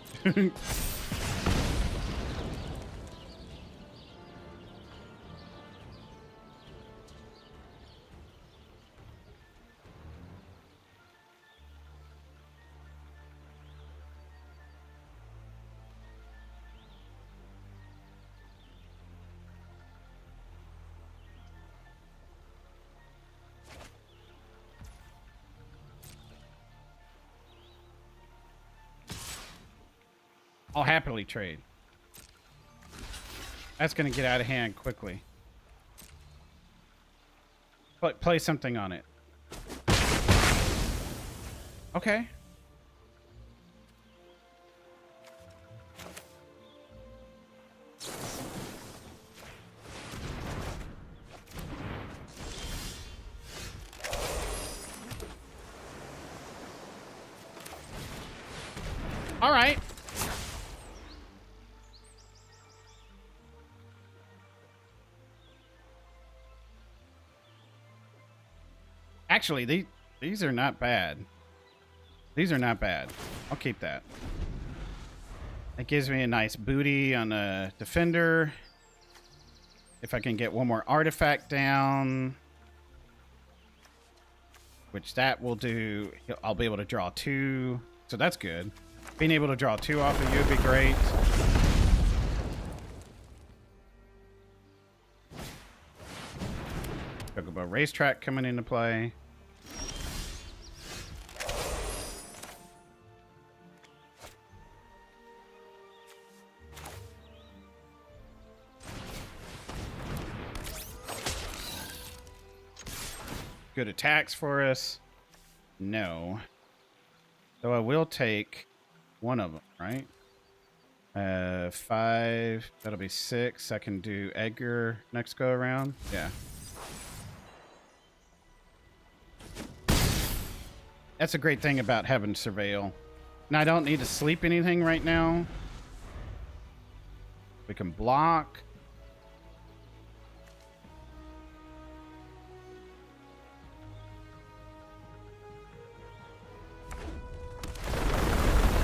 I'll happily trade. That's going to get out of hand quickly. Play something on it. Okay. All right. Actually, these are not bad. These are not bad. I'll keep that. That gives me a nice booty on a defender. If I can get one more artifact down, which that will do, I'll be able to draw 2. So that's good. Being able to draw 2 off of you would be great. Chocobo Racetrack coming into play. good attacks for us. No. So I will take one of them, right? 5. That'll be 6. I can do Edgar next go around. Yeah. That's a great thing about having Surveil. Now, I don't need to sleep anything right now. We can block.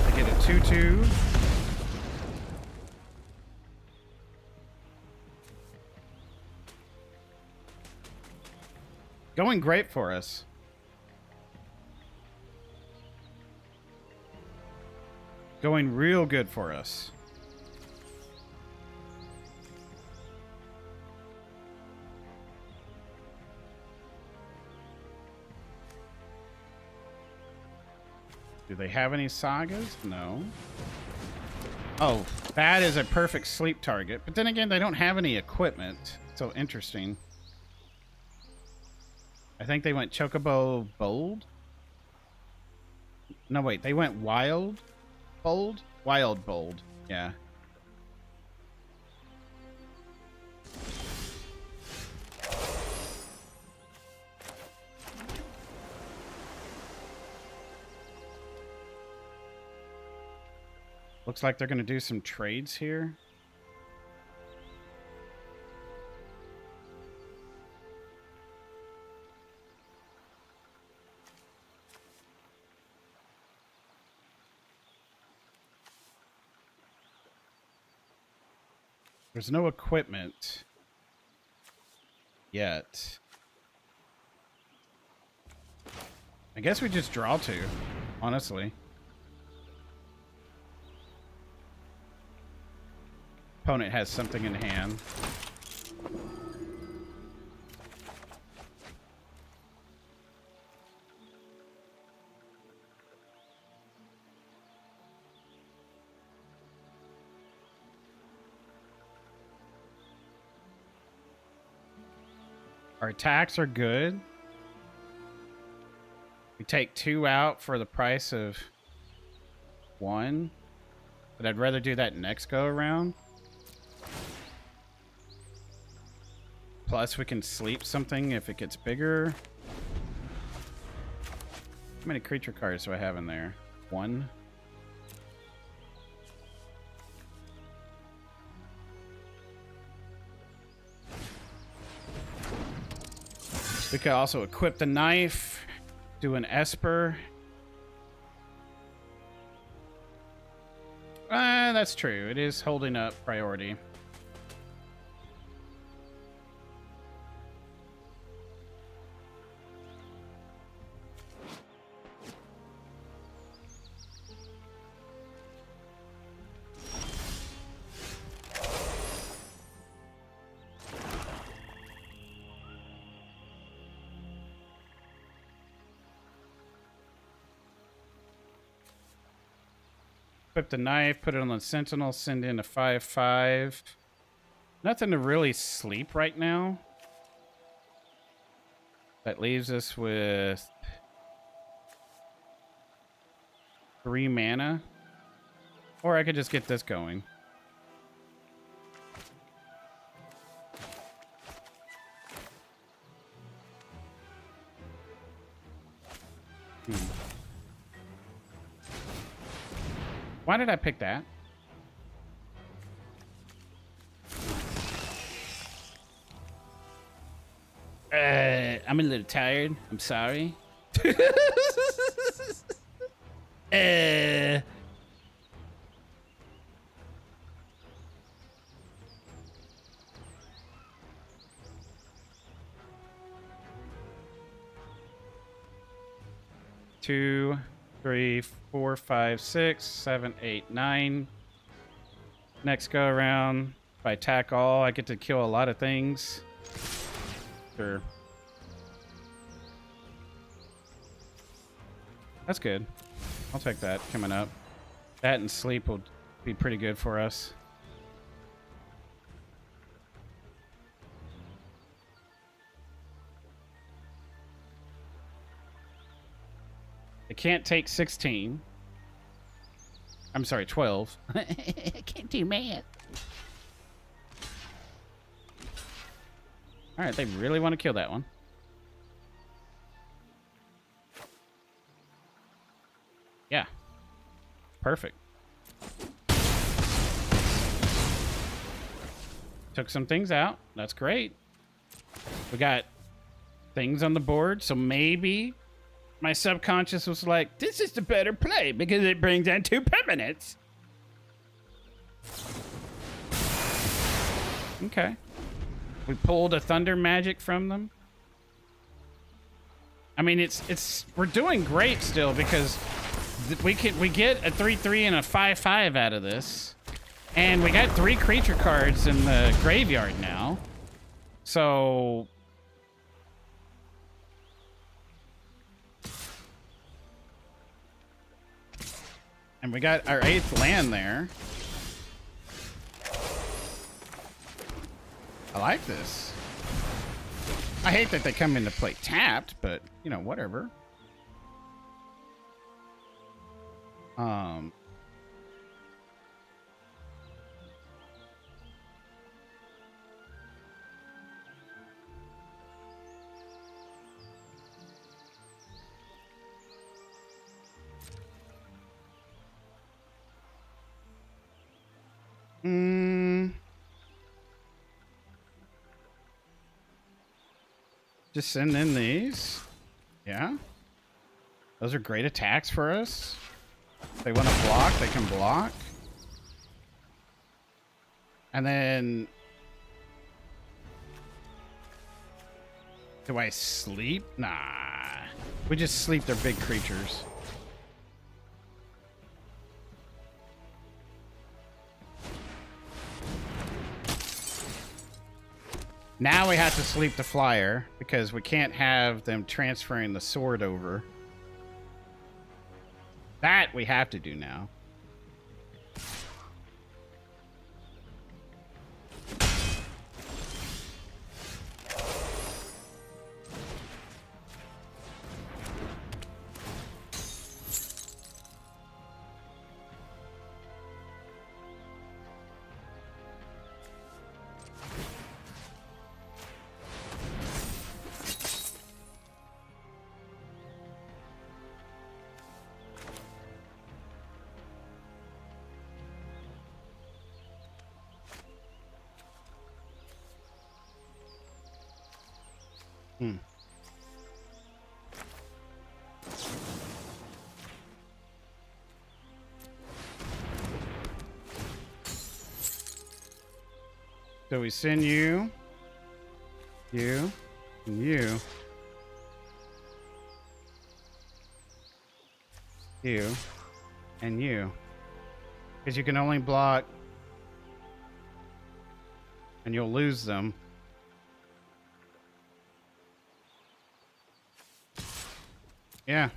I get a 2/2. Going great for us. Going real good for us. Do they have any sagas? No. Oh, that is a perfect sleep target. But then again, they don't have any equipment. So interesting. I think they went Chocobo Bold. No, wait. They went Wild Bold? Wild Bold. Yeah. Looks like they're going to do some trades here. There's no equipment yet. I guess we just draw 2, honestly. Opponent has something in hand. Our attacks are good. We take 2 out for the price of 1. But I'd rather do that next go around. Plus we can sleep something if it gets bigger. How many creature cards do I have in there? 1. We could also equip the knife, do an Esper. That's true. It is holding up priority. Equip the knife, put it on the sentinel, send in a 5/5. Nothing to really sleep right now. That leaves us with 3 mana. Or I could just get this going. Why did I pick that? I'm a little tired. I'm sorry. Two, 3, 4, 5, 6, 7, 8, 9. Next go around, if I attack all, I get to kill a lot of things. Sure. That's good. I'll take that coming up. That and sleep will be pretty good for us. It can't take 16. I'm sorry, 12. I can't do math. All right, they really want to kill that one. Yeah. Perfect. Took some things out. That's great. We got things on the board, so maybe my subconscious was like, this is the better play because it brings in 2 permanents. Okay. We pulled a thunder magic from them. I mean, we're doing great still because we get a 3/3 and a 5/5 out of this. And we got 3 creature cards in the graveyard now. So and we got our 8th land there. I like this. I hate that they come into play tapped, but you know, whatever. Just send in these. Yeah. Those are great attacks for us. If they want to block, they can block. And then... do I sleep? Nah. We just sleep their big creatures. Now we have to sleep the flyer because we can't have them transferring the sword over. That we have to do now. So we send you, and you, and you. Because you can only block, and you'll lose them. Yeah.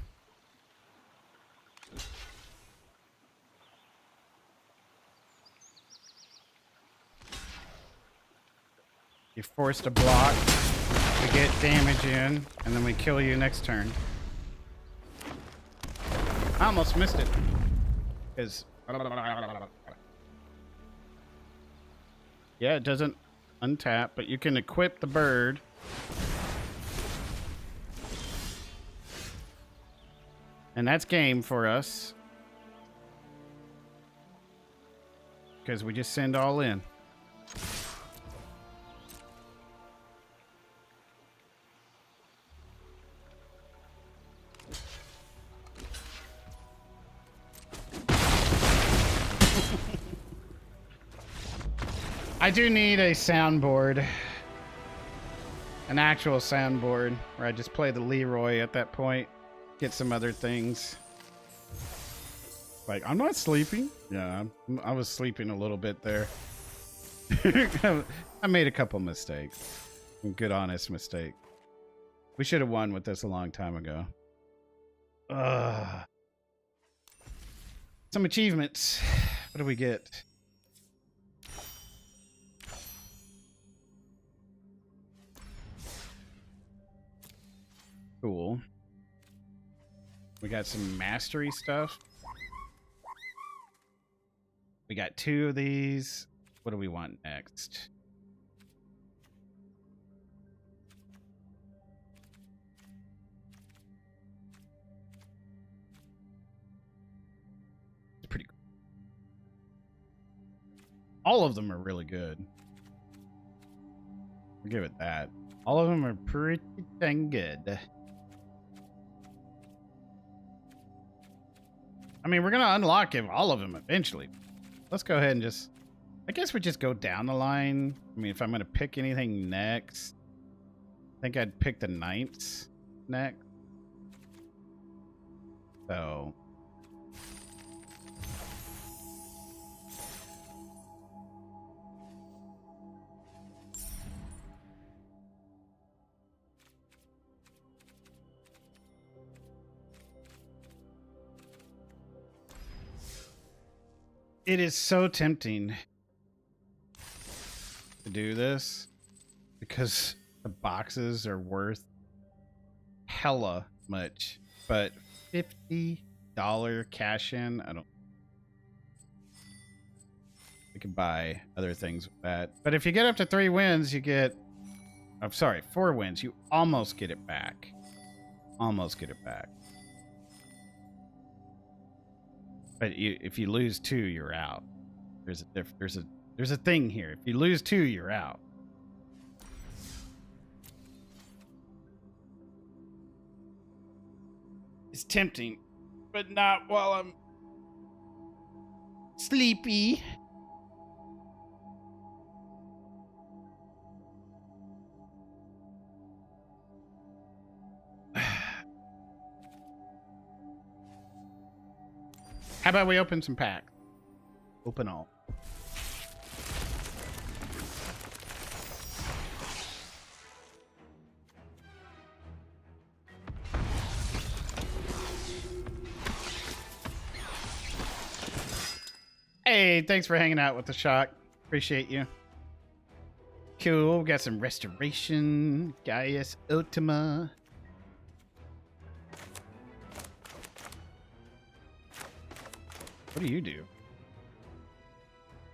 You're forced to block to get damage in, and then we kill you next turn. I almost missed it. Because... yeah, it doesn't untap, but you can equip the bird. And that's game for us. Because we just send all in. I do need a soundboard. An actual soundboard where I just play the Leroy at that point. Get some other things. Like, I'm not sleeping. Yeah, I was sleeping a little bit there. I made a couple mistakes. Good, honest mistake. We should have won with this a long time ago. Some achievements. What do we get? Cool. We got some mastery stuff. We got 2 of these. What do we want next? It's pretty cool. All of them are really good. I'll give it that. All of them are pretty dang good. I mean, we're going to unlock all of them eventually. Let's go ahead and just... I guess we just go down the line. I mean, if I'm going to pick anything next, I think I'd pick the Knights next. So... It is so tempting to do this because the boxes are worth hella much, but $50 cash in, I don't. We can buy other things with that. But if you get up to 3 wins, you get, I'm sorry, 4 wins, you almost get it back. Almost get it back. But if you lose 2, you're out. There's a thing here. If you lose 2, you're out. It's tempting, but not while I'm sleepy. How about we open some packs? Open all. Hey, thanks for hanging out with the Shock. Appreciate you. Cool. We got some Restoration. Gaius Ultima. What do you do?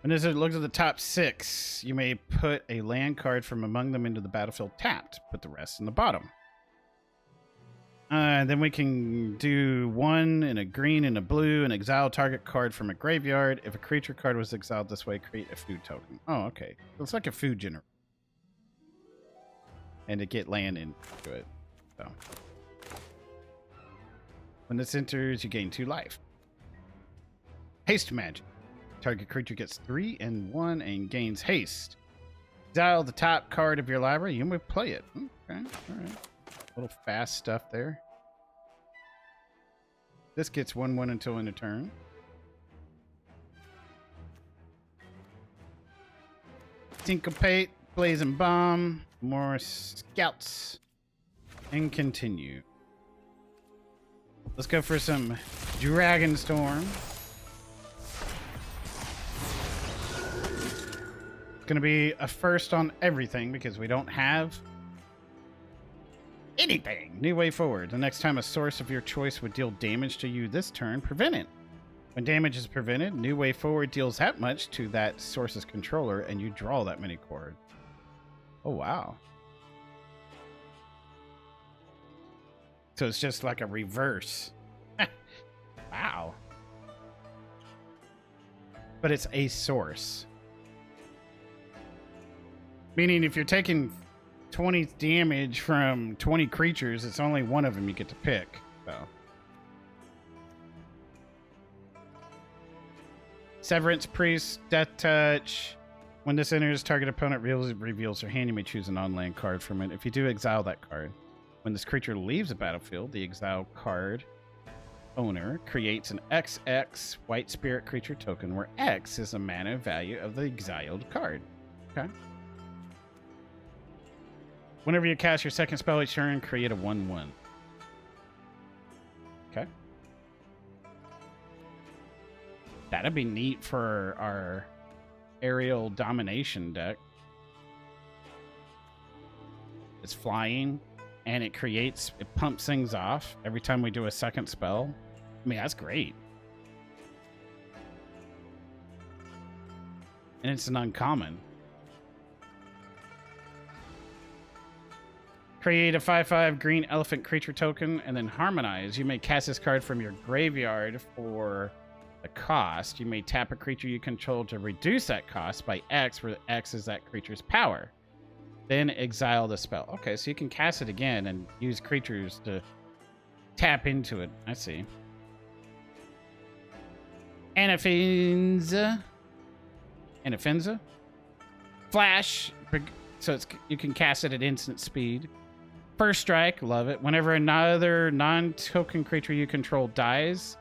When it looks at the top 6, you may put a land card from among them into the battlefield tapped. Put the rest in the bottom. Then we can do 1 in a green and a blue and exile target card from a graveyard. If a creature card was exiled this way, create a food token. Oh, okay. So it's like a food generator. And to get land into it. So when this enters, you gain 2 life. Haste magic. Target creature gets 3 and 1 and gains haste. Exile the top card of your library. You may play it. Okay, all right. Little fast stuff there. This gets 1/1 until end of turn. Syncopate, Blazing Bomb, more scouts, and continue. Let's go for some Dragon Storm. It's going to be a first on everything because we don't have anything. New way forward. The next time a source of your choice would deal damage to you this turn, prevent it. When damage is prevented, New Way Forward deals that much to that source's controller, and you draw that many cards. Oh, wow. So it's just like a reverse. Wow. But it's a source. Meaning if you're taking 20 damage from 20 creatures, it's only one of them you get to pick. So. Severance Priest, Death Touch. When this enters, target opponent reveals their hand. You may choose a non-land card from it. If you do, exile that card. When this creature leaves the battlefield, the exile card owner creates an XX white spirit creature token where X is the mana value of the exiled card. Okay. Whenever you cast your second spell each turn, create a 1/1. Okay. That'd be neat for our aerial domination deck. It's flying. and it pumps things off every time we do a second spell. I mean, that's great. And it's an uncommon. Create a 5/5 green elephant creature token and then harmonize. You may cast this card from your graveyard for the cost. You may tap a creature you control to reduce that cost by X, where X is that creature's power. Then exile the spell. Okay, so you can cast it again and use creatures to tap into it. I see. Anafenza. Flash. So you can cast it at instant speed. First strike, love it. Whenever another non-token creature you control dies,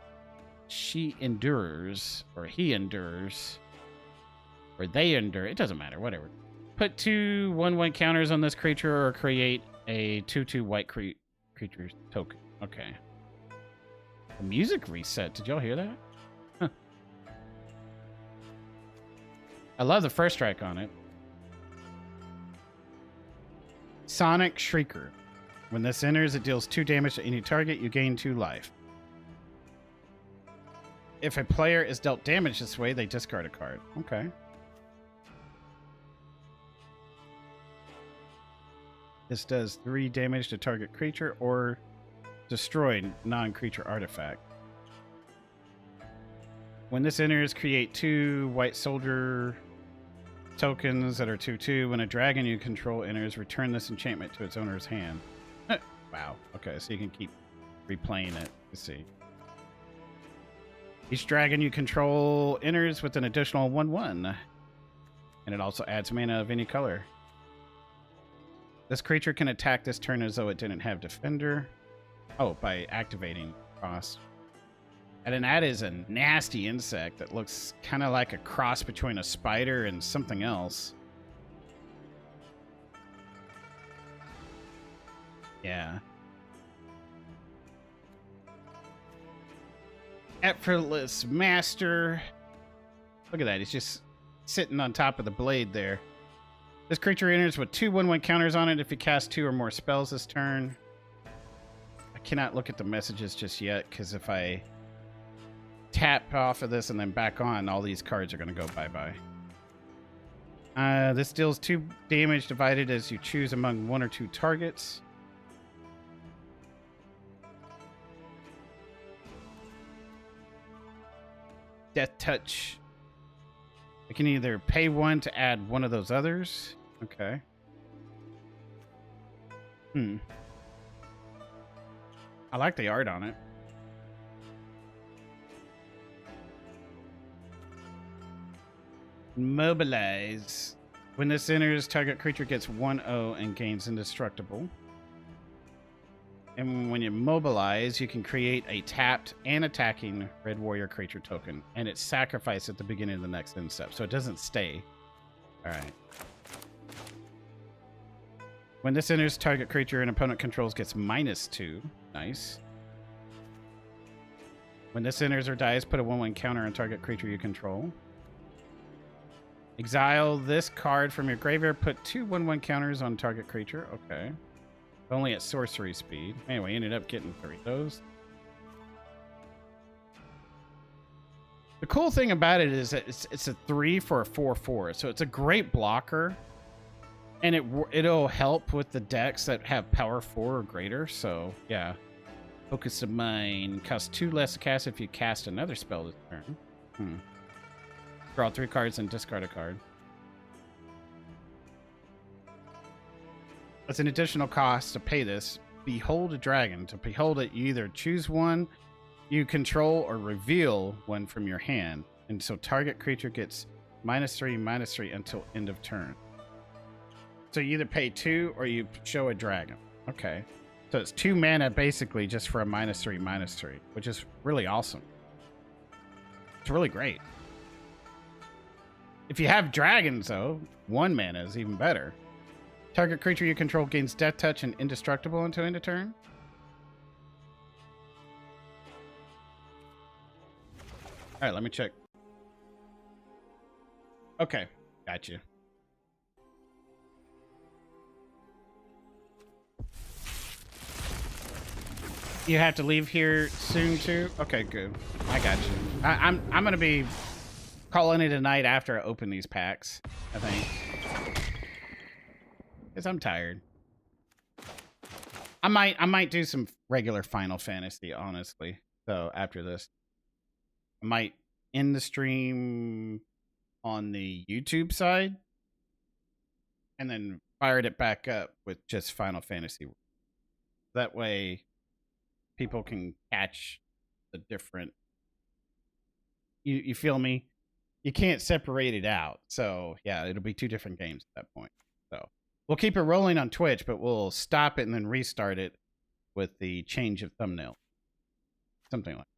she endures, or he endures, or they endure. It doesn't matter, whatever. Put 2 1/1 counters on this creature, or create a 2/2 white creature token. Okay. The music reset. Did y'all hear that? Huh. I love the first strike on it. Sonic Shrieker. When this enters, it deals 2 damage to any target. You gain 2 life. If a player is dealt damage this way, they discard a card. Okay. This does 3 damage to target creature or destroy non-creature artifact. When this enters, create 2 white soldier tokens that are 2/2. When a dragon you control enters, return this enchantment to its owner's hand. Wow. Okay, so you can keep replaying it. Let's see. Each dragon you control enters with an additional 1/1. And it also adds mana of any color. This creature can attack this turn as though it didn't have defender. Oh, by activating cost. And then that is a nasty insect that looks kind of like a cross between a spider and something else. Yeah. Effortless Master. Look at that. He's just sitting on top of the blade there. This creature enters with 2 1/1 counters on it if you cast 2 or more spells this turn. I cannot look at the messages just yet, because if I tap off of this and then back on, all these cards are going to go bye-bye. This deals 2 damage divided as you choose among 1 or 2 targets. Death Touch. I can either pay 1 to add one of those others. Okay. I like the art on it. Mobilize. When this enters, target creature gets 1/0 and gains indestructible. And when you mobilize, you can create a tapped and attacking Red Warrior creature token, and it's sacrificed at the beginning of the next end step, so it doesn't stay. All right. When this enters, target creature an opponent controls gets -2. Nice. When this enters or dies, put a 1/1 counter on target creature you control. Exile this card from your graveyard. Put 2 1/1 counters on target creature. Okay. Only at sorcery speed. Anyway, ended up getting 3 of those. The cool thing about it is that it's a 3 for a 4/4, so it's a great blocker, and it'll help with the decks that have power 4 or greater. So yeah, Focus of Mind costs 2 less to cast if you cast another spell this turn. Draw 3 cards and discard a card. As an additional cost to pay this, behold a dragon. To behold it, you either choose one you control or reveal one from your hand. And so target creature gets -3/-3 until end of turn. So you either pay 2 or you show a dragon. Okay. So it's 2 mana basically just for a -3/-3, which is really awesome. It's really great. If you have dragons, though, 1 mana is even better. Target creature you control gains Death Touch and Indestructible until end of turn. All right, let me check. Okay, got you. You have to leave here soon too? Okay, good. I got you. I'm gonna be calling it a night after I open these packs, I think. Because I'm tired. I might do some regular Final Fantasy, honestly. So after this. I might end the stream on the YouTube side and then fired it back up with just Final Fantasy. That way people can catch the different you feel me? You can't separate it out. So yeah, it'll be two different games at that point. So we'll keep it rolling on Twitch, but we'll stop it and then restart it with the change of thumbnail. Something like that.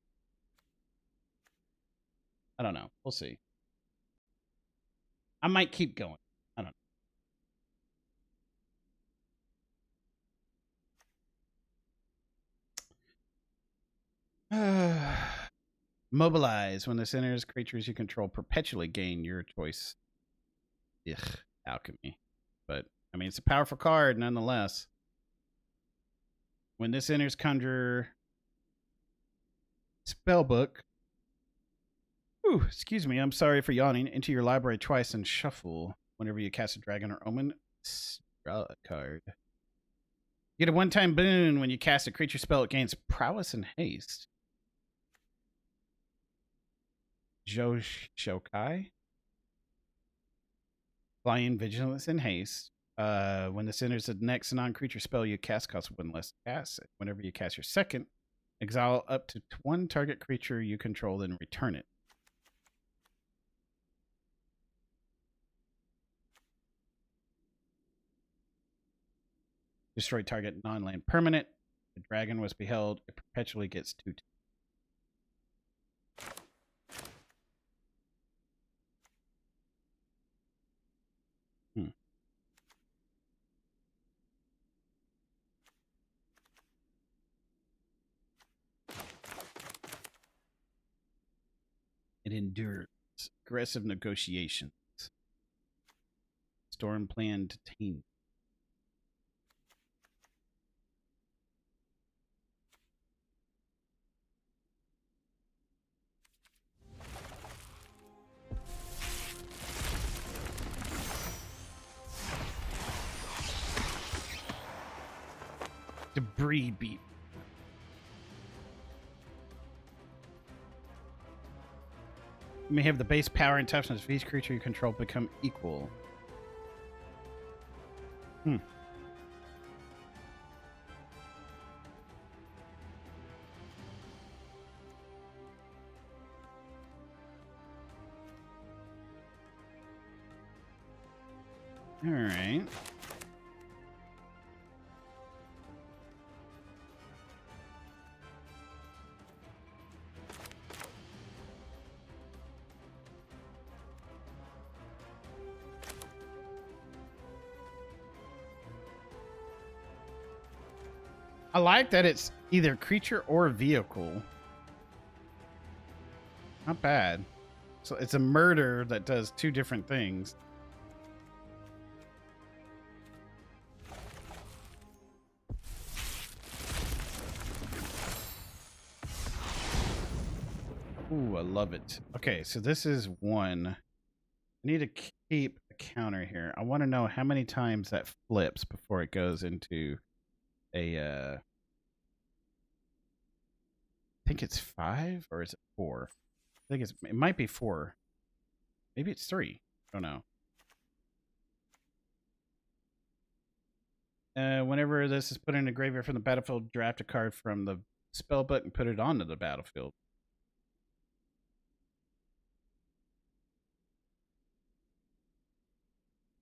I don't know. We'll see. I might keep going. I don't know. Mobilize. When this enters, creatures you control perpetually gain your choice. Ugh, alchemy. But, I mean, it's a powerful card nonetheless. When this enters, conjure spellbook. Ooh, excuse me, I'm sorry for yawning. Into your library twice and shuffle. Whenever you cast a dragon or omen, draw a card. You get a one-time boon when you cast a creature spell. It gains prowess and haste. Shokai. Flying, vigilance, and haste. When this enters the next non-creature spell you cast costs one less to cast it. Whenever you cast your second, exile up to one target creature you control, then return it. Destroy target non-land permanent. The dragon was beheld. It perpetually gets 2. It endures. Aggressive negotiations. Storm plan detained. Debris beat. You may have the base power and toughness of each creature you control become equal. All right. I like that it's either creature or vehicle. Not bad. So it's a murder that does two different things. Ooh, I love it. Okay, so this is one. I need to keep a counter here. I want to know how many times that flips before it goes into a I think it's 5 or is it 4? I think it might be 4. Maybe it's 3. I don't know. Whenever this is put in a graveyard from the battlefield, draft a card from the spell book and put it onto the battlefield.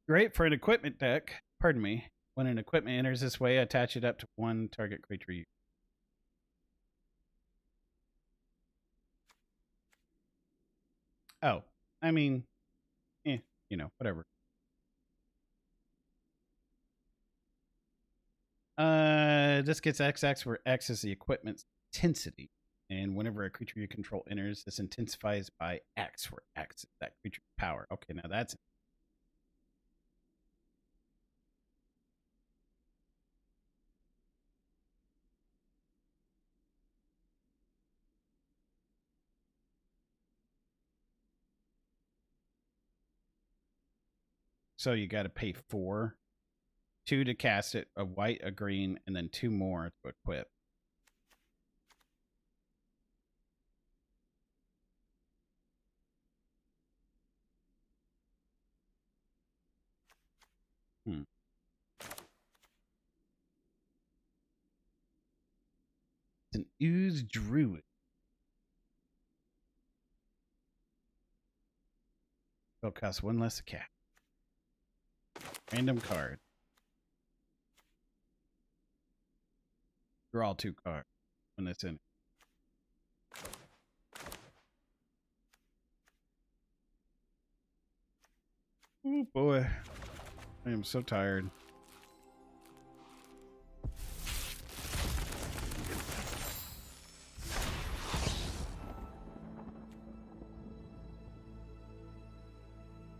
Great for an equipment deck. Pardon me. When an equipment enters this way, attach it up to one target creature you. Oh, I mean, you know, whatever. This gets XX where X is the equipment's intensity. And whenever a creature you control enters, this intensifies by X, where X is that creature's power. Okay, now that's So you got to pay 4. 2 to cast it, a white, a green, and then 2 more to equip. It's an ooze druid. It'll cost 1 less to cast. Random card. Draw 2 cards when it's in it. Oh boy. I am so tired.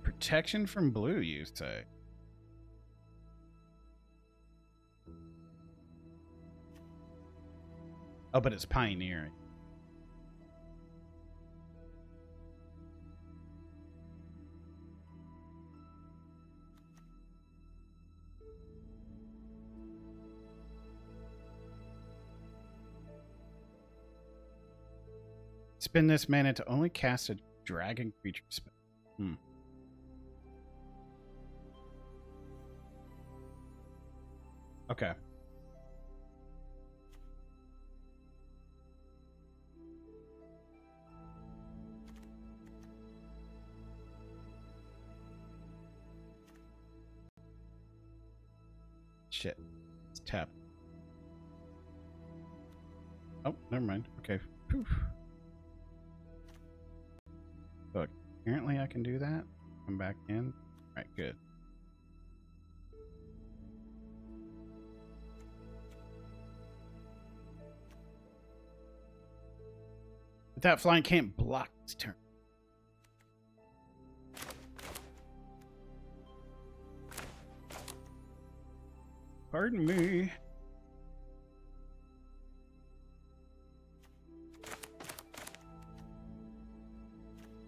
Protection from blue, you say? Oh, but it's pioneering. Spend this mana to only cast a dragon creature spell. Okay. Shit. It's tapped. Oh, never mind. Okay. Whew. So apparently I can do that. Come back in. Alright, good. But that flying can't block this turn. Pardon me.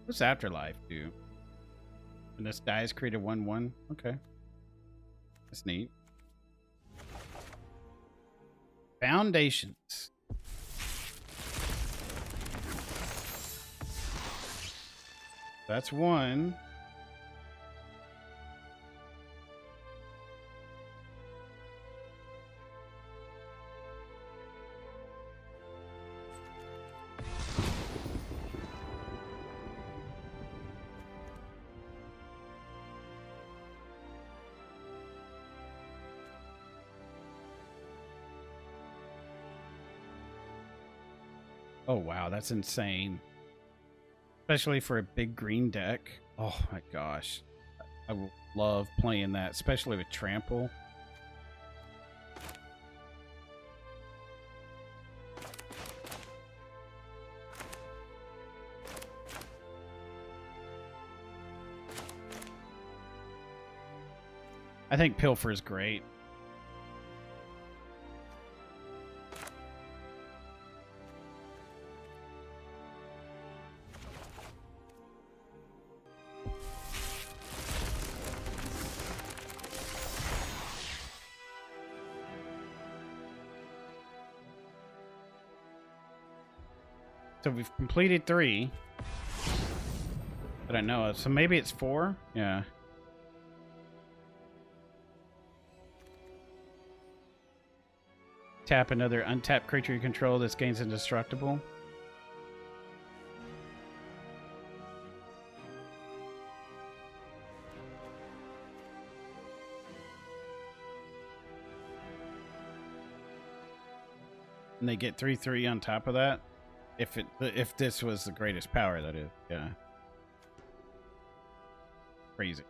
What's Afterlife do? When this dies, create a 1/1. Okay. That's neat. Foundations. That's 1. Oh, wow. That's insane. Especially for a big green deck. Oh, my gosh. I will love playing that, especially with Trample. I think Pilfer is great. So we've completed 3 that I know of. So maybe it's 4? Yeah. Tap another untapped creature you control. This gains indestructible. And they get 3/3 on top of that. If this was the greatest power, that is. Yeah. Crazy.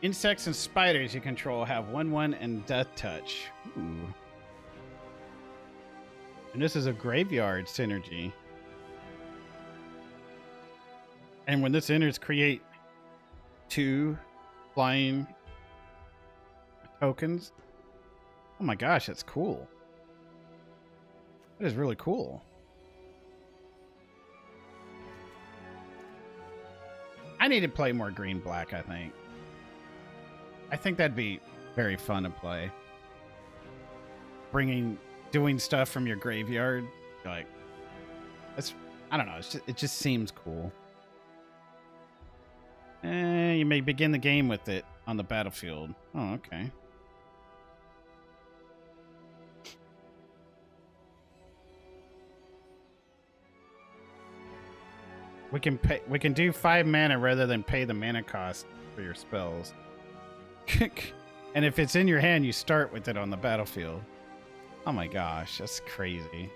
Insects and spiders you control have 1/1 and Death Touch. Ooh. And this is a graveyard synergy. And when this enters, create 2 flying tokens. Oh my gosh, that's cool. That is really cool. I need to play more green black, I think. I think that'd be very fun to play. Doing stuff from your graveyard, like I don't know, it just seems cool. You may begin the game with it on the battlefield. Oh, okay. We can do 5 mana rather than pay the mana cost for your spells. And if it's in your hand, you start with it on the battlefield. Oh my gosh, that's crazy.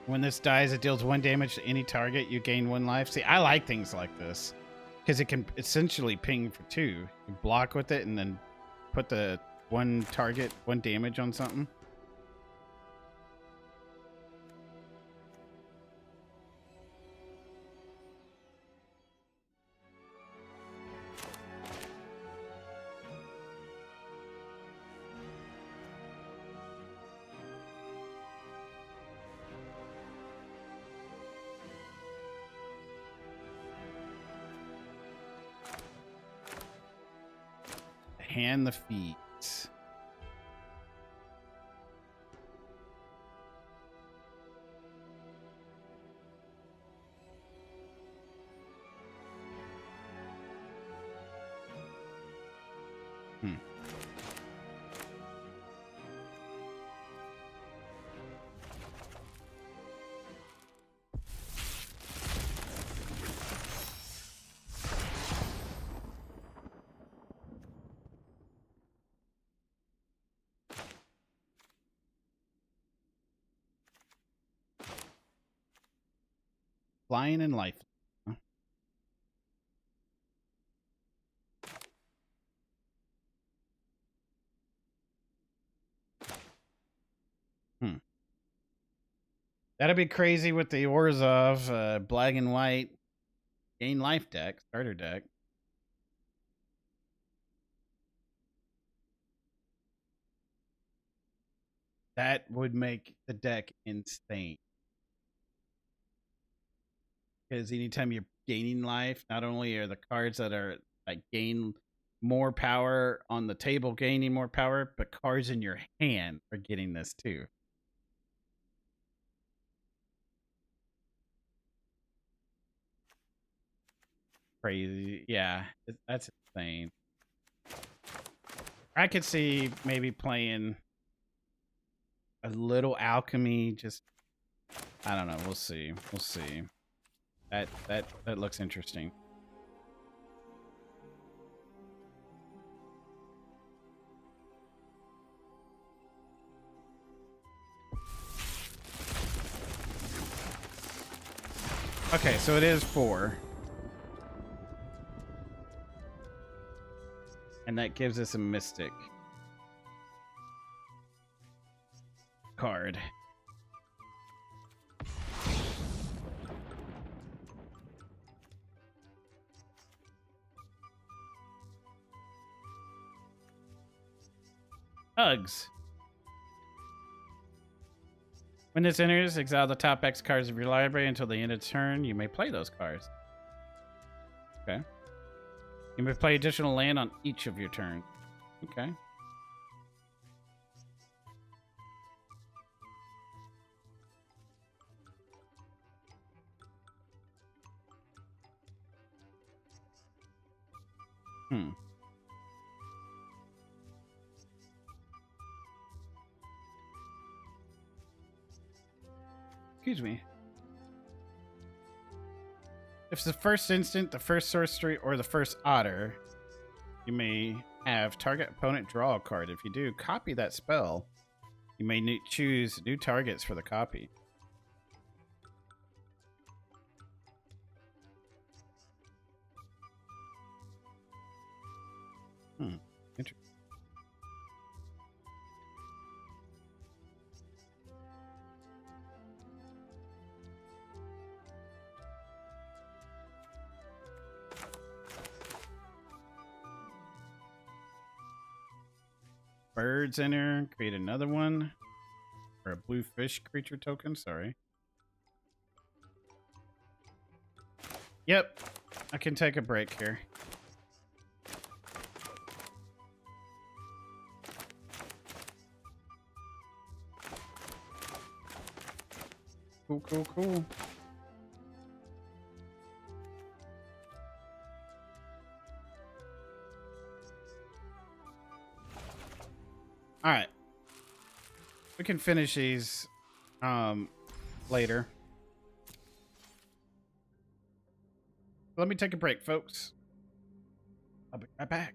When this dies, it deals 1 damage to any target. You gain 1 life. See, I like things like this because it can essentially ping for 2. You block with it and then put the 1 target, 1 damage on something. Hand the feet. Flying and life. That'd be crazy with the Orzhov black and white gain life deck, starter deck. That would make the deck insane. Because anytime you're gaining life, not only are the cards that are like gain more power on the table gaining more power, but cards in your hand are getting this too. Crazy. Yeah, that's insane. I could see maybe playing a little alchemy. Just, I don't know. We'll see. We'll see. That looks interesting. Okay, so it is 4. And that gives us a mystic card. Uggs. When this enters, exile the top X cards of your library until the end of turn. You may play those cards. Okay. You may play additional land on each of your turns. Okay. Excuse me. If it's the first instant, the first sorcery, or the first otter, you may have target opponent draw a card. If you do, copy that spell. You may choose new targets for the copy. Interesting. Birds enter. Create another one. Or a blue fish creature token. Sorry. Yep. I can take a break here. Cool, cool, cool. All right. We can finish these later. Let me take a break, folks. I'll be right back.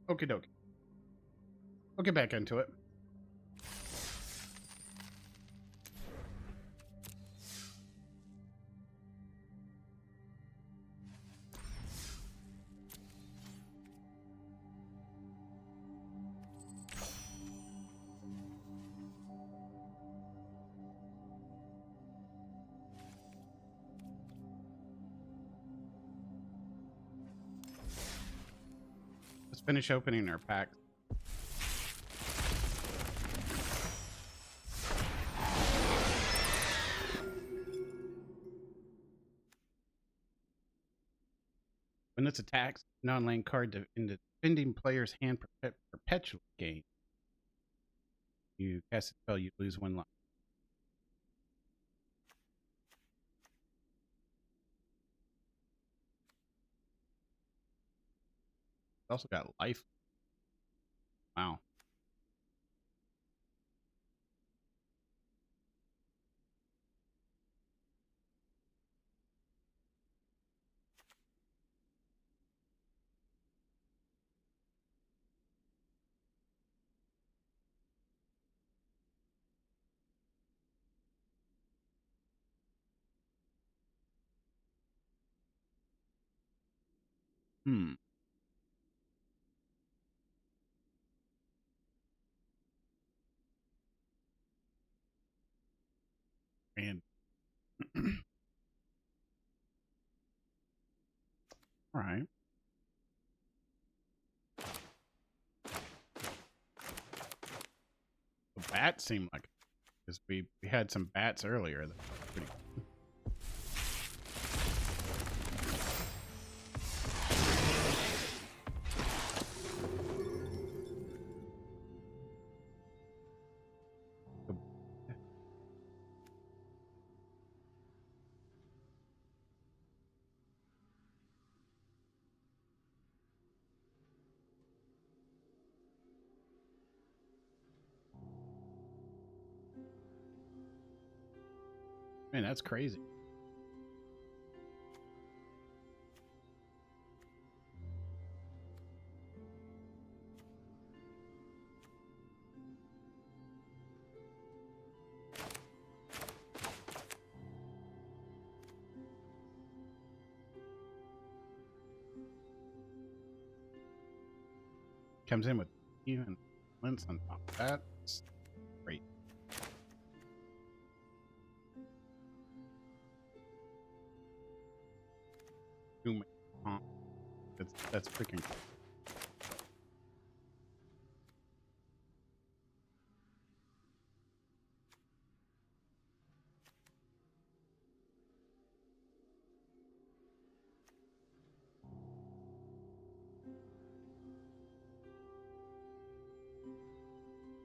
Okie dokie. We'll get back into it. Let's finish opening our packs. When this attacks, non-land card in the defending player's hand perpetually gain. You cast a spell, you lose 1 life. It's also got life. Wow. Hmm. And all right. The bats seem like, because we had some bats earlier. That was pretty cool. Man, that's crazy. Comes in with even links on top of that. It's great. Boom. That's freaking cool.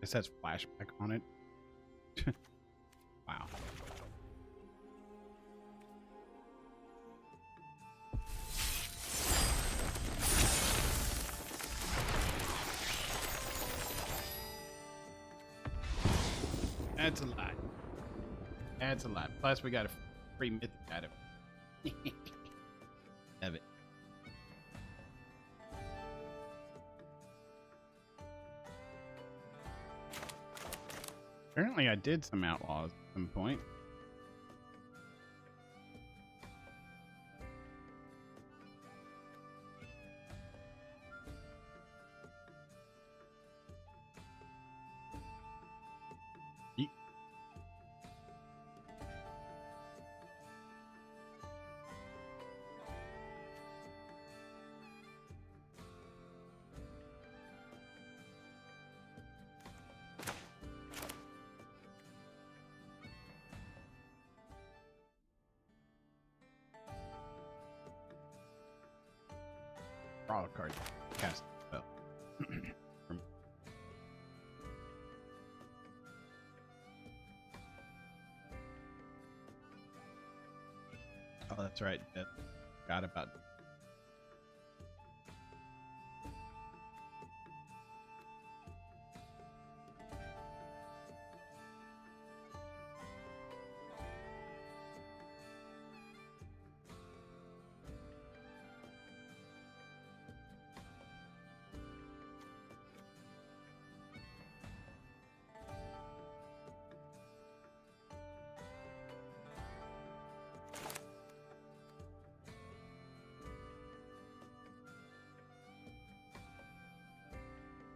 It says flashback on it. Wow. That's a lot. That's a lot. Plus, we got a free mythic out of it. Love it. Apparently, I did some outlaws at some point. Yeet. Draw a card. Cast a spell. Oh, that's right. I forgot about.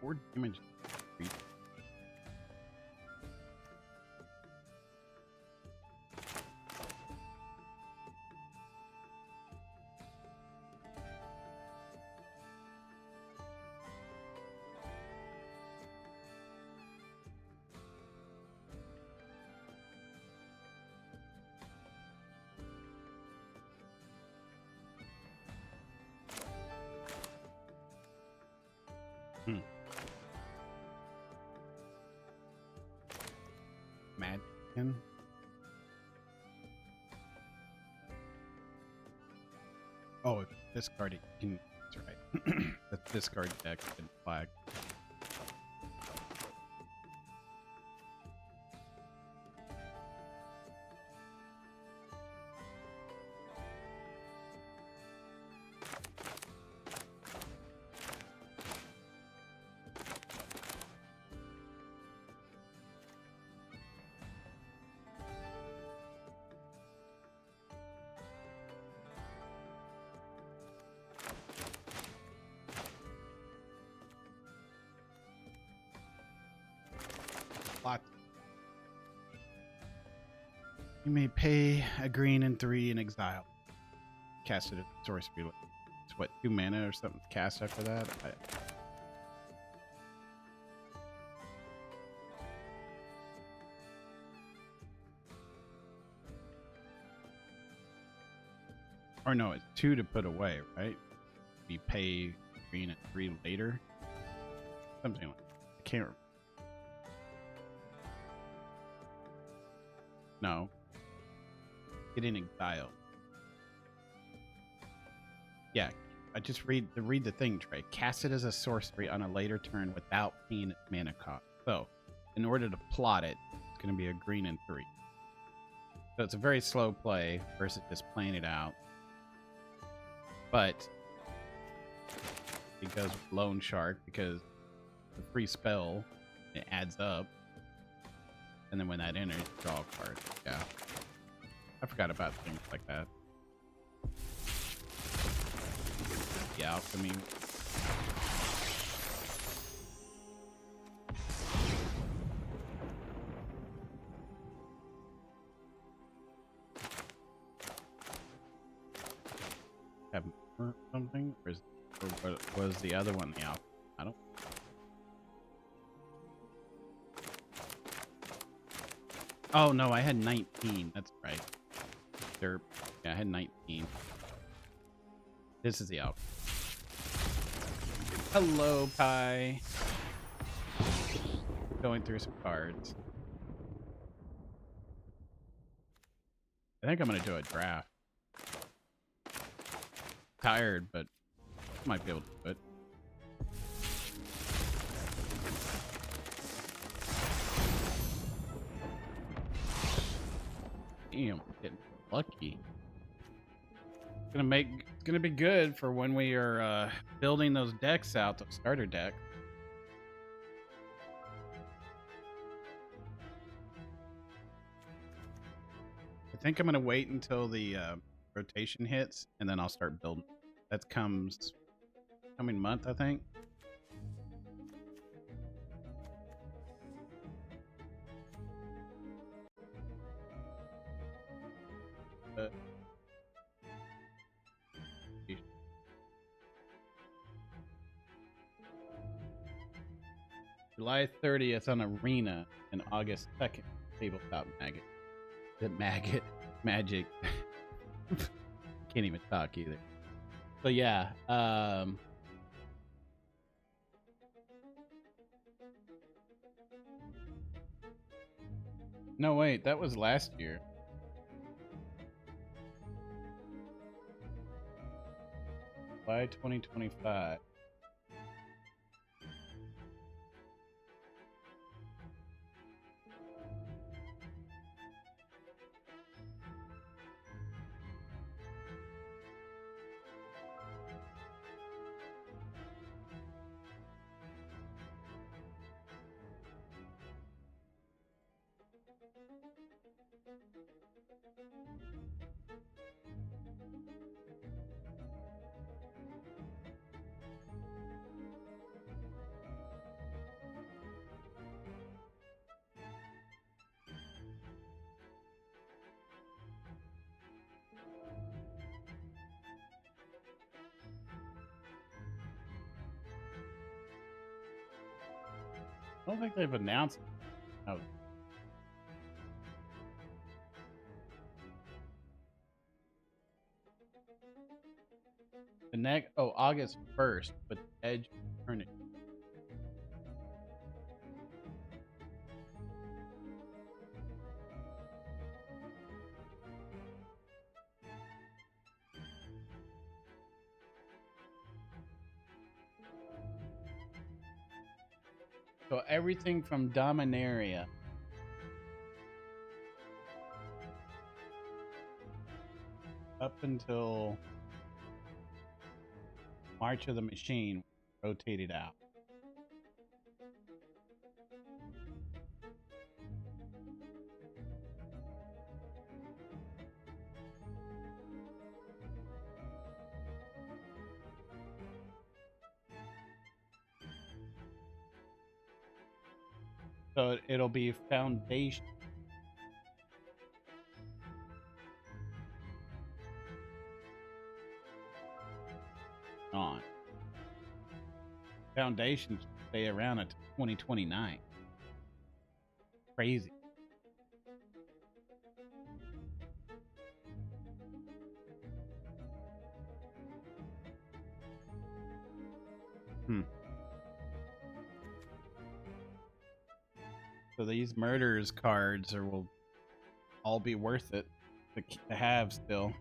4 damage. Magic. Oh, discard it. That's right. The discard deck and flag. Lot. You may pay a green and 3 in exile. Cast it at sorcery. It's what, 2 mana or something? Cast after that. Or no, it's 2 to put away, right? You pay green and 3 later. Something like that. I can't remember. No. Get in exile. Yeah, I just read the thing, Trey. Cast it as a sorcery on a later turn without paying its mana cost. So, in order to plot it, it's going to be a green and 3. So it's a very slow play versus just playing it out. But it goes with Loan Shark because the free spell, it adds up. And then when that enters, draw a card. Yeah. I forgot about things like that. The alchemy. Have something? Or what was the other one? The alchemy? I don't. Oh no, I had 19. That's right. Yeah, I had 19. This is the alpha. Hello, Pi. Going through some cards. I think I'm gonna do a draft. Tired, but might be able to do it. Damn, getting lucky. It's gonna be good for when we are building those decks out, the starter deck. I think I'm gonna wait until the rotation hits, and then I'll start building. That comes coming month, I think. July 30th on Arena and August 2nd, Tabletop Magic. Magic. Can't even talk either. So yeah, no wait, that was last year. July 2025. I don't think they've announced. Oh, the next. Oh, August 1st, but Edge tournament. So everything from Dominaria up until March of the Machine rotated out. So it'll be Foundation. On. Foundation should stay around until 2029. Crazy. So these murders cards will all be worth it to have still.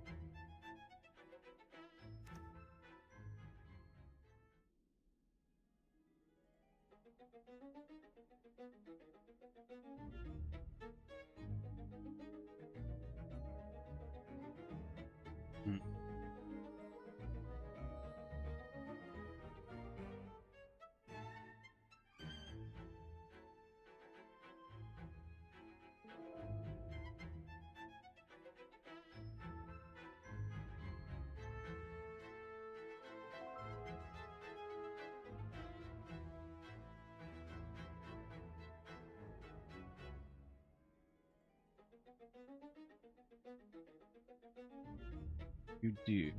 You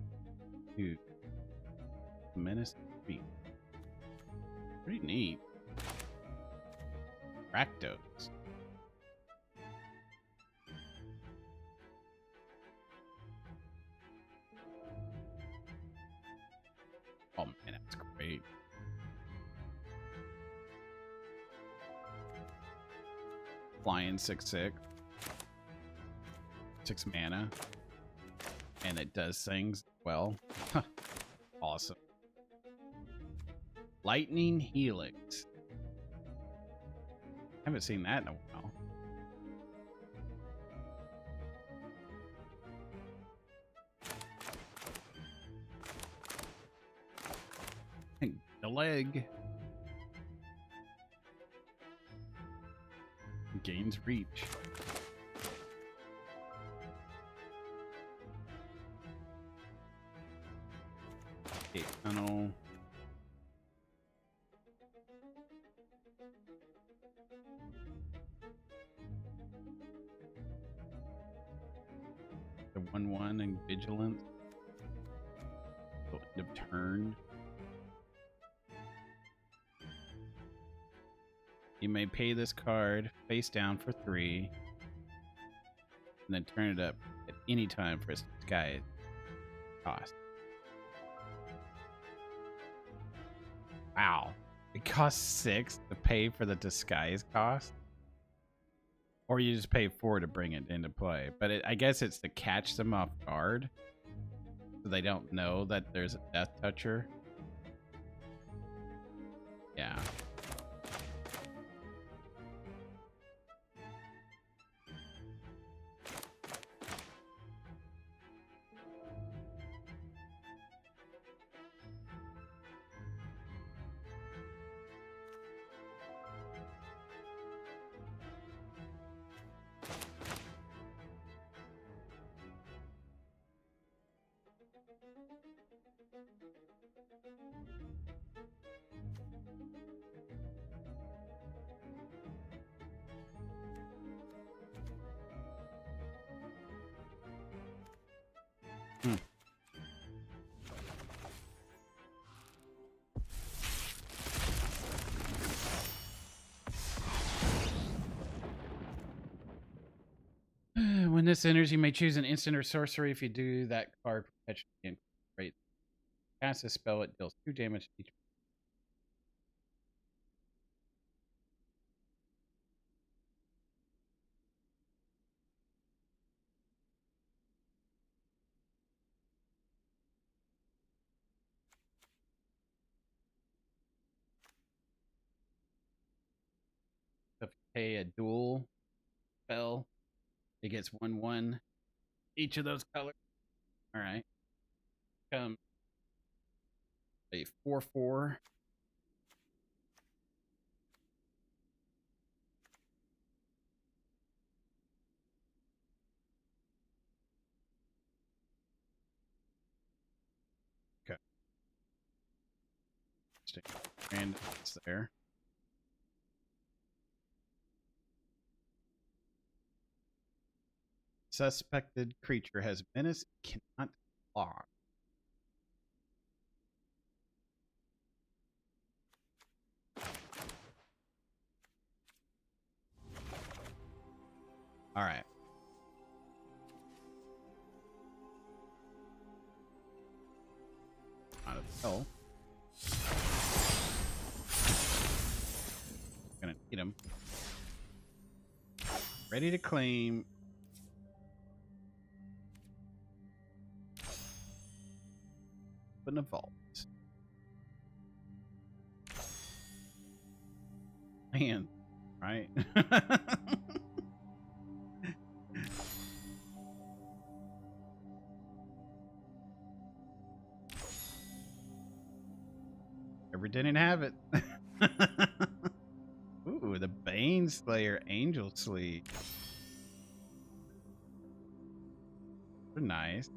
do. Menace Beat. Pretty neat. Rakdos. Oh man, that's great. Flying 6/6. 6 mana. And it does things well. Awesome. Lightning Helix. Haven't seen that in a while. The leg gains reach. Okay, tunnel. The 1/1 and vigilance. So end of turn. You may pay this card face down for 3, and then turn it up at any time for its disguise cost. Wow. It costs 6 to pay for the disguise cost? Or you just pay 4 to bring it into play. But I guess it's to catch them off guard, so they don't know that there's a Death Toucher. Yeah. When this enters, you may choose an instant or sorcery. If you do, that card perpetually incorporates. Cast a spell, it deals 2 damage to each. So if you pay a dual spell, it gets 1/1 each of those colors. All right. Come a 4/4. Okay. Stick randoms there. Suspected creature has menace, cannot block. All right. Out of the hell. Gonna need him. Ready to claim. Open a vault. Man, right? Ever didn't have it. Ooh, the Baneslayer Angel Sleeve. They're nice.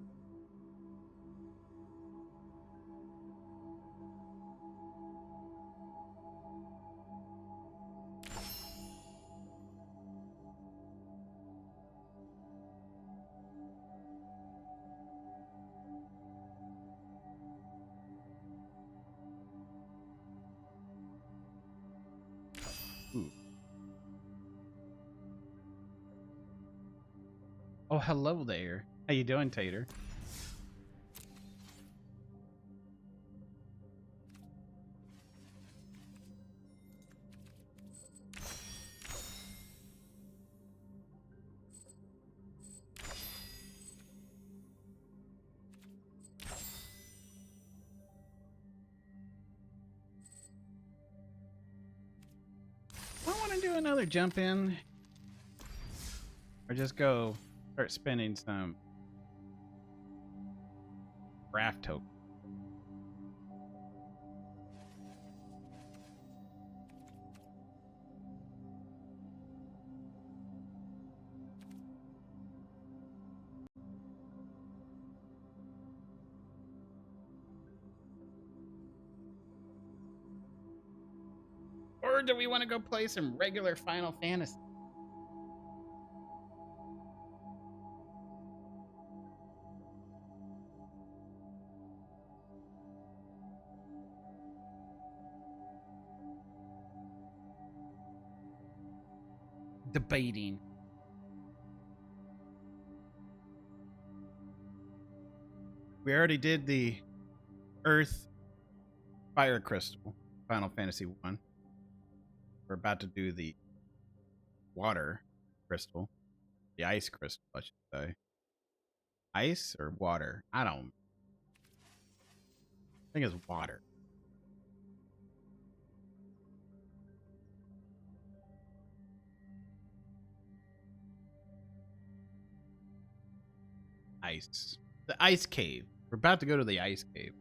Ooh. Oh, hello there. How you doing, Tater? I want to do another jump in. Or just go start spending some draft token. Or do we want to go play some regular Final Fantasy? Debating. We already did the Earth Fire Crystal, Final Fantasy 1. We're about to do the Water Crystal. The Ice Crystal, I should say. Ice or water? I think it's water. Ice. The Ice Cave. We're about to go to the Ice Cave.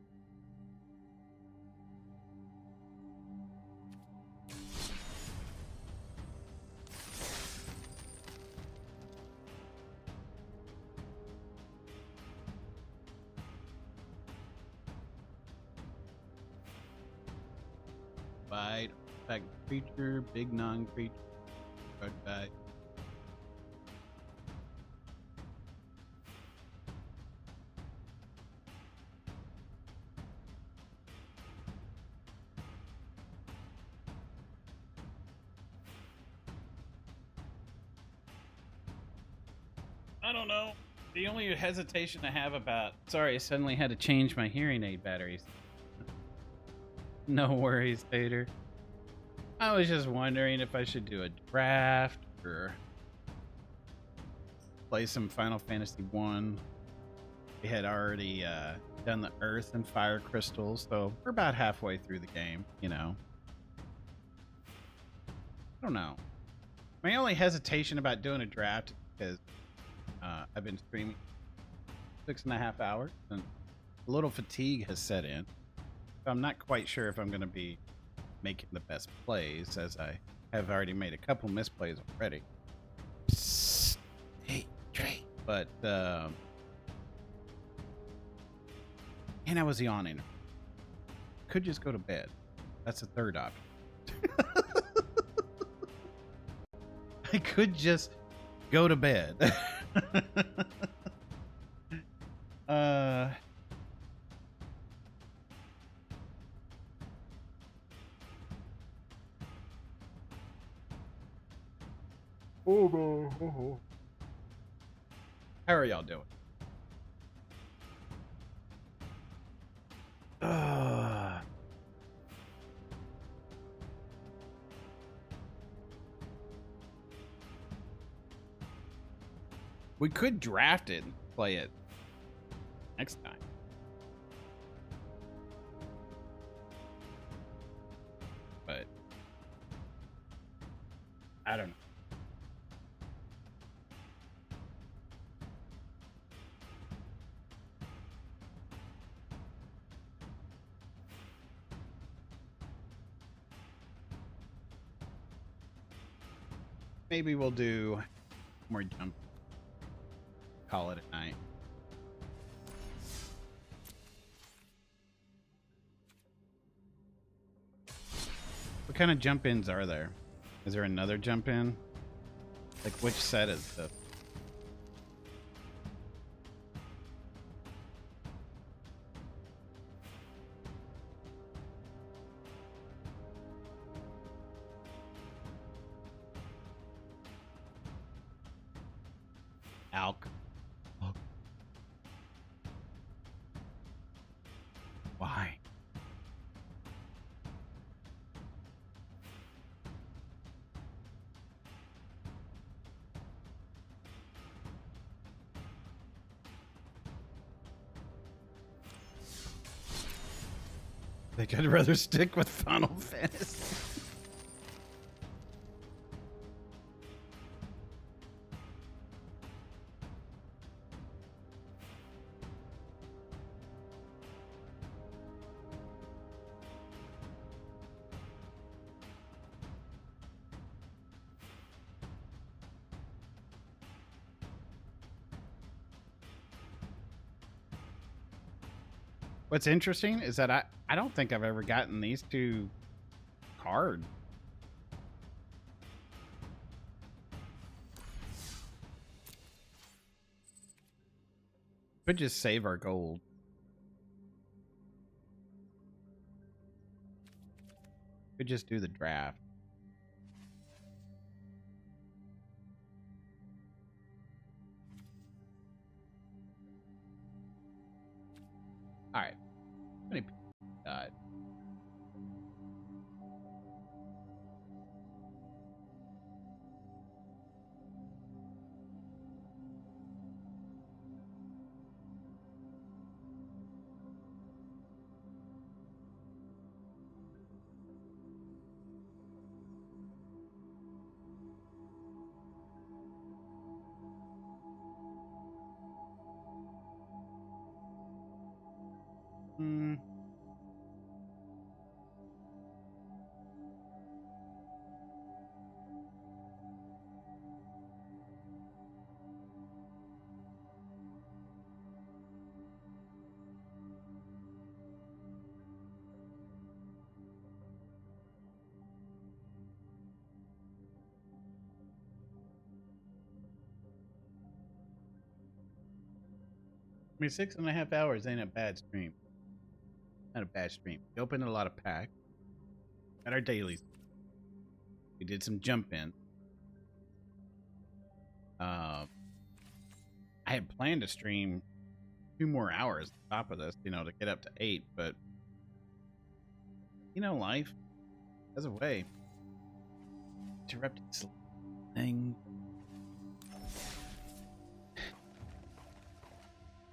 Bite, attack creature, big non-creature, bite. I don't know. The only hesitation I have about... Sorry, I suddenly had to change my hearing aid batteries. No worries, Tater. I was just wondering if I should do a draft or play some Final Fantasy 1. We had already done the Earth and Fire crystals, so we're about halfway through the game, you know. I don't know. My only hesitation about doing a draft is because I've been streaming 6.5 hours and a little fatigue has set in. So I'm not quite sure if I'm going to be making the best plays, as I have already made a couple misplays already. Psst. Hey, Trey. But, and I was yawning. Could just go to bed. That's the third option. I could just go to bed. How are y'all doing? We could draft it and play it next time. But I don't know. Maybe we'll do more jump. Call it a night. What kind of jump ins are there? Is there another jump in? Like, which set is this? Alk. Why? I think I'd rather stick with Final Fantasy. What's interesting is that I don't think I've ever gotten these two cards. Could just save our gold. Could just do the draft. All right. How many people died? Hmm. I mean, 6.5 hours ain't a bad stream. Not a bad stream. We opened a lot of packs. At our dailies. We did some jump in. I had planned to stream 2 more hours on top of this, you know, to get up to 8, but you know, life has a way. Interrupted thing.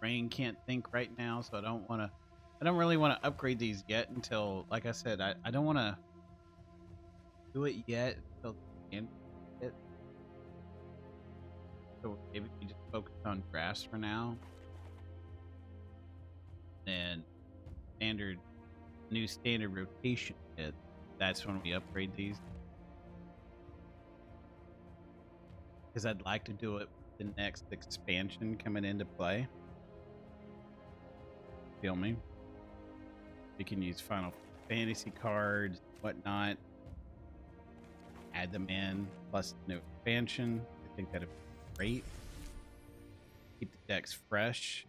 Brain can't think right now, so I don't really want to upgrade these yet until, like I said, I don't want to do it yet until the end of it. So maybe we just focus on drafts for now. And new standard rotation hit. That's when we upgrade these. Because I'd like to do it with the next expansion coming into play. Feel me? You can use Final Fantasy cards, whatnot. Add them in, plus the new expansion. I think that'd be great. Keep the decks fresh.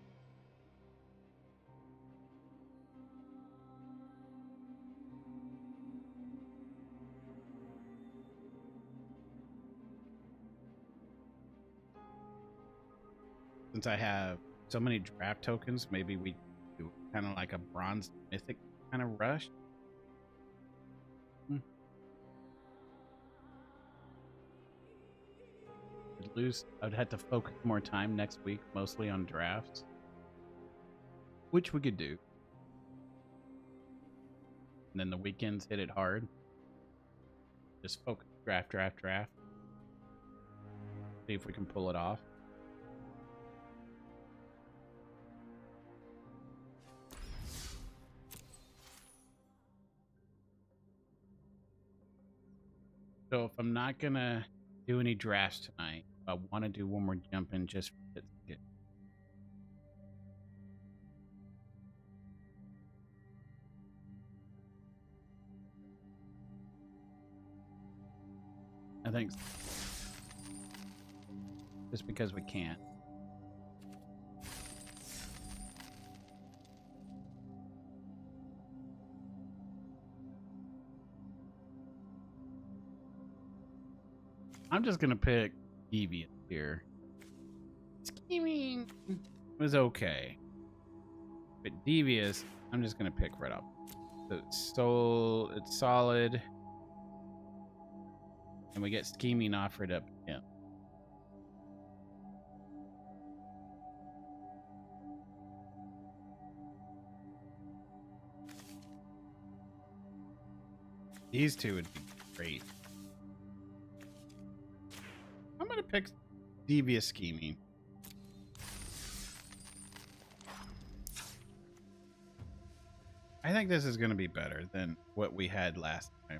Since I have so many draft tokens, maybe we do kind of like a bronze mythic kind of rush. I'd have to focus more time next week, mostly on drafts, which we could do. And then the weekends hit it hard. Just focus draft. See if we can pull it off. So if I'm not gonna do any drafts tonight, I want to do one more jump in just for it. I think so. Just because we can. I'm just gonna pick Deviant here. Scheming was okay, but Devious, I'm just gonna pick right up. So it's solid, and we get Scheming offered up again. These two would be great. I'm gonna pick Devious Scheming. I think this is gonna be better than what we had last time.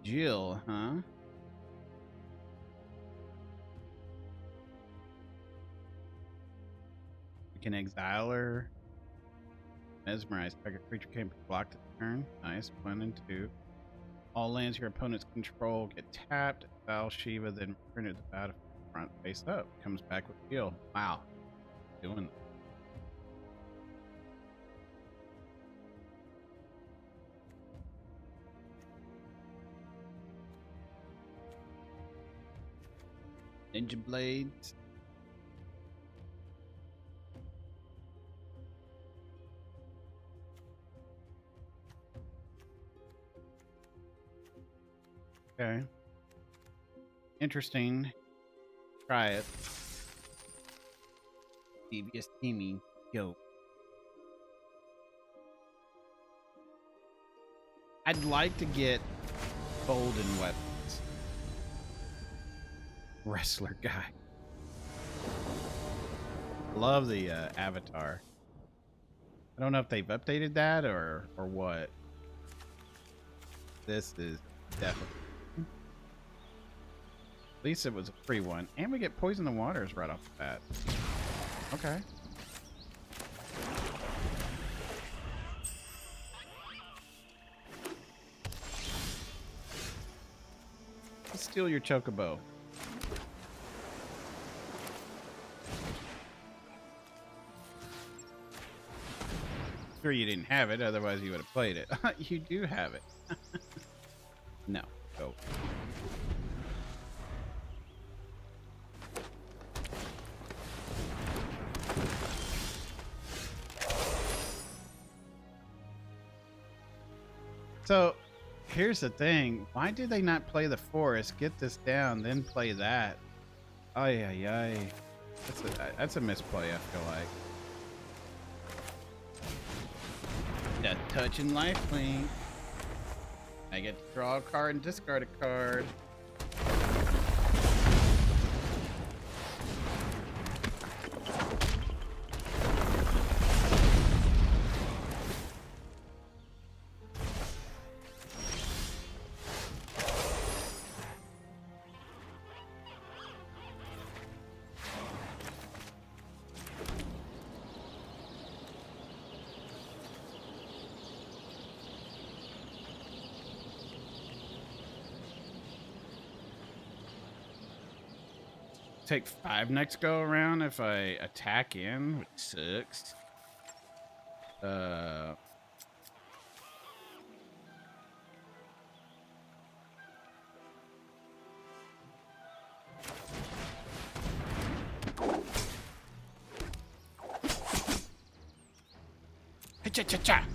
Jill, huh? We can exile her. Mesmerize. Target creature can't be blocked at turn. Nice. 1 and 2. All lands your opponents control get tapped. Exile Shiva, then return it to the battlefield front face up. Comes back with heal. Wow. Doing that. Ninja Blades. Okay. Interesting. Try it. Devious Scheming. Yo. I'd like to get golden weapons. Wrestler guy. Love the avatar. I don't know if they've updated that or what. This is definitely. At least it was a free one. And we get Poison the Waters right off the bat. Okay. Let's steal your chocobo. Sure you didn't have it, otherwise you would have played it. You do have it. No. Go. So, here's the thing. Why do they not play the forest? Get this down, then play that. Ay, ay, ay. That's a misplay, I feel like. That touch and lifelink. I get to draw a card and discard a card. Take 5 next go around if I attack in, which sucks. Cha-cha-cha-cha.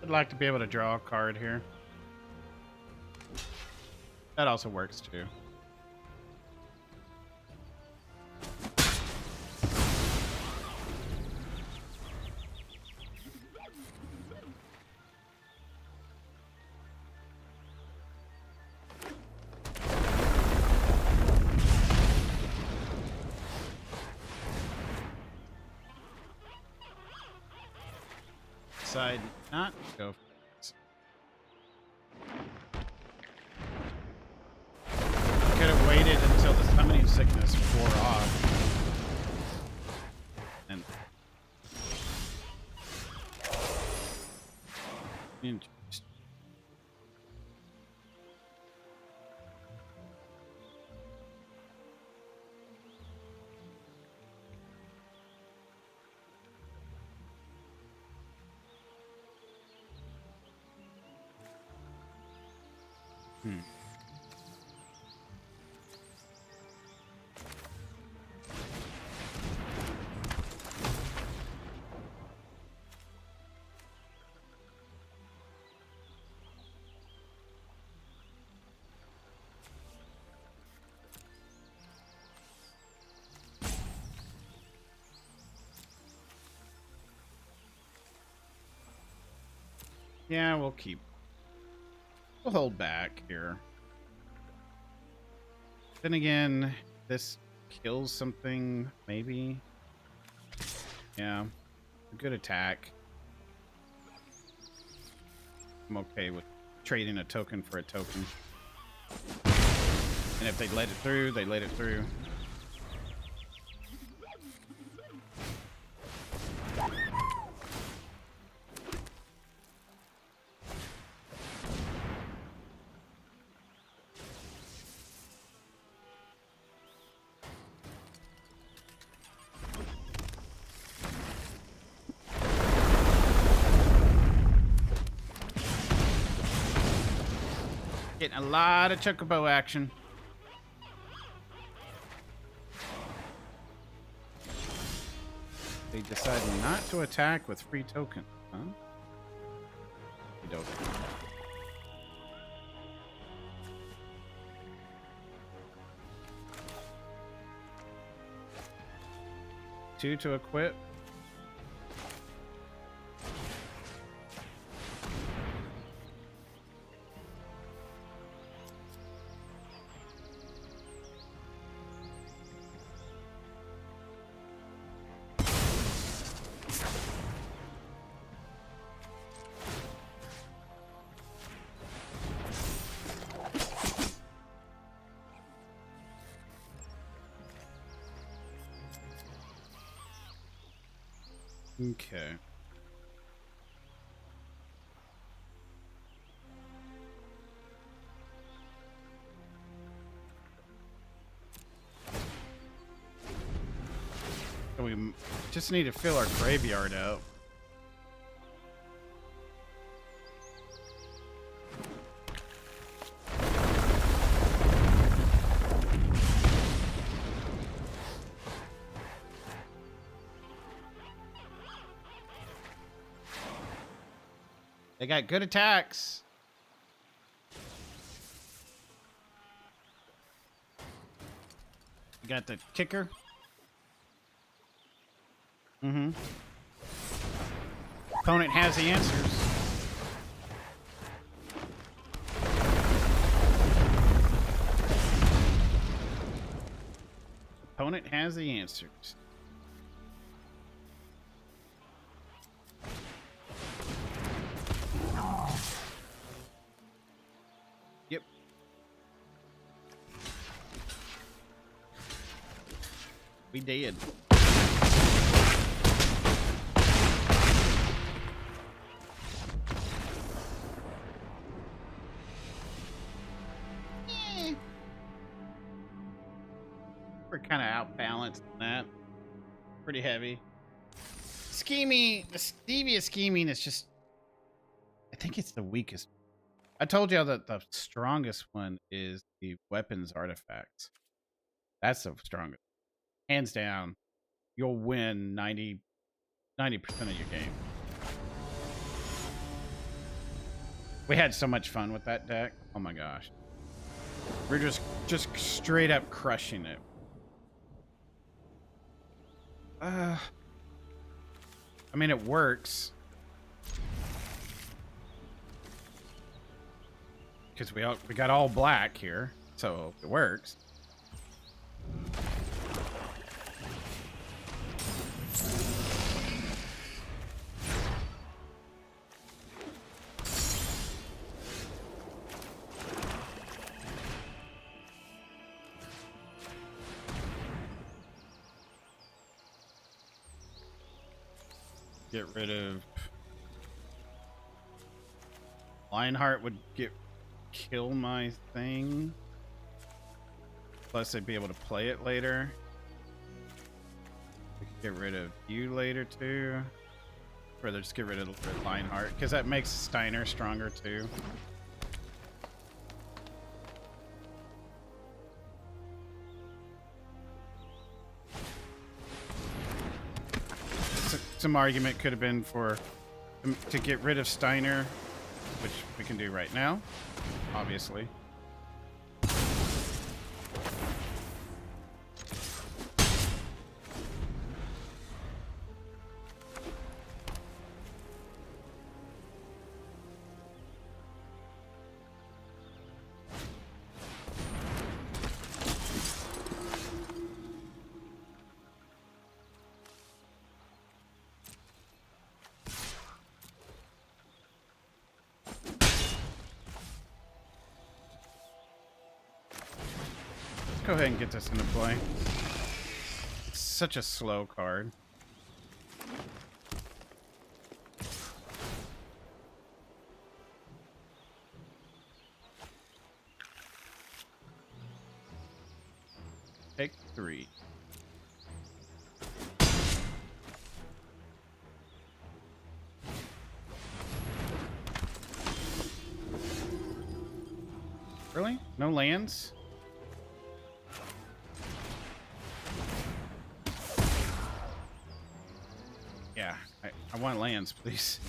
I'd like to be able to draw a card here. That also works too. Decide not to go for it. Could have waited until the summoning sickness wore off. And interesting. Yeah, we'll hold back here. Then again, this kills something, maybe. Yeah, a good attack. I'm okay with trading a token for a token. And if they let it through, they let it through. Getting a lot of chocobo action. They decided not to attack with free tokens, huh? Okey-doke. Two to equip. Okay. So we just need to fill our graveyard out. They got good attacks. You got the kicker. Mm-hmm. Opponent has the answers. Opponent has the answers. Yep. We did. We're kind of outbalanced in that. Pretty heavy. Scheming, the devious scheming is just, I think it's the weakest. I told you that the strongest one is the weapons artifacts. That's the strongest. Hands down, you'll win 90% of your game. We had so much fun with that deck. Oh my gosh. We're just straight up crushing it. I mean, it works. Because we got all black here, so it works. Get rid of Lionheart would kill my thing. Plus I'd be able to play it later. We could get rid of you later too. Or rather just get rid of Lionheart, because that makes Steiner stronger too. Some argument could have been for to get rid of Steiner, which we can do right now, obviously. Go ahead and get this into play. It's such a slow card. Take 3. Really? No lands? Yeah, I want lands, please.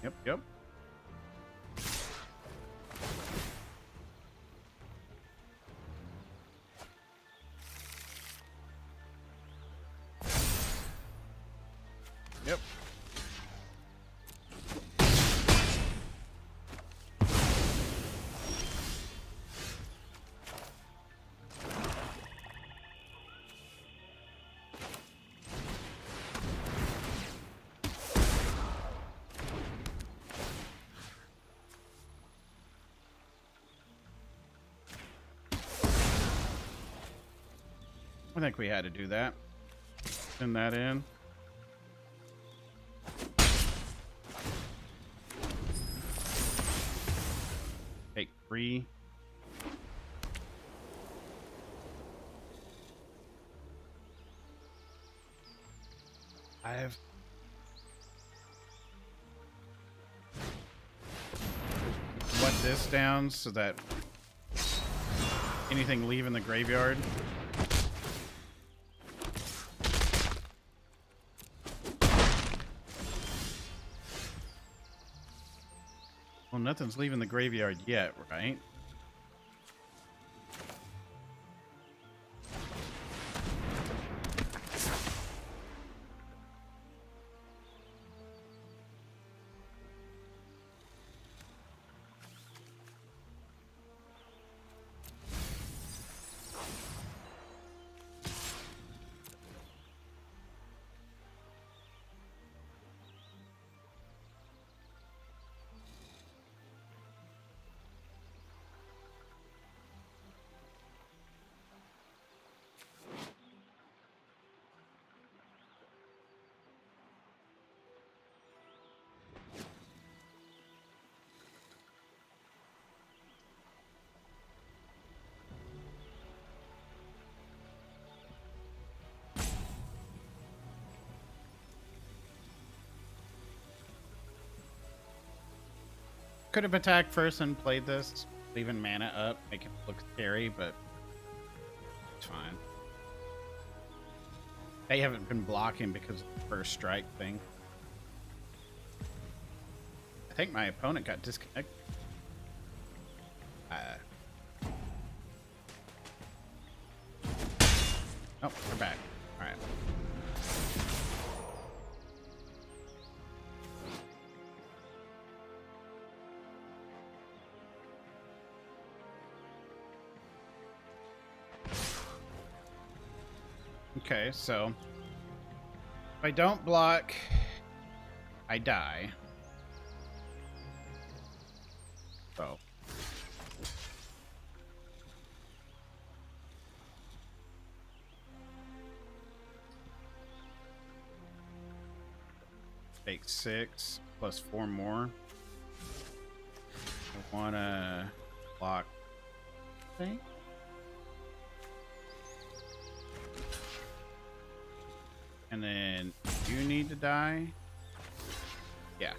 Yep. Yep. I think we had to do that. Send that in. Take 3. I have wet this down so that anything leaving the graveyard. Well, nothing's leaving the graveyard yet, right? Could have attacked first and played this, leaving mana up, make it look scary, but it's fine. They haven't been blocking because of the first strike thing. I think my opponent got disconnected. Oh, we're back. All right. Okay, so if I don't block, I die. So take 6 plus 4 more. I wanna block. Thing. And then you need to die. Yeah.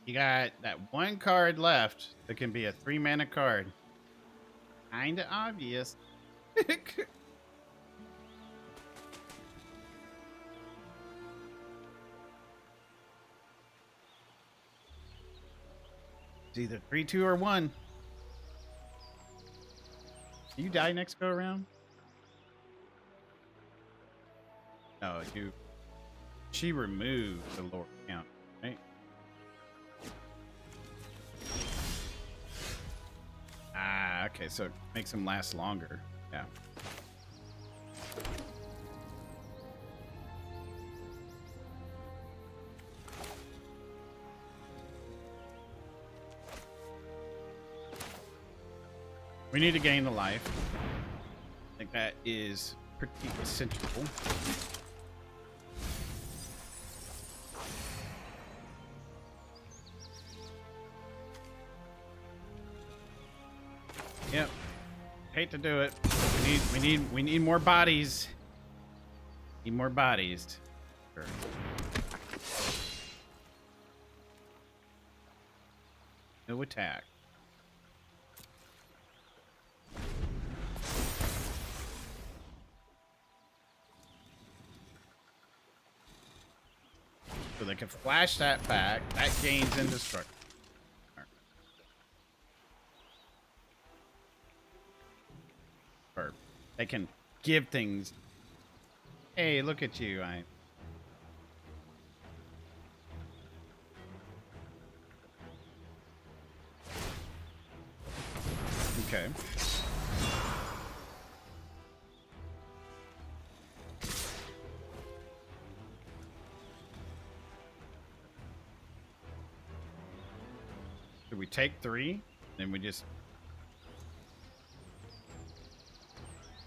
You got that one card left that can be a 3-mana card. Kinda obvious. It's either 3, 2, or 1. Do you die next go around? No, you. She removed the lower count, right? Ah, okay, so it makes them last longer. Yeah. We need to gain the life. I think that is pretty essential. Yep. Hate to do it. We need more bodies. Need more bodies. Sure. No attack. So they can flash that back. That gains indestructible. Or they can give things. Hey, look at you. Okay. Do we take 3? Then we just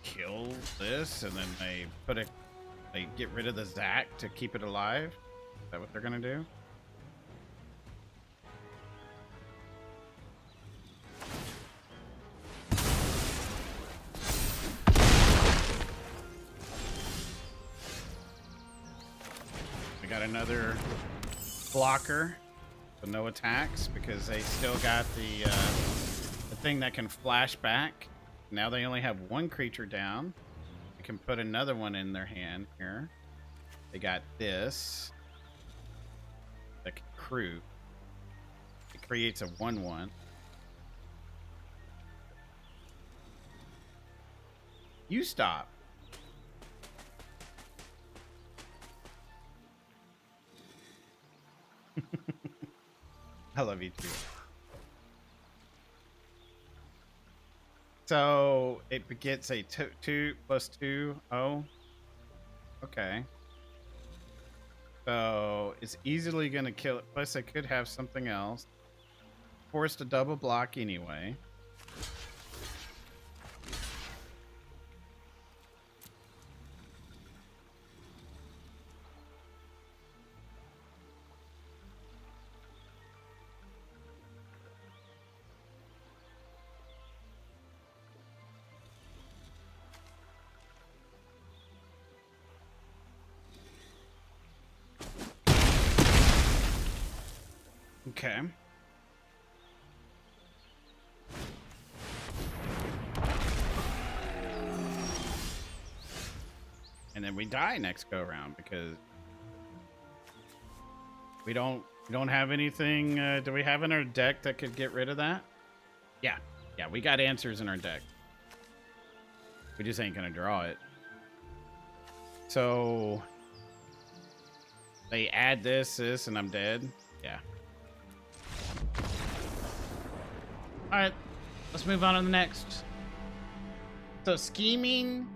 kill this, and then they get rid of the Zac to keep it alive? Is that what they're gonna do? We got another blocker, so no attacks because they still got the thing that can flash back. Now they only have 1 creature down. They can put another one in their hand here. They got this that can crew. It creates a 1/1. You stop. I love you too. So it gets a 2 plus 2. Oh, okay. So it's easily gonna kill it. Plus, I could have something else. Forced to double block anyway. Okay. And then we die next go around because we don't have anything. Do we have in our deck that could get rid of that? Yeah, we got answers in our deck. We just ain't gonna draw it. So they add this, and I'm dead. Yeah. All right, let's move on to the next. So scheming,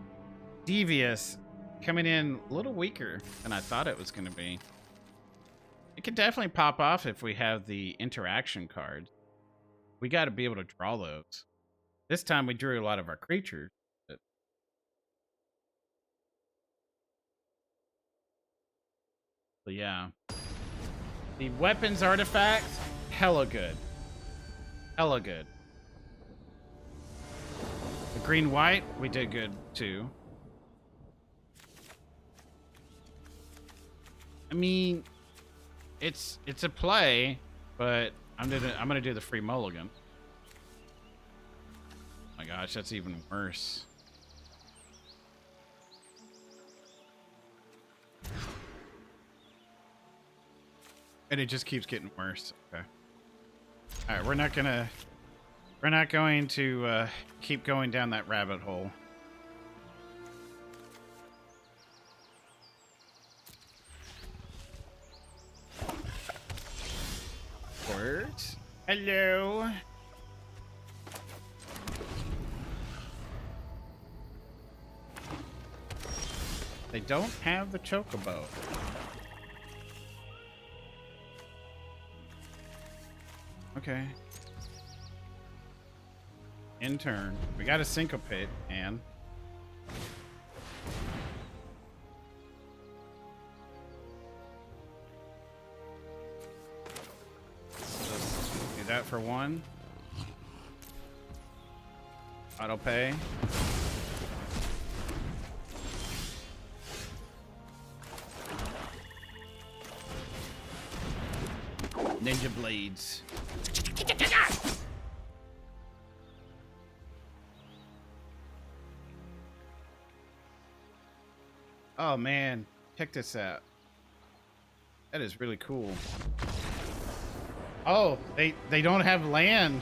devious, coming in a little weaker than I thought it was going to be. It could definitely pop off if we have the interaction cards. We got to be able to draw those. This time we drew a lot of our creatures. So yeah. The weapons artifact, hella good. Hella good. The green-white, we did good too. I mean, it's a play, but I'm gonna do the free mulligan. Oh my gosh, that's even worse. And it just keeps getting worse. Okay. All right, we're not going to keep going down that rabbit hole. Words. Hello. They don't have the chocobo. Okay. In turn. We got a syncopate, and do that for 1. Auto pay. Ninja blades. Oh man, check this out. That is really cool. Oh, they don't have land.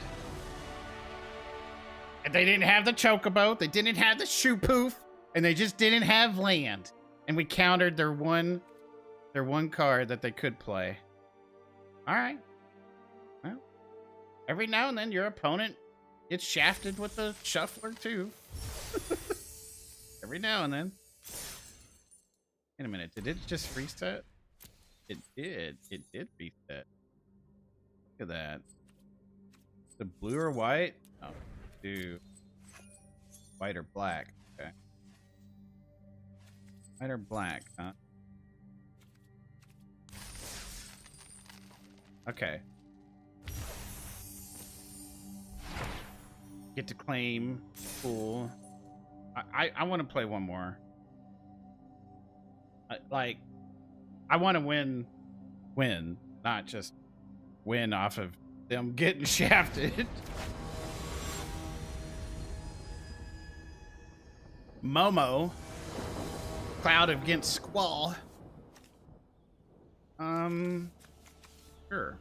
And they didn't have the chocobo. They didn't have the shoe poof, and they just didn't have land. And we countered their one card that they could play. All right. Well, every now and then your opponent gets shafted with the shuffler too. Every now and then. Wait a minute. Did it just reset? It did. It did reset. Look at that. The blue or white? Oh, do white or black. Okay. White or black, huh? Okay. Get to claim. Cool. I want to play one more. I want to win, not just win off of them getting shafted. Momo. Cloud against Squall. Sure.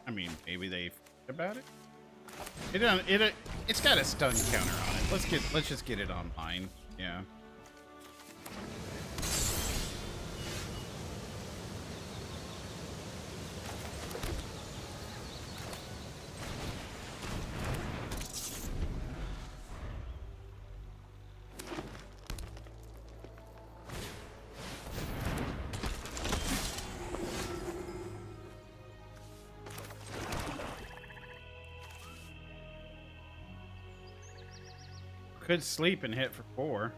I mean, maybe they forget about it. It's got a stun counter on it. Let's just get it online. Yeah. Could sleep and hit for 4.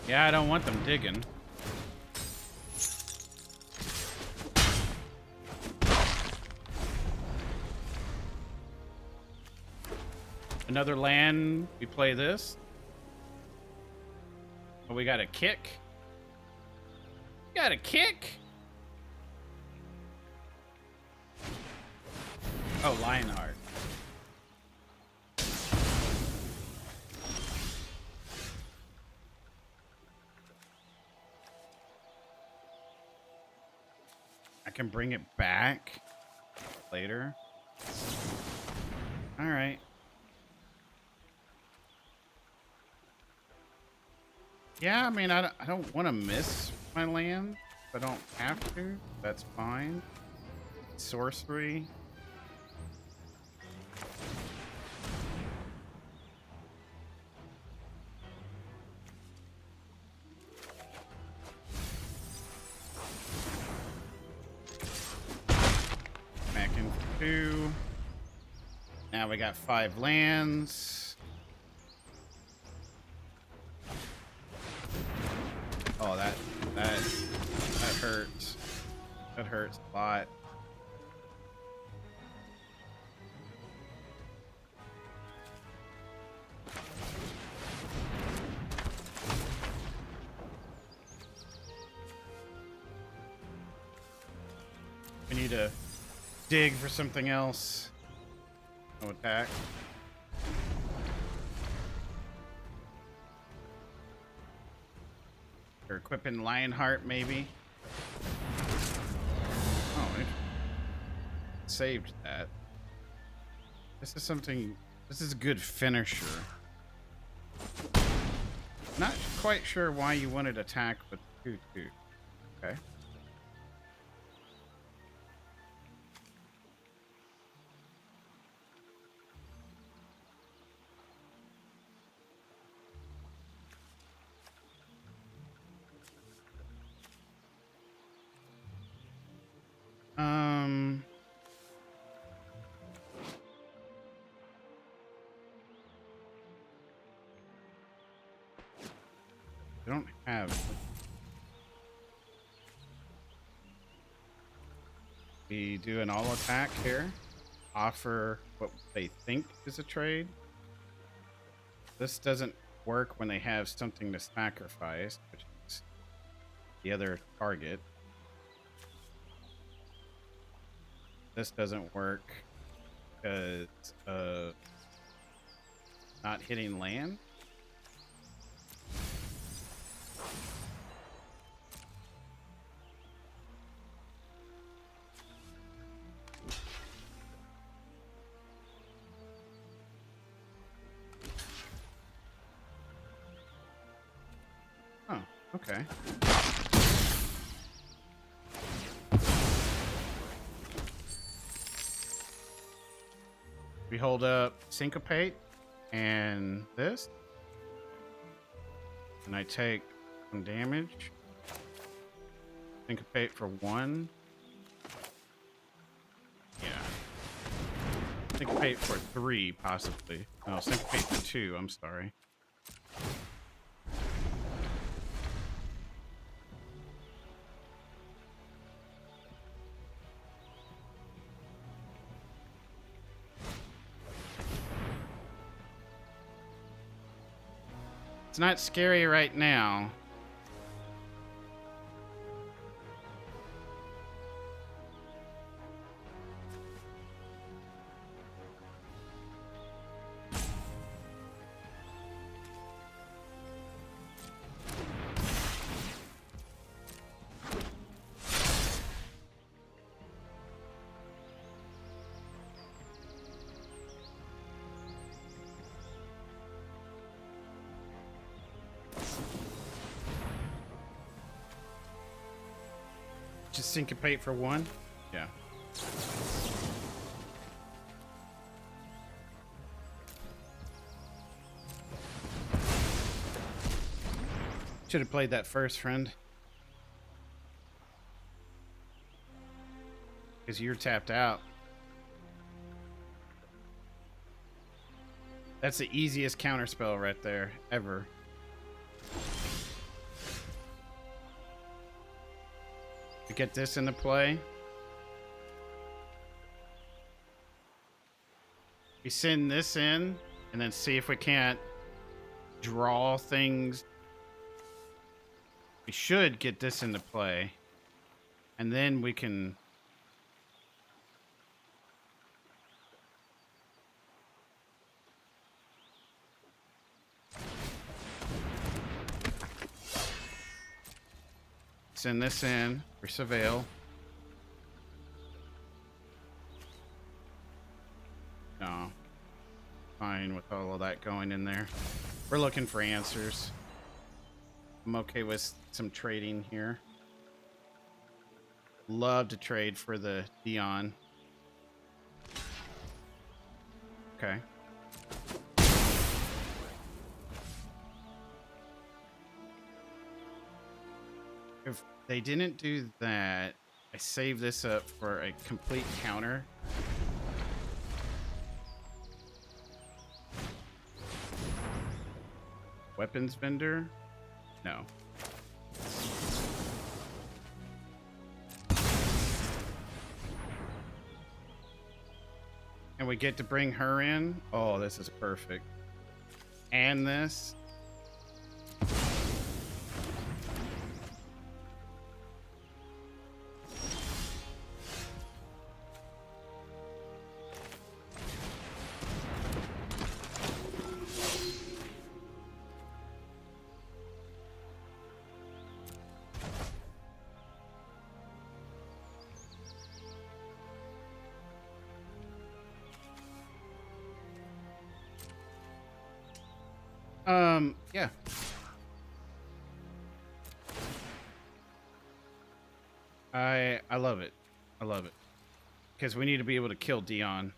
Yeah, I don't want them digging. Another land, we play this. Oh, we got a kick. Got a kick. Oh, Lionheart. I can bring it back later. All right. Yeah, I mean, I don't want to miss my land. If I don't have to, that's fine. Sorcery. Back in 2. Now we got 5 lands. Oh, that hurts. That hurts a lot. We need to dig for something else. No attack. Or equipping Lionheart, maybe. Oh, it saved that. This is something. This is a good finisher. Not quite sure why you wanted attack with 2/2. Okay. I don't have. We do an all attack here. Offer what they think is a trade. This doesn't work when they have something to sacrifice, which is the other target. This doesn't work because of not hitting land. Oh, okay. We hold up Syncopate and this. And I take some damage. Syncopate for 1. Yeah. Syncopate for 3, possibly. No, Syncopate for 2, I'm sorry. It's not scary right now. Just Syncopate for 1? Yeah. Should have played that first, friend. Because you're tapped out. That's the easiest counterspell right there, ever. To get this into play. We send this in, and then see if we can't draw things. We should get this into play. And then we can... send this in for Surveil. No. Fine with all of that going in there. We're looking for answers. I'm okay with some trading here. Love to trade for the Dion. Okay. If they didn't do that, I save this up for a complete counter. Weapons vendor? No. And we get to bring her in? Oh, this is perfect. And this. Yeah. I love it. I love it. Because we need to be able to kill Dion.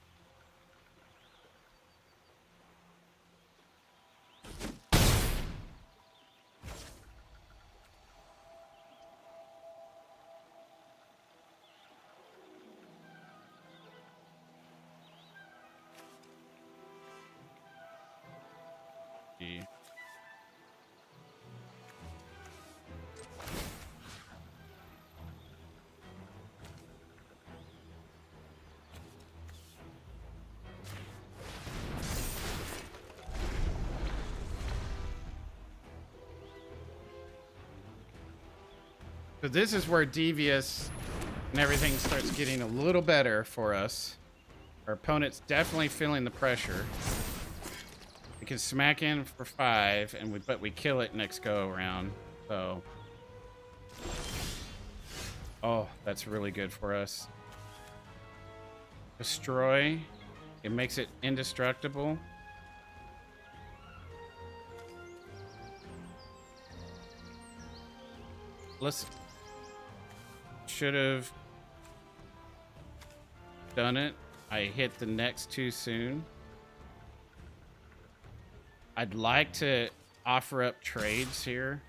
So this is where Devious and everything starts getting a little better for us. Our opponent's definitely feeling the pressure. We can smack in for 5, but we kill it next go around. So, oh, that's really good for us. Destroy. It makes it indestructible. Should have done it. I hit the next too soon. I'd like to offer up trades here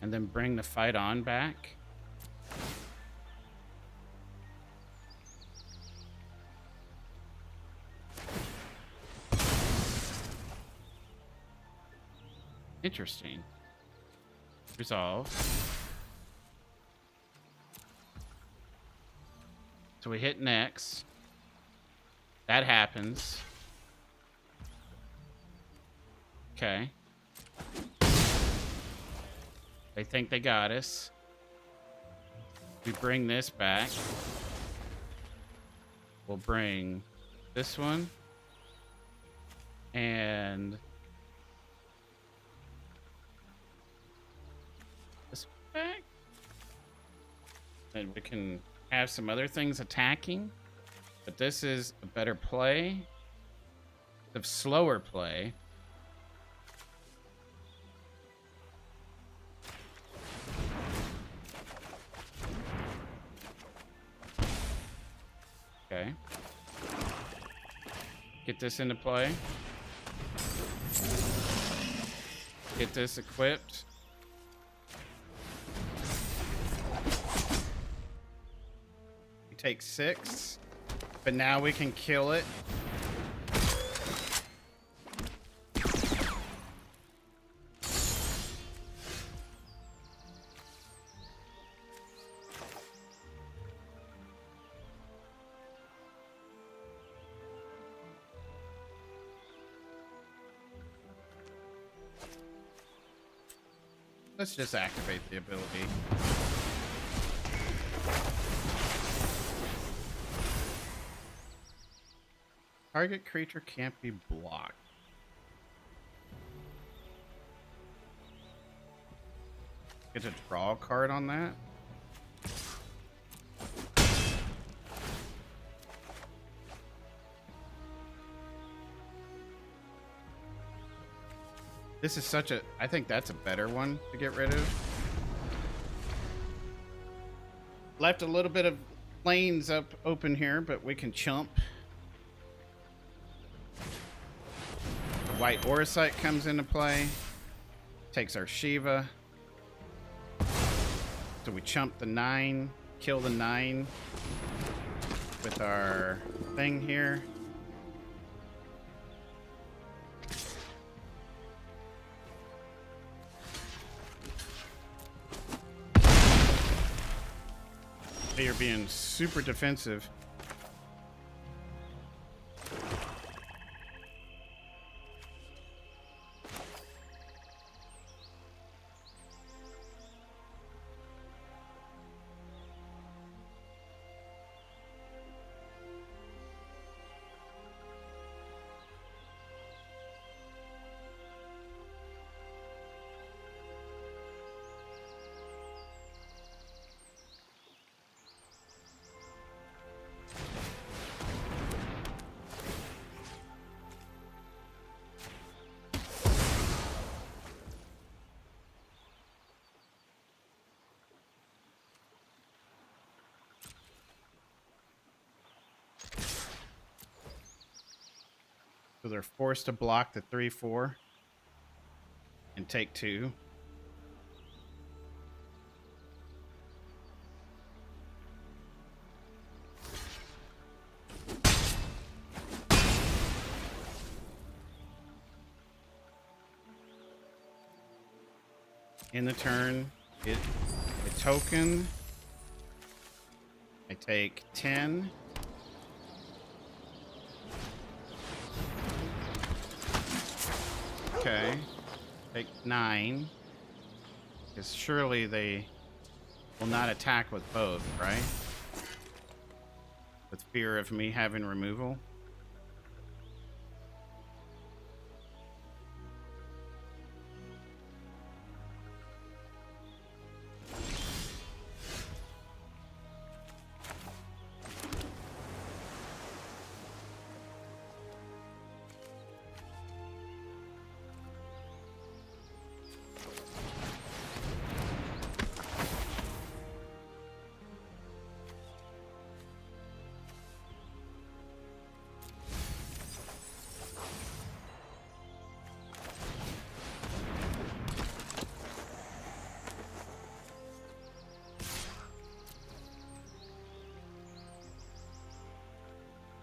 and then bring the fight on back. Interesting. Resolve. So we hit next. That happens. Okay. They think they got us. We bring this back. We'll bring this one. And this back. And we can have some other things attacking. But this is a better play. The slower play. Okay. Get this into play. Get this equipped. We take 6, but now we can kill it. Let's just activate the ability. Target creature can't be blocked. Get to draw a card on that. This is such a... I think that's a better one to get rid of. Left a little bit of lanes up open here, but we can chump. The white Orosite comes into play. Takes our Shiva. So we chump the 9. Kill the 9. With our thing here. You're being super defensive. So they're forced to block the 3/4 and take 2. In the turn, a token. I take 10. Okay. Take 9. Because surely they will not attack with both, right? With fear of me having removal.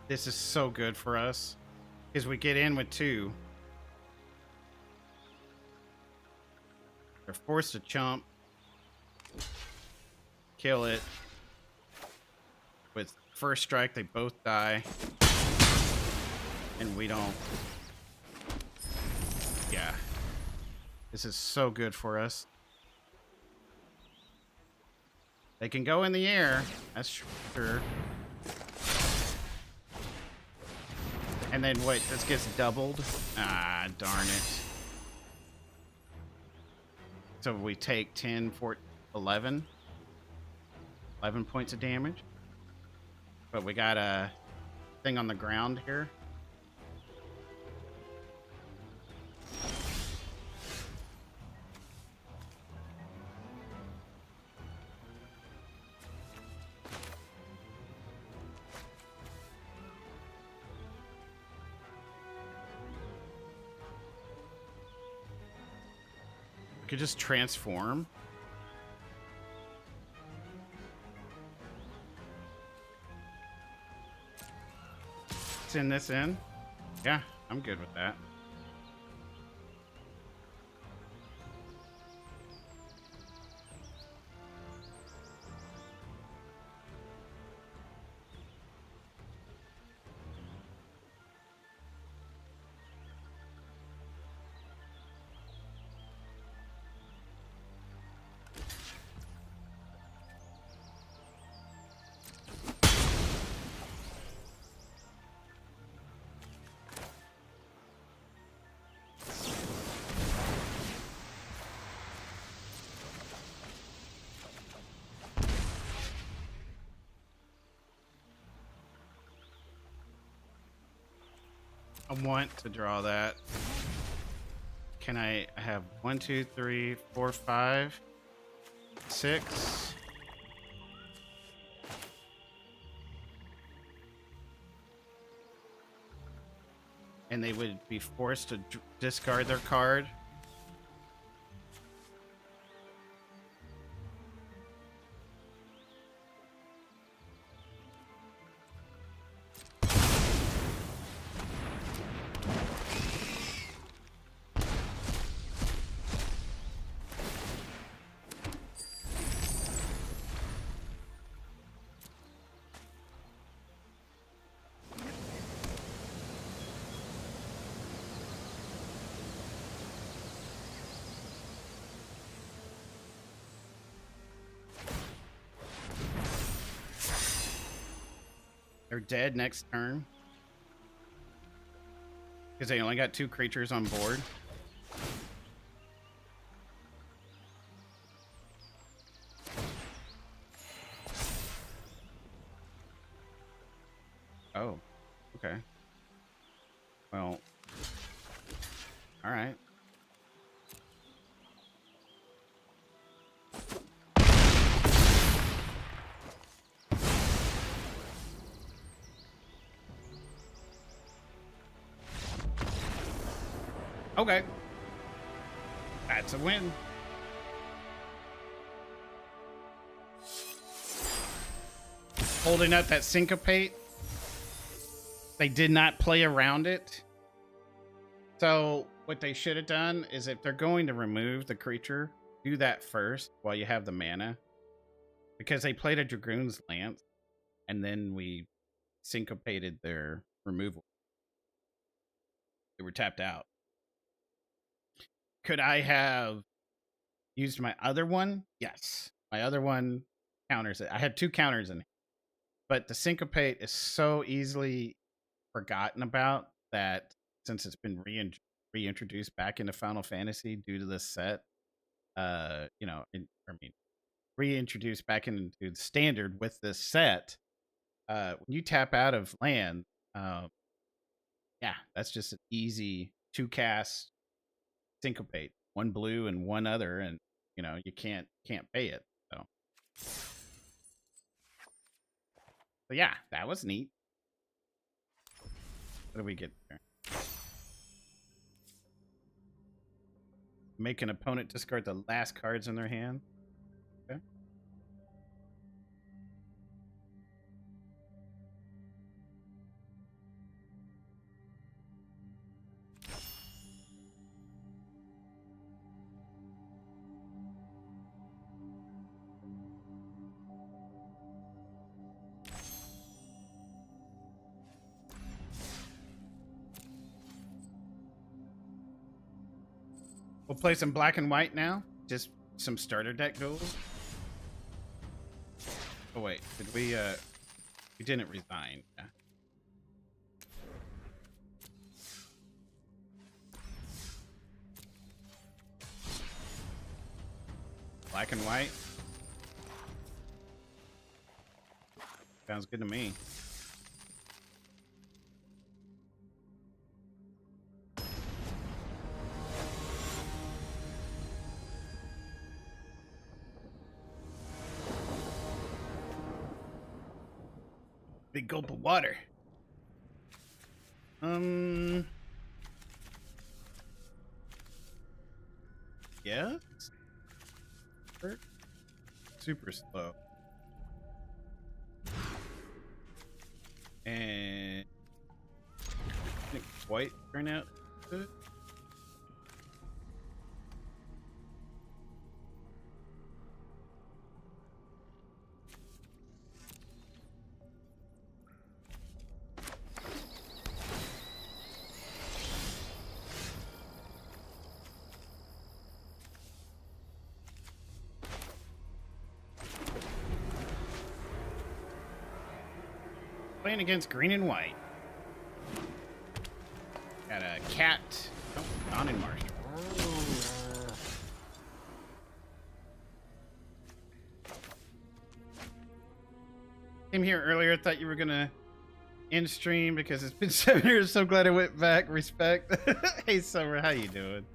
This is so good for us because we get in with 2. They're forced to chump, kill it. With first strike, they both die, and we don't. Yeah, this is so good for us. They can go in the air, that's sure. And then wait, this gets doubled. Ah, darn it. So we take 10, 14, 11. 11 points of damage. But we got a thing on the ground here. Could just transform. Send this in. Yeah, I'm good with that. I want to draw that. Can I have 1, 2, 3, 4, 5, 6? And they would be forced to discard their card. They're dead next turn. Because they only got 2 creatures on board. Oh, okay. Well, all right. Okay. That's a win. Holding up that syncopate. They did not play around it. So what they should have done is if they're going to remove the creature, do that first while you have the mana. Because they played a Dragoon's Lance and then we syncopated their removal. They were tapped out. Could I have used my other one? Yes. My other one counters it. I had 2 counters in, but the syncopate is so easily forgotten about that since it's been reintroduced back into Final Fantasy due to this set. I mean, reintroduced back into the standard with this set. When you tap out of land, yeah, that's just an easy 2 cast syncopate, 1 blue and 1 other, and you can't pay it. So, but yeah, that was neat. What do we get there? Make an opponent discard the last cards in their hand. Okay. We'll play some black and white now. Just some starter deck goals. Oh wait, did we didn't resign. Yeah. Black and white. Sounds good to me. Big gulp of water. Yeah. Super slow. And I think white turn out good. Playing against green and white. Got a cat. Oh, Don and Marshall. Came here earlier. Thought you were gonna end stream because it's been 7 years. So glad I went back. Respect. Hey Summer, how you doing?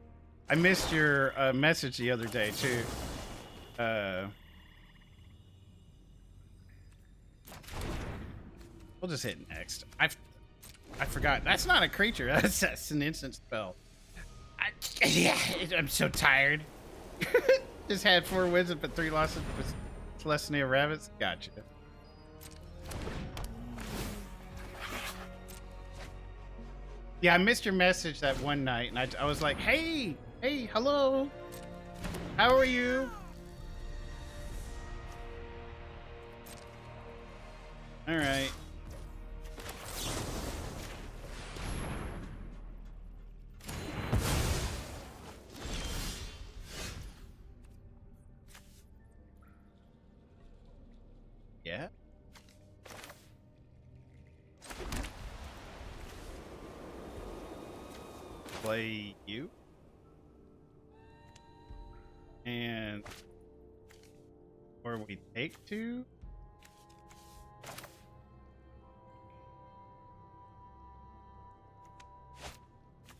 I missed your message the other day too. We'll just hit next. I forgot. That's not a creature. That's an instant spell. Yeah, I'm so tired. Just had 4 wins but 3 losses with Celestia of Rabbits. Gotcha. Yeah, I missed your message that one night, and I was like, hey, hello. How are you? All right. Yeah. Play you. And where we take to.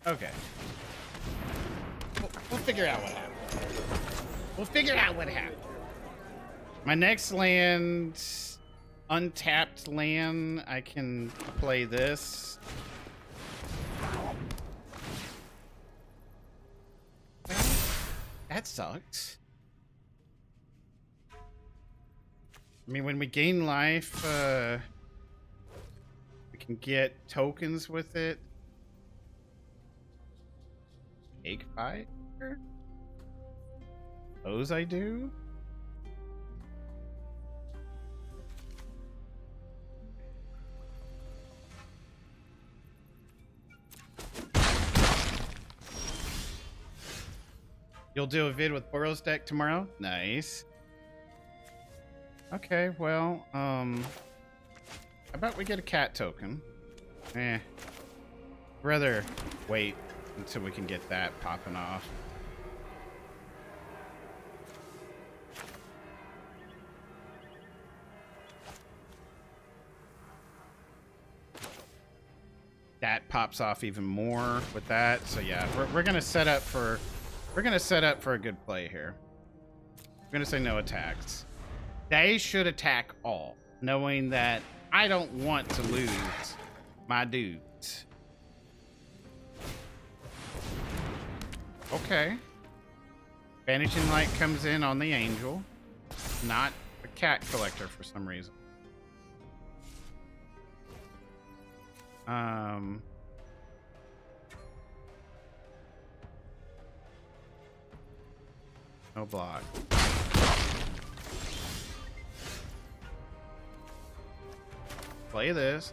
Okay. We'll figure out what happened. My next land, untapped land, I can play this. That sucks. I mean, when we gain life, we can get tokens with it. Egg fire? Those I do? You'll do a vid with Boros deck tomorrow? Nice. Okay, well, how about we get a cat token? Rather wait until we can get that popping off. That pops off even more with that. So yeah, we're gonna set up for a good play here. We're gonna say no attacks. They should attack all, knowing that I don't want to lose my dudes. Okay. Vanishing Light comes in on the angel, not a cat collector for some reason. No block. Play this.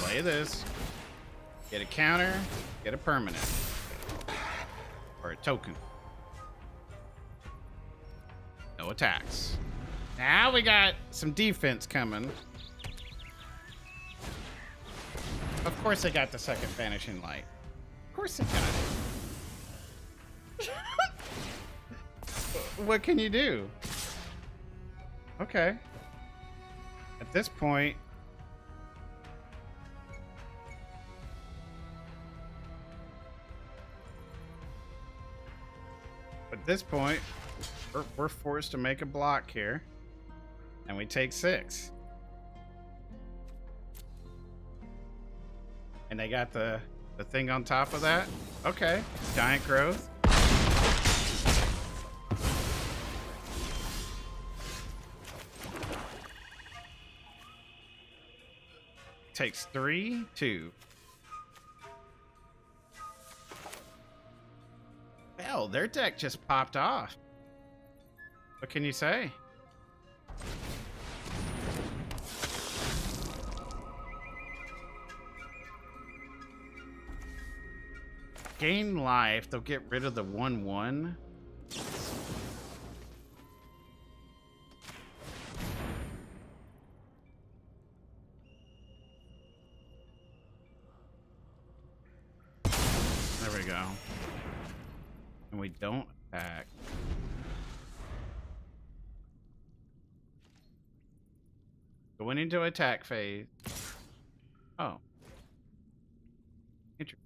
Play this. Get a counter, get a permanent. Or a token. No attacks. Now we got some defense coming. Of course they got the second Vanishing Light. Of course they got it. What can you do? Okay. At this point... At this point, we're forced to make a block here. And we take 6. And they got the thing on top of that? Okay. Giant growth. Takes 3, 2. Well, their deck just popped off. What can you say? Gain life, they'll get rid of the 1/1. There we go. And we don't attack. Going into attack phase. Oh. Interesting.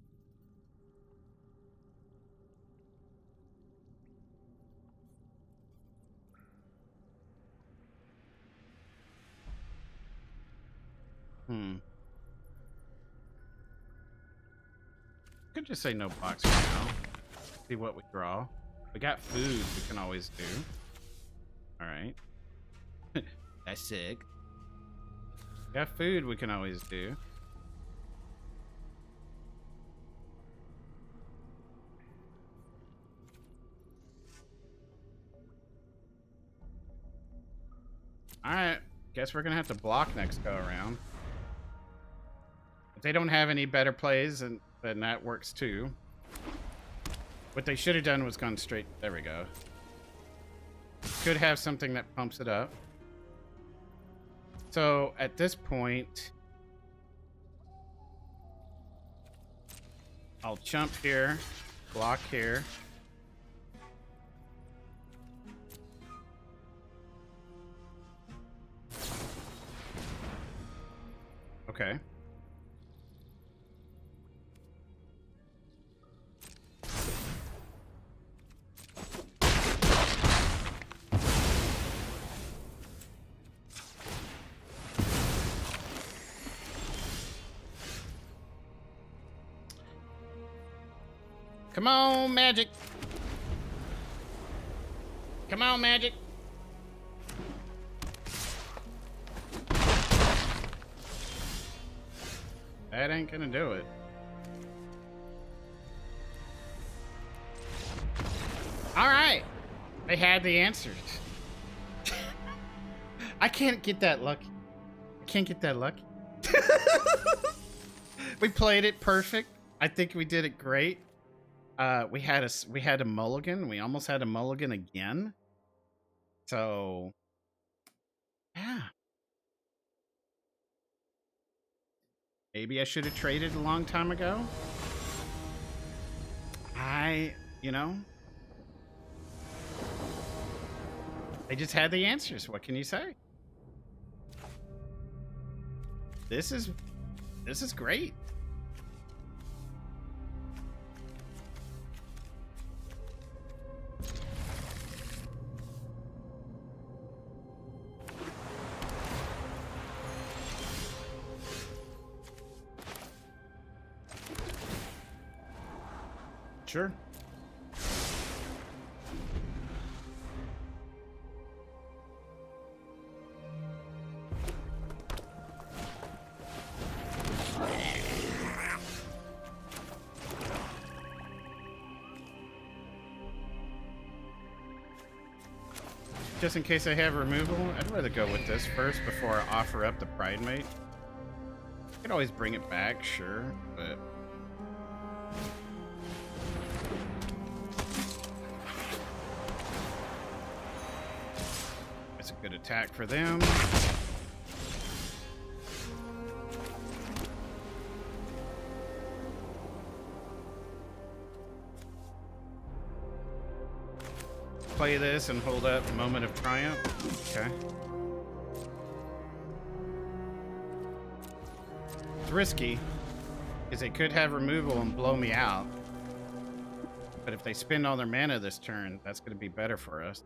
Could just say no box for now. See what we draw. We got food we can always do. Alright. That's sick. We got food we can always do. Alright. Guess we're gonna have to block next go around. If they don't have any better plays, then that works too. What they should have done was gone straight. There we go. Could have something that pumps it up. So at this point, I'll jump here, block here. Okay. Come on, Magic. Come on, Magic. That ain't gonna do it. All right. They had the answers. I can't get that lucky. I can't get that lucky. We played it perfect. I think we did it great. We had a mulligan. We almost had a mulligan again. So, yeah. Maybe I should have traded a long time ago. You know, they just had the answers. What can you say? This is great. Sure. Just in case I have removal, I'd rather go with this first before I offer up the Pride Mate. I could always bring it back, sure, but... That's a good attack for them. Play this and hold up Moment of Triumph. Okay. It's risky, because they could have removal and blow me out. But if they spend all their mana this turn, that's going to be better for us.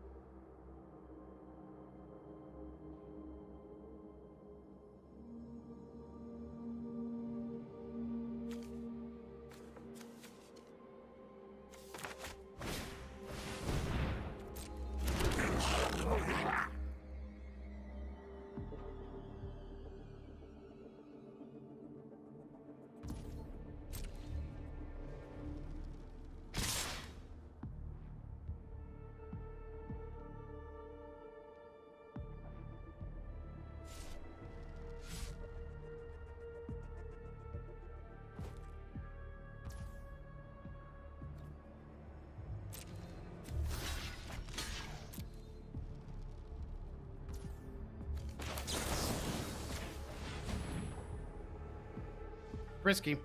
Risky.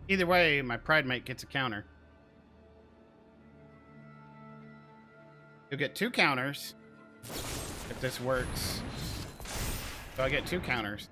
Either way, my Pride Mate gets a counter. You'll get 2 counters if this works. So I get 2 counters.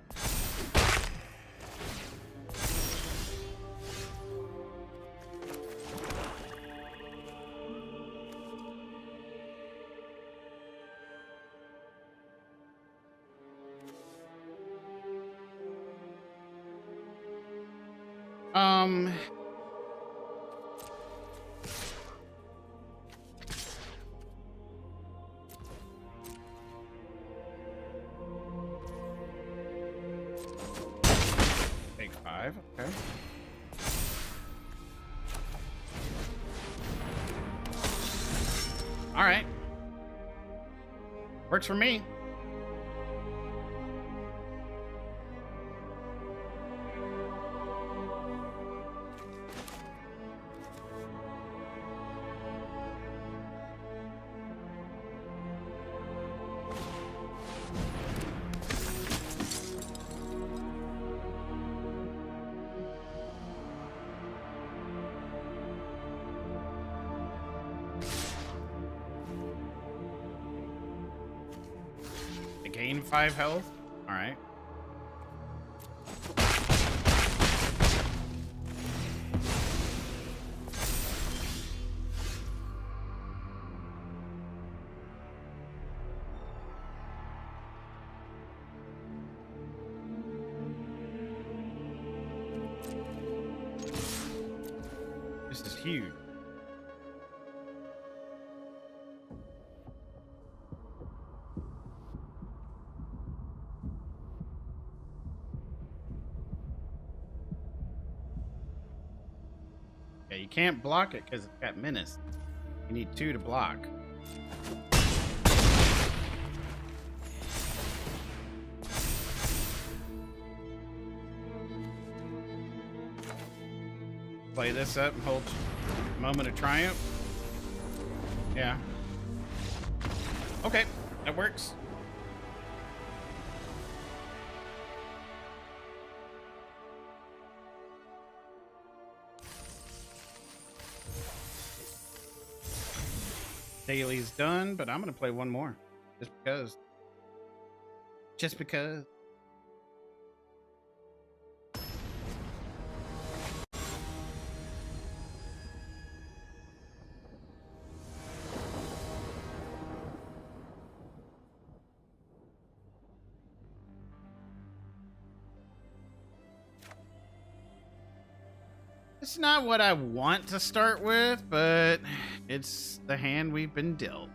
Take 5, okay. All right. Works for me. Gain 5 health. All right. This is huge. Yeah, you can't block it because it's got menace. You need 2 to block. Play this up and hold moment of triumph. Yeah. Okay, that works. Dailies done, but I'm gonna play one more. Just because. Just because. It's not what I want to start with, but it's the hand we've been dealt.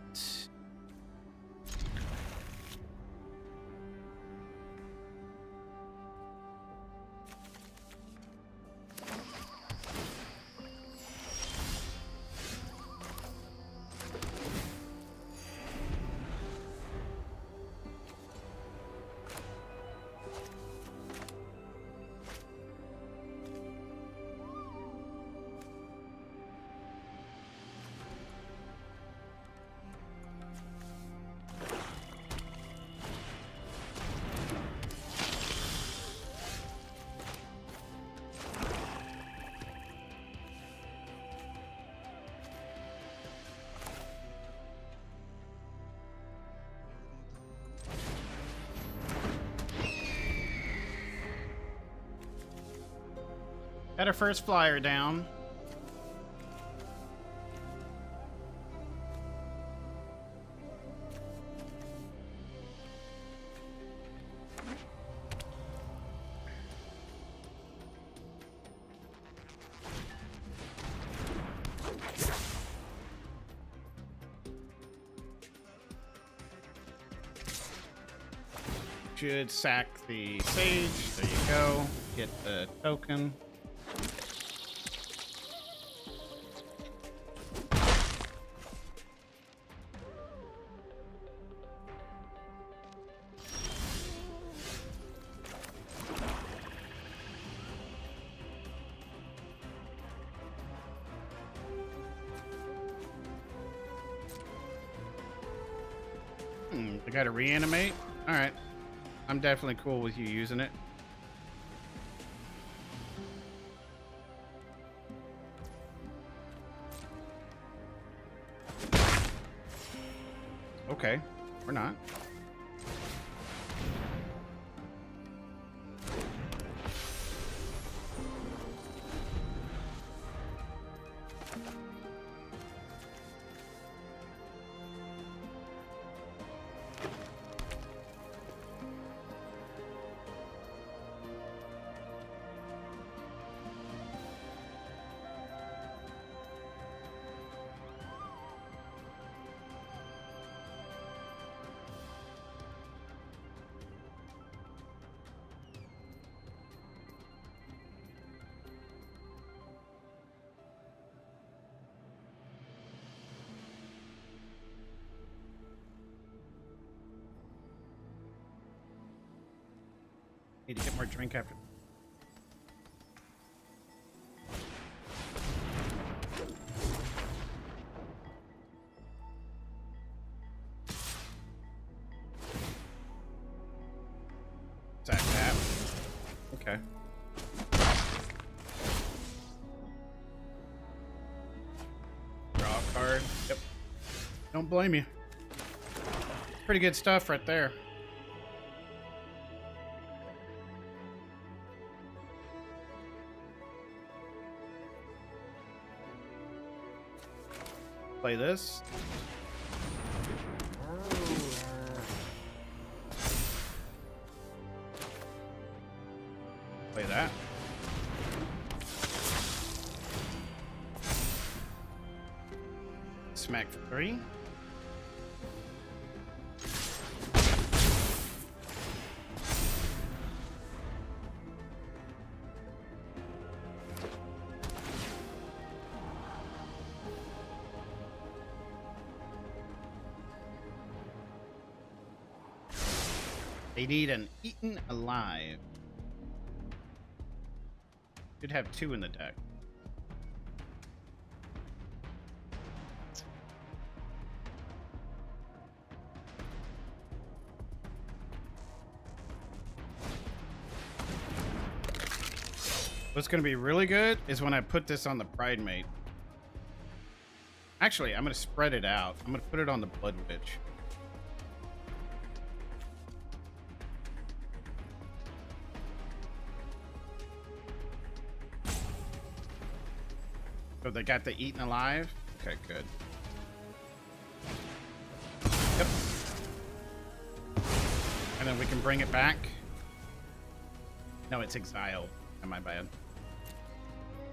Got our first flyer down. Should sack the sage. There you go. Get the token. I gotta reanimate. All right. I'm definitely cool with you using it. Okay, we're not. Need to get more drink after. Sack that. Okay. Draw a card. Yep. Don't blame you. Pretty good stuff right there. Play this. Play that. Smack for 3. They need an Eaten Alive. Should have 2 in the deck. What's going to be really good is when I put this on the Pride Mate. Actually, I'm going to spread it out. I'm going to put it on the Blood Witch. So they got the Eaten Alive? Okay, good. Yep. And then we can bring it back. No, it's Exile. Am I bad?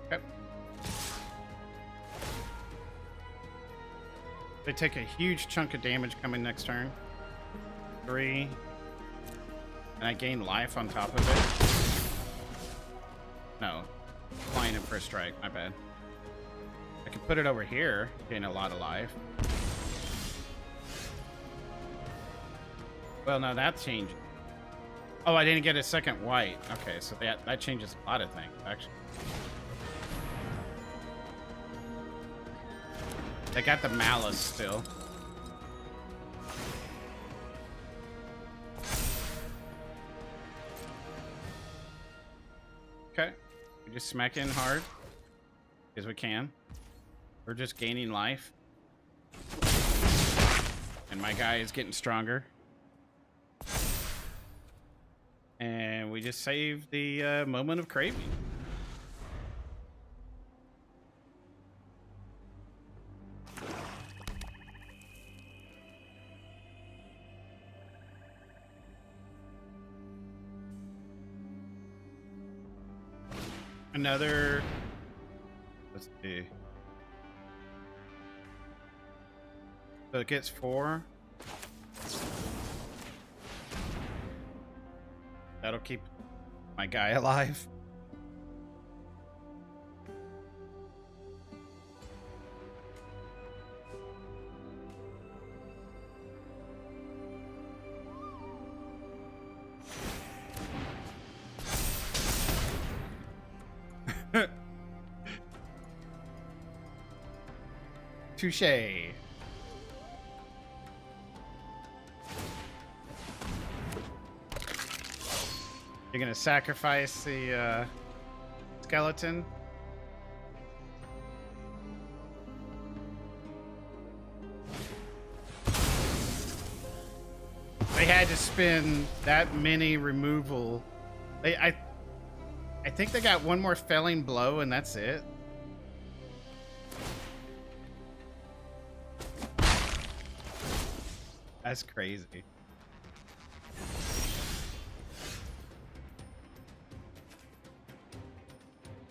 Okay. They take a huge chunk of damage coming next turn. 3. And I gain life on top of it. No. Flying in for a strike. My bad. I can put it over here. Gain a lot of life. Well, no, that changed. Oh, I didn't get a second white. Okay, so that changes a lot of things, actually. They got the Malice still. Okay. We just smack in hard. As we can. We're just gaining life. And my guy is getting stronger. And we just saved the moment of craving. Another... Let's see. So it gets 4. That'll keep my guy alive. Touché. You're gonna sacrifice the skeleton? They had to spend that many removal. I think they got one more felling blow and that's it. That's crazy.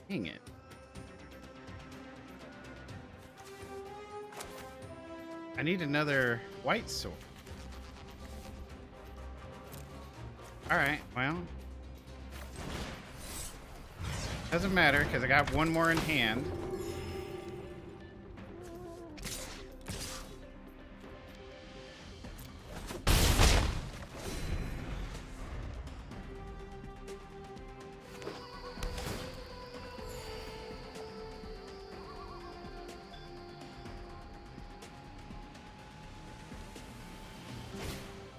Dang it. I need another white sword. Alright, well. Doesn't matter, because I got one more in hand.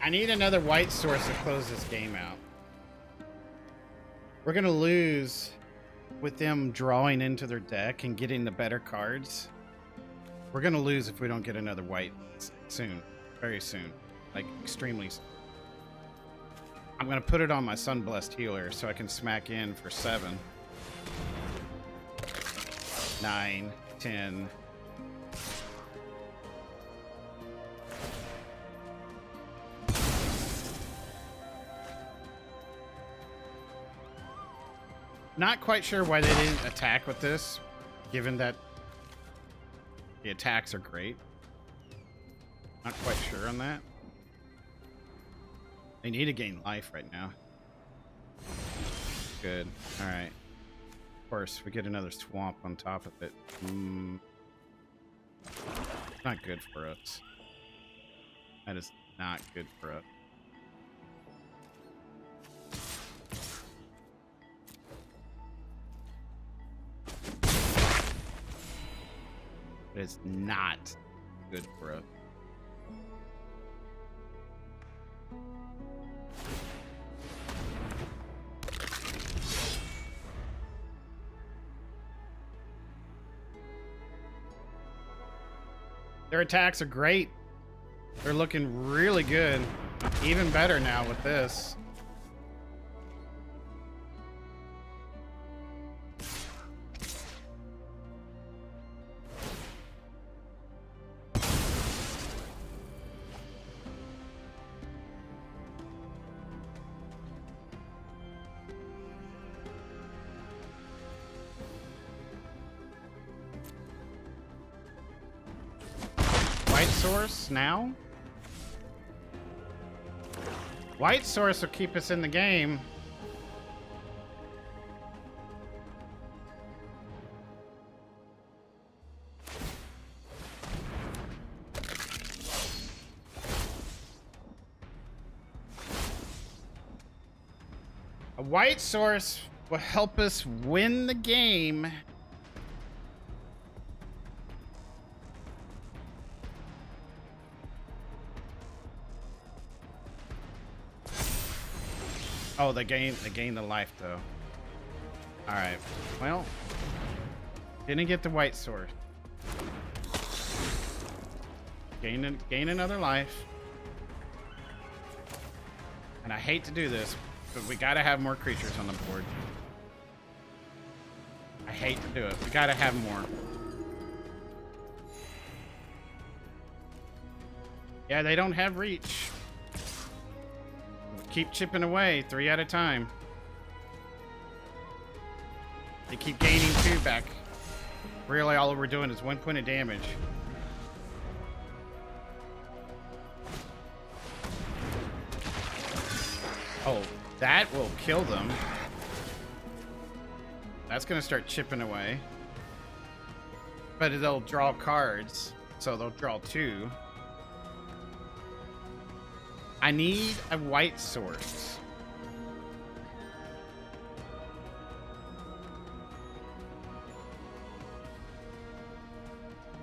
I need another white source to close this game out. We're gonna lose with them drawing into their deck and getting the better cards. We're gonna lose if we don't get another white soon. Very soon. Like, extremely soon. I'm gonna put it on my Sunblessed Healer so I can smack in for 7. 9, 10... Not quite sure why they didn't attack with this, given that the attacks are great. Not quite sure on that. They need to gain life right now. Good. Alright. Of course, we get another swamp on top of it. Not good for us. That is not good for us. It's not good for us. Their attacks are great. They're looking really good. Even better now with this. White source now? White source will keep us in the game. A white source will help us win the game. Oh, they gain the life though. All right. Well, didn't get the white sword. Gain another life. And I hate to do this, but we gotta have more creatures on the board. I hate to do it. We gotta have more. Yeah, they don't have reach. Keep chipping away, 3 at a time. They keep gaining 2 back. Really, all we're doing is 1 point of damage. Oh, that will kill them. That's gonna start chipping away. But they'll draw cards, so they'll draw 2. I need a white source.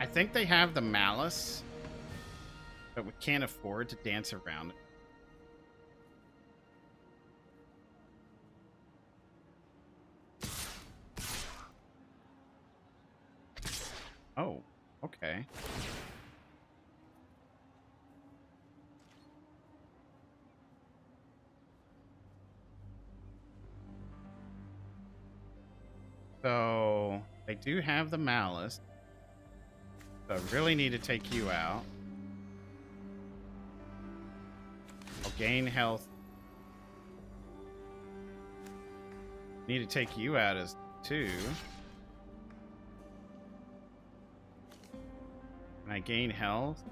I think they have the malice, but we can't afford to dance around it. Oh, okay. So, they do have the malice. So I really need to take you out. I'll gain health. Need to take you out as 2. And I gain health.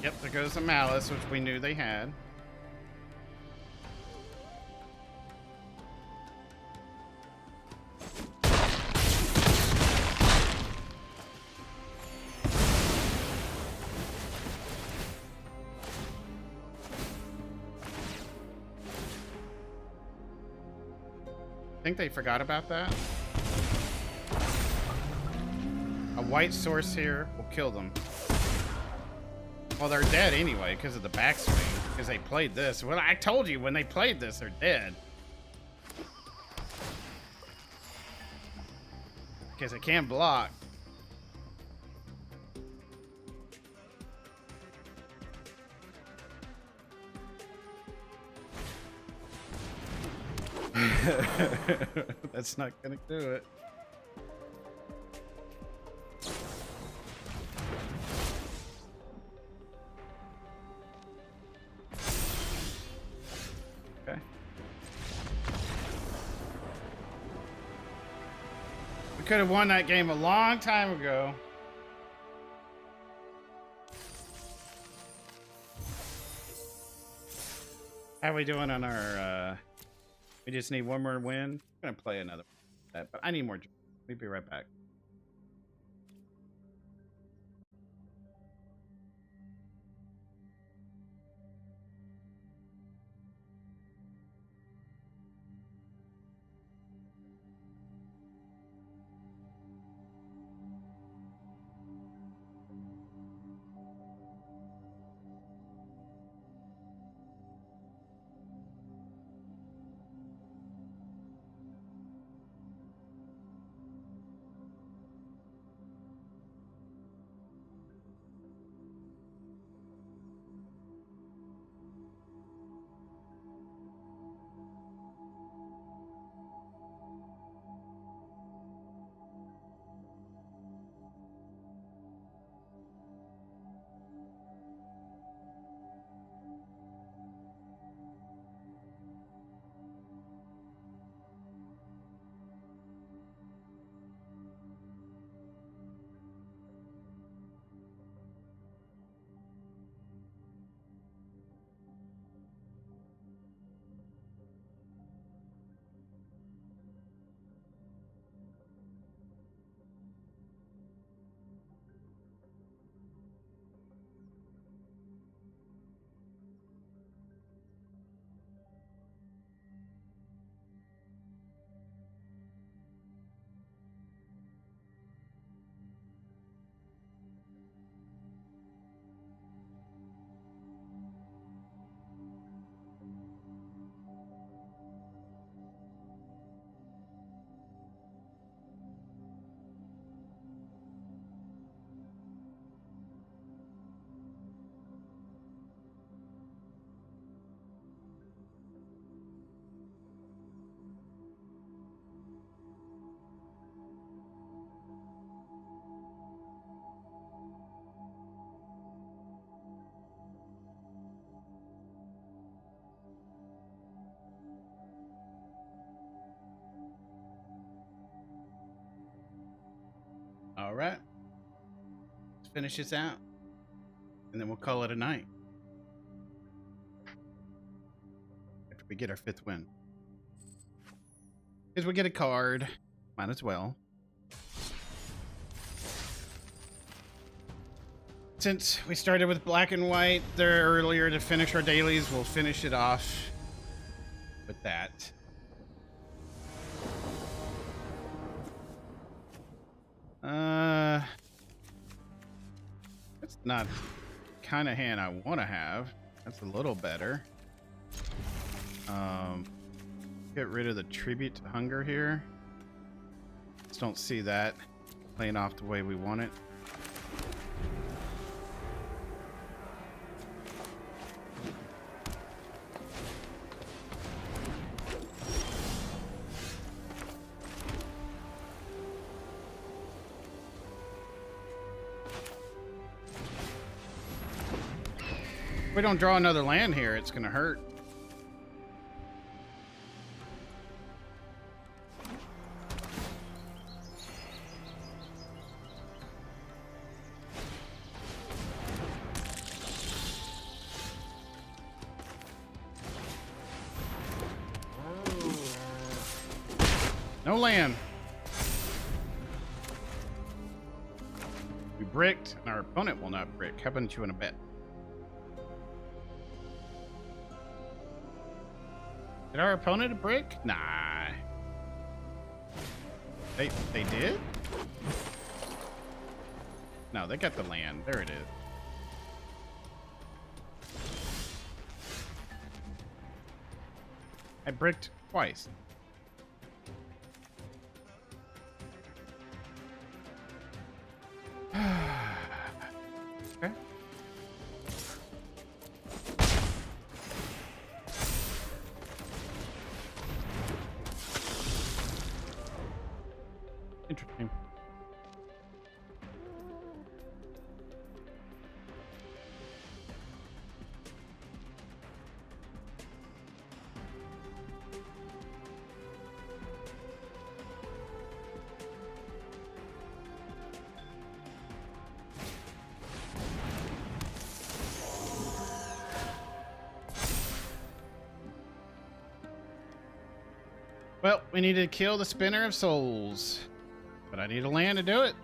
Yep, there goes the malice, which we knew they had. I think they forgot about that. A white source here will kill them. Well, they're dead anyway because of the backswing. Because they played this. Well, I told you when they played this, they're dead. Because they can't block. That's not gonna do it. Okay. We could have won that game a long time ago. How are we doing on our we just need one more win? I'm gonna play another one, but I need more. Let me be right back. All right. Let's finish this out. And then we'll call it a night. After we get our 5th win. Because we get a card. Might as well. Since we started with black and white there earlier to finish our dailies, we'll finish it off with that. That's not the kind of hand I want to have. That's a little better. Get rid of the tribute to hunger here. Just don't see that playing off the way we want it. If we don't draw another land here, it's gonna hurt. No land. We bricked, and our opponent will not brick. How about you in a bet? Did our opponent a brick? Nah. They did? No, they got the land. There it is. I bricked twice. Okay. Interesting. Well, we need to kill the Spinner of Souls. But I need a land to do it.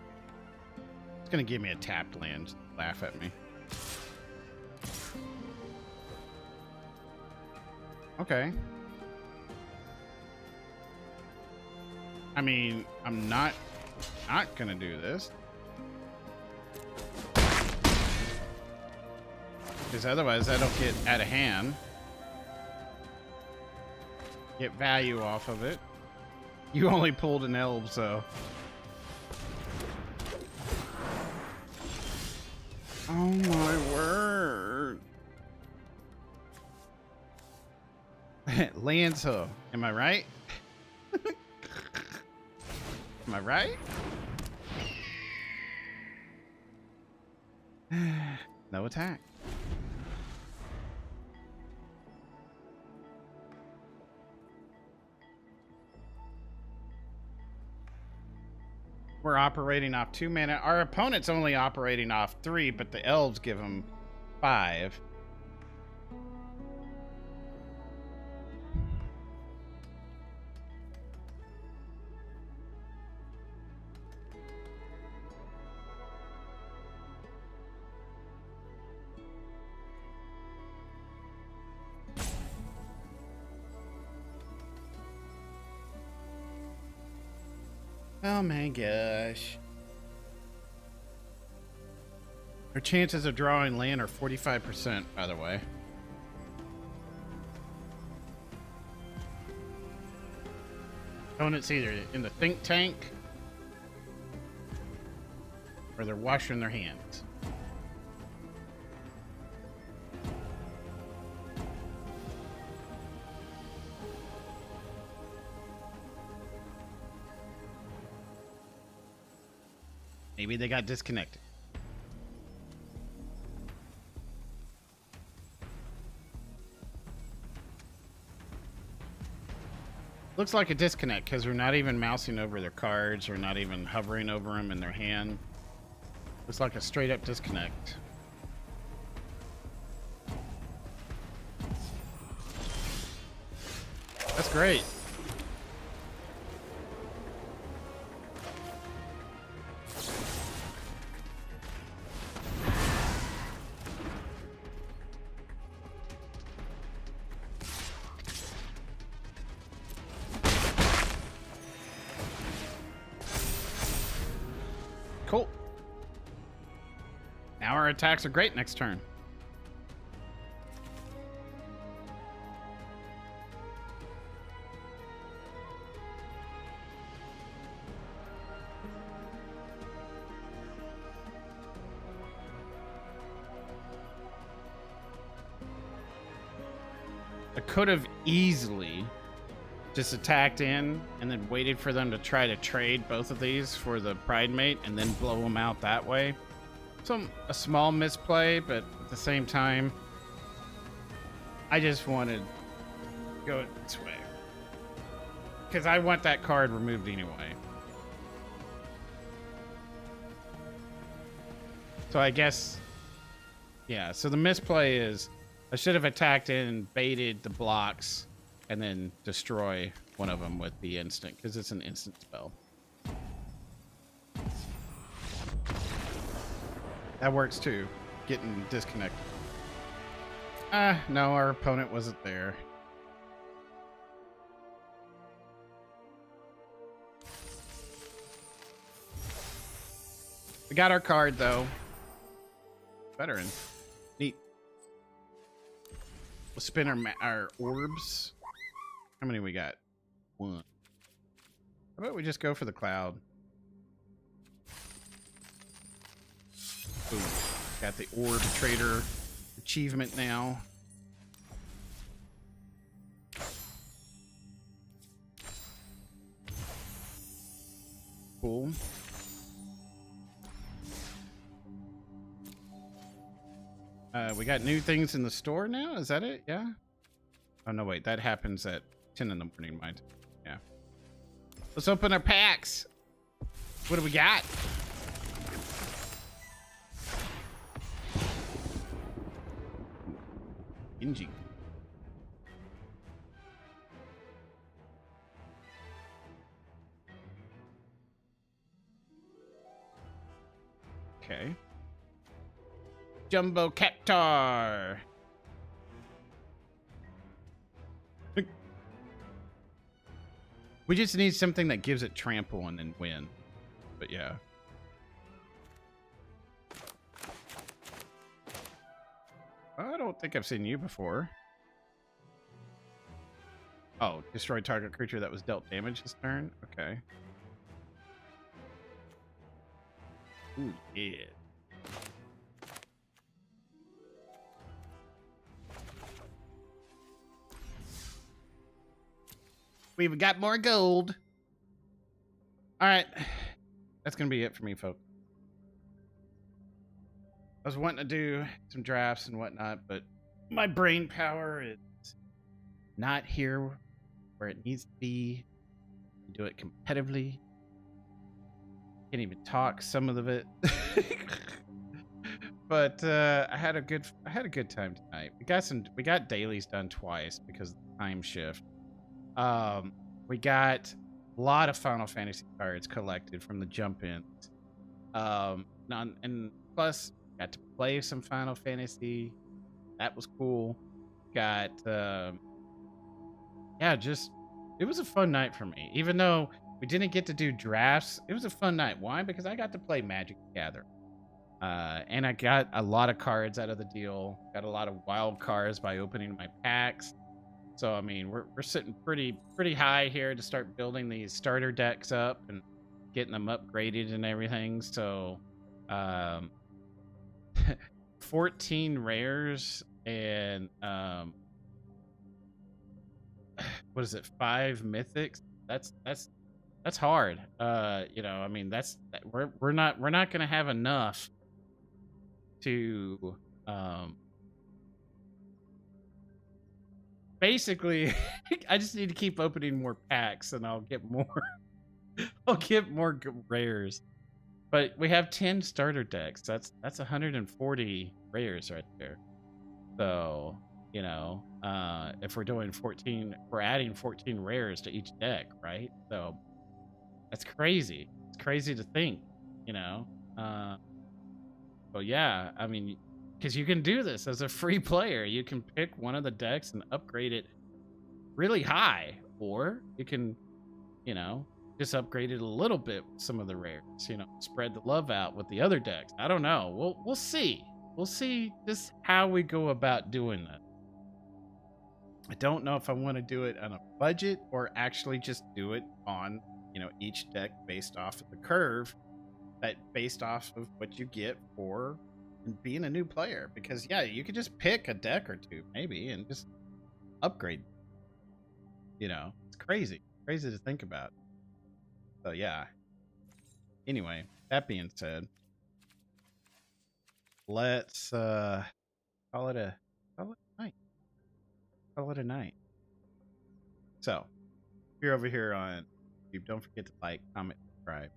It's gonna give me a tapped land. Just laugh at me. Okay. I mean, I'm not gonna do this. Because otherwise I don't get out of hand. Get value off of it. You only pulled an elf, so. Oh my word. Lands Hook. Am I right? Am I right? No attack. We're operating off 2 mana. Our opponent's only operating off 3, but the elves give him 5. Oh my gosh. Our chances of drawing land are 45%, by the way. Opponent's either in the think tank or they're washing their hands. Maybe they got disconnected. Looks like a disconnect because we're not even mousing over their cards or not even hovering over them in their hand. Looks like a straight up disconnect. That's great. Cool. Now our attacks are great next turn. I could have easily just attacked in and then waited for them to try to trade both of these for the Pride Mate and then blow them out that way. So a small misplay, but at the same time, I just wanted to go this way. Because I want that card removed anyway. So I guess, yeah, so the misplay is I should have attacked in and baited the blocks and then destroy one of them with the instant, because it's an instant spell. That works too, getting disconnected. No, our opponent wasn't there. We got our card though. Veteran. Neat. We'll spin our orbs. How many we got? 1. How about we just go for the cloud? Boom. Got the orb trader achievement now. Cool. We got new things in the store now? Is that it? Yeah? Oh, no, wait. That happens at 10 in the morning, mind. Yeah. Let's open our packs. What do we got? Inji. Okay. Jumbo Cactar. We just need something that gives it trample and then win. But yeah. I don't think I've seen you before. Oh, destroy target creature that was dealt damage this turn? Okay. Ooh, yeah. We've got more gold. All right. That's going to be it for me, folks. I was wanting to do some drafts and whatnot, but my brain power is not here where it needs to be. Do it competitively. Can't even talk some of it. But I had a good time tonight. We got dailies done twice because of the time shift. We got a lot of Final Fantasy cards collected from the jump ins. And plus got to play some Final Fantasy. That was cool. Got just it was a fun night for me. Even though we didn't get to do drafts, it was a fun night. Why? Because I got to play Magic the Gathering. And I got a lot of cards out of the deal. Got a lot of wild cards by opening my packs. So I mean, we're sitting pretty high here to start building these starter decks up and getting them upgraded and everything. So 14 rares and what is it, 5 mythics? That's hard. You know, I mean, we're not gonna have enough to basically, I just need to keep opening more packs, and I'll get more. I'll get more rares. But we have 10 starter decks. That's 140 rares right there. So, you know, if we're doing 14, we're adding 14 rares to each deck, right? So that's crazy. It's crazy to think, you know. But yeah, I mean, because you can do this as a free player. You can pick one of the decks and upgrade it really high, or you can, you know, just upgrade it a little bit with some of the rares. You know, spread the love out with the other decks. I don't know. We'll see. We'll see just how we go about doing that. I don't know if I want to do it on a budget or actually just do it on, you know, each deck based off of the curve, that based off of what you get for being a new player. Because yeah, you could just pick a deck or two maybe and just upgrade. You know, it's crazy to think about. So yeah. Anyway, that being said, let's call it a night. Call it a night. So, if you're over here on YouTube, don't forget to like, comment, subscribe.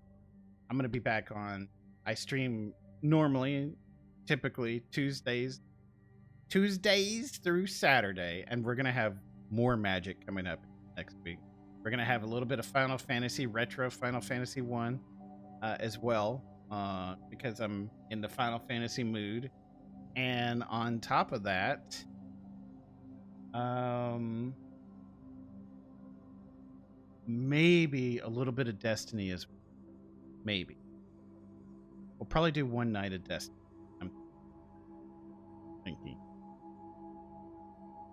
I'm gonna be back on. I stream normally, typically Tuesdays through Saturday, and we're gonna have more Magic coming up next week. We're gonna have a little bit of Final Fantasy retro, Final Fantasy 1 as well, because I'm in the Final Fantasy mood. And on top of that, maybe a little bit of Destiny as well. Maybe we'll probably do one night of Destiny, I'm thinking,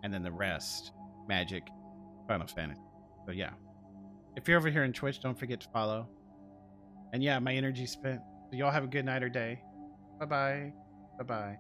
and then the rest Magic, Final Fantasy. So yeah, if you're over here on Twitch, don't forget to follow. And yeah, my energy's spent. So y'all have a good night or day. Bye bye.